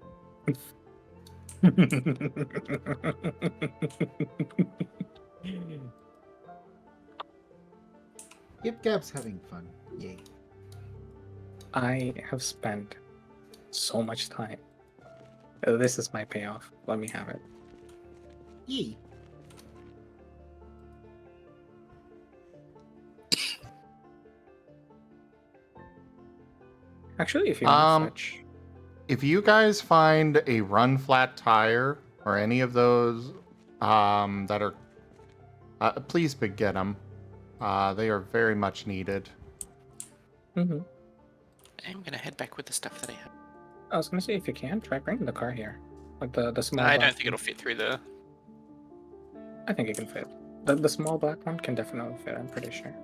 Yip Gap's having fun. Yay. I have spent so much time. This is my payoff. Let me have it. Yay. Actually, if you want to fetch, If you guys find a run flat tire or any of those that are, please get them. They are very much needed. mm-hmm. I'm gonna head back with the stuff that I have. I was gonna say if you can try bringing the car here, like the small. I black don't think one. it'll fit through the. I think it can fit. The small black one can definitely fit. I'm pretty sure.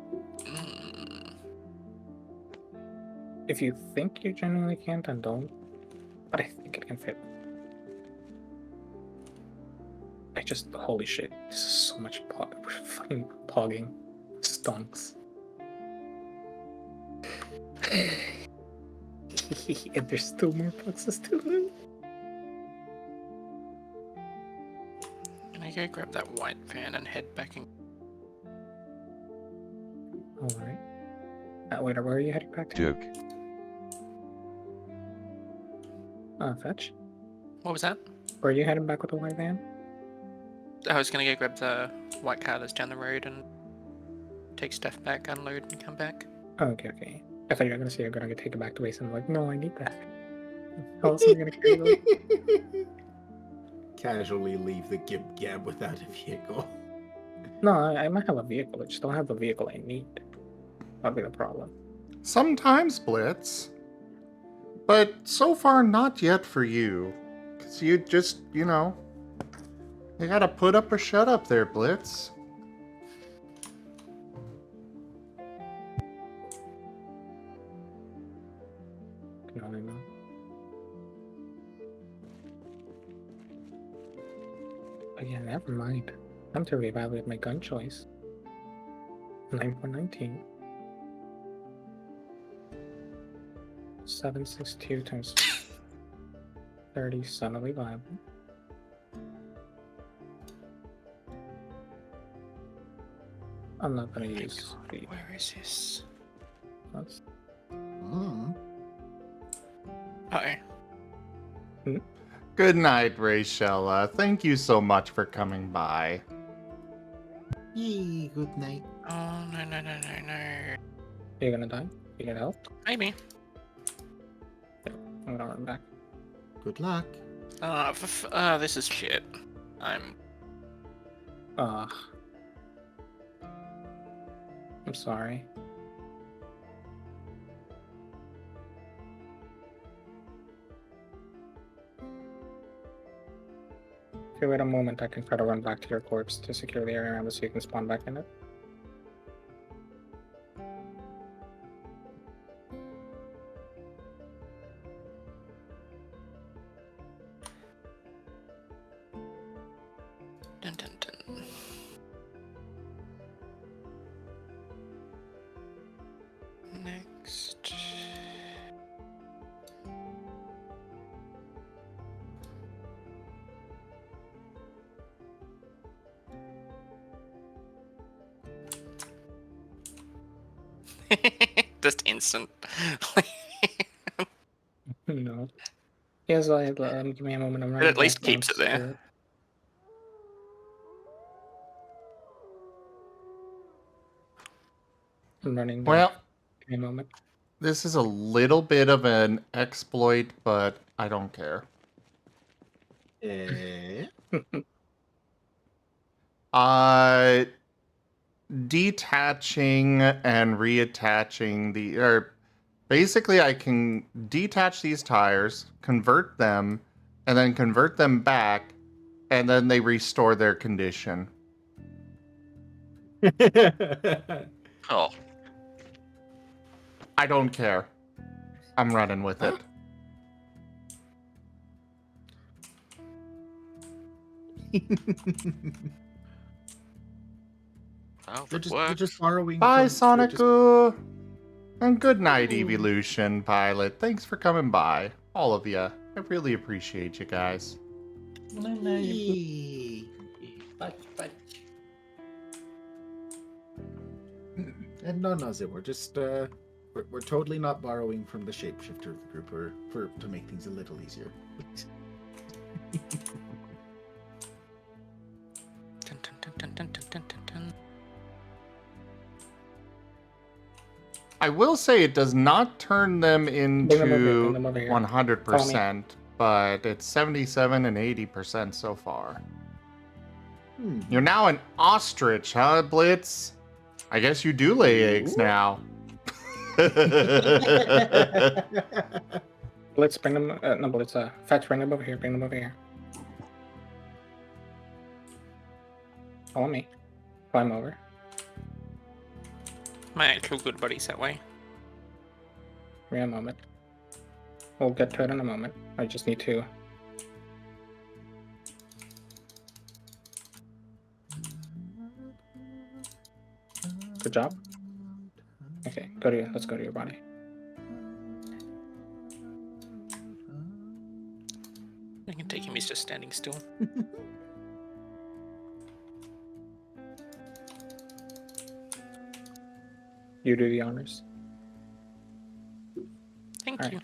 If you think you genuinely can't, then don't. But I think it can fit. I just holy shit! This is so much fucking pogging. Stunks. And there's still more boxes to loot. Can I go grab that white van and head back and. Alright. Wait, where are you heading back to? Joke. Fetch? What was that? Where are you heading back with the white van? I was gonna go grab the white car that's down the road and take stuff back, unload, and come back. Oh, okay. I thought you were gonna say you're gonna take it back to base. I'm like, no, I need that. How else am I gonna carry those? Casually leave the Gib Gab without a vehicle. No, I might have a vehicle. I just don't have the vehicle I need. That'll be the problem. Sometimes, Blitz. But so far, not yet for you. Because you just, you know, you gotta put up or shut up there, Blitz. No, I know. Oh yeah, never mind. Time to reevaluate my gun choice. 9.19. 762 times 30 suddenly viable. I'm not gonna use the. Where is this? That's... Uh-oh. Good night, Rachel. Thank you so much for coming by. Yay, good night. Oh, no. Are you gonna die? You get help? Maybe. I'm gonna run back. Good luck. This is shit. I'm sorry. If you wait a moment, I can try to run back to your corpse to secure the area around it so you can spawn back in it. Dun, dun, dun. Next. Just instant. No. Yes, give me a moment. I'm It at least keeps it there. downstairs. I'm running. Well, give me a moment. this is a little bit of an exploit, but I don't care. Detaching and reattaching basically I can detach these tires, convert them, and then convert them back, and then they restore their condition. Oh. I don't care. I'm running with it. Oh, They're that just borrowing. Bye, from- they're Sonicu! And good night, Evolution Pilot. Thanks for coming by. All of you. I really appreciate you guys. Bye. And no, Zim, we're just we're totally not borrowing from the shapeshifter group for to make things a little easier. Dun, dun, dun, dun, dun, dun, dun, dun. I will say it does not turn them Bring them into over here. 100%, but it's 77 and 80% so far. You're now an ostrich, huh, Blitz? I guess you do lay eggs now. Let's bring them. No, Blitz. Fetch, bring them over here. Bring them over here. Follow me. Climb over. My actual good buddies that way. Give me a moment. We'll get to it in a moment. I just need to. Good job. Okay, let's go to your body. I can take him, he's just standing still. You do the honors. Thank you.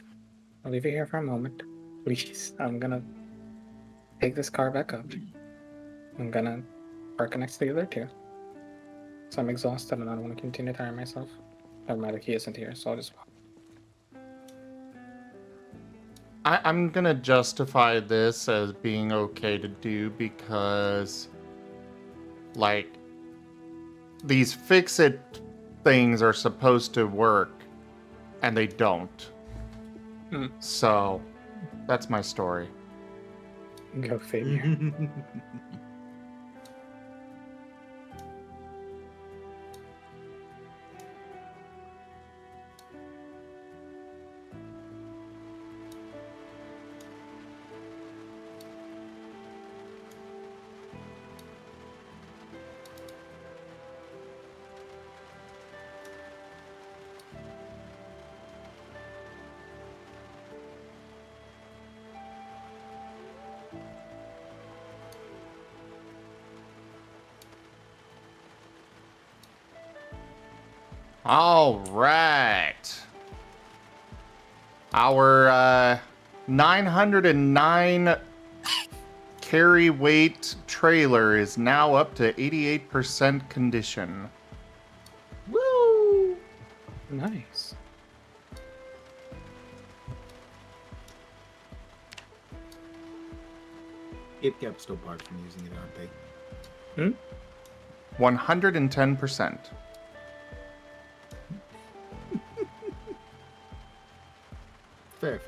I'll leave you here for a moment. Please. I'm gonna take this car back up. I'm gonna park it next to the other two. So I'm exhausted and I don't want to continue tiring myself. Never mind, the key isn't here, so I'll just walk. I'm gonna justify this as being okay to do because, like, these fix-it things are supposed to work, and they don't. So, that's my story. Go figure. All right. Our 909 carry weight trailer is now up to 88% condition. Woo! Nice. It kept still barred from using it, aren't they? 110%. Fair.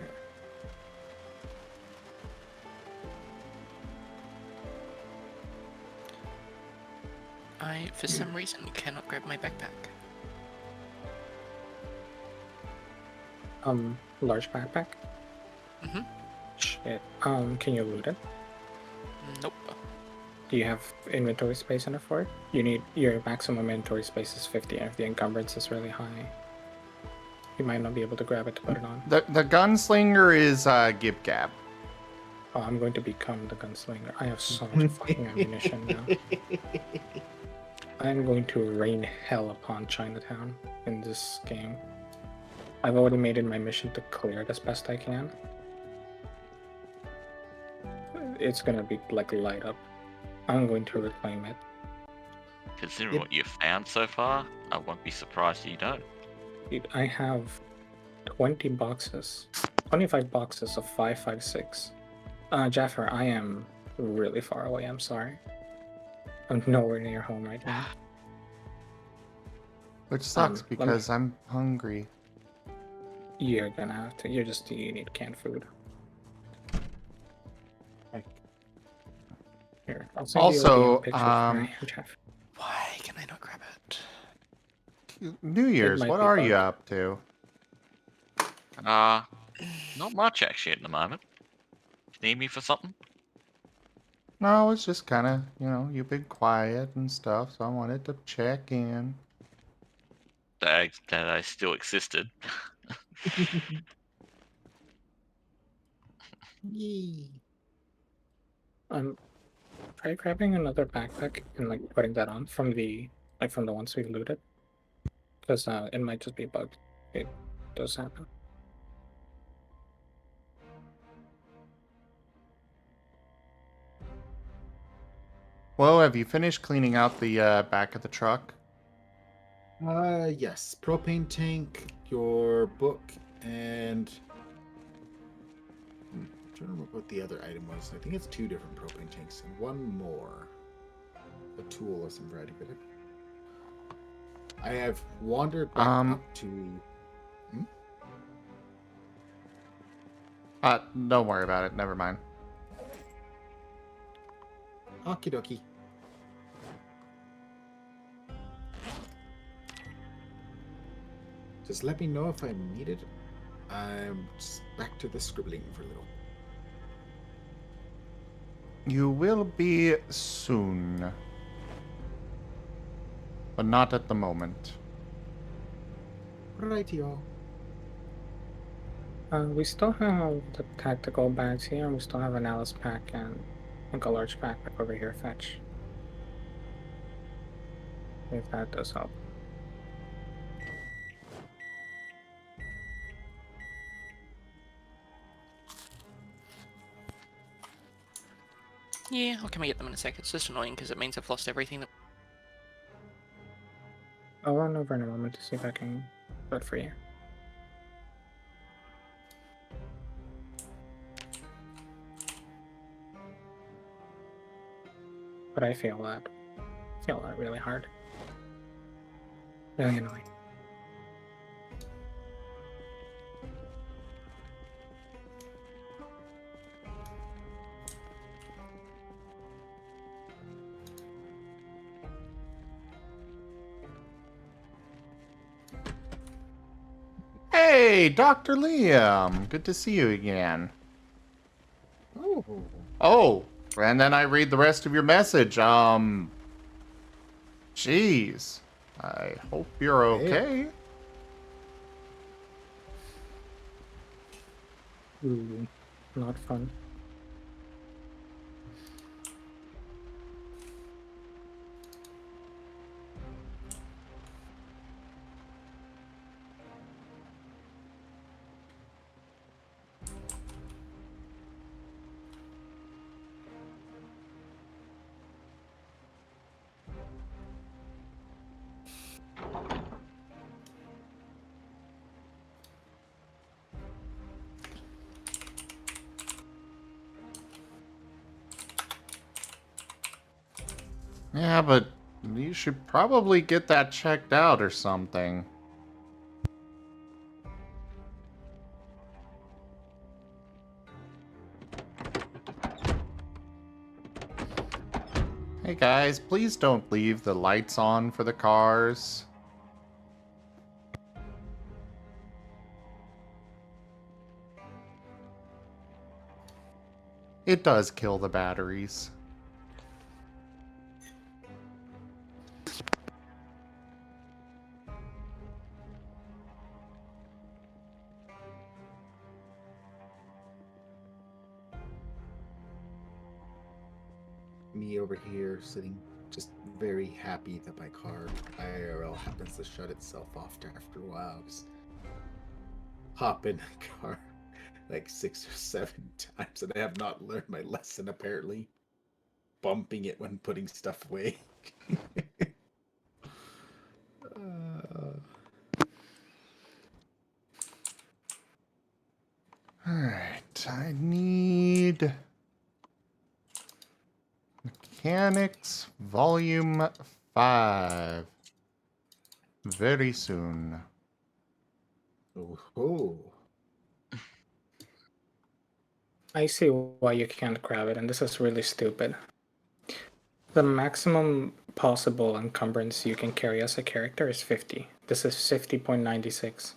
I, for some reason, cannot grab my backpack. Large backpack? Mm-hmm. Shit. Can you loot it? Nope. Do you have inventory space enough for it? You need, your maximum inventory space is 50, and if the encumbrance is really high, you might not be able to grab it to put it on. The gunslinger is Gib Gab. Oh, I'm going to become the gunslinger. I have so much fucking ammunition now. I'm going to rain hell upon Chinatown in this game. I've already made it my mission to clear it as best I can. It's gonna be like light up. I'm going to reclaim it. Considering what you've found so far, I won't be surprised if you don't. Dude, I have 25 boxes of 5.56. Jaffer, I am really far away, I'm sorry. I'm nowhere near home right now. Which sucks because I'm hungry. You're gonna have to, you need canned food. Here, I'll send Also, you a picture of my Jeff. Why can I not grab it? New Year's, what are you up to? Not much actually at the moment. Need me for something? No, it's just kind of, you've been quiet and stuff, so I wanted to check in. That I still existed. Yee. Try grabbing another backpack and putting that on from the ones we looted. Because it might just be bugged. It does happen. Well, have you finished cleaning out the back of the truck? Yes. Propane tank, your book, and I'm trying to remember what the other item was. I think it's 2 different propane tanks and 1 more. A tool of some variety. But I have wandered back up to. Don't worry about it. Never mind. Okie dokie. Just let me know if I need it. I'm just back to the scribbling for a little. You will be soon. But not at the moment. Rightio. We still have the tactical bags here, and we still have an Alice pack and I think a large backpack over here, fetch. If that does help. Yeah, I'll come and get them in a sec. It's just annoying because it means I've lost everything. I'll run over in a moment to see if I can vote for you. But I feel that really hard. Really annoying. Hey, Dr. Liam. Good to see you again. Oh, and then I read the rest of your message. Jeez. I hope you're okay. Ooh, not fun. Yeah, but you should probably get that checked out or something. Hey guys, please don't leave the lights on for the cars. It does kill the batteries. Me over here sitting just very happy that my car IRL happens to shut itself off after a while. Just hop in the car like 6 or 7 times, and I have not learned my lesson apparently. Bumping it when putting stuff away. Alright, I need Mechanics Volume 5. Very soon. Oh. I see why you can't grab it, and this is really stupid. The maximum possible encumbrance you can carry as a character is 50. This is 50.96.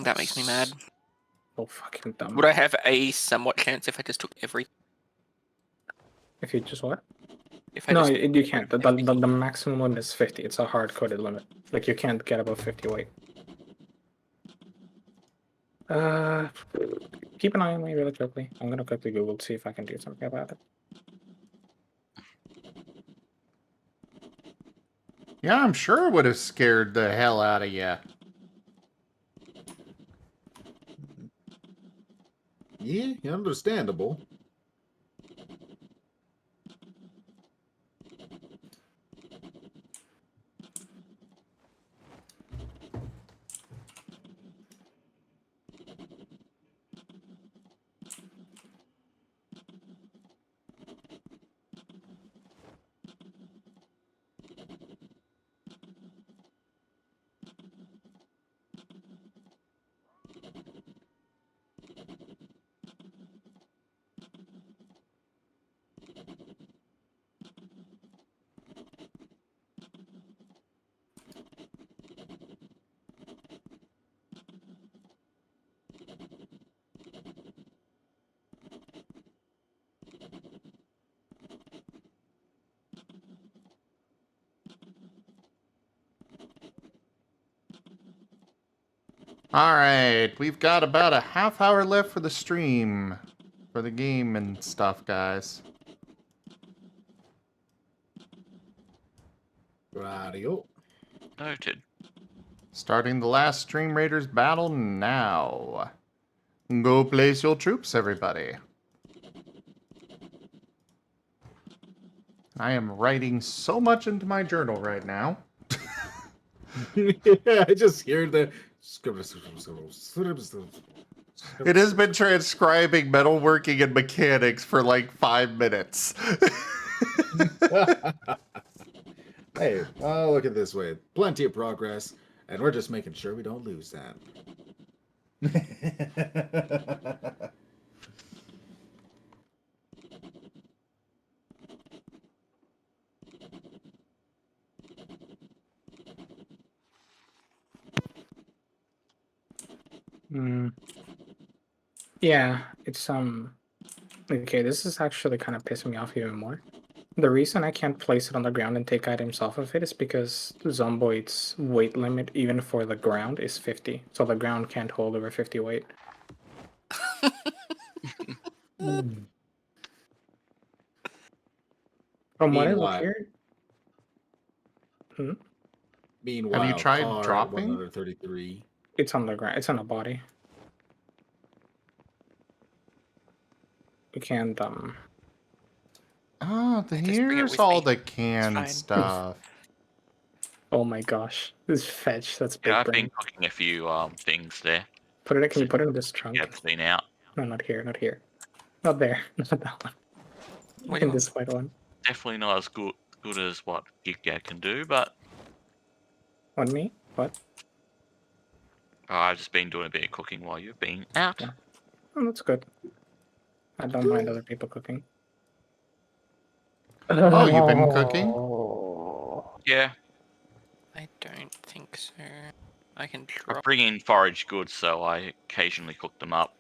That makes me mad. So fucking dumb. Would I have a somewhat chance if I just took every? If you just what? If I No, just... you can't. The maximum limit is 50. It's a hard-coded limit. Like, you can't get above 50 weight. Keep an eye on me really quickly. I'm gonna quickly Google to see if I can do something about it. Yeah, I'm sure it would have scared the hell out of you. Yeah, understandable. Alright, we've got about a half hour left for the stream. For the game and stuff, guys. Radio. Noted. Starting the last Stream Raiders battle now. Go place your troops, everybody. I am writing so much into my journal right now. Yeah, I just hear the. It has been transcribing metalworking and mechanics for like 5 minutes. Hey, I'll look at it this way. Plenty of progress, and we're just making sure we don't lose that. Yeah, it's okay, this is actually kind of pissing me off even more. The reason I can't place it on the ground and take items off of it is because Zomboid's weight limit, even for the ground, is 50. So the ground can't hold over 50 weight. From what I look Meanwhile- here... Meanwhile, Have you tried car at dropping? 133. It's on the ground. It's on a body. We can't, Oh, Just bring it here's with all me. the It's canned fine. stuff. Oh my gosh. This fetch, that's big Yeah, I've brain. been cooking a few things there. Can you put it in this trunk? Yeah, clean out. No, not here, not here. Not there. Not that one. What do In you this white one. Definitely not as good as what GigGag can do, but On me? What? I've just been doing a bit of cooking while you've been out. Yeah. Oh, that's good. I don't mind other people cooking. Oh, you've been cooking? Yeah, I don't think so. I can I drop. bring in forage goods, so I occasionally cook them up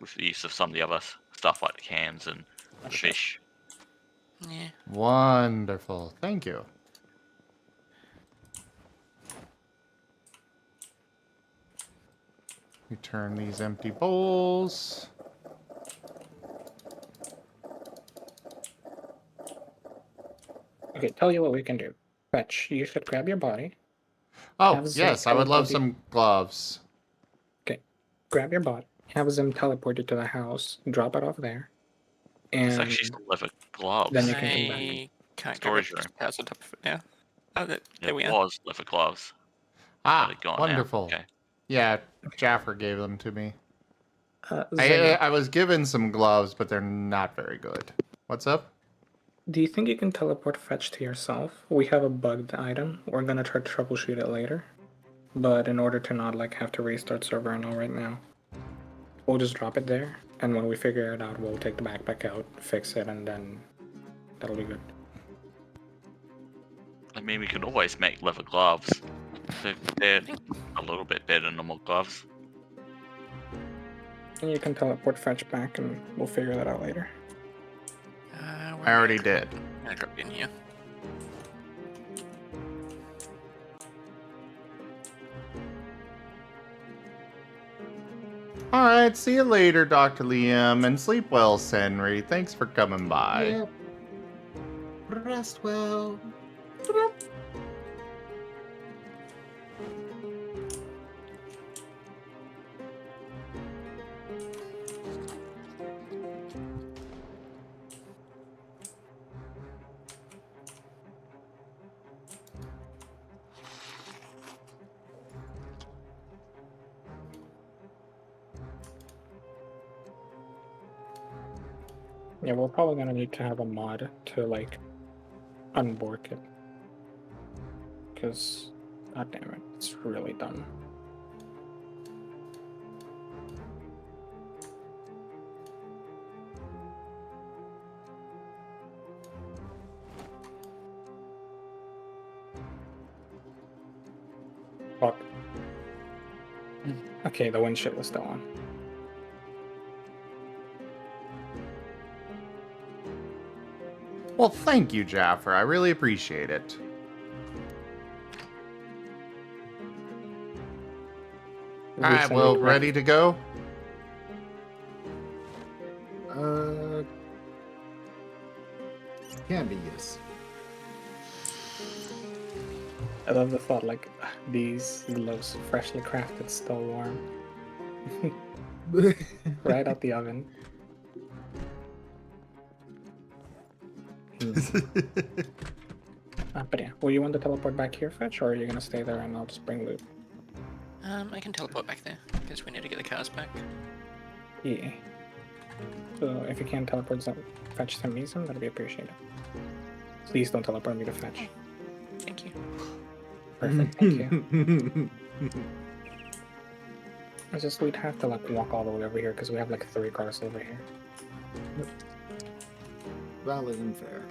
with the use of some of the other stuff like the cans and the fish. Yeah. Wonderful. Thank you. Return these empty bowls. Okay, tell you what we can do. Fetch, you should grab your body. Oh, Have Zim yes, I would love teleport you- some gloves. Okay, grab your body. Have Zim teleport you to the house. Drop it off there. It's And actually still leather gloves. then you can come back. I can't Storage get it. room. House on top of it now. Oh, there we It are. was leather gloves. Ah, They're gone now. wonderful. Okay. Yeah, Jaffer gave them to me. Zim, I was given some gloves, but they're not very good. What's up? do you think you can teleport Fetch to yourself? We have a bugged item. We're gonna try to troubleshoot it later. But in order to not like have to restart server and all right now, we'll just drop it there. And when we figure it out, we'll take the backpack out, fix it, and then that'll be good. I mean, we can always make leather gloves. They're a little bit better than normal gloves. And you can teleport Fetch back, and we'll figure that out later. I already did. I'm gonna drop you in here. Alright, see you later, Dr. Liam, and sleep well, Senri. Thanks for coming by. Yep. Rest well. Yeah, we're probably gonna need to have a mod to like unbork it. Because, god damn it, it's really dumb. Fuck. Okay, the windshield is still on. Well, thank you, Jaffer. I really appreciate it. Alright, well, ready to go? Can be, yes. I love the thought, like, these gloves freshly crafted, still warm. Right out the oven. But yeah, will you want to teleport back here, Fetch, or are you gonna stay there and I'll just bring loot? I can teleport back there, because we need to get the cars back. Yeah. So if you can teleport some, Fetch to me some, that'd be appreciated. Please don't teleport me to Fetch. Thank you. Perfect, thank you. It's just we'd have to like walk all the way over here because we have like 3 cars over here. Valid and fair.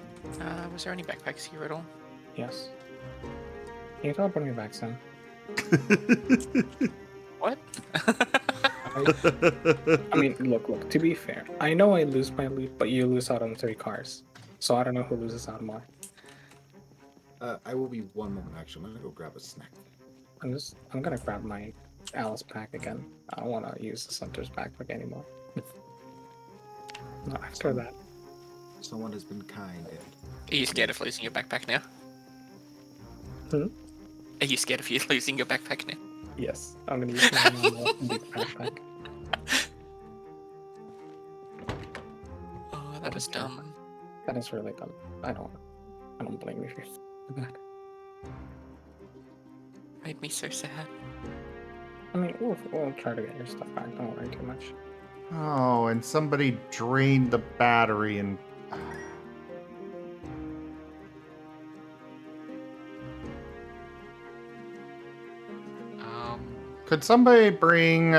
Was there any backpacks here at all? Yes. Can you teleport me back, Sam? What? I mean, look, to be fair, I know I lose my loot, but you lose out on 3 cars. So I don't know who loses out more. I will be one moment, actually. I'm gonna go grab a snack. I'm gonna grab my Alice pack again. I don't wanna use the Hunter's backpack anymore. Not after that. Someone has been kind. Are you scared of losing your backpack now? Hmm? Are you scared of you losing your backpack now? Yes, I'm gonna use my normal big backpack. Oh, that is dumb. That is really dumb. I don't blame you for that. Made me so sad. I mean, we'll try to get your stuff back. Don't worry too much. Oh, and somebody drained the battery and... Could somebody bring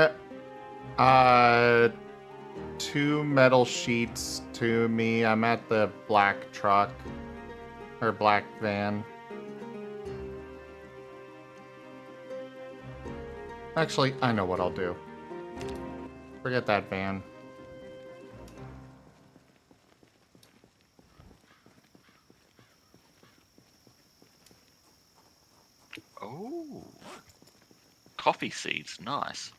2 metal sheets to me? I'm at the black truck. Or black van. Actually, I know what I'll do. Forget that van. Oh. Coffee seeds, nice.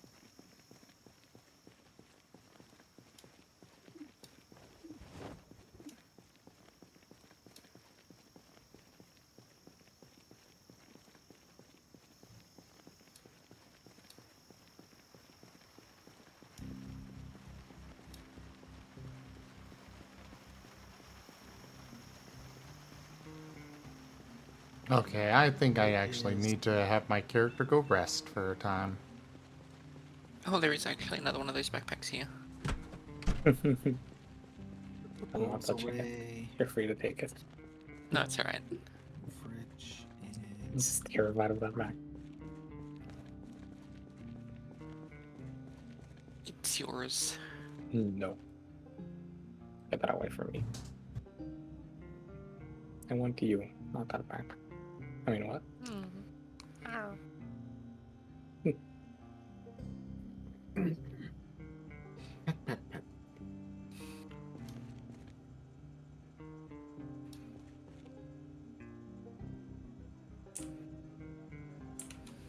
Okay, I think I actually need to have my character go rest for a time. Oh, there is actually another one of those backpacks here. I'm not touching it. You're free to take it. No, it's alright. Fridge Just terrified of that back. It's yours. No. Get that away from me. I want you, not that back. I mean, what?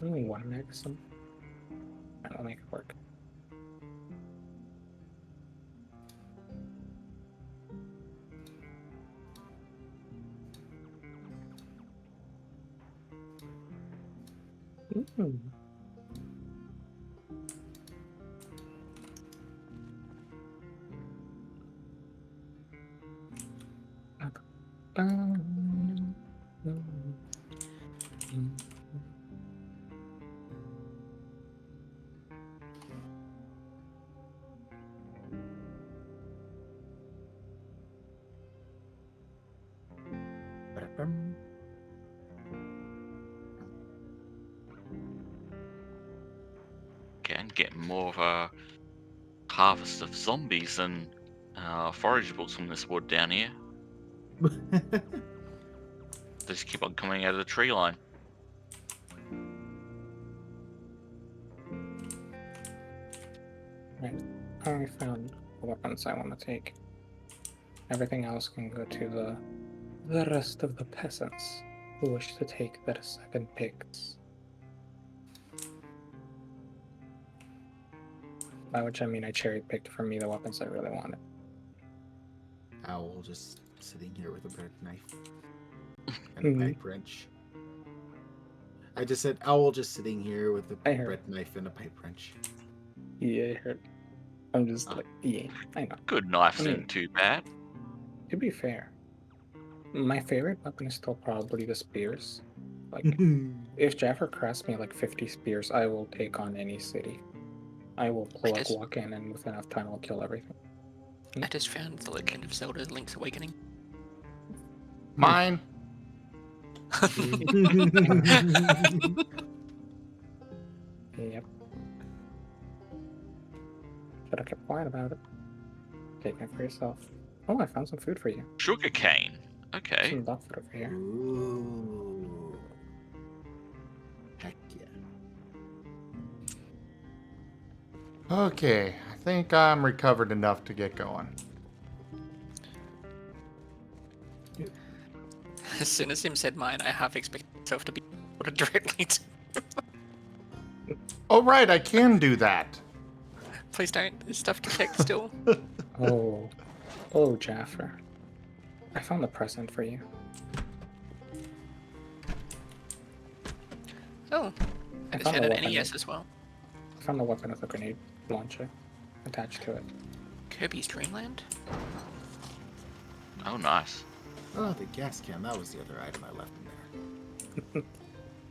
Only one maximum. I'll make it work. and get more of a harvest of zombies and forageables from this wood down here. They just keep on coming out of the tree line. Right. I already found the weapons I want to take. Everything else can go to the rest of the peasants who wish to take their second picks. By which I mean I cherry-picked for me the weapons I really wanted. Owl just sitting here with a bread knife and a pipe wrench. I just said Owl just sitting here with a bread knife and a pipe wrench. Yeah, I heard. I'm just like, yeah, I know. Good knife I mean, isn't too bad. To be fair, my favorite weapon is still probably the spears. Like, if Jaffer crafts me like 50 spears, I will take on any city. I will walk in, and with enough time, I'll kill everything. I just found The Legend of Zelda: Link's Awakening. Mine. Yep. Should have kept quiet about it. Take it for yourself. Oh, I found some food for you. Sugar cane. Okay. Some dog food over here. Ooh. Heck yeah. Okay, I think I'm recovered enough to get going. As soon as him said mine, I half expected myself to be ordered directly to. Oh, right, I can do that. Please don't. There's stuff to check still. Oh, Jaffer. I found a present for you. Oh. I just had an NES as well. I found a weapon with a grenade launcher attached to it. Kirby's Dreamland? Oh, nice. Oh, the gas can. That was the other item I left in there.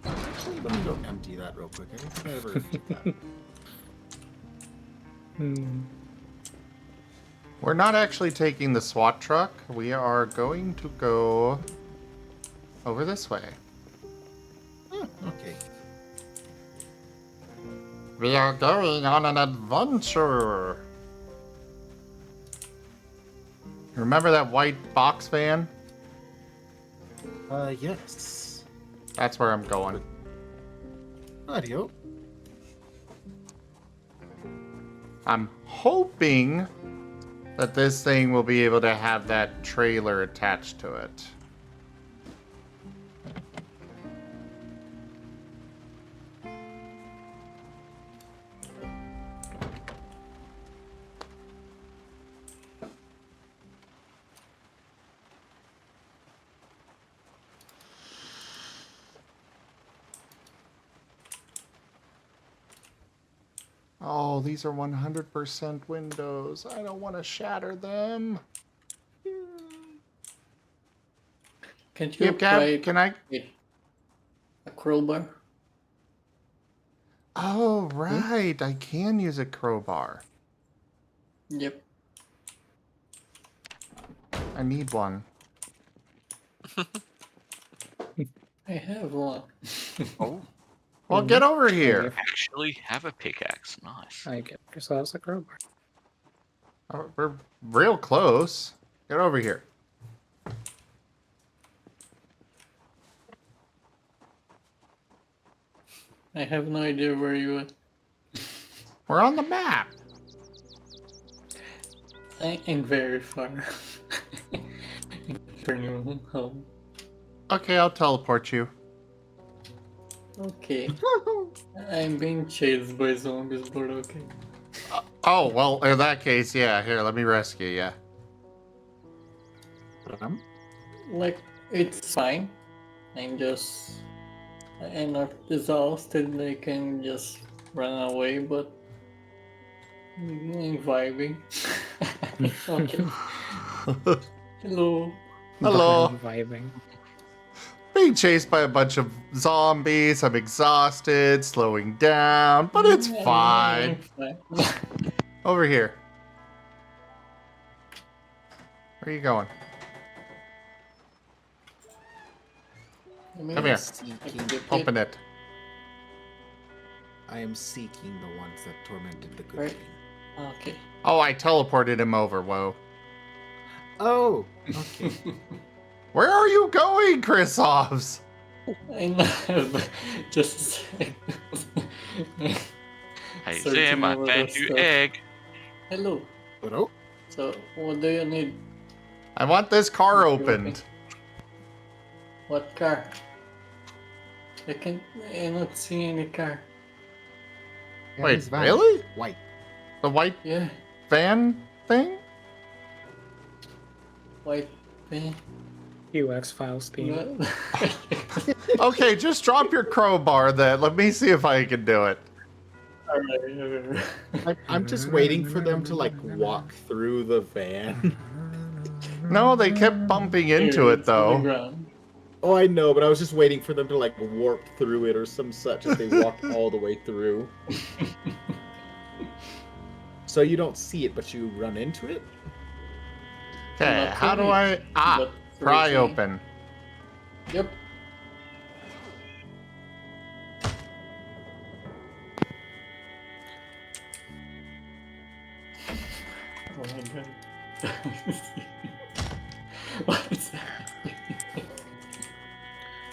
Actually, let me go empty that real quick. I don't think I ever emptied that. We're not actually taking the SWAT truck. We are going to go over this way. Oh, okay. We are going on an adventure. Remember that white box van? Yes. That's where I'm going. Audio. I'm hoping that this thing will be able to have that trailer attached to it. Oh, these are 100% windows. I don't want to shatter them. Can't you try Can I? A crowbar? Oh, right. I can use a crowbar. Yep. I need one. I have one. Oh. Well, get over here. Actually have a pickaxe. Nice. I get yourselves a crowbar. Oh, we're real close. Get over here. I have no idea where you are. We're on the map. I am very far. Turn you home. Okay, I'll teleport you. Okay. I'm being chased by zombies, but okay. Oh, well, in that case, yeah. Here, let me rescue you. Like, it's fine. I'm not exhausted. I can just run away, but I'm vibing. Okay. Hello. Hello. Vibing. Being chased by a bunch of zombies. I'm exhausted, slowing down, but it's fine. Over here. Where are you going? Come here. Open it. I am seeking the ones that tormented the good Right. king. Okay. Oh, I teleported him over, whoa. Oh, okay. Where are you going, Chrisoffs? I know, just Hey searching Zim, I over found the you stuff. egg. Hello. Hello? So, what do you need? I want this car Okay. opened. What car? I not see any car. Yeah, Wait, his van. really? White. The white Yeah, van thing? white thing. UX files team. No. Okay, just drop your crowbar then. Let me see if I can do it. Alright. I'm just waiting for them to like walk through the van. No, they kept bumping into it though. Oh, I know, but I was just waiting for them to like warp through it or some such as they walked all the way through. So you don't see it, but you run into it? Okay, Not how do really, I... Ah, but pry freezing. open. Yep. Oh my god. What's that?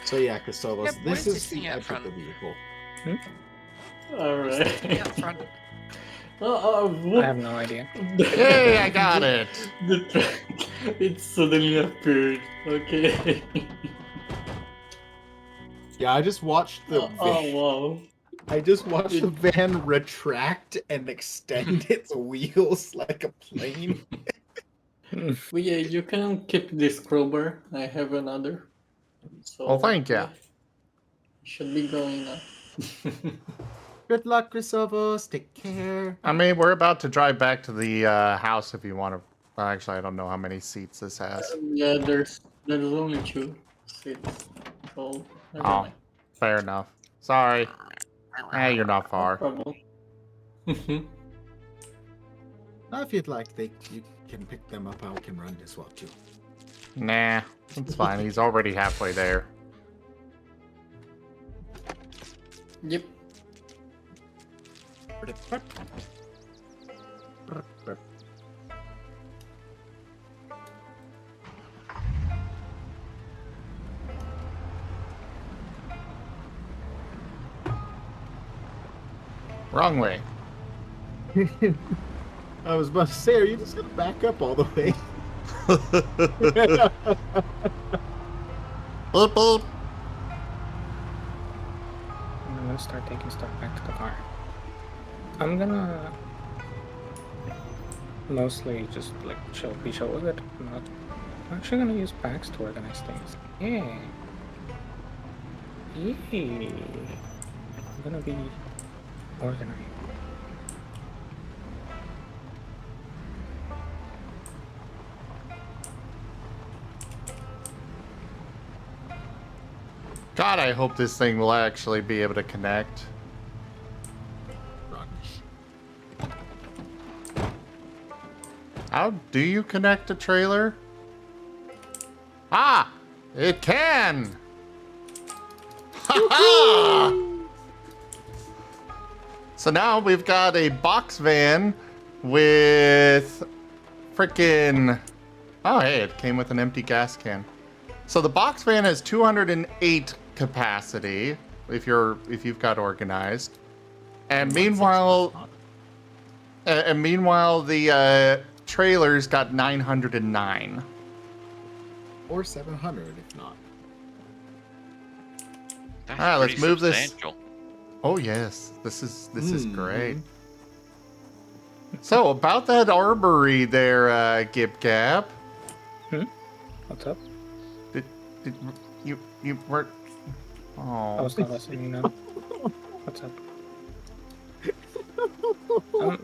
So yeah, Christovos, Yeah, this where's is this thing the out edge of front? the vehicle. Alright. Out front. I have no idea. Yay, I got it! It suddenly appeared. Okay. Yeah, I just watched the van. Oh wow. I just watched the van retract and extend its wheels like a plane. Well, yeah, you can keep this crowbar. I have another. So, Well, thank you. yeah, should be going now. Good luck, Christovos. Take care. I mean, we're about to drive back to the house if you want to... Well, actually, I don't know how many seats this has. Yeah, there's only 2 seats. So never Oh, mind. fair enough. Sorry. Hey, you're not No far. problem. Now, if you'd like, you can pick them up. I can run as well too. Nah, it's fine. He's already halfway there. Yep. Wrong way. I was about to say, are you just gonna back up all the way? Boop, boop. I'm gonna start taking stuff back to the car. I'm gonna mostly just like be chill with it. I'm actually gonna use packs to organize things. Yeah. Yay. I'm gonna be organized. God, I hope this thing will actually be able to connect. How do you connect a trailer? Ah! It can! Ha-ha! So now we've got a box van with frickin'... Oh, hey, it came with an empty gas can. So the box van has 208 capacity if you've got organized, and meanwhile, the trailer's got 909 or 700 if not. That's All right, let's pretty move substantial. this. Oh yes, this is great. So about that armory there, Gib Gab. What's up? Did you were? Oh. I was not listening now. What's up?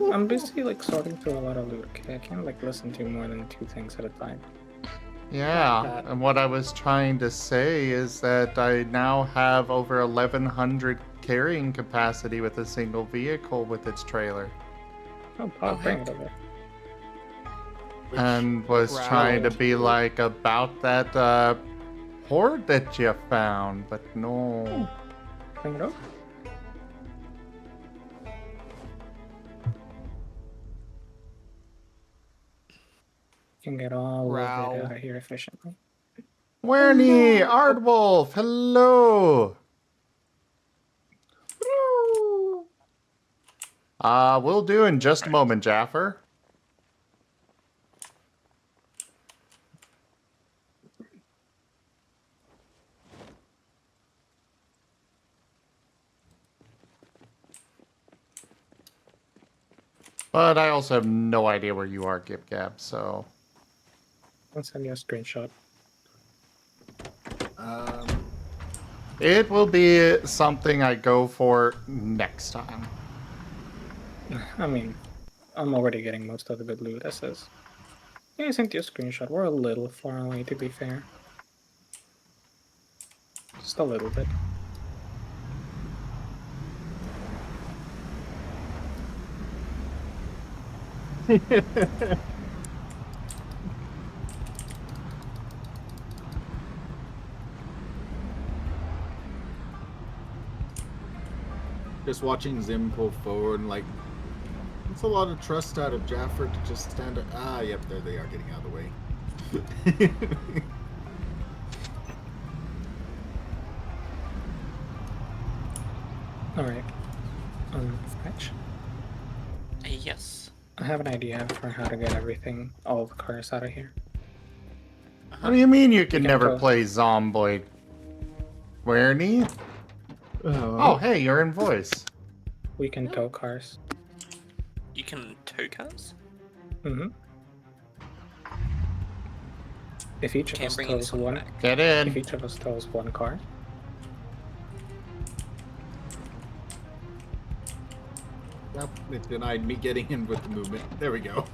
I'm busy like sorting through a lot of loot. Okay, I can't like listen to more than 2 things at a time. Yeah, and what I was trying to say is that I now have over 1,100 carrying capacity with a single vehicle with its trailer. Oh, I'll bring it over. And was trying to be like about that horde that you found, but no. Bring it over. can get all of it Growl. out of here efficiently. Wernie, Aardwolf, hello. We'll do in just a moment, Jaffer. But I also have no idea where you are, Gib Gab, so... I'll send you a screenshot. It will be something I go for next time. I mean, I'm already getting most of the good loot, as is. Yeah, I sent you a screenshot. We're a little far away, to be fair. Just a little bit. Just watching Zim pull forward and like, it's a lot of trust out of Jaffer to just stand up. Ah, yep, there they are getting out of the way. Alright. Fetch. Yes. I have an idea for how to get everything, all the cars out of here. What do you mean you can can never go. play Zomboid? Wernie? Oh, hey, you're in voice. We can tow cars. You can tow cars? Mm-hmm. If each of Can't us bring in tows someone one, back. Get in. if each of us tows one car, Yep, it denied me getting in with the movement. There we go.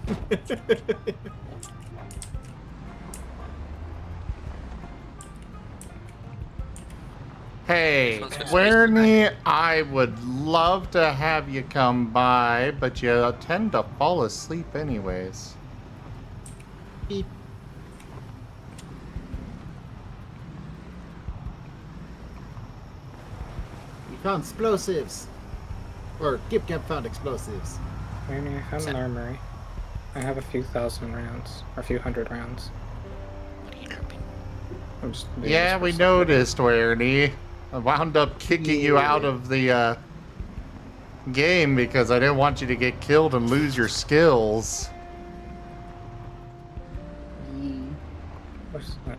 Hey, This one's supposed to be Wernie, I would love to have you come by, but you tend to fall asleep anyways. Beep. We found explosives. Or Gip Gap found explosives. I found an armory. I have a few thousand rounds, or a few hundred rounds. What are you dropping? I'm just doing Yeah, this for we support. noticed, Wernie. I wound up kicking you out of the game because I didn't want you to get killed and lose your skills. What's that?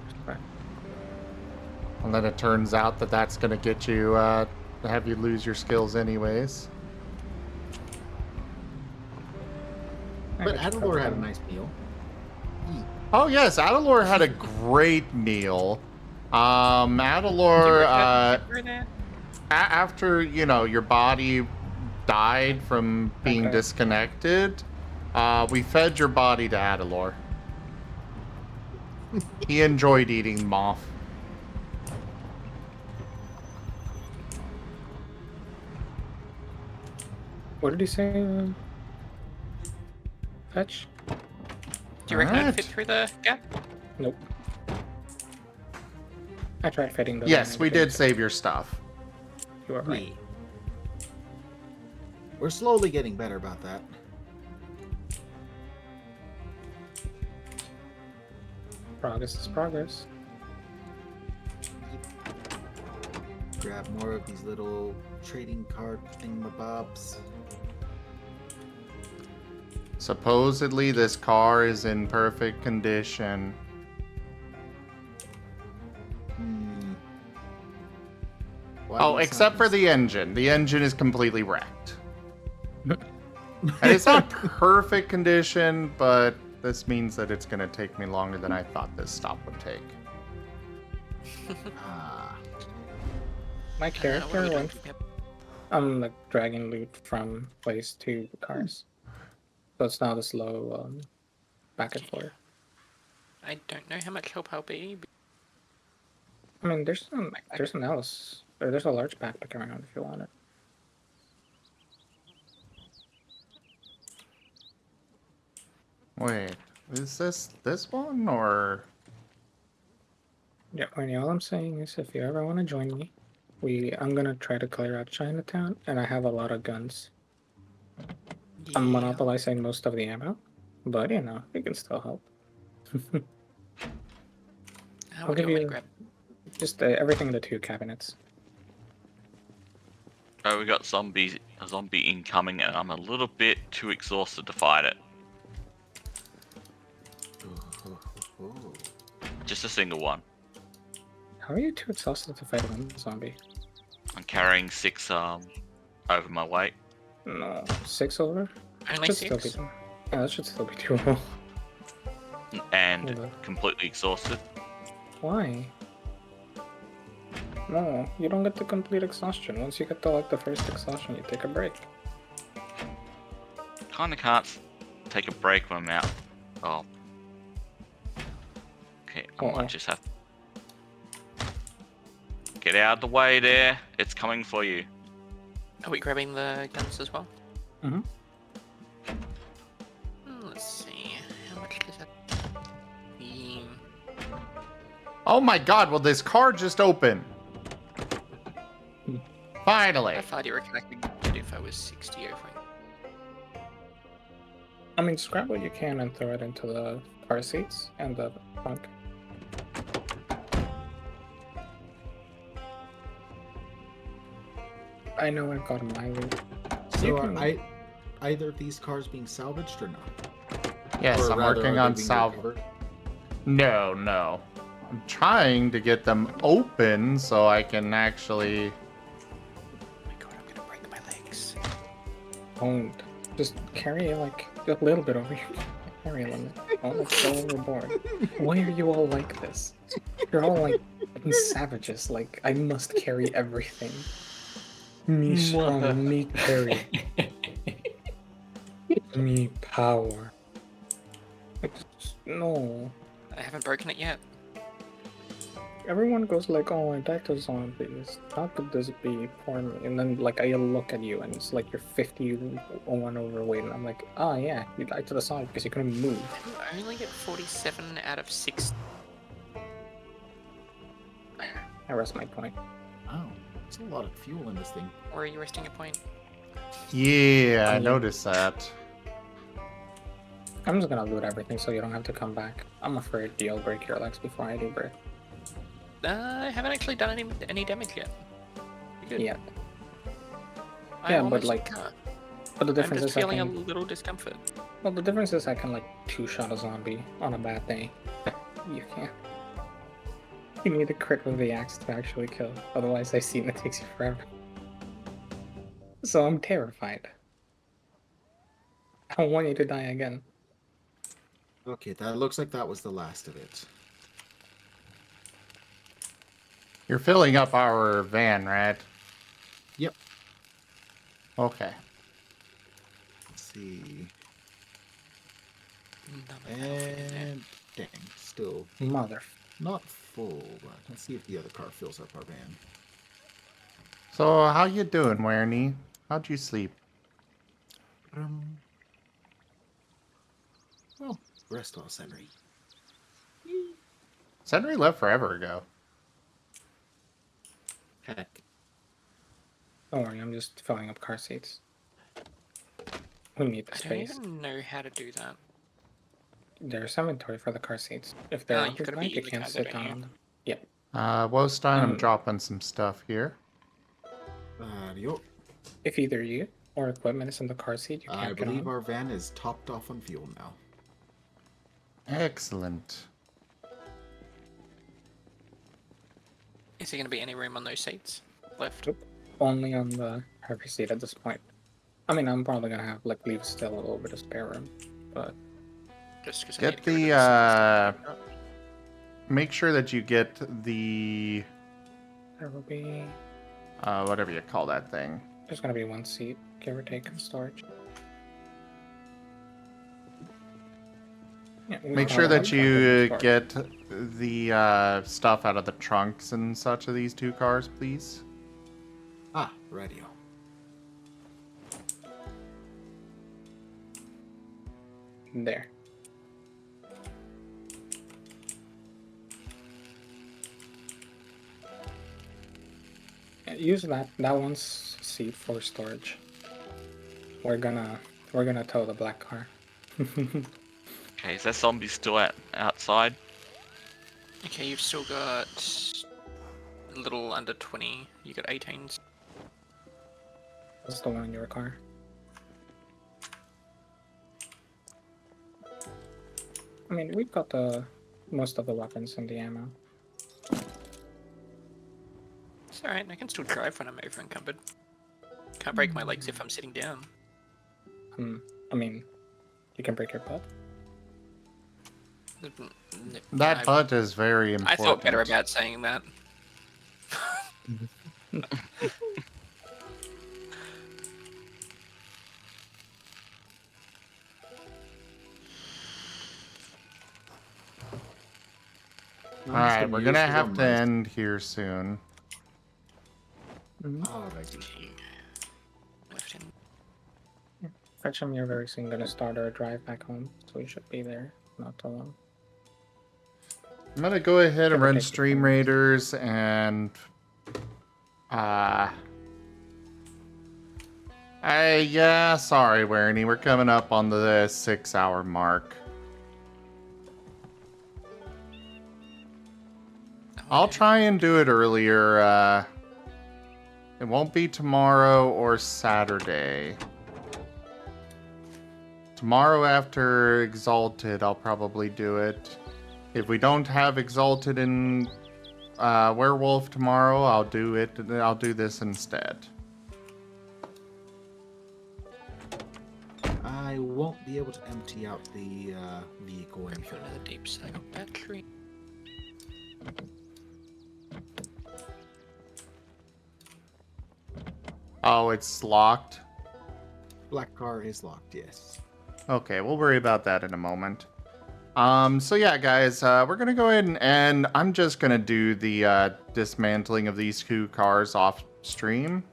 And then it turns out that that's going to get you, have you lose your skills anyways. But Adalor had a nice meal. Oh yes, Adalor had a great meal. Adalor, after, you know, your body died from being disconnected, we fed your body to Adalor. He enjoyed eating moth. What did he say? Fetch? Do you reckon I'd fit through the gap? Nope. I tried fitting those. Yes, we did save your stuff. You are right. We're slowly getting better about that. Progress is progress. Grab more of these little trading card thingamabobs. Supposedly this car is in perfect condition. Oh, except for the engine. The engine is completely wrecked. And it's not perfect condition, but this means that it's going to take me longer than I thought this stop would take. My character went. I'm like dragging loot from place to cars, so it's not a slow back and forth. I don't know how much help I'll be. I mean, there's an else. There's a large backpack around if you want it. Wait, is this one or? Yeah, Ernie, all I'm saying is if you ever want to join me, I'm gonna try to clear out Chinatown, and I have a lot of guns. I'm monopolizing most of the ammo, but you know, it can still help. How I'll would you give want me to you grab? just everything in the 2 cabinets. Oh, we got a zombie incoming, and I'm a little bit too exhausted to fight it. Just a single one. How are you too exhausted to fight one zombie? I'm carrying 6 over my weight. No, 6 over? Only Should still 6? be, yeah, that should still be doable. And Hold on. completely exhausted. Why? No, you don't get to complete exhaustion. Once you get to like the first exhaustion, you take a break. Kinda can't take a break when I'm out. Oh. Okay, I might just have to get out of the way there. It's coming for you. Are we grabbing the guns as well? Mm-hmm. Let's see. How much does that? Oh my god, will this car just open? Finally. How far do you reckon I could get if I was 60 over? I mean, scrap what you can and throw it into the car seats and the trunk. I know I've got my loot. So are either of these cars being salvaged or not? Yes, Or I'm rather, working are on they being salvage. recovered? No. I'm trying to get them open so I can actually... Oh my god, I'm gonna break my legs. Don't. Just carry like a little bit over your carry limit. Don't like go overboard. Why are you all like this? You're all like savages. Like I must carry everything. Me strong, me carry. Me power. Like, no. I haven't broken it yet. Everyone goes like, oh, I died to zombies. How could this be for me? And then like I look at you and it's like you're 51 overweight and I'm like, oh yeah, you died to the zombie because you couldn't move. I only get 47 out of 6. I rest my point. Oh, there's a lot of fuel in this thing. Where are you resting your point? Yeah, I noticed that. I'm just gonna loot everything so you don't have to come back. I'm afraid you'll break your legs before I do break. I haven't actually done any damage yet. You're good. Yeah. I Yeah, but almost like, can't. but the difference I'm just is feeling I a can. little discomfort. Well, the difference is I can like 2-shot a zombie on a bad day. You can't. You need a crit with the axe to actually kill. Otherwise, I've seen it takes you forever. So I'm terrified. I don't want you to die again. Okay, that looks like that was the last of it. You're filling up our van, right? Yep. Okay. Let's see. And dang, still Mother. not full, but let's see if the other car fills up our van. So, how you doing, Werny? How'd you sleep? Well, rest well, Henry. Sentry left forever ago. Heck. Don't worry, I'm just filling up car seats. We need the I don't space. even know how to do that. There's inventory for the car seats. If they're Oh, you've gotta occupied, be you in the can't car, sit don't down you? on them. Yep. Wosstein, I'm dropping some stuff here. If either you or equipment is in the car seat, you can't I get believe on. our van is topped off on fuel now. Excellent. Is there going to be any room on those seats left? Nope. Only on the heavy seat at this point. I mean, I'm probably gonna have like leave still a little bit of spare room, but Just because Get the, make sure that you get the, there will be. whatever you call that thing. There's gonna be one seat, give or take, in storage. Yeah, Make sure that you get the stuff out of the trunks and such of these 2 cars, please. Ah, radio. There. Yeah, use that one's seat for storage. We're gonna tow the black car. Okay, is that zombie still outside? Okay, you've still got a little under 20. You got 18s. That's the one in your car. I mean, we've got most of the weapons and the ammo. It's alright, I can still drive when I'm over encumbered. Can't break my legs if I'm sitting down. I mean, you can break your butt. That butt is very important. I thought better about saying that. Alright, we're gonna have to end here soon. Fetch him, you're very soon gonna start our drive back home, so we should be there not too long. I'm gonna go ahead and run Stream Raiders and yeah, sorry, Werny, we're coming up on the 6-hour mark. I'll try and do it earlier. It won't be tomorrow or Saturday. Tomorrow after Exalted, I'll probably do it. If we don't have Exalted in Werewolf tomorrow, I'll do it. I'll do this instead. I won't be able to empty out the vehicle any further. Another deep cycle battery. Oh, it's locked? Black car is locked, yes. Okay, we'll worry about that in a moment. So yeah, guys, we're gonna go ahead and end. I'm just gonna do the dismantling of these 2 cars off stream.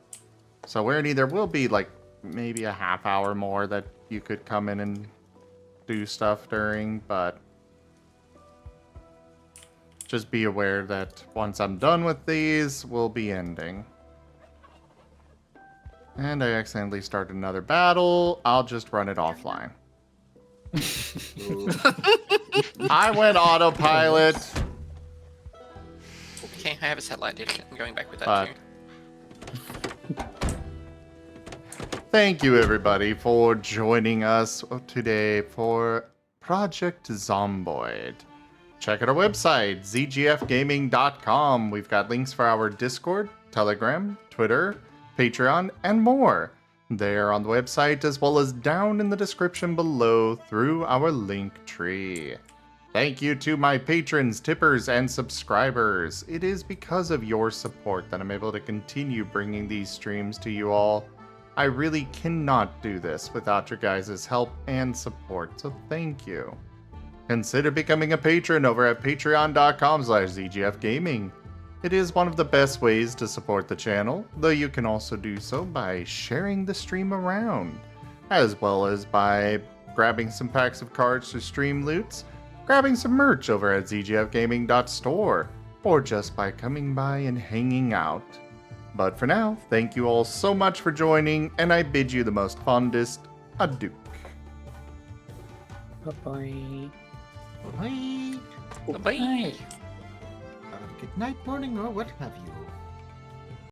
So Werny, there will be like maybe a half hour more that you could come in and do stuff during, but just be aware that once I'm done with these, we'll be ending. And I accidentally started another battle. I'll just run it offline. I went autopilot. Okay, I have a satellite dish. I'm going back with that too. Thank you, everybody, for joining us today for Project Zomboid. Check out our website, zgfgaming.com. We've got links for our Discord, Telegram, Twitter, Patreon, and more. They are on the website as well as down in the description below through our link tree. Thank you to my patrons, tippers, and subscribers. It is because of your support that I'm able to continue bringing these streams to you all. I really cannot do this without your guys' help and support, so thank you. Consider becoming a patron over at patreon.com/zgfgaming. It is one of the best ways to support the channel, though you can also do so by sharing the stream around, as well as by grabbing some packs of cards to stream loots, grabbing some merch over at zgfgaming.store, or just by coming by and hanging out. But for now, thank you all so much for joining, and I bid you the most fondest adieu. Bye-bye. Bye. Bye. Good night, morning, or what have you.